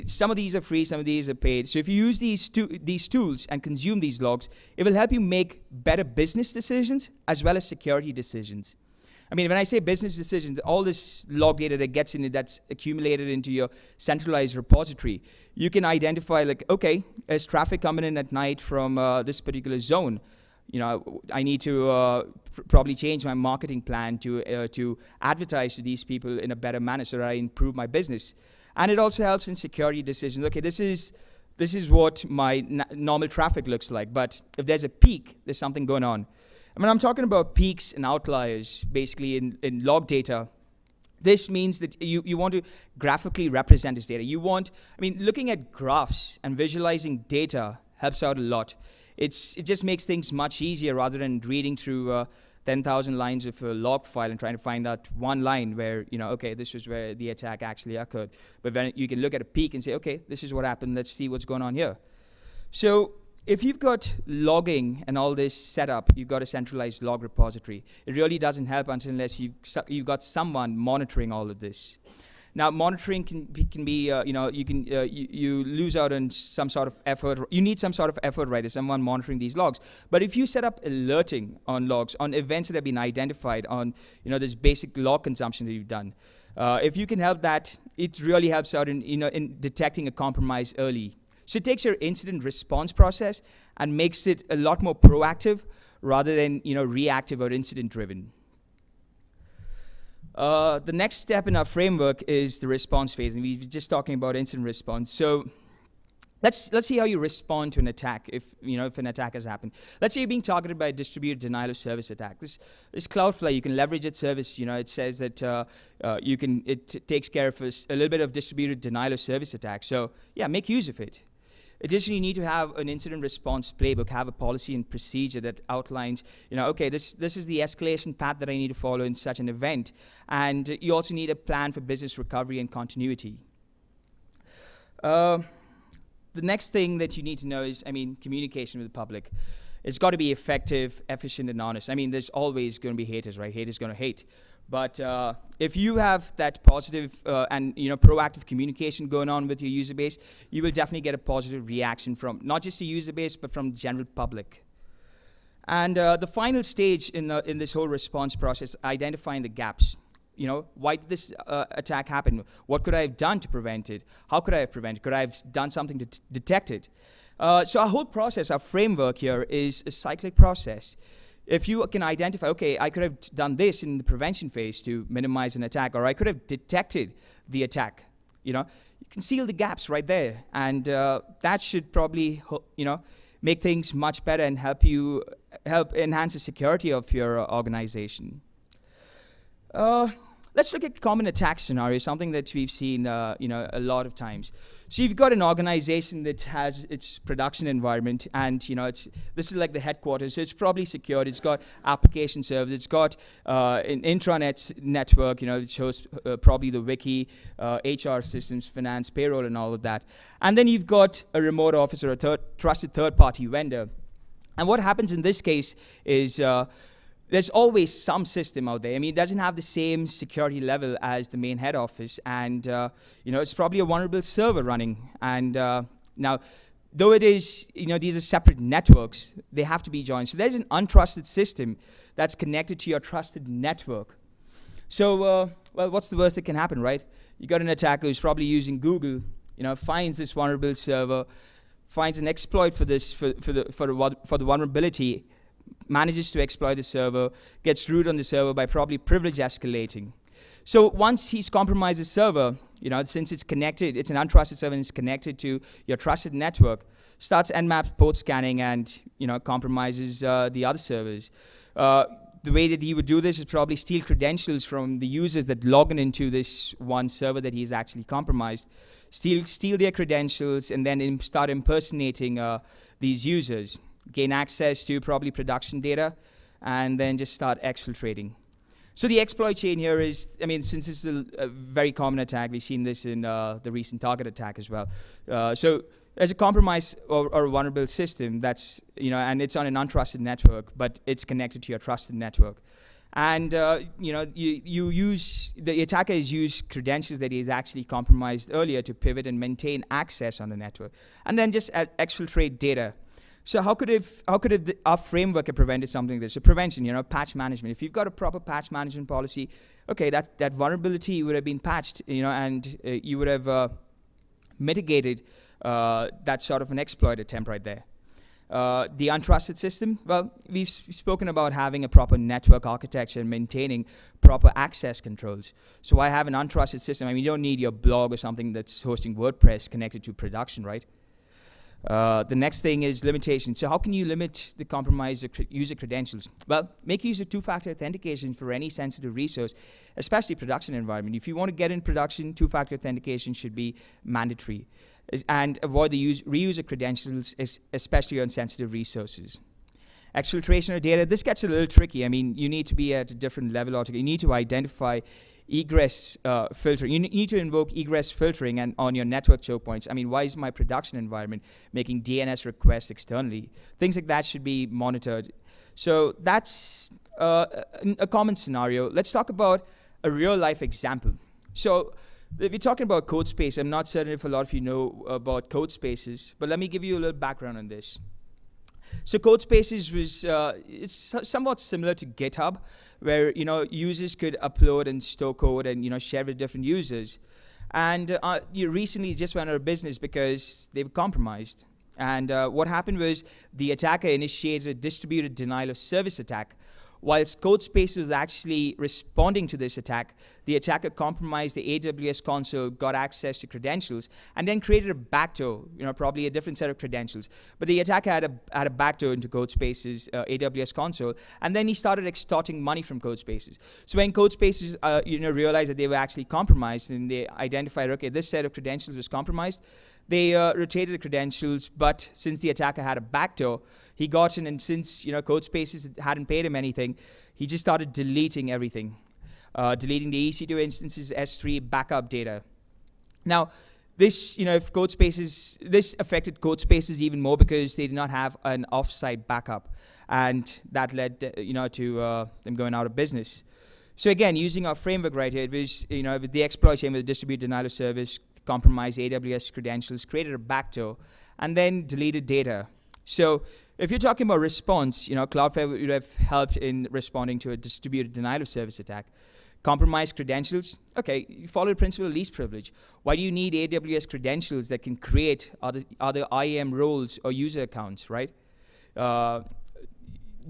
Some of these are free, some of these are paid. So if you use these tools and consume these logs, it will help you make better business decisions as well as security decisions. When I say business decisions, all this log data that gets in it, that's accumulated into your centralized repository, you can identify, like, okay, there's traffic coming in at night from this particular zone. I need to probably change my marketing plan to advertise to these people in a better manner so that I improve my business. And it also helps in security decisions. Okay, this is what my normal traffic looks like, but if there's a peak, there's something going on. I'm talking about peaks and outliers, basically, in log data. This means that you want to graphically represent this data. Looking at graphs and visualizing data helps out a lot. It just makes things much easier rather than reading through 10,000 lines of a log file and trying to find out one line where, okay, this was where the attack actually occurred. But then you can look at a peak and say, okay, this is what happened. Let's see what's going on here. So if you've got logging and all this set up, you've got a centralized log repository. It really doesn't help unless you've got someone monitoring all of this. Now, monitoring can be, you lose out on some sort of effort. You need some sort of effort, right? There's someone monitoring these logs. But if you set up alerting on logs, on events that have been identified, on this basic log consumption that you've done, if you can help that, it really helps out in detecting a compromise early. So it takes your incident response process and makes it a lot more proactive rather than reactive or incident driven. The next step in our framework is the response phase, and we were just talking about incident response. So let's see how you respond to an attack if an attack has happened. Let's say you're being targeted by a distributed denial of service attack. This Cloudflare, you can leverage its service. It says that it takes care of a little bit of distributed denial of service attack. So yeah, make use of it. Additionally, you need to have an incident response playbook, have a policy and procedure that outlines, okay, this is the escalation path that I need to follow in such an event. And you also need a plan for business recovery and continuity. The next thing that you need to know is, communication with the public. It's got to be effective, efficient, and honest. There's always going to be haters, right? Haters going to hate. But if you have that positive and proactive communication going on with your user base, you will definitely get a positive reaction from not just the user base, but from the general public. And the final stage in this whole response process, identifying the gaps. Why did this attack happen? What could I have done to prevent it? How could I have prevented it? Could I have done something to detect it? So our whole process, our framework here is a cyclic process. If you can identify, okay, I could have done this in the prevention phase to minimize an attack, or I could have detected the attack, you can seal the gaps right there. And that should probably, make things much better and help enhance the security of your organization. let's look at common attack scenario, something that we've seen you know, a lot of times. So you've got an organization that has its production environment, and you know, this is like the headquarters, so it's probably secured. It's got application servers. It's got an intranet network. You know, it shows probably the wiki, HR systems, finance, payroll, and all of that. And then you've got a remote office or a trusted third-party vendor. And what happens in this case is there's always some system out there. I mean, it doesn't have the same security level as the main head office, and you know, it's probably a vulnerable server running. And now, though it is, you know, these are separate networks, they have to be joined. So there's an untrusted system that's connected to your trusted network. So, well, what's the worst that can happen, right? You got an attacker who's probably using Google, you know, finds this vulnerable server, finds an exploit for this for the vulnerability, manages to exploit the server, gets root on the server by probably privilege escalating. So once he's compromised the server, you know, since it's connected, it's an untrusted server and it's connected to your trusted network, starts Nmap port scanning and, you know, compromises the other servers. The way that he would do this is probably steal credentials from the users that log into this one server that he's actually compromised, steal their credentials, and then start impersonating these users, gain access to probably production data, and then just start exfiltrating. So the exploit chain here is, I mean, since it's a very common attack, we've seen this in the recent target attack as well. So there's a compromise or a vulnerable system that's, you know, and it's on an untrusted network, but it's connected to your trusted network. And, you know, the attacker has used credentials that he's actually compromised earlier to pivot and maintain access on the network, and then just exfiltrate data. So how could our framework have prevented something like this? So prevention, you know, patch management. If you've got a proper patch management policy, okay, that vulnerability would have been patched, you know, and you would have mitigated that sort of an exploit attempt right there. The untrusted system, well, we've spoken about having a proper network architecture and maintaining proper access controls. So I have an untrusted system. I mean, you don't need your blog or something that's hosting WordPress connected to production, right? The next thing is limitation. So how can you limit the compromise of user credentials? Well, make use of two-factor authentication for any sensitive resource, especially production environment. If you want to get in production, two-factor authentication should be mandatory. And avoid the reuse of credentials, especially on sensitive resources. Exfiltration of data, this gets a little tricky. I mean, you need to be at a different level altogether. You need to identify egress filtering. You need to invoke egress filtering and on your network choke points. I mean, why is my production environment making DNS requests externally? Things like that should be monitored. So that's a common scenario. Let's talk about a real-life example. So if you're talking about code space, I'm not certain if a lot of you know about code spaces, but let me give you a little background on this. So code spaces was it's somewhat similar to GitHub, where, you know, users could upload and store code and, you know, share with different users. And you recently just went out of business because they were compromised. And what happened was the attacker initiated a distributed denial of service attack. Whilst CodeSpace was actually responding to this attack, the attacker compromised the AWS console, got access to credentials, and then created a backdoor, you know, probably a different set of credentials. But the attacker had a backdoor into CodeSpace's AWS console, and then he started extorting money from CodeSpaces. So when CodeSpaces, you know, realized that they were actually compromised, and they identified, okay, this set of credentials was compromised, they rotated the credentials, but since the attacker had a backdoor, he got in, and since, you know, CodeSpaces hadn't paid him anything, he just started deleting everything, deleting the EC2 instances, S3 backup data. Now, this, you know, if CodeSpaces, this affected CodeSpaces even more because they did not have an off-site backup, and that led, you know, to them going out of business. So again, using our framework right here, it was, you know, with the exploit chain with the distributed denial of service, compromised AWS credentials, created a backdoor, and then deleted data. So if you're talking about response, you know, Cloudflare would have helped in responding to a distributed denial of service attack. Compromised credentials, okay, you follow the principle of least privilege. Why do you need AWS credentials that can create other IAM roles or user accounts, right?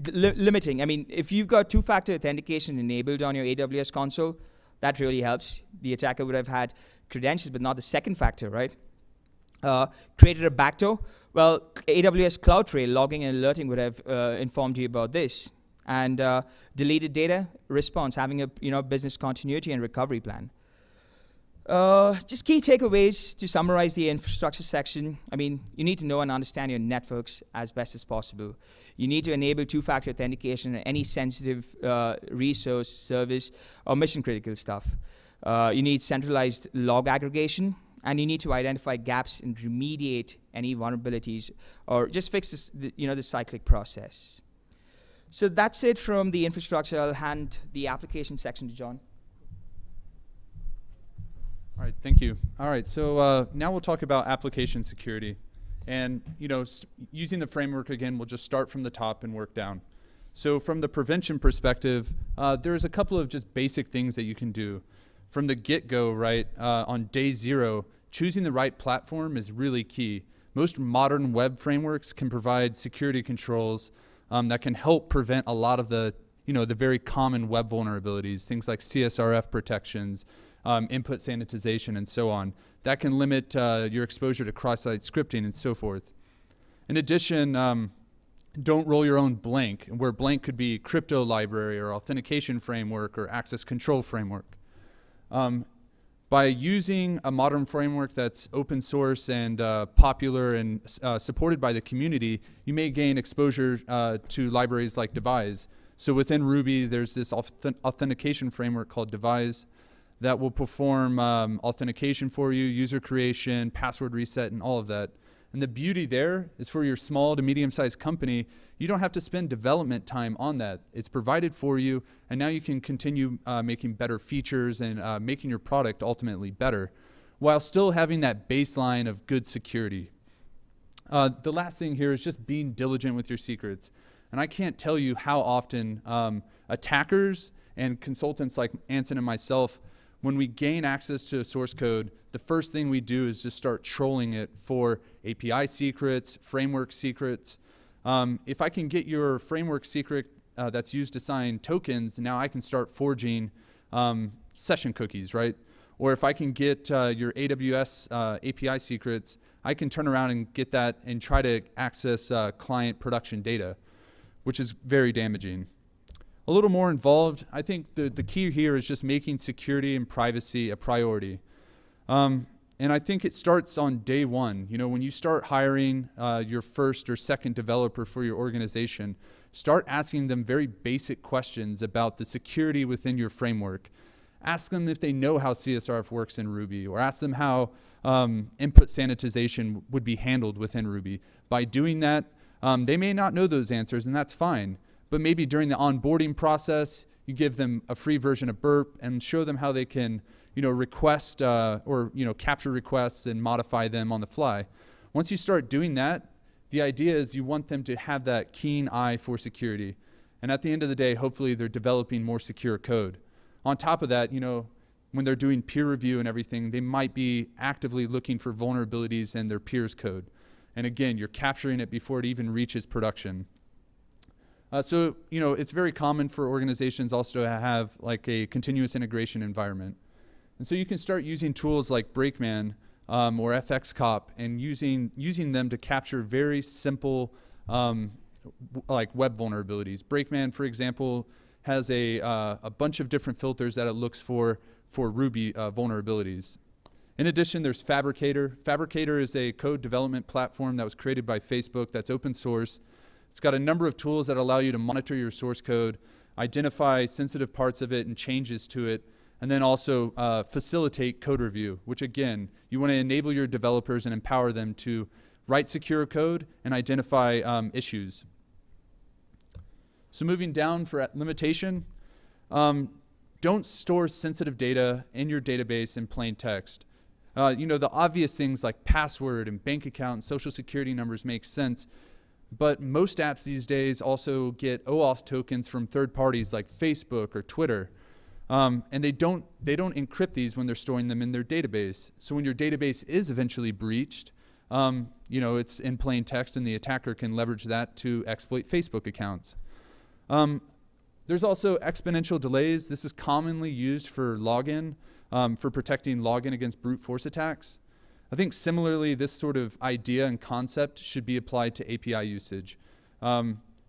Limiting, I mean, if you've got two-factor authentication enabled on your AWS console, that really helps. The attacker would have had credentials, but not the second factor, right? Created a backdoor. Well, AWS CloudTrail logging and alerting would have informed you about this. And deleted data response, having a business continuity and recovery plan. Just key takeaways to summarize the infrastructure section. I mean, you need to know and understand your networks as best as possible. You need to enable two-factor authentication on any sensitive resource, service, or mission-critical stuff. You need centralized log aggregation, and you need to identify gaps and remediate any vulnerabilities, or just fix this, the cyclic process. So that's it from the infrastructure. I'll hand the application section to John. All right, thank you. All right, so now we'll talk about application security. And using the framework again, we'll just start from the top and work down. So from the prevention perspective, there's a couple of just basic things that you can do. From the get-go, right, on day 0, choosing the right platform is really key. Most modern web frameworks can provide security controls that can help prevent a lot of the very common web vulnerabilities, things like CSRF protections, input sanitization, and so on. That can limit your exposure to cross-site scripting and so forth. In addition, don't roll your own blank, where blank could be crypto library or authentication framework or access control framework. By using a modern framework that's open source and popular and supported by the community, you may gain exposure to libraries like Devise. So within Ruby, there's this authentication framework called Devise that will perform authentication for you, user creation, password reset, and all of that. And the beauty there is for your small to medium-sized company, you don't have to spend development time on that. It's provided for you, and now you can continue making better features and making your product ultimately better, while still having that baseline of good security. The last thing here is just being diligent with your secrets. And I can't tell you how often attackers and consultants like Anson and myself, when we gain access to a source code, the first thing we do is just start trolling it for API secrets, framework secrets. If I can get your framework secret that's used to sign tokens, now I can start forging session cookies, right? Or if I can get your AWS API secrets, I can turn around and get that and try to access client production data, which is very damaging. A little more involved, I think the key here is just making security and privacy a priority. And I think it starts on day 1. When you start hiring your first or second developer for your organization, start asking them very basic questions about the security within your framework. Ask them if they know how CSRF works in Ruby, or ask them how input sanitization would be handled within Ruby. By doing that, they may not know those answers, and that's fine. But maybe during the onboarding process, you give them a free version of Burp and show them how they can, request or capture requests and modify them on the fly. Once you start doing that, the idea is you want them to have that keen eye for security. And at the end of the day, hopefully they're developing more secure code. On top of that, when they're doing peer review and everything, they might be actively looking for vulnerabilities in their peers' code. And again, you're capturing it before it even reaches production. So it's very common for organizations also to have like a continuous integration environment. And so you can start using tools like Brakeman or FXCop and using them to capture very simple like web vulnerabilities. Brakeman, for example, has a bunch of different filters that it looks for Ruby vulnerabilities. In addition, there's Fabricator. Fabricator is a code development platform that was created by Facebook that's open source. It's got a number of tools that allow you to monitor your source code, identify sensitive parts of it and changes to it, and then also facilitate code review, which again, you want to enable your developers and empower them to write secure code and identify issues. So moving down for limitation, don't store sensitive data in your database in plain text. The obvious things like password and bank account and social security numbers make sense, but most apps these days also get OAuth tokens from third parties like Facebook or Twitter. And they don't encrypt these when they're storing them in their database. So when your database is eventually breached, it's in plain text and the attacker can leverage that to exploit Facebook accounts. There's also exponential delays. This is commonly used for login, for protecting login against brute force attacks. I think similarly, this sort of idea and concept should be applied to API usage.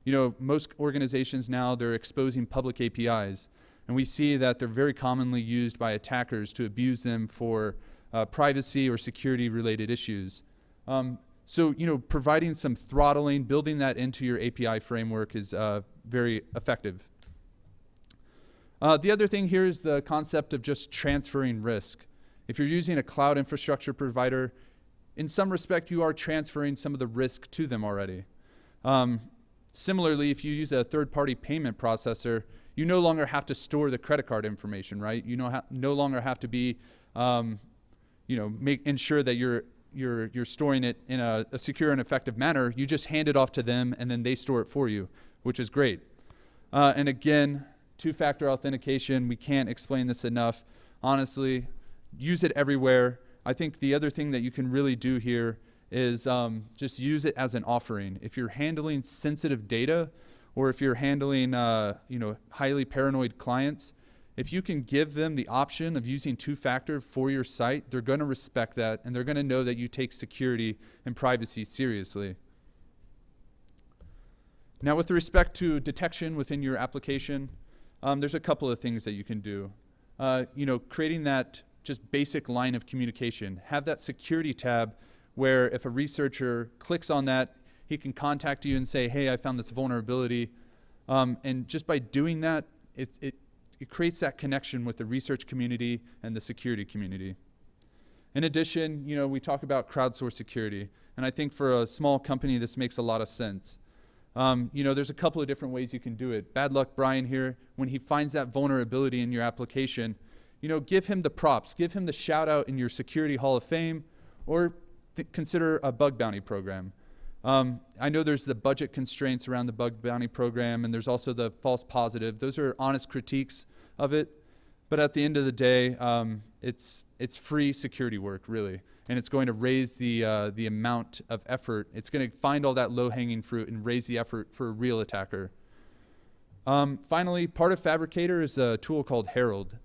most organizations now, they're exposing public APIs. And we see that they're very commonly used by attackers to abuse them for privacy or security-related issues. So, providing some throttling, building that into your API framework is very effective. The other thing here is the concept of just transferring risk. If you're using a cloud infrastructure provider, in some respect, you are transferring some of the risk to them already. Similarly, if you use a third-party payment processor, you no longer have to store the credit card information, right? You no longer have to be, ensure that you're storing it in a secure and effective manner. You just hand it off to them, and then they store it for you, which is great. And again, two-factor authentication, we can't explain this enough. Honestly, use it everywhere. I think the other thing that you can really do here is just use it as an offering. If you're handling sensitive data, or if you're handling highly paranoid clients, if you can give them the option of using two-factor for your site, they're going to respect that, and they're going to know that you take security and privacy seriously. Now, with respect to detection within your application, there's a couple of things that you can do. Creating that just basic line of communication. Have that security tab where if a researcher clicks on that, he can contact you and say, hey, I found this vulnerability. And just by doing that, it creates that connection with the research community and the security community. In addition, we talk about crowdsourced security. And I think for a small company, this makes a lot of sense. There's a couple of different ways you can do it. Bad luck Brian here, when he finds that vulnerability in your application, give him the props, give him the shout out in your security hall of fame, or consider a bug bounty program. I know there's the budget constraints around the bug bounty program, and there's also the false positive. Those are honest critiques of it, but at the end of the day, it's free security work, really, and it's going to raise the amount of effort. It's going to find all that low-hanging fruit and raise the effort for a real attacker. Finally, part of Fabricator is a tool called Herald,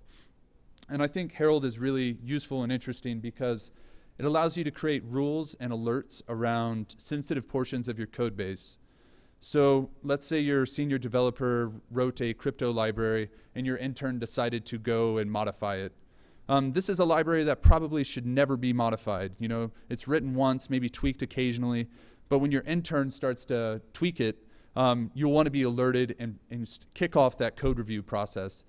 and I think Herald is really useful and interesting because it allows you to create rules and alerts around sensitive portions of your code base. So let's say your senior developer wrote a crypto library and your intern decided to go and modify it. This is a library that probably should never be modified. It's written once, maybe tweaked occasionally, but when your intern starts to tweak it, you'll want to be alerted and kick off that code review process.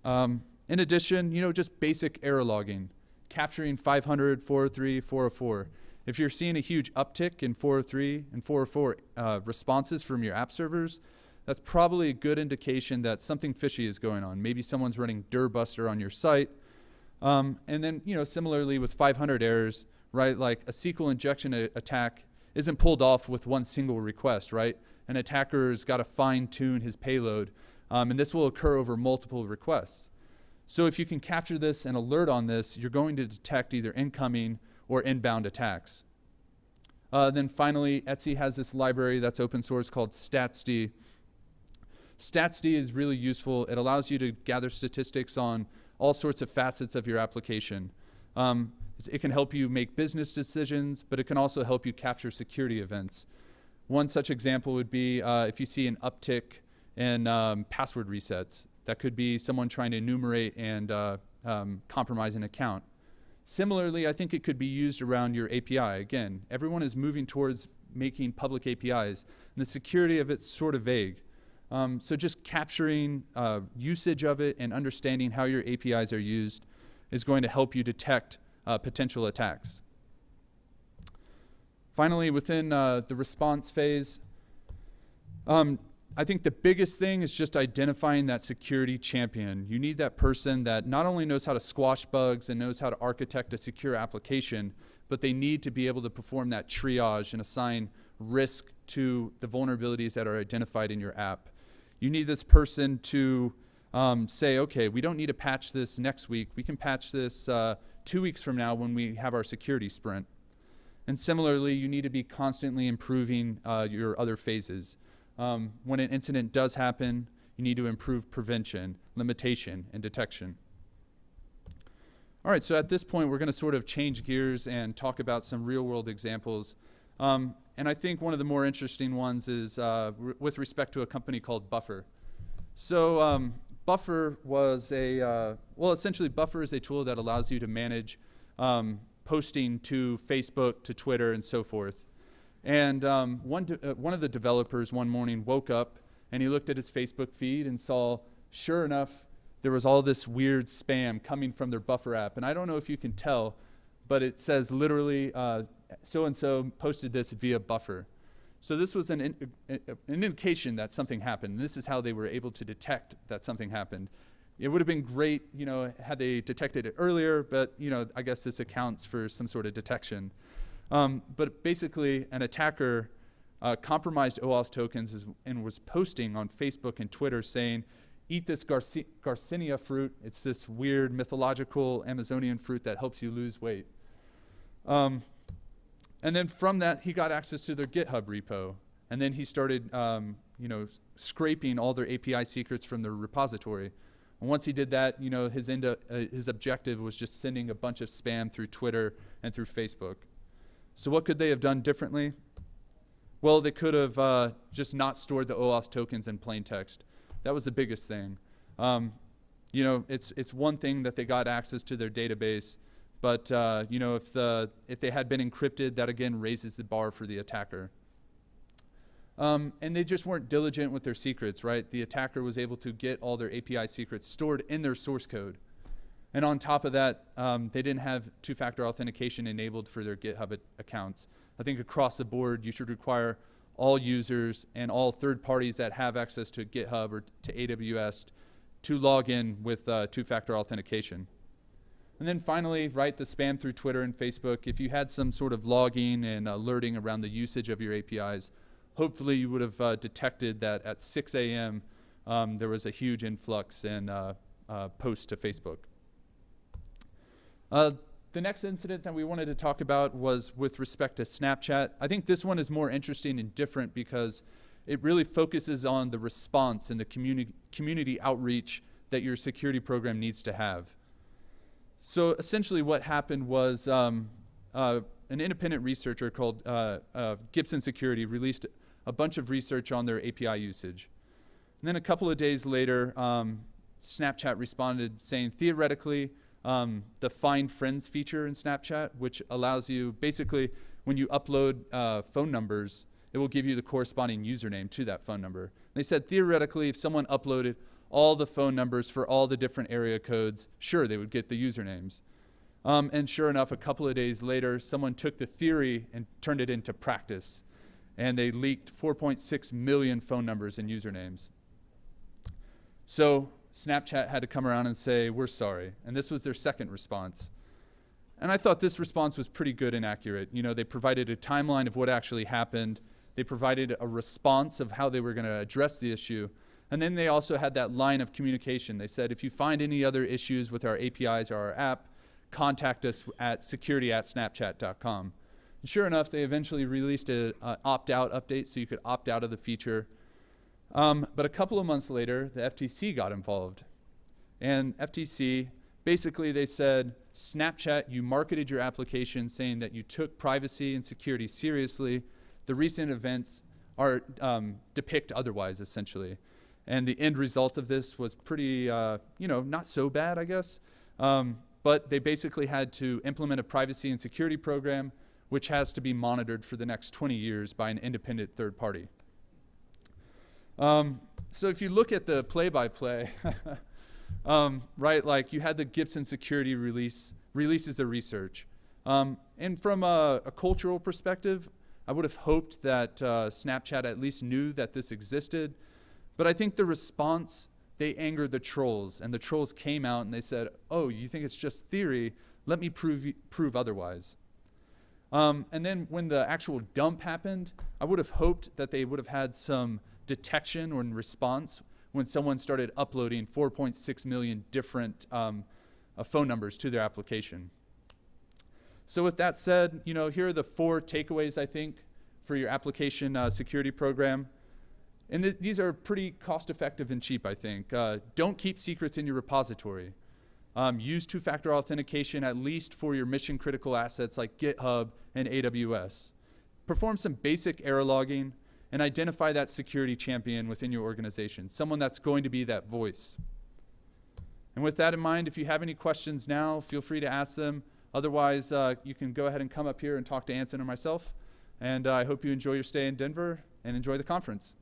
In addition, just basic error logging. Capturing 500, 403, 404. If you're seeing a huge uptick in 403 and 404 responses from your app servers, that's probably a good indication that something fishy is going on. Maybe someone's running Dirbuster on your site. And then, similarly with 500 errors, right? Like a SQL injection attack isn't pulled off with one single request, right? An attacker's got to fine-tune his payload, and this will occur over multiple requests. So if you can capture this and alert on this, you're going to detect either incoming or inbound attacks. Then finally, Etsy has this library that's open source called StatsD. StatsD is really useful. It allows you to gather statistics on all sorts of facets of your application. It can help you make business decisions, but it can also help you capture security events. One such example would be if you see an uptick in password resets. That could be someone trying to enumerate and compromise an account. Similarly, I think it could be used around your API. Again, everyone is moving towards making public APIs, and the security of it's sort of vague. So just capturing usage of it and understanding how your APIs are used is going to help you detect potential attacks. Finally, within the response phase, I think the biggest thing is just identifying that security champion. You need that person that not only knows how to squash bugs and knows how to architect a secure application, but they need to be able to perform that triage and assign risk to the vulnerabilities that are identified in your app. You need this person to say, okay, we don't need to patch this next week. We can patch this 2 weeks from now when we have our security sprint. And similarly, you need to be constantly improving your other phases. When an incident does happen, you need to improve prevention, limitation, and detection. All right, so at this point, we're going to sort of change gears and talk about some real-world examples. And I think one of the more interesting ones is with respect to a company called Buffer. So Buffer was well, essentially Buffer is a tool that allows you to manage posting to Facebook, to Twitter, and so forth. And one of the developers one morning woke up and he looked at his Facebook feed and saw, sure enough, there was all this weird spam coming from their Buffer app. And I don't know if you can tell, but it says literally so-and-so posted this via Buffer. So this was an indication that something happened. This is how they were able to detect that something happened. It would have been great, you know, had they detected it earlier, but you know, I guess this accounts for some sort of detection. But basically, an attacker compromised OAuth tokens and was posting on Facebook and Twitter saying, eat this Garcinia fruit. It's this weird mythological Amazonian fruit that helps you lose weight. And then from that, he got access to their GitHub repo. And then he started you know, scraping all their API secrets from their repository. And once he did that, you know, his objective was just sending a bunch of spam through Twitter and through Facebook. So what could they have done differently? Well, they could have just not stored the OAuth tokens in plain text. That was the biggest thing. You know, it's one thing that they got access to their database, but you know, if they had been encrypted, that again raises the bar for the attacker. And they just weren't diligent with their secrets, right? The attacker was able to get all their API secrets stored in their source code. And on top of that, they didn't have two-factor authentication enabled for their GitHub accounts. I think across the board, you should require all users and all third parties that have access to GitHub or to AWS to log in with two-factor authentication. And then finally, right, the spam through Twitter and Facebook. If you had some sort of logging and alerting around the usage of your APIs, hopefully you would have detected that at 6 a.m. There was a huge influx in posts to Facebook. The next incident that we wanted to talk about was with respect to Snapchat. I think this one is more interesting and different because it really focuses on the response and the community outreach that your security program needs to have. So essentially what happened was an independent researcher called Gibson Security released a bunch of research on their API usage. And then a couple of days later, Snapchat responded saying, theoretically, the Find Friends feature in Snapchat, which allows you, basically, when you upload phone numbers, it will give you the corresponding username to that phone number. They said, theoretically, if someone uploaded all the phone numbers for all the different area codes, sure, they would get the usernames. And sure enough, a couple of days later, someone took the theory and turned it into practice. And they leaked 4.6 million phone numbers and usernames. So Snapchat had to come around and say, we're sorry. And this was their second response. And I thought this response was pretty good and accurate. You know, they provided a timeline of what actually happened. They provided a response of how they were going to address the issue. And then they also had that line of communication. They said, if you find any other issues with our APIs or our app, contact us at security@snapchat.com. And sure enough, they eventually released an opt-out update so you could opt out of the feature. But a couple of months later, the FTC got involved. And FTC, basically they said, Snapchat, you marketed your application saying that you took privacy and security seriously. The recent events are depict otherwise, essentially. And the end result of this was pretty, you know, not so bad, I guess. But they basically had to implement a privacy and security program which has to be monitored for the next 20 years by an independent third party. So if you look at the play-by-play, right, like you had the Gibson Security releases the research. And from a cultural perspective, I would have hoped that Snapchat at least knew that this existed. But I think the response, they angered the trolls. And the trolls came out and they said, oh, you think it's just theory? Let me prove otherwise. And then when the actual dump happened, I would have hoped that they would have had some detection or in response when someone started uploading 4.6 million different phone numbers to their application. So with that said, you know, here are the 4 takeaways, I think, for your application security program. And these are pretty cost-effective and cheap, I think. Don't keep secrets in your repository. Use two-factor authentication at least for your mission-critical assets like GitHub and AWS. perform some basic error logging, and identify that security champion within your organization, someone that's going to be that voice. And with that in mind, if you have any questions now, feel free to ask them. Otherwise, you can go ahead and come up here and talk to Anson or myself. And I hope you enjoy your stay in Denver and enjoy the conference.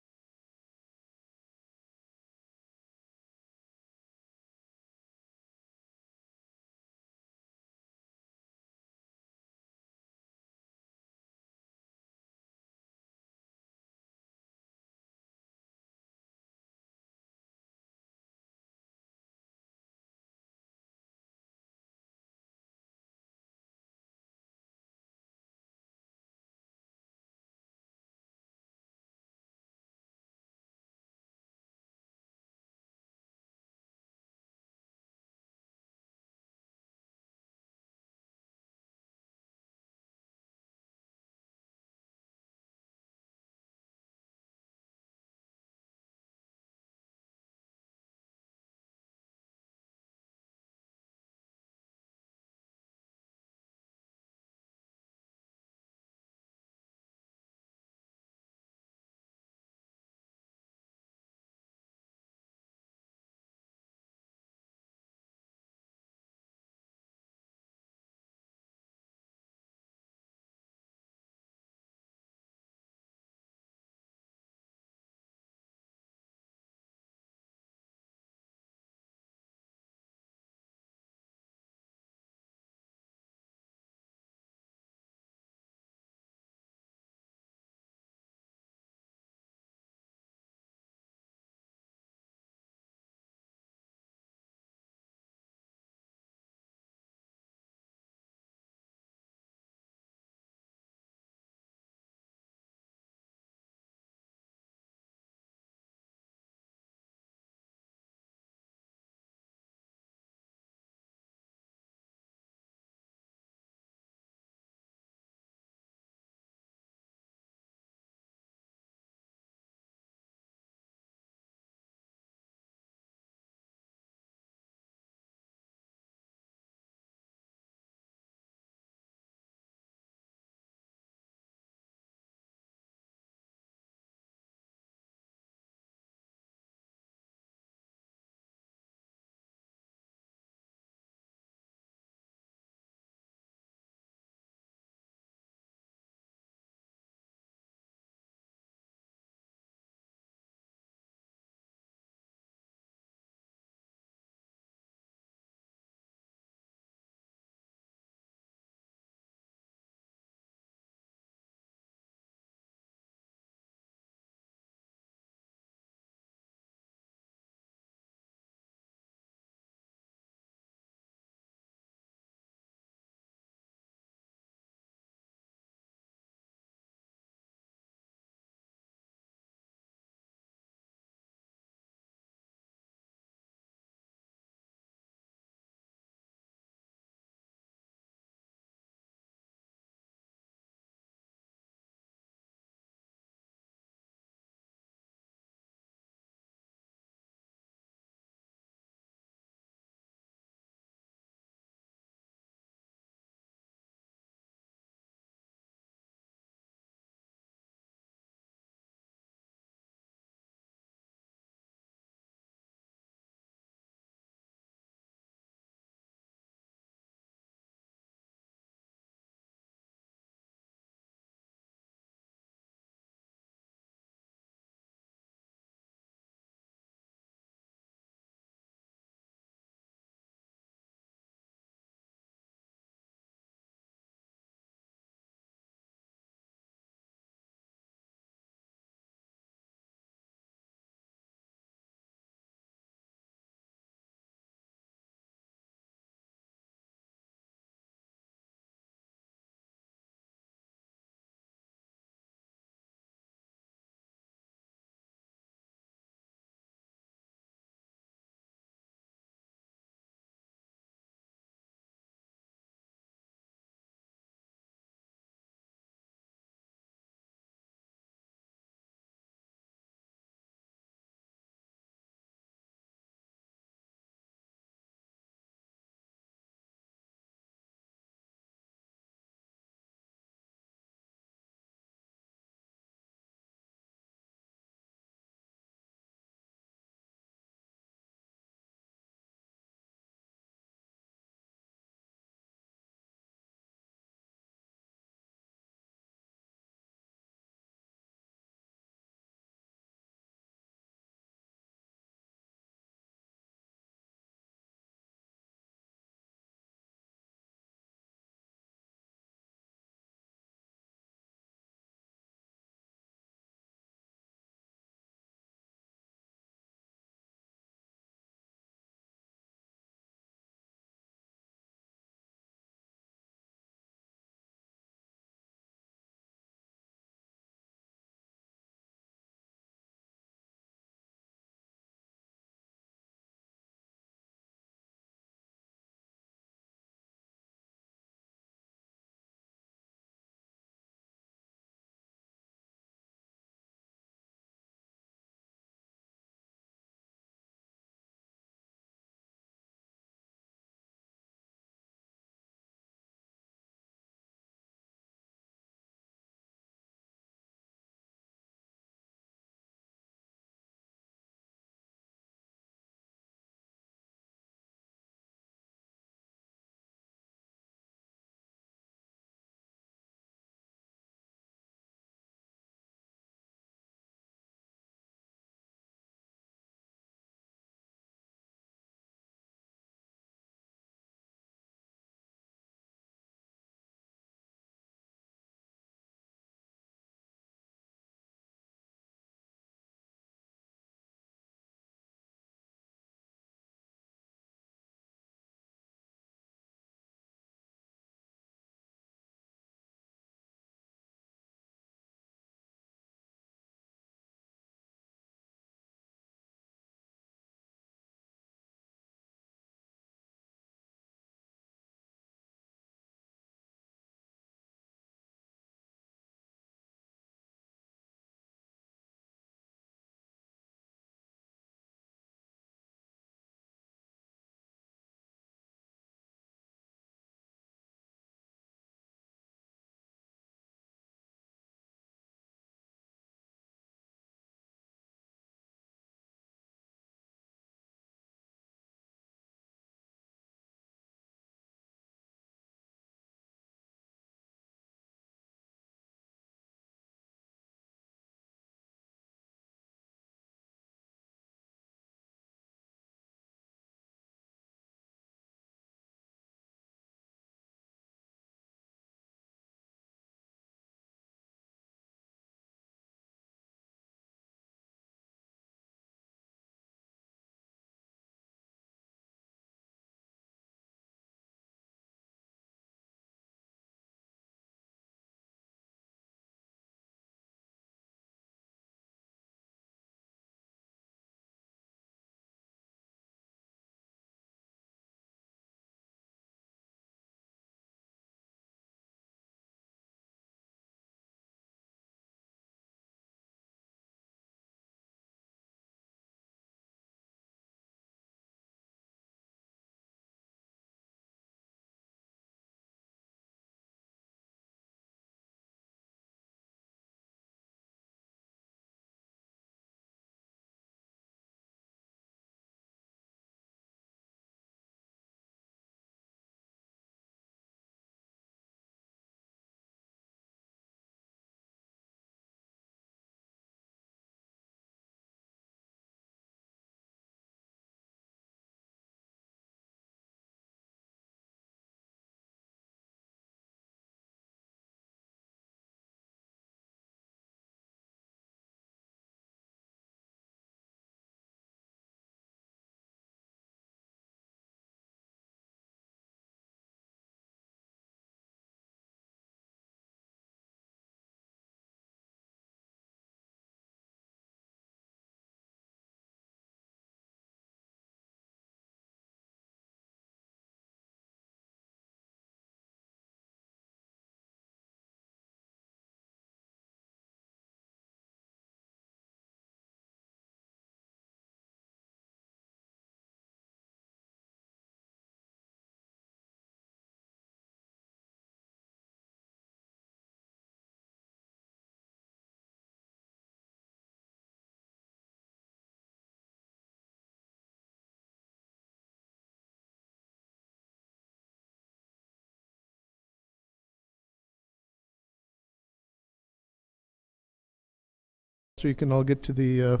so you can all get to the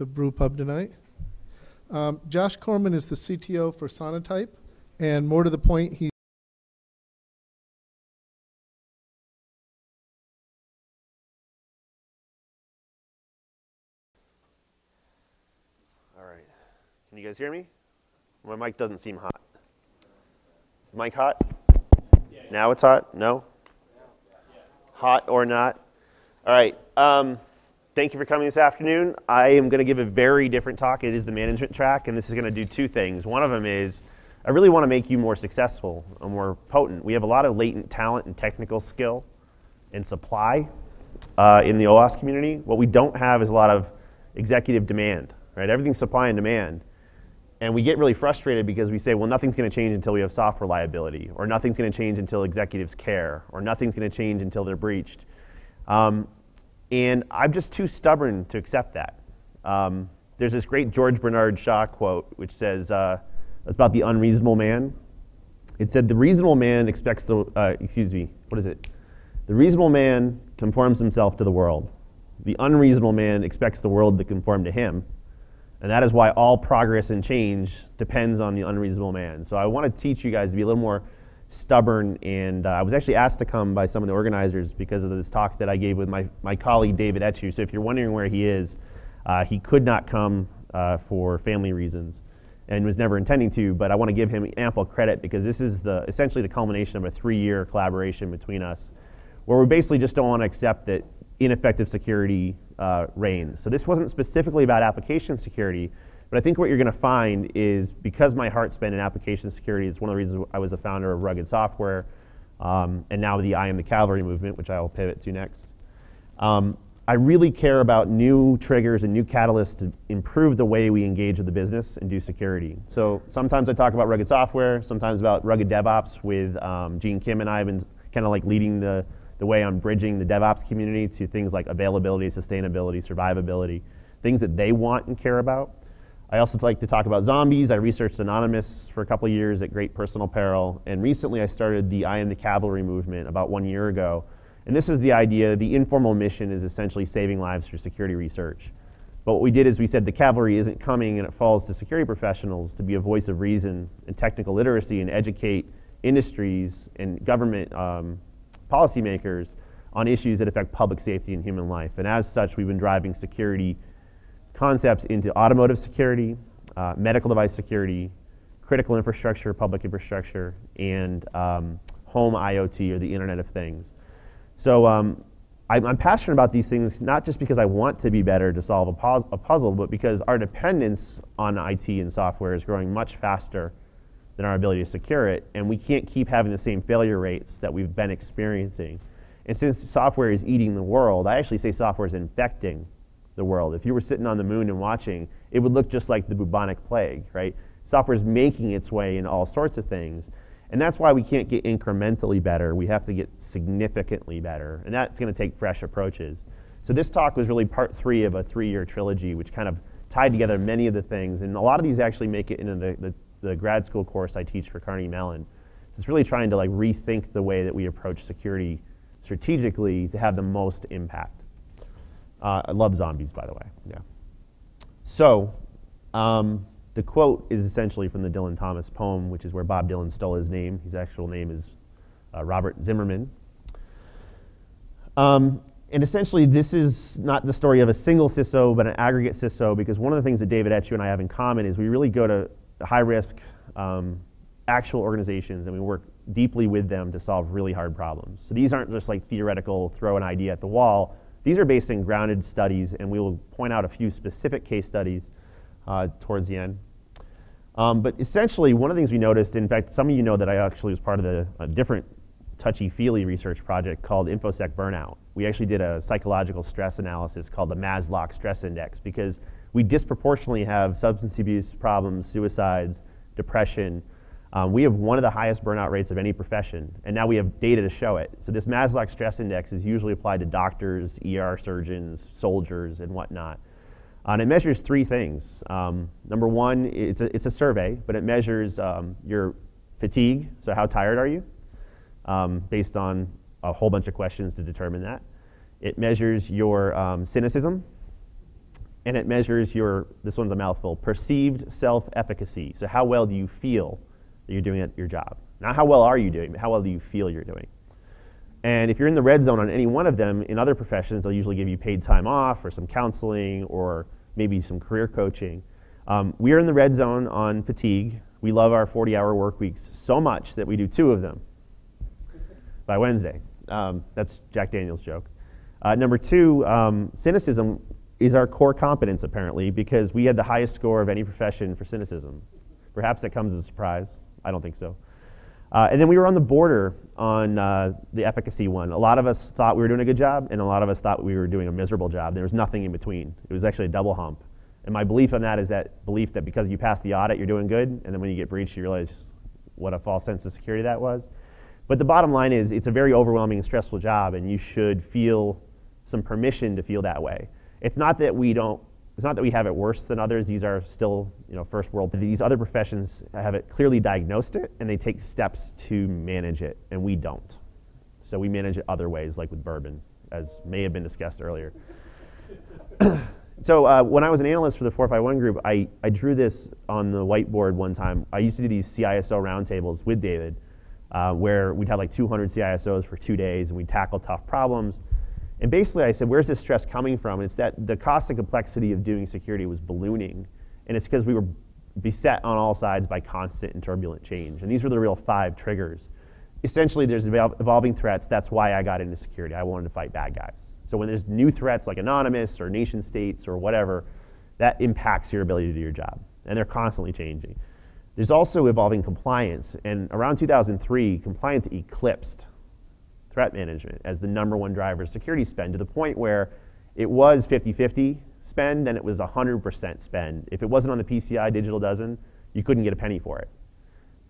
brew pub tonight. Josh Corman is the CTO for Sonatype, and more to the point, he All right. Can you guys hear me? My mic doesn't seem hot. Is the mic hot? Now it's hot? No? Hot or not? All right. Thank you for coming this afternoon. I am going to give a very different talk. It is the management track, and this is going to do two things. One of them is I really want to make you more successful and more potent. We have a lot of latent talent and technical skill and supply in the OWASP community. What we don't have is a lot of executive demand, right? Everything's supply and demand. And we get really frustrated because we say, well, nothing's going to change until we have software liability, or nothing's going to change until executives care, or nothing's going to change until they're breached. And I'm just too stubborn to accept that. There's this great George Bernard Shaw quote, which says, it's about the unreasonable man. It said, the reasonable man expects the, what is it? The reasonable man conforms himself to the world. The unreasonable man expects the world to conform to him. And that is why all progress and change depends on the unreasonable man. So I want to teach you guys to be a little more stubborn. And I was actually asked to come by some of the organizers because of this talk that I gave with my colleague, David Etchu. So if you're wondering where he is, he could not come for family reasons and was never intending to. But I want to give him ample credit because this is essentially the culmination of a 3-year collaboration between us, where we basically just don't want to accept that ineffective security reigns. So this wasn't specifically about application security, but I think what you're going to find is because my heart's been in application security, it's one of the reasons I was a founder of Rugged Software, and now the I Am the Cavalry movement, which I will pivot to next. I really care about new triggers and new catalysts to improve the way we engage with the business and do security. So sometimes I talk about Rugged Software, sometimes about Rugged DevOps with Gene Kim and I have been kind of like leading the way on bridging the DevOps community to things like availability, sustainability, survivability, things that they want and care about. I also like to talk about zombies. I researched Anonymous for a couple of years at great personal peril, and recently I started the I Am the Cavalry movement about 1 year ago. And this is the idea, the informal mission is essentially saving lives through security research. But what we did is we said the cavalry isn't coming and it falls to security professionals to be a voice of reason and technical literacy and educate industries and government policymakers on issues that affect public safety and human life. And as such, we've been driving security concepts into automotive security, medical device security, critical infrastructure, public infrastructure, and home IoT, or the Internet of Things. So I'm passionate about these things, not just because I want to be better to solve a puzzle, but because our dependence on IT and software is growing much faster than our ability to secure it, and we can't keep having the same failure rates that we've been experiencing. And since software is eating the world, I actually say software is infecting the world. If you were sitting on the moon and watching, it would look just like the bubonic plague, right? Software is making its way in all sorts of things, and that's why we can't get incrementally better. We have to get significantly better, and that's going to take fresh approaches. So this talk was really part 3 of a 3-year trilogy, which kind of tied together many of the things, and a lot of these actually make it into the grad school course I teach for Carnegie Mellon. It's really trying to like rethink the way that we approach security strategically to have the most impact. I love zombies, by the way. Yeah. So the quote is essentially from the Dylan Thomas poem, which is where Bob Dylan stole his name. His actual name is Robert Zimmerman. And essentially, this is not the story of a single CISO, but an aggregate CISO, because one of the things that David Etchu and I have in common is we really go to high-risk actual organizations, and we work deeply with them to solve really hard problems. So these aren't just like theoretical, throw an idea at the wall. These are based in grounded studies, and we will point out a few specific case studies towards the end. But essentially, one of the things we noticed, in fact, some of you know that I actually was part of a different touchy-feely research project called InfoSec Burnout. We actually did a psychological stress analysis called the Maslow Stress Index, because we disproportionately have substance abuse problems, suicides, depression. We have one of the highest burnout rates of any profession, and now we have data to show it. So this Maslow Stress Index is usually applied to doctors, ER surgeons, soldiers, and whatnot. And it measures 3 things. Number one, it's a survey, but it measures your fatigue, so how tired are you, based on a whole bunch of questions to determine that. It measures your cynicism, and it measures your, this one's a mouthful, perceived self-efficacy. So how well do you feel that you're doing at your job? Not how well are you doing, but how well do you feel you're doing? And if you're in the red zone on any one of them, in other professions, they'll usually give you paid time off or some counseling or maybe some career coaching. We are in the red zone on fatigue. We love our 40-hour work weeks so much that we do 2 of them by Wednesday. That's Jack Daniel's joke. Number 2, cynicism is our core competence, apparently, because we had the highest score of any profession for cynicism. Perhaps that comes as a surprise. I don't think so. And then we were on the border on the efficacy one. A lot of us thought we were doing a good job, and a lot of us thought we were doing a miserable job. There was nothing in between. It was actually a double hump. And my belief on that is that belief that because you pass the audit, you're doing good, and then when you get breached, you realize what a false sense of security that was. But the bottom line is it's a very overwhelming and stressful job, and you should feel some permission to feel that way. It's not that we have it worse than others. These are still, first world. These other professions have it clearly diagnosed it, and they take steps to manage it, and we don't. So we manage it other ways, like with bourbon, as may have been discussed earlier. So when I was an analyst for the 451 group, I drew this on the whiteboard one time. I used to do these CISO roundtables with David, where we'd have like 200 CISOs for 2 days, and we'd tackle tough problems. And basically I said, where's this stress coming from? And it's that the cost and complexity of doing security was ballooning. And it's because we were beset on all sides by constant and turbulent change. And these were the real 5 triggers. Essentially, there's evolving threats. That's why I got into security. I wanted to fight bad guys. So when there's new threats like anonymous or nation states or whatever, that impacts your ability to do your job. And they're constantly changing. There's also evolving compliance. And around 2003, compliance eclipsed threat management as the #1 driver of security spend, to the point where it was 50-50 spend, and it was 100% spend. If it wasn't on the PCI Digital Dozen, you couldn't get a penny for it.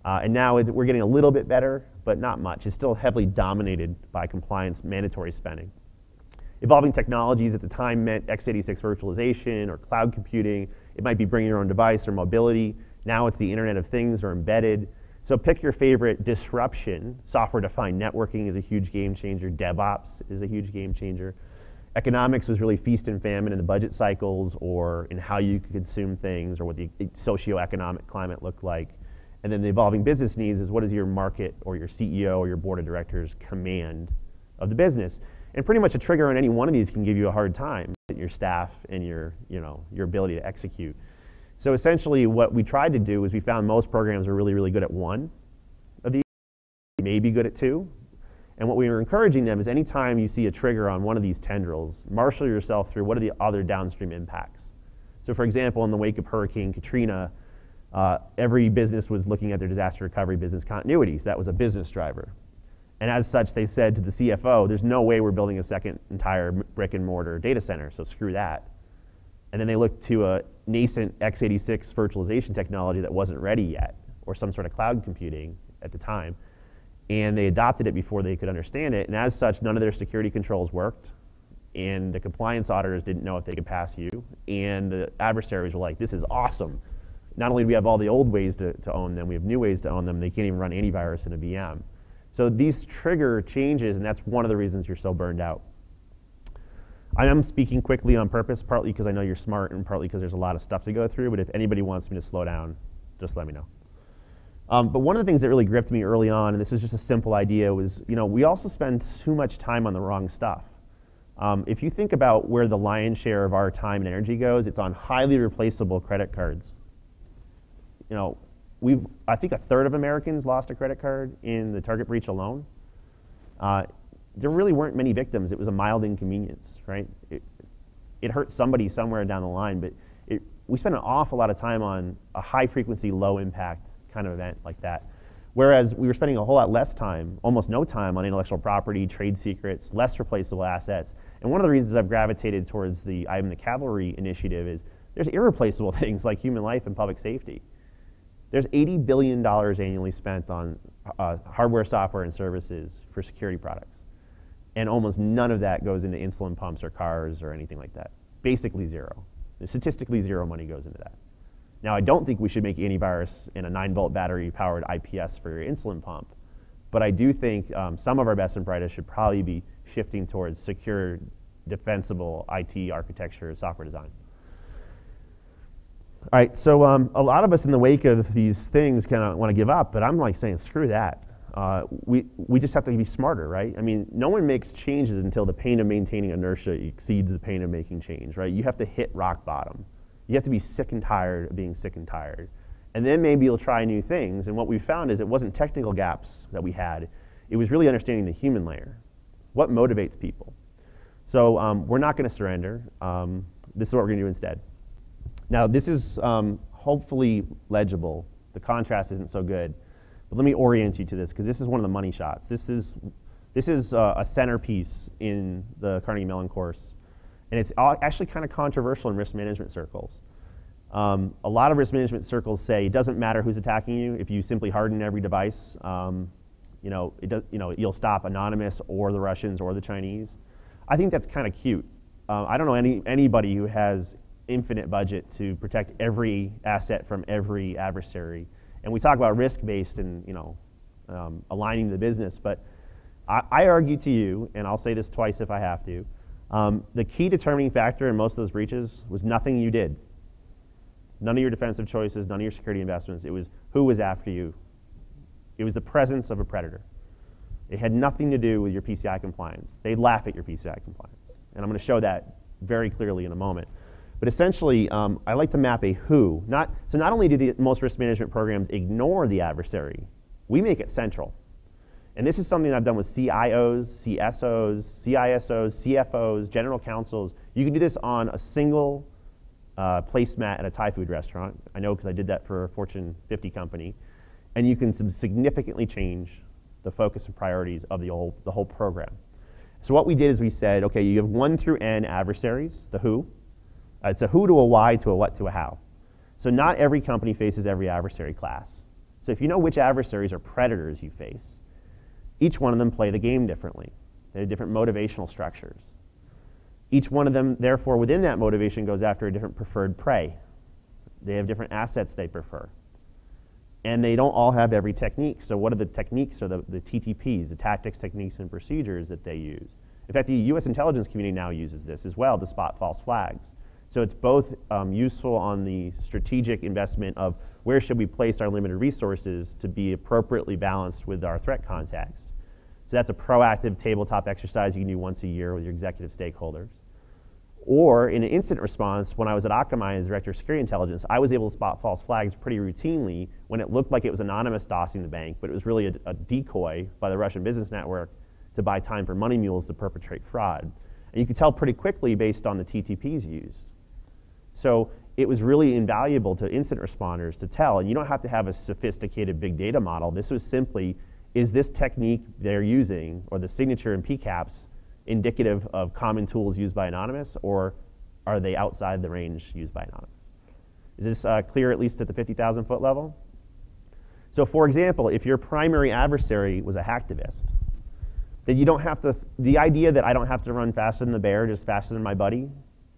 And now we're getting a little bit better, but not much. It's still heavily dominated by compliance mandatory spending. Evolving technologies at the time meant x86 virtualization or cloud computing. It might be bring your own device or mobility. Now it's the Internet of Things or embedded. So pick your favorite disruption. Software-defined networking is a huge game changer. DevOps is a huge game changer. Economics was really feast and famine in the budget cycles or in how you could consume things or what the socioeconomic climate looked like. And then the evolving business needs is what is your market or your CEO or your board of directors command of the business. And pretty much a trigger on any one of these can give you a hard time, your staff and your ability to execute. So essentially what we tried to do is we found most programs are really, really good at one of these, maybe good at 2. And what we were encouraging them is anytime you see a trigger on one of these tendrils, marshal yourself through what are the other downstream impacts. So for example, in the wake of Hurricane Katrina, every business was looking at their disaster recovery business continuity. So that was a business driver. And as such, they said to the CFO, there's no way we're building a second entire brick and mortar data center, so screw that. And then they looked to a nascent x86 virtualization technology that wasn't ready yet, or some sort of cloud computing at the time. And they adopted it before they could understand it. And as such, none of their security controls worked. And the compliance auditors didn't know if they could pass you. And the adversaries were like, this is awesome. Not only do we have all the old ways to own them, we have new ways to own them. They can't even run antivirus in a VM. So these trigger changes, and that's one of the reasons you're so burned out. I am speaking quickly on purpose, partly because I know you're smart and partly because there's a lot of stuff to go through, but if anybody wants me to slow down, just let me know. But one of the things that really gripped me early on, and this was just a simple idea, was we also spend too much time on the wrong stuff. If you think about where the lion's share of our time and energy goes, it's on highly replaceable credit cards. I think 1/3 of Americans lost a credit card in the Target breach alone. There really weren't many victims. It was a mild inconvenience, right? It hurt somebody somewhere down the line, but we spend an awful lot of time on a high frequency, low impact kind of event like that. Whereas we were spending a whole lot less time, almost no time, on intellectual property, trade secrets, less replaceable assets. And one of the reasons I've gravitated towards the I'm the Cavalry initiative is there's irreplaceable things like human life and public safety. There's $80 billion annually spent on hardware, software, and services for security products. And almost none of that goes into insulin pumps or cars or anything like that. Basically zero. Statistically, zero money goes into that. Now, I don't think we should make antivirus in a 9-volt battery-powered IPS for your insulin pump. But I do think some of our best and brightest should probably be shifting towards secure defensible IT architecture, software design. All right, so a lot of us in the wake of these things kind of want to give up, but I'm like saying, screw that. We just have to be smarter, right? I mean, no one makes changes until the pain of maintaining inertia exceeds the pain of making change, right? You have to hit rock bottom. You have to be sick and tired of being sick and tired. And then maybe you'll try new things. And what we found is it wasn't technical gaps that we had. It was really understanding the human layer. What motivates people? So we're not going to surrender. This is what we're going to do instead. Now, this is hopefully legible. The contrast isn't so good. But let me orient you to this, because this is one of the money shots. This is a centerpiece in the Carnegie Mellon course. And it's actually kind of controversial in risk management circles. A lot of risk management circles say it doesn't matter who's attacking you. If you simply harden every device, you'll stop Anonymous or the Russians or the Chinese. I think that's kind of cute. I don't know anybody who has infinite budget to protect every asset from every adversary. And we talk about risk-based and aligning the business, but I argue to you, and I'll say this twice if I have to, the key determining factor in most of those breaches was nothing you did. None of your defensive choices, none of your security investments. It was who was after you. It was the presence of a predator. It had nothing to do with your PCI compliance. They'd laugh at your PCI compliance. And I'm going to show that very clearly in a moment. But essentially, I like to map a who. So not only do most risk management programs ignore the adversary, we make it central. And this is something I've done with CIOs, CSOs, CISOs, CFOs, general counsels. You can do this on a single placemat at a Thai food restaurant. I know because I did that for a Fortune 50 company. And you can significantly change the focus and priorities of the whole program. So what we did is we said, okay, you have 1 through N adversaries, the who. It's a who to a why to a what to a how. So not every company faces every adversary class. So if you know which adversaries or predators you face, each one of them play the game differently. They have different motivational structures. Each one of them, therefore, within that motivation goes after a different preferred prey. They have different assets they prefer. And they don't all have every technique. So what are the techniques or the TTPs, the tactics, techniques, and procedures that they use? In fact, the US intelligence community now uses this as well to spot false flags. So it's both useful on the strategic investment of where should we place our limited resources to be appropriately balanced with our threat context. So that's a proactive tabletop exercise you can do once a year with your executive stakeholders. Or in an incident response, when I was at Akamai as Director of Security Intelligence, I was able to spot false flags pretty routinely when it looked like it was anonymous DOSing the bank, but it was really a decoy by the Russian business network to buy time for money mules to perpetrate fraud. And you could tell pretty quickly based on the TTPs used. So it was really invaluable to incident responders to tell, and you don't have to have a sophisticated big data model. This was simply, is this technique they're using, or the signature and PCAPs, indicative of common tools used by Anonymous, or are they outside the range used by Anonymous? Is this clear at least at the 50,000 foot level? So for example, if your primary adversary was a hacktivist, then you don't have to, the idea that I don't have to run faster than the bear, just faster than my buddy,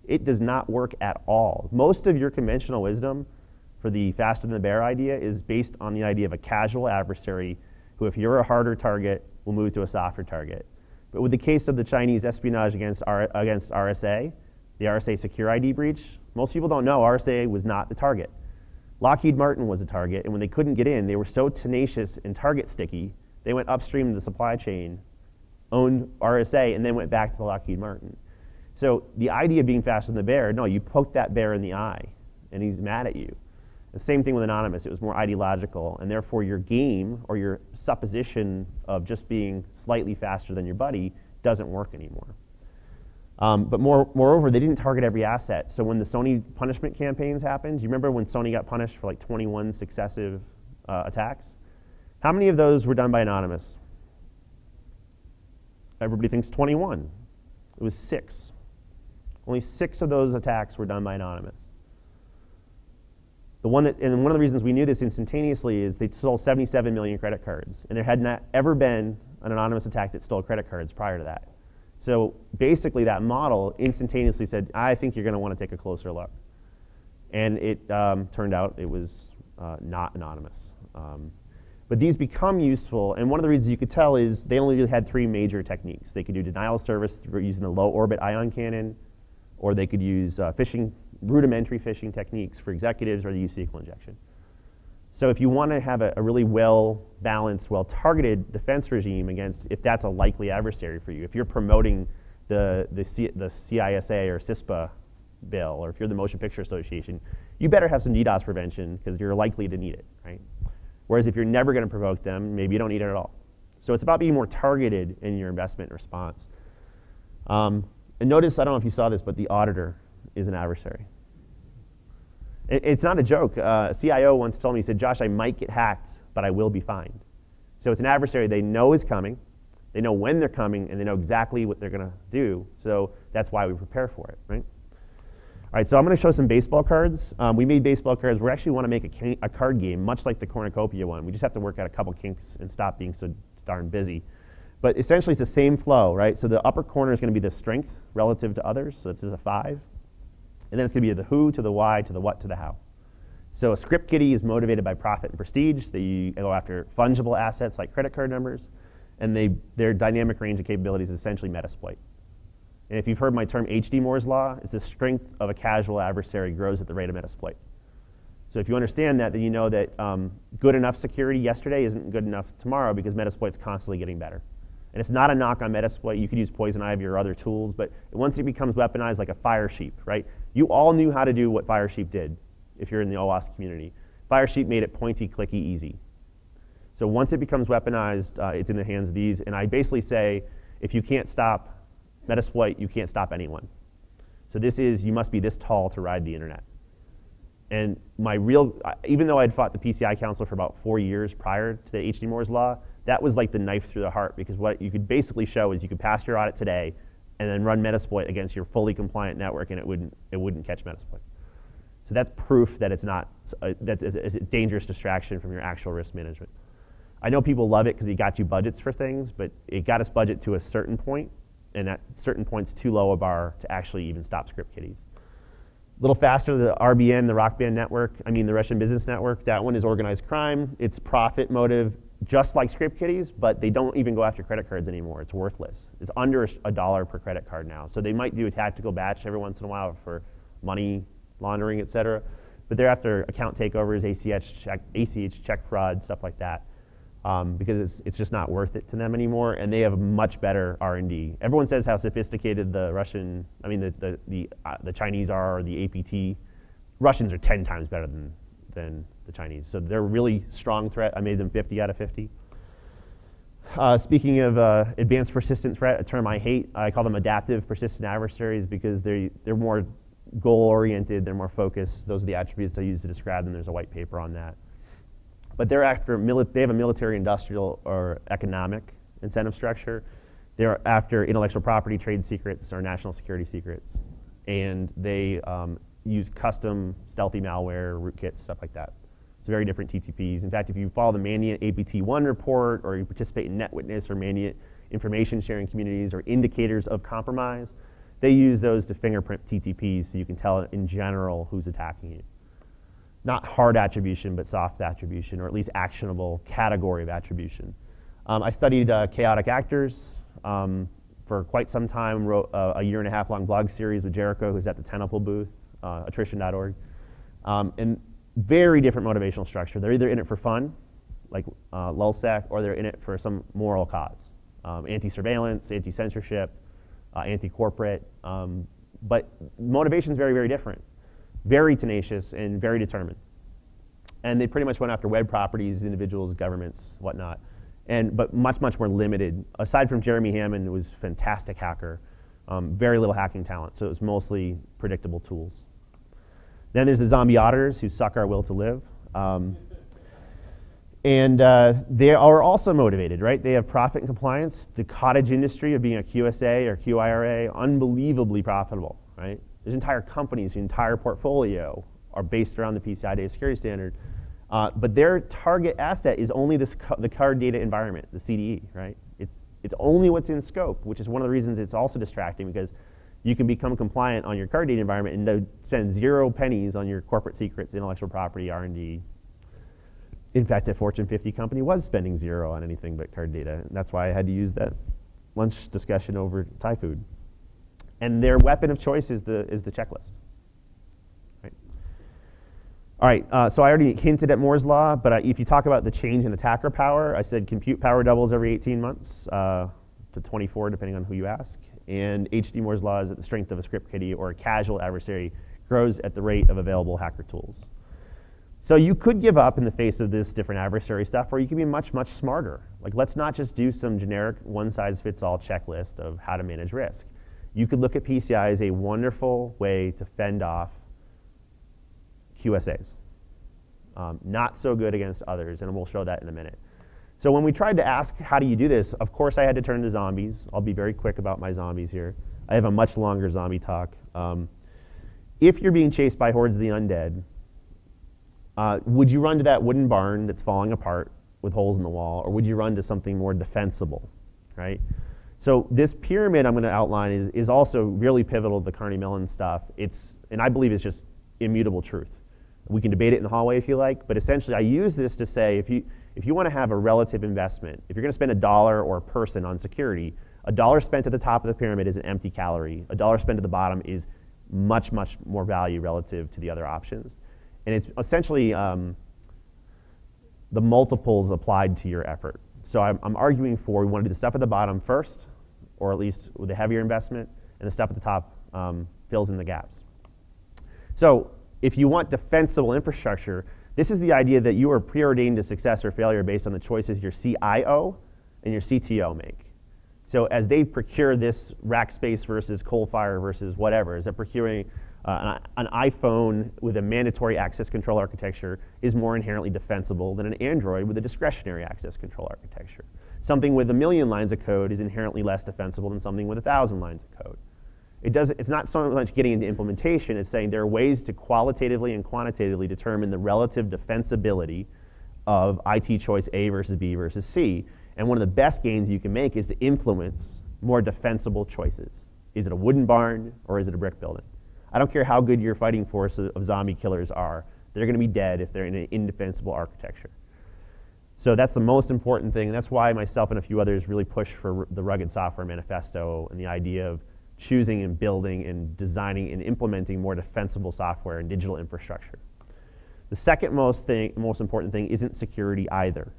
it does not work at all. Most of your conventional wisdom for the faster than the bear idea is based on the idea of a casual adversary who, if you're a harder target, will move to a softer target. But with the case of the Chinese espionage against RSA, the RSA Secure ID breach, most people don't know RSA was not the target. Lockheed Martin was the target, and when they couldn't get in, they were so tenacious and target sticky, they went upstream to the supply chain, owned RSA, and then went back to Lockheed Martin. So the idea of being faster than the bear, no, you poke that bear in the eye, and he's mad at you. The same thing with Anonymous. It was more ideological, and therefore your game or your supposition of just being slightly faster than your buddy doesn't work anymore. But moreover, they didn't target every asset. So when the Sony punishment campaigns happened, do you remember when Sony got punished for like 21 successive attacks? How many of those were done by Anonymous? Everybody thinks 21. It was 6. Only 6 of those attacks were done by Anonymous. And one of the reasons we knew this instantaneously is they stole 77 million credit cards. And there had not ever been an anonymous attack that stole credit cards prior to that. So basically that model instantaneously said, I think you're going to want to take a closer look. And it turned out it was not anonymous. But these become useful, and one of the reasons you could tell is they only really had 3 major techniques. They could do denial of service through using the low orbit ion cannon, or they could use rudimentary phishing techniques for executives, or the use SQL injection. So if you want to have a really well-balanced, well-targeted defense regime against, if that's a likely adversary for you, if you're promoting the CISA or CISPA bill, or if you're the Motion Picture Association, you better have some DDoS prevention because you're likely to need it, right? Whereas if you're never going to provoke them, maybe you don't need it at all. So it's about being more targeted in your investment response. And notice, I don't know if you saw this, but the auditor is an adversary. It's not a joke. A CIO once told me, he said, Josh, I might get hacked, but I will be fined. So it's an adversary they know is coming, they know when they're coming, and they know exactly what they're going to do. So that's why we prepare for it, right? All right, so I'm going to show some baseball cards. We made baseball cards. We actually want to make a card game, much like the cornucopia one. We just have to work out a couple kinks and stop being so darn busy. But essentially, it's the same flow, right? So the upper corner is going to be the strength relative to others. So this is a 5. And then it's going to be the who to the why to the what to the how. So a script kiddie is motivated by profit and prestige. They go after fungible assets like credit card numbers. And their dynamic range of capabilities is essentially Metasploit. And if you've heard my term HD Moore's Law, it's the strength of a casual adversary grows at the rate of Metasploit. So if you understand that, then you know that good enough security yesterday isn't good enough tomorrow because Metasploit's constantly getting better. And it's not a knock on Metasploit. You could use Poison Ivy or other tools, but once it becomes weaponized like a Firesheep, right? You all knew how to do what Firesheep did if you're in the OWASP community. Firesheep made it pointy, clicky, easy. So once it becomes weaponized, it's in the hands of these. And I basically say, if you can't stop Metasploit, you can't stop anyone. So this is, you must be this tall to ride the internet. And my real, even though I'd fought the PCI Council for about 4 years prior to the HD Moore's Law, that was like the knife through the heart, because what you could basically show is you could pass your audit today and then run Metasploit against your fully compliant network, and it wouldn't catch Metasploit. So that's proof that it's not, that's a dangerous distraction from your actual risk management. I know people love it because it got you budgets for things, but it got us budget to a certain point, and that certain point's too low a bar to actually even stop script kiddies. A little faster, the RBN, the Rock Band network, the Russian business network, that one is organized crime. It's profit motive, just like script kiddies, but they don't even go after credit cards anymore. It's worthless. It's under $1 per credit card now. So they might do a tactical batch every once in a while for money laundering, et cetera. But they're after account takeovers, ACH check fraud, stuff like that. Because it's just not worth it to them anymore, and they have a much better R&D. Everyone says how sophisticated the Russian, the Chinese are, or the APT. Russians are 10 times better than the Chinese. So they're a really strong threat. I made them 50 out of 50. Speaking of advanced persistent threat, a term I hate, I call them adaptive persistent adversaries because they're more goal-oriented, they're more focused. Those are the attributes I use to describe them. There's a white paper on that. But they're after, they have a military, industrial, or economic incentive structure. They're after intellectual property, trade secrets, or national security secrets. And they use custom stealthy malware, rootkits, stuff like that. It's very different TTPs. In fact, if you follow the Mandiant APT1 report, or you participate in NetWitness or Mandiant information sharing communities or indicators of compromise, they use those to fingerprint TTPs so you can tell in general who's attacking you. Not hard attribution, but soft attribution, or at least actionable category of attribution. I studied chaotic actors for quite some time, wrote a 1.5-year long blog series with Jericho, who's at the Tenable booth, attrition.org. And very different motivational structure. They're either in it for fun, like lulsec, or they're in it for some moral cause. Anti-surveillance, anti-censorship, anti-corporate. But motivation's very, very different. Very tenacious and very determined. And they pretty much went after web properties, individuals, governments, whatnot. But much, much more limited. Aside from Jeremy Hammond, who was a fantastic hacker, very little hacking talent. So it was mostly predictable tools. Then there's the zombie auditors who suck our will to live. They are also motivated, right? They have profit and compliance. The cottage industry of being a QSA or QIRA, unbelievably profitable, right? There's entire companies whose entire portfolio are based around the PCI data security standard. But their target asset is only the card data environment, the CDE, right? It's only what's in scope, which is one of the reasons it's also distracting, because you can become compliant on your card data environment and spend 0 pennies on your corporate secrets, intellectual property, R&D. In fact, a Fortune 50 company was spending 0 on anything but card data. And that's why I had to use that lunch discussion over Thai food. And their weapon of choice is the checklist. Right. All right, so I already hinted at Moore's law, but if you talk about the change in attacker power, I said compute power doubles every 18 months to 24, depending on who you ask. And H.D. Moore's law is that the strength of a script kiddie or a casual adversary grows at the rate of available hacker tools. So you could give up in the face of this different adversary stuff, or you could be much, much smarter. Like, let's not just do some generic one-size-fits-all checklist of how to manage risk. You could look at PCI as a wonderful way to fend off QSAs. Not so good against others, and we'll show that in a minute. So when we tried to ask, how do you do this? Of course, I had to turn to zombies. I'll be very quick about my zombies here. I have a much longer zombie talk. If you're being chased by hordes of the undead, would you run to that wooden barn that's falling apart with holes in the wall, or would you run to something more defensible, right? So this pyramid I'm going to outline is also really pivotal to the Carney Mellon stuff. And I believe it's just immutable truth. We can debate it in the hallway if you like, but essentially I use this to say if you want to have a relative investment, if you're going to spend $1 or a person on security, $1 spent at the top of the pyramid is an empty calorie. $1 spent at the bottom is much, much more value relative to the other options. And it's essentially the multiples applied to your effort. So I'm arguing for we want to do the stuff at the bottom first, or at least with a heavier investment, and the stuff at the top fills in the gaps. So if you want defensible infrastructure, this is the idea that you are preordained to success or failure based on the choices your CIO and your CTO make. So as they procure this rack space versus coal fire versus whatever, as they're procuring an iPhone with a mandatory access control architecture is more inherently defensible than an Android with a discretionary access control architecture. Something with 1 million lines of code is inherently less defensible than something with 1,000 lines of code. It's not so much getting into implementation, it's saying there are ways to qualitatively and quantitatively determine the relative defensibility of IT choice A versus B versus C. And one of the best gains you can make is to influence more defensible choices. Is it a wooden barn or is it a brick building? I don't care how good your fighting force of zombie killers are, they're going to be dead if they're in an indefensible architecture. So that's the most important thing, and that's why myself and a few others really push for the Rugged Software Manifesto and the idea of choosing and building and designing and implementing more defensible software and digital infrastructure. The second most important thing isn't security either.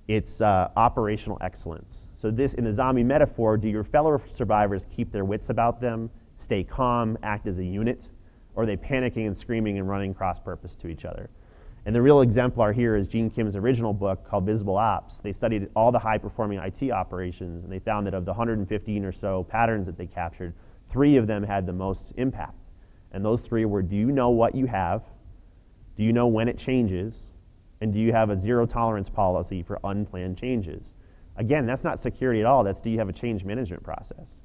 It's operational excellence. So this, in the zombie metaphor, do your fellow survivors keep their wits about them, stay calm, act as a unit, or are they panicking and screaming and running cross-purpose to each other? And the real exemplar here is Gene Kim's original book called Visible Ops. They studied all the high-performing IT operations, and they found that of the 115 or so patterns that they captured, 3 of them had the most impact. And those 3 were, do you know what you have? Do you know when it changes? And do you have a zero-tolerance policy for unplanned changes? Again, that's not security at all. That's, do you have a change management process?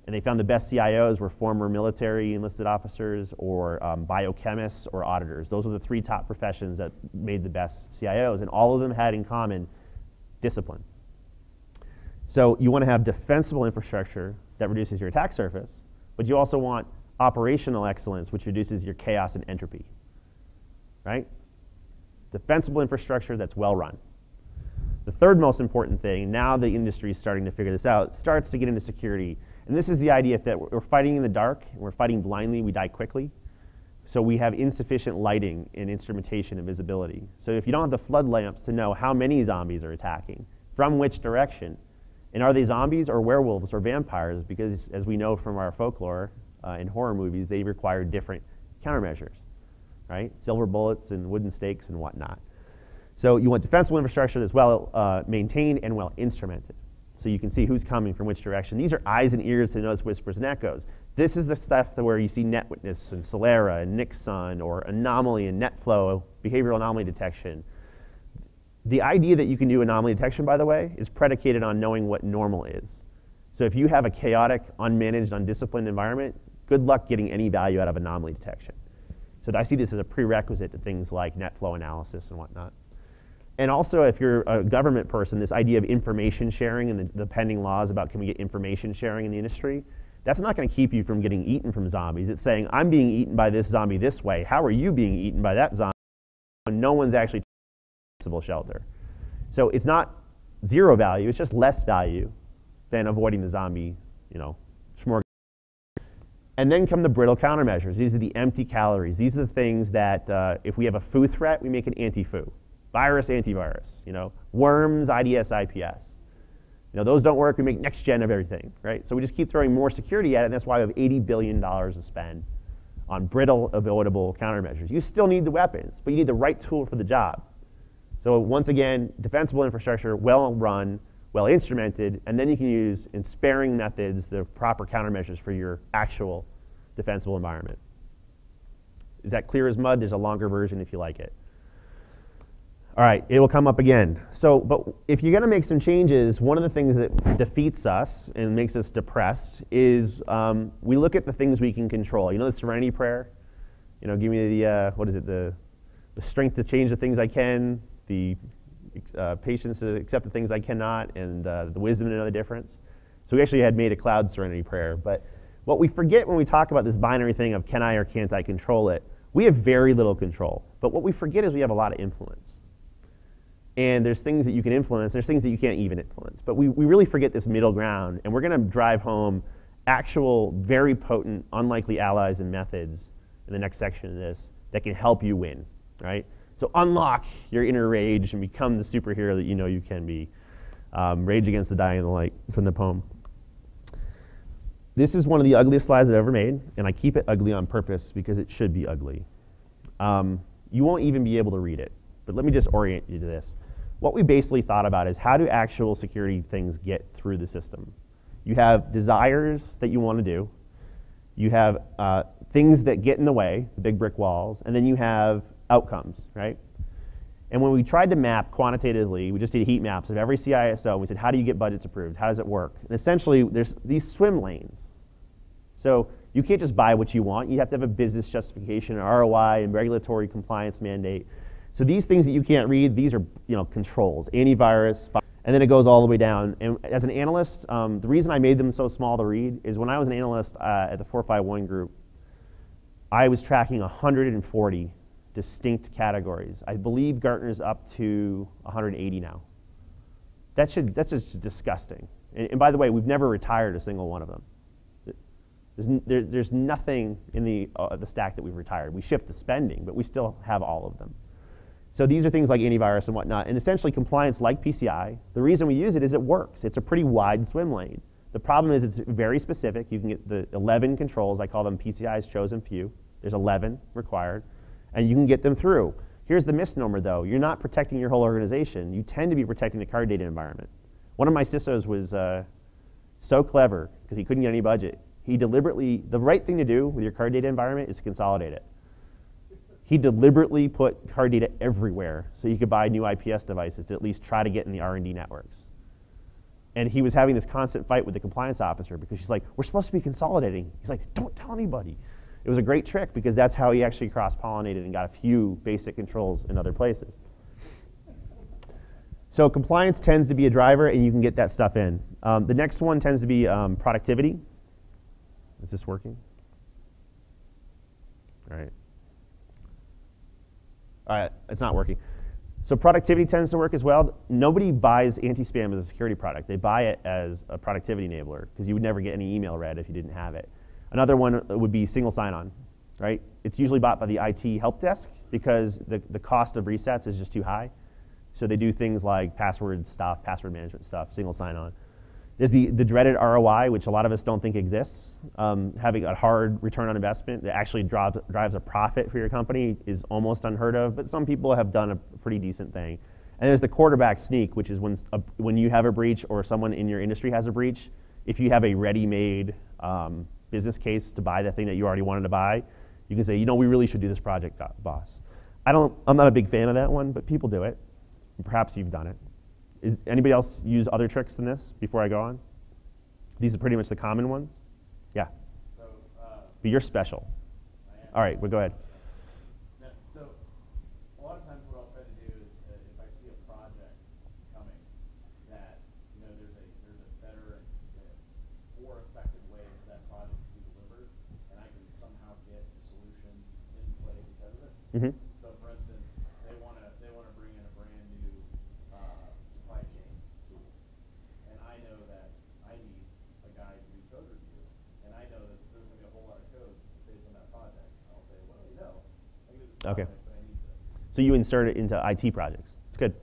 And they found the best CIOs were former military enlisted officers or biochemists or auditors. Those were the 3 top professions that made the best CIOs, and all of them had in common discipline. So you want to have defensible infrastructure that reduces your attack surface, but you also want operational excellence, which reduces your chaos and entropy, right? Defensible infrastructure that's well run. The third most important thing, now the industry is starting to figure this out, starts to get into security. And this is the idea that we're fighting in the dark, and we're fighting blindly, we die quickly. So we have insufficient lighting and instrumentation and visibility. So if you don't have the flood lamps to know how many zombies are attacking, from which direction, and are they zombies or werewolves or vampires? Because as we know from our folklore in horror movies, they require different countermeasures, right? Silver bullets and wooden stakes and whatnot. So you want defensible infrastructure that's well maintained and well instrumented. So you can see who's coming from which direction. These are eyes and ears to notice whispers and echoes. This is the stuff where you see NetWitness and Solera and Nixon or Anomaly and NetFlow, behavioral anomaly detection. The idea that you can do anomaly detection, by the way, is predicated on knowing what normal is. So if you have a chaotic, unmanaged, undisciplined environment, good luck getting any value out of anomaly detection. So I see this as a prerequisite to things like NetFlow analysis and whatnot. And also, if you're a government person, this idea of information sharing and the pending laws about can we get information sharing in the industry, that's not going to keep you from getting eaten from zombies. It's saying, I'm being eaten by this zombie this way. How are you being eaten by that zombie? No one's actually defensible shelter. So it's not 0 value, it's just less value than avoiding the zombie, smorgasbord. And then come the brittle countermeasures. These are the empty calories. These are the things that if we have a foo threat, we make an anti-foo. Virus, antivirus. Worms, IDS, IPS. Those don't work, we make next gen of everything, right? So we just keep throwing more security at it, and that's why we have $80 billion to spend on brittle, avoidable countermeasures. You still need the weapons, but you need the right tool for the job. So once again, defensible infrastructure, well run, well instrumented, and then you can use in sparing methods the proper countermeasures for your actual defensible environment. Is that clear as mud? There's a longer version if you like it. All right, it will come up again. So, but if you're gonna make some changes, one of the things that defeats us and makes us depressed is we look at the things we can control. The Serenity Prayer? Give me the, what is it, the strength to change the things I can, the patience to accept the things I cannot, and the wisdom to know the difference. So we actually had made a cloud Serenity Prayer. But what we forget when we talk about this binary thing of can I or can't I control it, we have very little control. But what we forget is we have a lot of influence. And there's things that you can influence, there's things that you can't even influence. But we really forget this middle ground, and we're gonna drive home actual, very potent, unlikely allies and methods in the next section of this that can help you win, right? So unlock your inner rage and become the superhero that you know you can be. Rage Against the Dying Light from the poem. This is one of the ugliest slides I've ever made, and I keep it ugly on purpose because it should be ugly. You won't even be able to read it, but let me just orient you to this. What we basically thought about is how do actual security things get through the system? You have desires that you want to do. You have things that get in the way, the big brick walls, and then you have outcomes, right? And when we tried to map quantitatively, we just did heat maps of every CISO, and we said, how do you get budgets approved? How does it work? And essentially, there's these swim lanes. So you can't just buy what you want. You have to have a business justification, an ROI, and regulatory compliance mandate. So these things that you can't read, these are controls, antivirus, and then it goes all the way down. And as an analyst, the reason I made them so small to read is when I was an analyst at the 451 group, I was tracking 140 distinct categories. I believe Gartner's up to 180 now. That's just disgusting. And by the way, we've never retired a single one of them. There's nothing in the stack that we've retired. We shift the spending, but we still have all of them. So these are things like antivirus and whatnot, and essentially compliance like PCI. The reason we use it is it works. It's a pretty wide swim lane. The problem is it's very specific. You can get the 11 controls. I call them PCI's chosen few. There's 11 required, and you can get them through. Here's the misnomer, though. You're not protecting your whole organization. You tend to be protecting the card data environment. One of my CISOs was so clever because he couldn't get any budget. He deliberately, the right thing to do with your card data environment is to consolidate it. He deliberately put card data everywhere so you could buy new IPS devices to at least try to get in the R&D networks. And he was having this constant fight with the compliance officer because she's like, we're supposed to be consolidating. He's like, don't tell anybody. It was a great trick because that's how he actually cross-pollinated and got a few basic controls in other places. So compliance tends to be a driver, and you can get that stuff in. The next one tends to be productivity. Is this working? All right. All right, it's not working. So productivity tends to work as well. Nobody buys anti-spam as a security product. They buy it as a productivity enabler because you would never get any email read if you didn't have it. Another one would be single sign-on, right? It's usually bought by the IT help desk because the cost of resets is just too high. So they do things like password stuff, password management stuff, single sign-on. There's the dreaded ROI, which a lot of us don't think exists. Having a hard return on investment that actually drives a profit for your company is almost unheard of, but some people have done a pretty decent thing. And there's the quarterback sneak, which is when you have a breach or someone in your industry has a breach, if you have a ready-made business case to buy the thing that you already wanted to buy, you can say, we really should do this project, boss. I'm not a big fan of that one, but people do it. And perhaps you've done it. Is anybody else use other tricks than this before I go on? These are pretty much the common ones. Yeah. So, but you're special. All right, well, go ahead. So a lot of times what I'll try to do is if I see a project coming that there's a better and more effective way for that project to be delivered, and I can somehow get the solution in play because of it. Mm-hmm. So for instance, they want to bring in a brand new So you insert it into IT projects. It's good.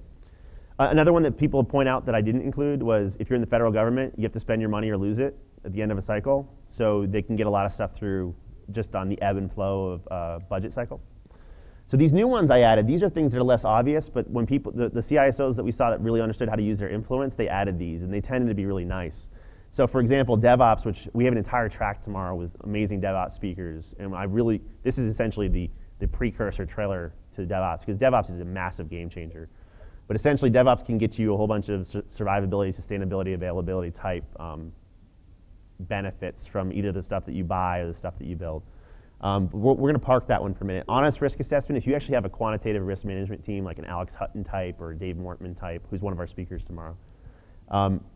Another one that people point out that I didn't include was if you're in the federal government, you have to spend your money or lose it at the end of a cycle. So they can get a lot of stuff through just on the ebb and flow of budget cycles. So these new ones I added, these are things that are less obvious, but when people, the CISOs that we saw that really understood how to use their influence, they added these, and they tended to be really nice. So for example, DevOps, which we have an entire track tomorrow with amazing DevOps speakers, and this is essentially the precursor trailer to DevOps, because DevOps is a massive game changer. But essentially, DevOps can get you a whole bunch of survivability, sustainability, availability type benefits from either the stuff that you buy or the stuff that you build. We're going to park that one for a minute. Honest risk assessment, if you actually have a quantitative risk management team like an Alex Hutton type or a Dave Mortman type, who's one of our speakers tomorrow,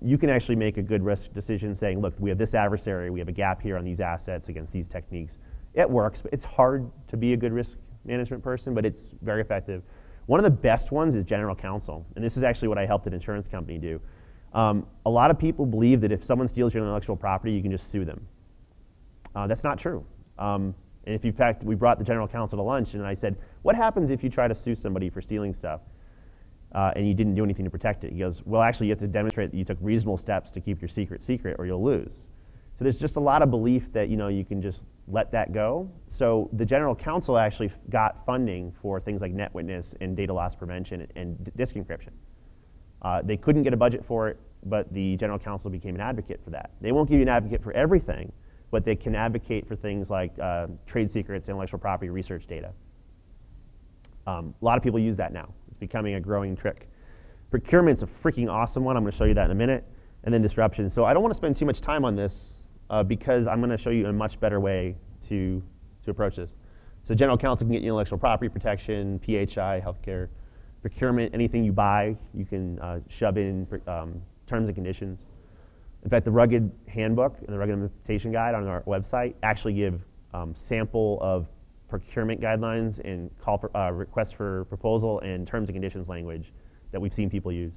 you can actually make a good risk decision saying, look, we have this adversary, we have a gap here on these assets against these techniques. It works, but it's hard to be a good risk management person, but it's very effective. One of the best ones is general counsel, and this is actually what I helped an insurance company do. A lot of people believe that if someone steals your intellectual property, you can just sue them. That's not true. And if in fact, we brought the general counsel to lunch, and I said, what happens if you try to sue somebody for stealing stuff and you didn't do anything to protect it? He goes, well, actually, you have to demonstrate that you took reasonable steps to keep your secret secret, or you'll lose. So there's just a lot of belief that you can just let that go. So the general counsel actually got funding for things like NetWitness and data loss prevention and disk encryption. They couldn't get a budget for it, but the general counsel became an advocate for that. They won't give you an advocate for everything, but they can advocate for things like trade secrets, intellectual property, research data. A lot of people use that now. It's becoming a growing trick. Procurement's a freaking awesome one. I'm going to show you that in a minute. And then disruption. So I don't want to spend too much time on this because I'm going to show you a much better way to approach this. So general counsel can get you intellectual property protection, PHI, healthcare, procurement, anything you buy, you can shove in terms and conditions. In fact, the Rugged Handbook and the Rugged Implementation Guide on our website actually give sample of procurement guidelines and call for, requests for proposal and terms and conditions language that we've seen people use.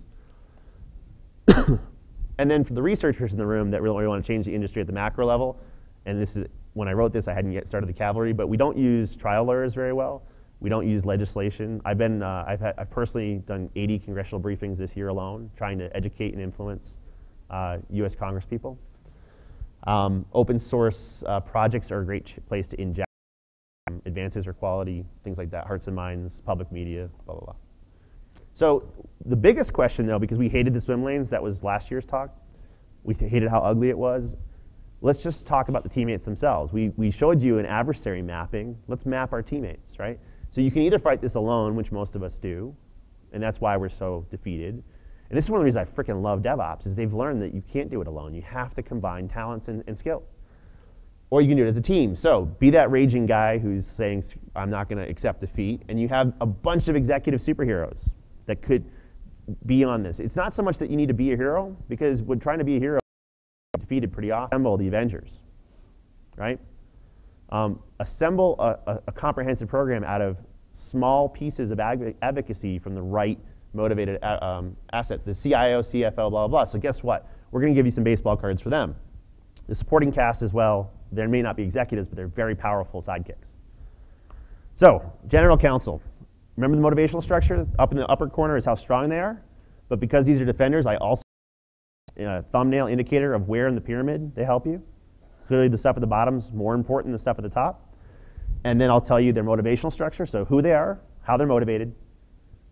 And then for the researchers in the room that really want to change the industry at the macro level, and this is, when I wrote this, I hadn't yet started the cavalry, but we don't use trial lawyers very well. We don't use legislation. I've personally done 80 congressional briefings this year alone, trying to educate and influence US Congress people. Open source projects are a great place to inject advances or quality, things like that, hearts and minds, public media, blah, blah, blah. So the biggest question though, because we hated the swim lanes, that was last year's talk, we hated how ugly it was, let's just talk about the teammates themselves. We showed you an adversary mapping. Let's map our teammates, right? So you can either fight this alone, which most of us do, and that's why we're so defeated. And this is one of the reasons I freaking love DevOps, is they've learned that you can't do it alone. You have to combine talents and skills. Or you can do it as a team. So be that raging guy who's saying, I'm not going to accept defeat, and you have a bunch of executive superheroes that could be on this. It's not so much that you need to be a hero, because when trying to be a hero, you're defeated pretty often. Assemble the Avengers, right? Assemble a comprehensive program out of small pieces of advocacy from the right motivated assets, the CIO, CFO, blah, blah, blah. So guess what? We're going to give you some baseball cards for them. The supporting cast as well, there may not be executives, but they're very powerful sidekicks. So, general counsel. Remember the motivational structure? Up in the upper corner is how strong they are. But because these are defenders, I also a thumbnail indicator of where in the pyramid they help you. Clearly the stuff at the bottom is more important than the stuff at the top. And then I'll tell you their motivational structure, so who they are, how they're motivated,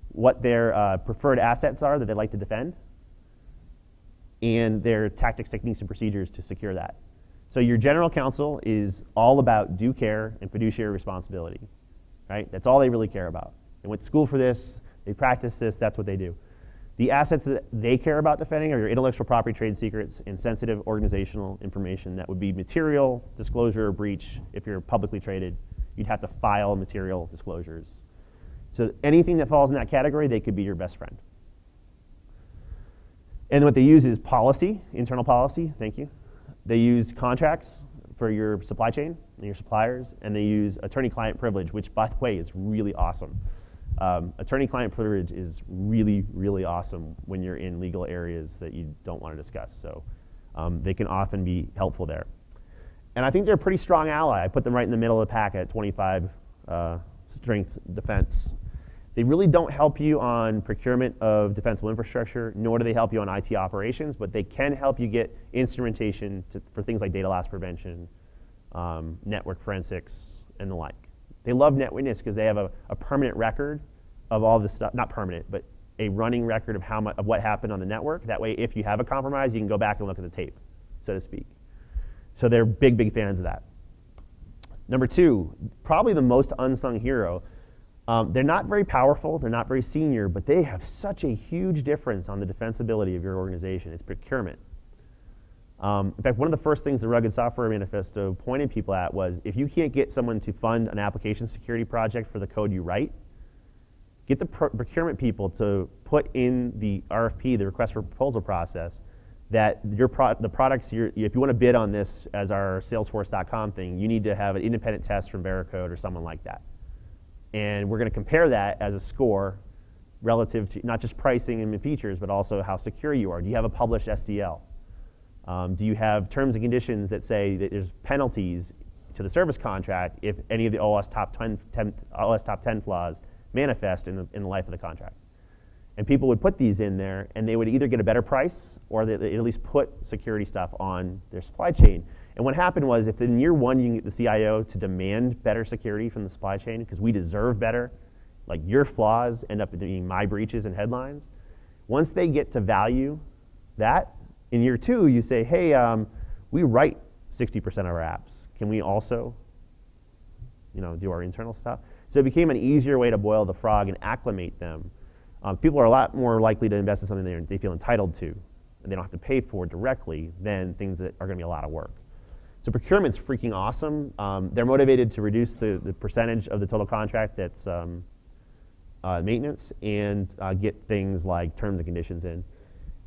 what their preferred assets are that they like to defend, and their tactics, techniques, and procedures to secure that. So your general counsel is all about due care and fiduciary responsibility, right? That's all they really care about. They went to school for this, they practice this, that's what they do. The assets that they care about defending are your intellectual property, trade secrets, and sensitive organizational information. That would be material disclosure or breach. If you're publicly traded, you'd have to file material disclosures. So anything that falls in that category, they could be your best friend. And what they use is policy, internal policy, thank you. They use contracts for your supply chain and your suppliers, and they use attorney-client privilege, which, by the way, is really awesome. Attorney-client privilege is really, really awesome when you're in legal areas that you don't want to discuss. So they can often be helpful there. And I think they're a pretty strong ally. I put them right in the middle of the pack at 25 strength defense. They really don't help you on procurement of defensible infrastructure, nor do they help you on IT operations, but they can help you get instrumentation for things like data loss prevention, network forensics, and the like. They love NetWitness because they have a permanent record of all this stuff, not permanent, but a running record of how much of what happened on the network. That way, if you have a compromise, you can go back and look at the tape, so to speak. So they're big, big fans of that. Number two, probably the most unsung hero. They're not very powerful, they're not very senior, but they have such a huge difference on the defensibility of your organization. It's procurement. In fact, one of the first things the Rugged Software Manifesto pointed people at was, if you can't get someone to fund an application security project for the code you write, get the procurement people to put in the RFP, the request for proposal process, that the products, if you want to bid on this as our Salesforce.com thing, you need to have an independent test from Veracode or someone like that. And we're going to compare that as a score relative to not just pricing and features, but also how secure you are. Do you have a published SDL? Do you have terms and conditions that say that there's penalties to the service contract if any of the OWASP top 10 flaws manifest in the life of the contract? And people would put these in there, and they would either get a better price, or they at least put security stuff on their supply chain. And what happened was, if in year one you can get the CIO to demand better security from the supply chain, because we deserve better, like your flaws end up being my breaches and headlines, once they get to value that, in year two you say, hey, we write 60% of our apps. Can we also do our internal stuff? So it became an easier way to boil the frog and acclimate them. People are a lot more likely to invest in something they feel entitled to, and they don't have to pay for directly, than things that are going to be a lot of work. So procurement's freaking awesome. They're motivated to reduce the percentage of the total contract that's maintenance, and get things like terms and conditions in.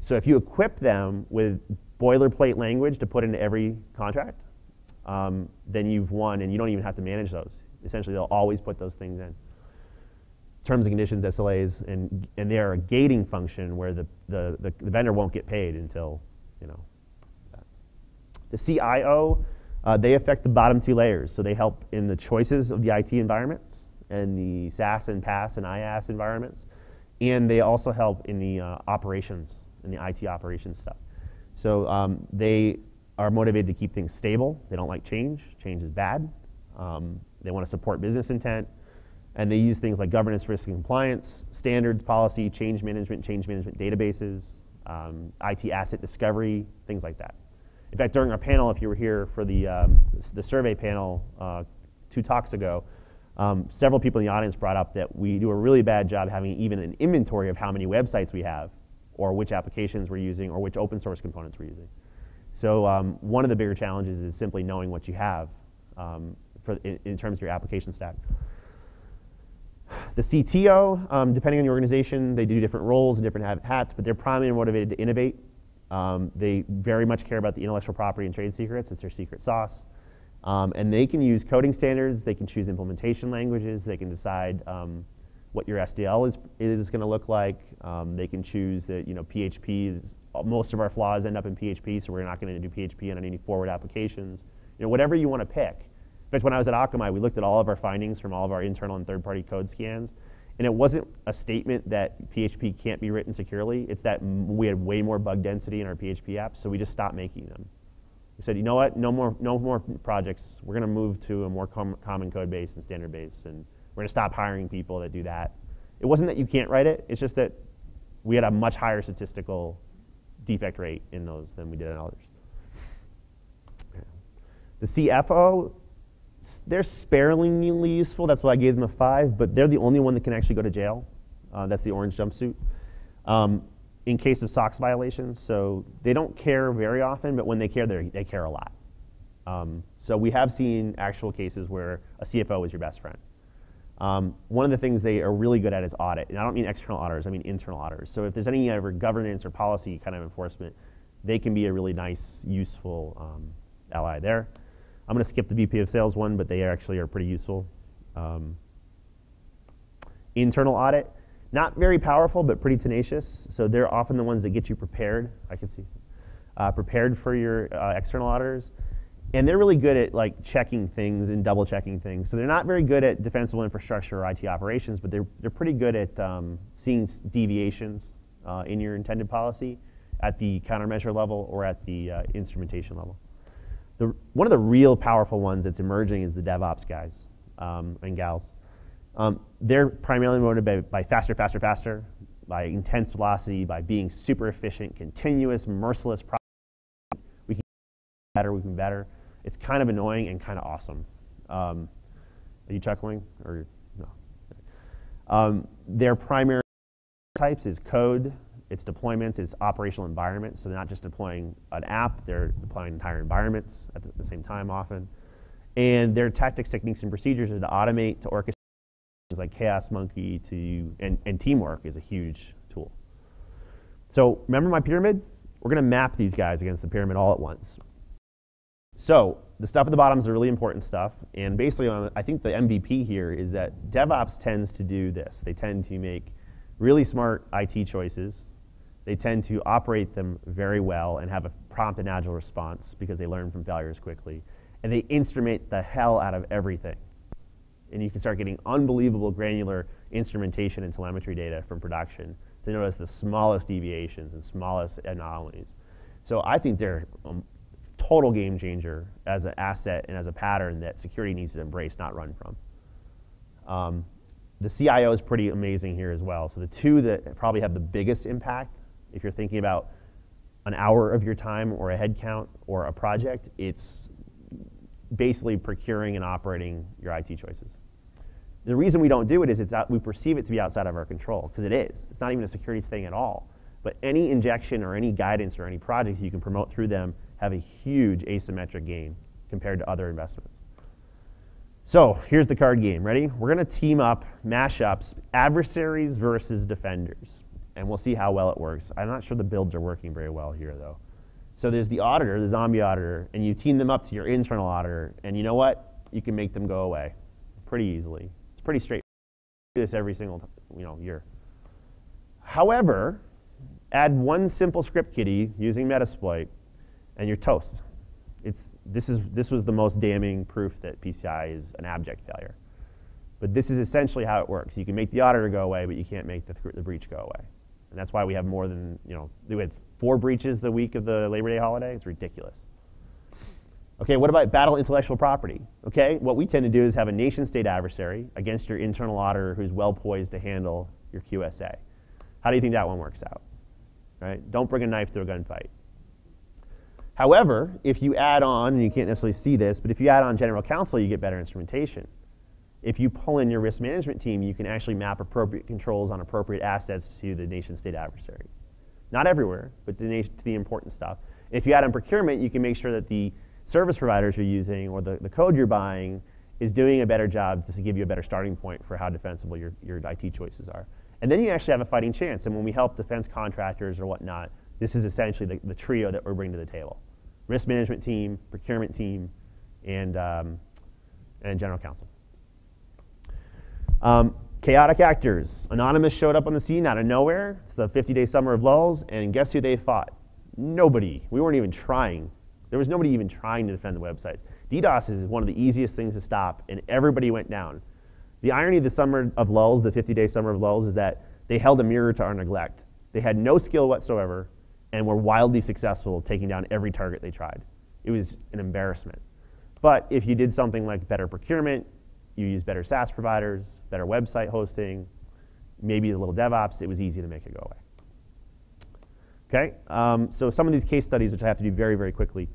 So if you equip them with boilerplate language to put into every contract, then you've won, and you don't even have to manage those. Essentially, they'll always put those things in. Terms and conditions, SLAs, and they are a gating function where the vendor won't get paid until that. The CIO, they affect the bottom two layers, so they help in the choices of the IT environments and the SAST and PaaS and IaaS environments, and they also help in the operations, in the IT operations stuff. So they are motivated to keep things stable. They don't like change. Change is bad. They want to support business intent. And they use things like governance, risk, and compliance, standards, policy, change management databases, IT asset discovery, things like that. In fact, during our panel, if you were here for the survey panel 2 talks ago, several people in the audience brought up that we do a really bad job having even an inventory of how many websites we have, or which applications we're using, or which open source components we're using. So one of the bigger challenges is simply knowing what you have in terms of your application stack. The CTO, depending on the organization, they do different roles and different hats, but they're primarily motivated to innovate. They very much care about the intellectual property and trade secrets. It's their secret sauce. And they can use coding standards. They can choose implementation languages. They can decide what your SDL is going to look like. They can choose that PHP is, most of our flaws end up in PHP, so we're not going to do PHP on any forward applications. Whatever you want to pick. In fact, when I was at Akamai, we looked at all of our findings from all of our internal and third-party code scans, and it wasn't a statement that PHP can't be written securely. It's that we had way more bug density in our PHP apps, so we just stopped making them. We said, you know what, no more projects. We're going to move to a more common code base and standard base, and we're going to stop hiring people that do that. It wasn't that you can't write it. It's just that we had a much higher statistical defect rate in those than we did in others. The CFO, they're sparingly useful. That's why I gave them a 5, but they're the only one that can actually go to jail. That's the orange jumpsuit. In case of SOX violations, so they don't care very often, but when they care, they care a lot. So we have seen actual cases where a CFO is your best friend. One of the things they are really good at is audit, and I don't mean external auditors, I mean internal auditors. So if there's any ever governance or policy kind of enforcement, they can be a really nice, useful ally there. I'm going to skip the VP of Sales one, but they actually are pretty useful. Internal audit, not very powerful, but pretty tenacious. So they're often the ones that get you prepared. I can see prepared for your external auditors. And they're really good at like checking things and double checking things. So they're not very good at defensible infrastructure or IT operations, but they're pretty good at seeing deviations in your intended policy at the countermeasure level or at the instrumentation level. One of the real powerful ones that's emerging is the DevOps guys and gals. They're primarily motivated by faster, faster, faster, by intense velocity, by being super efficient, continuous, merciless. We can better, we can better. It's kind of annoying and kind of awesome. Are you chuckling or no? Their primary types is code, it's deployments, it's operational environments. So they're not just deploying an app, they're deploying entire environments at the same time often. And their tactics, techniques, and procedures are to automate, to orchestrate things like Chaos Monkey, and teamwork is a huge tool. So remember my pyramid? We're going to map these guys against the pyramid all at once. So the stuff at the bottom is the really important stuff. And basically, I think the MVP here is that DevOps tends to do this. They tend to make really smart IT choices. They tend to operate them very well and have a prompt and agile response because they learn from failures quickly. And they instrument the hell out of everything. And you can start getting unbelievable granular instrumentation and telemetry data from production to notice the smallest deviations and smallest anomalies. So I think they're total game changer as an asset and as a pattern that security needs to embrace, not run from. The CIO is pretty amazing here as well. So the two that probably have the biggest impact, if you're thinking about an hour of your time or a head count or a project, it's basically procuring and operating your IT choices. The reason we don't do it is we perceive it to be outside of our control, because it is. It's not even a security thing at all. But any injection or any guidance or any projects you can promote through them have a huge asymmetric gain compared to other investments. So here's the card game. Ready? We're going to team up, mash ups, adversaries versus defenders. And we'll see how well it works. I'm not sure the builds are working very well here, though. So there's the auditor, the zombie auditor, and you team them up to your internal auditor. And you know what? You can make them go away pretty easily. It's pretty straight. Do this every single year. However, add one simple script kiddie using Metasploit, and you're toast. This was the most damning proof that PCI is an abject failure. But this is essentially how it works. You can make the auditor go away, but you can't make the breach go away. And that's why we have more than, we had 4 breaches the week of the Labor Day holiday. It's ridiculous. Okay, what about battle intellectual property? Okay, what we tend to do is have a nation-state adversary against your internal auditor who's well poised to handle your QSA. How do you think that one works out? Right? Don't bring a knife to a gunfight. However, if you add on, and you can't necessarily see this, but if you add on general counsel, you get better instrumentation. If you pull in your risk management team, you can actually map appropriate controls on appropriate assets to the nation-state adversaries. Not everywhere, but to the important stuff. If you add on procurement, you can make sure that the service providers you're using or the code you're buying is doing a better job to give you a better starting point for how defensible your IT choices are. And then you actually have a fighting chance. And when we help defense contractors or whatnot, this is essentially the trio that we're bringing to the table. Risk management team, procurement team, and general counsel. Chaotic actors. Anonymous showed up on the scene out of nowhere. It's the 50-day summer of lulls, and guess who they fought? Nobody. We weren't even trying. There was nobody even trying to defend the websites. DDoS is one of the easiest things to stop, and everybody went down. The irony of the summer of lulls, the 50-day summer of lulls, is that they held a mirror to our neglect. They had no skill whatsoever and were wildly successful taking down every target they tried. It was an embarrassment. But if you did something like better procurement, you use better SaaS providers, better website hosting, maybe a little DevOps, it was easy to make it go away. Okay, so some of these case studies, which I have to do very, very quickly,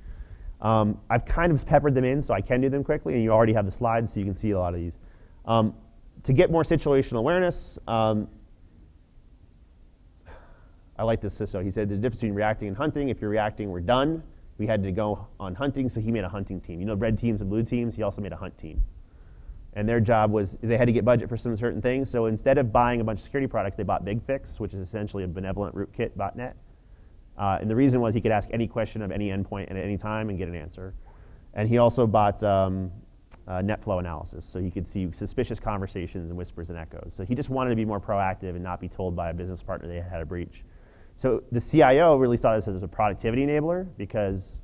I've kind of peppered them in so I can do them quickly, and you already have the slides so you can see a lot of these. To get more situational awareness, I like this CISO. He said there's a difference between reacting and hunting. If you're reacting, we're done. We had to go on hunting, so he made a hunting team. You know, red teams and blue teams, he also made a hunt team. And their job was, they had to get budget for some certain things, so instead of buying a bunch of security products, they bought BigFix, which is essentially a benevolent rootkit botnet. And the reason was he could ask any question of any endpoint at any time and get an answer. And he also bought net flow analysis, so he could see suspicious conversations and whispers and echoes. So he just wanted to be more proactive and not be told by a business partner they had a breach. So the CIO really saw this as a productivity enabler because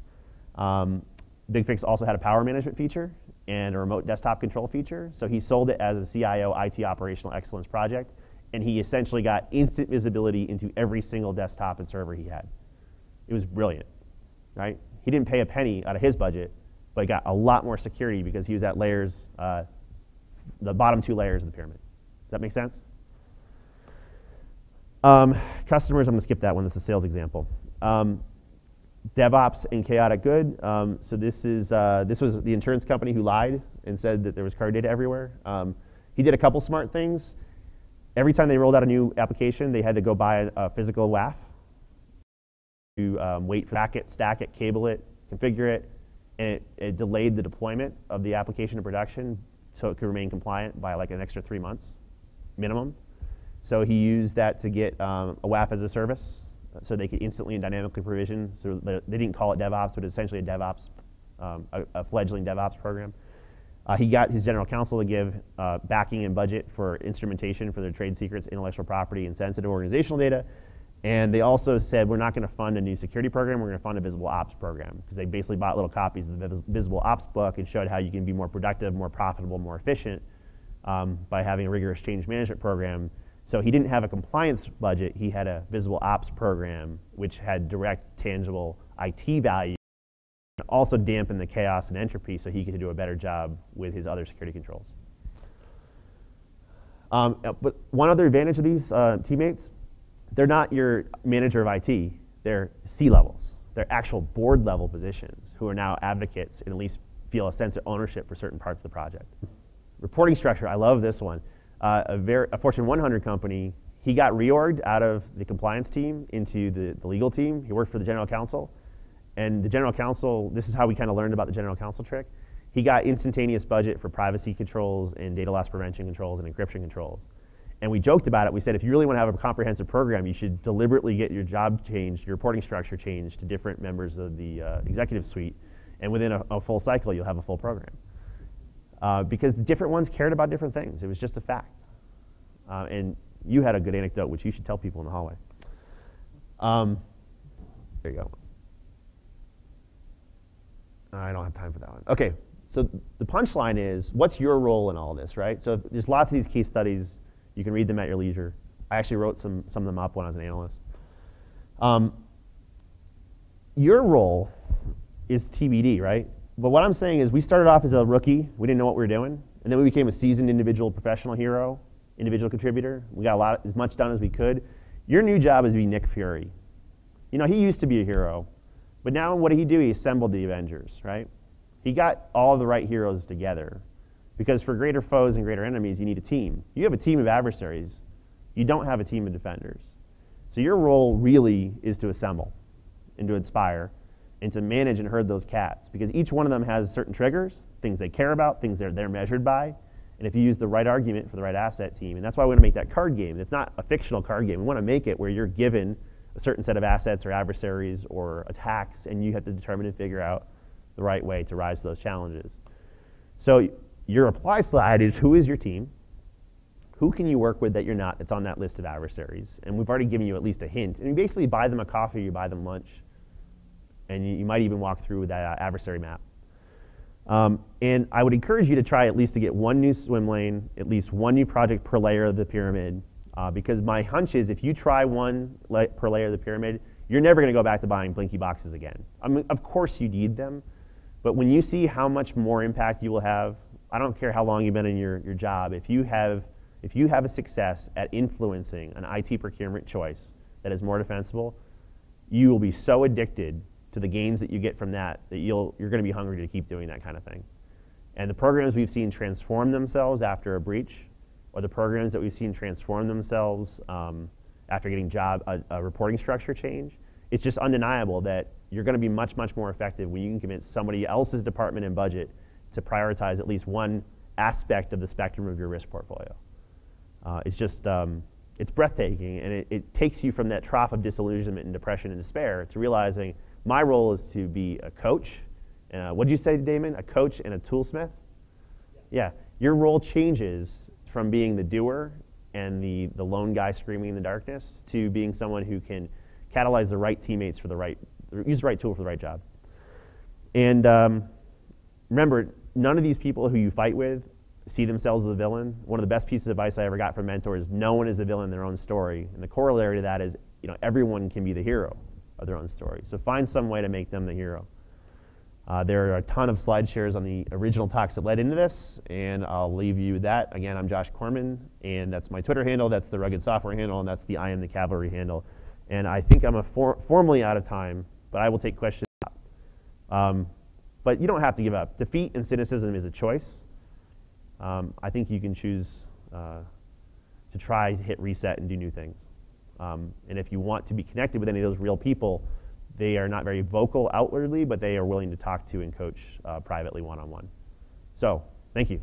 BigFix also had a power management feature and a remote desktop control feature. So he sold it as a CIO IT operational excellence project, and he essentially got instant visibility into every single desktop and server he had. It was brilliant, right? He didn't pay a penny out of his budget, but got a lot more security because he was at layers, the bottom 2 layers of the pyramid. Does that make sense? Customers, I'm going to skip that one. This is a sales example. DevOps and chaotic good. So this was the insurance company who lied and said that there was card data everywhere. He did a couple smart things. Every time they rolled out a new application, they had to go buy a physical WAF to wait for it, stack it, cable it, configure it, and it delayed the deployment of the application to production so it could remain compliant by like an extra 3 months minimum. So he used that to get a WAF as a service so they could instantly and dynamically provision. So they didn't call it DevOps, but it's essentially a DevOps, a fledgling DevOps program. He got his general counsel to give backing and budget for instrumentation for their trade secrets, intellectual property, and sensitive organizational data. And they also said, we're not going to fund a new security program, we're going to fund a visible ops program. Because they basically bought little copies of the visible ops book and showed how you can be more productive, more profitable, more efficient by having a rigorous change management program. So he didn't have a compliance budget, he had a visible ops program, which had direct, tangible IT value, and also dampened the chaos and entropy so he could do a better job with his other security controls. But one other advantage of these teammates, they're not your manager of IT, they're C-levels. They're actual board level positions who are now advocates and at least feel a sense of ownership for certain parts of the project. Reporting structure, I love this one. A Fortune 100 company, he got reorged out of the compliance team into the legal team. He worked for the general counsel. And the general counsel, this is how we kind of learned about the general counsel trick. He got instantaneous budget for privacy controls and data loss prevention controls and encryption controls. And we joked about it. We said, if you really want to have a comprehensive program, you should deliberately get your job changed, your reporting structure changed to different members of the executive suite. And within a full cycle, you'll have a full program. Because different ones cared about different things. It was just a fact. And you had a good anecdote, which you should tell people in the hallway. There you go. I don't have time for that one. OK, so the punchline is, what's your role in all this, right? So there's lots of these case studies. You can read them at your leisure. I actually wrote some of them up when I was an analyst. Your role is TBD, right? But what I'm saying is we started off as a rookie. We didn't know what we were doing. And then we became a seasoned individual professional hero, individual contributor. We got as much done as we could. Your new job is to be Nick Fury. You know, he used to be a hero. But now what did he do? He assembled the Avengers, right? He got all the right heroes together. Because for greater foes and greater enemies, you need a team. You have a team of adversaries. You don't have a team of defenders. So your role really is to assemble and to inspire and to manage and herd those cats. Because each one of them has certain triggers, things they care about, things they're measured by. And if you use the right argument for the right asset team, and that's why we want to make that card game. It's not a fictional card game. We want to make it where you're given a certain set of assets or adversaries or attacks, and you have to determine and figure out the right way to rise to those challenges. So your apply slide is, who is your team? Who can you work with that you're not, that's on that list of adversaries? And we've already given you at least a hint. And you basically buy them a coffee, you buy them lunch, and you might even walk through that adversary map. And I would encourage you to try at least to get one new swim lane, at least one new project per layer of the pyramid, because my hunch is if you try one per layer of the pyramid, you're never going to go back to buying Blinky boxes again. I mean, of course you need them, but when you see how much more impact you will have, I don't care how long you've been in your job, if you have a success at influencing an IT procurement choice that is more defensible, you will be so addicted to the gains that you get from that you're going to be hungry to keep doing that kind of thing. And the programs we've seen transform themselves after a breach, or the programs that we've seen transform themselves after getting a reporting structure change, it's just undeniable that you're going to be much, much more effective when you can convince somebody else's department and budget to prioritize at least one aspect of the spectrum of your risk portfolio. It's just, it's breathtaking, and it takes you from that trough of disillusionment and depression and despair to realizing my role is to be a coach. What did you say, Damon? A coach and a toolsmith? Yeah. Your role changes from being the doer and the lone guy screaming in the darkness to being someone who can catalyze the right teammates for use the right tool for the right job. And remember, none of these people who you fight with see themselves as a villain. One of the best pieces of advice I ever got from mentors is no one is the villain in their own story. And the corollary to that is, everyone can be the hero of their own story. So find some way to make them the hero. There are a ton of slide shares on the original talks that led into this, and I'll leave you with that. Again, I'm Josh Corman, and that's my Twitter handle, that's the Rugged Software handle, and that's the I Am the Cavalry handle. And I think I'm formally out of time, but I will take questions. But you don't have to give up. Defeat and cynicism is a choice. I think you can choose to try to hit reset and do new things. And if you want to be connected with any of those real people, they are not very vocal outwardly, but they are willing to talk to and coach privately one-on-one. So, thank you.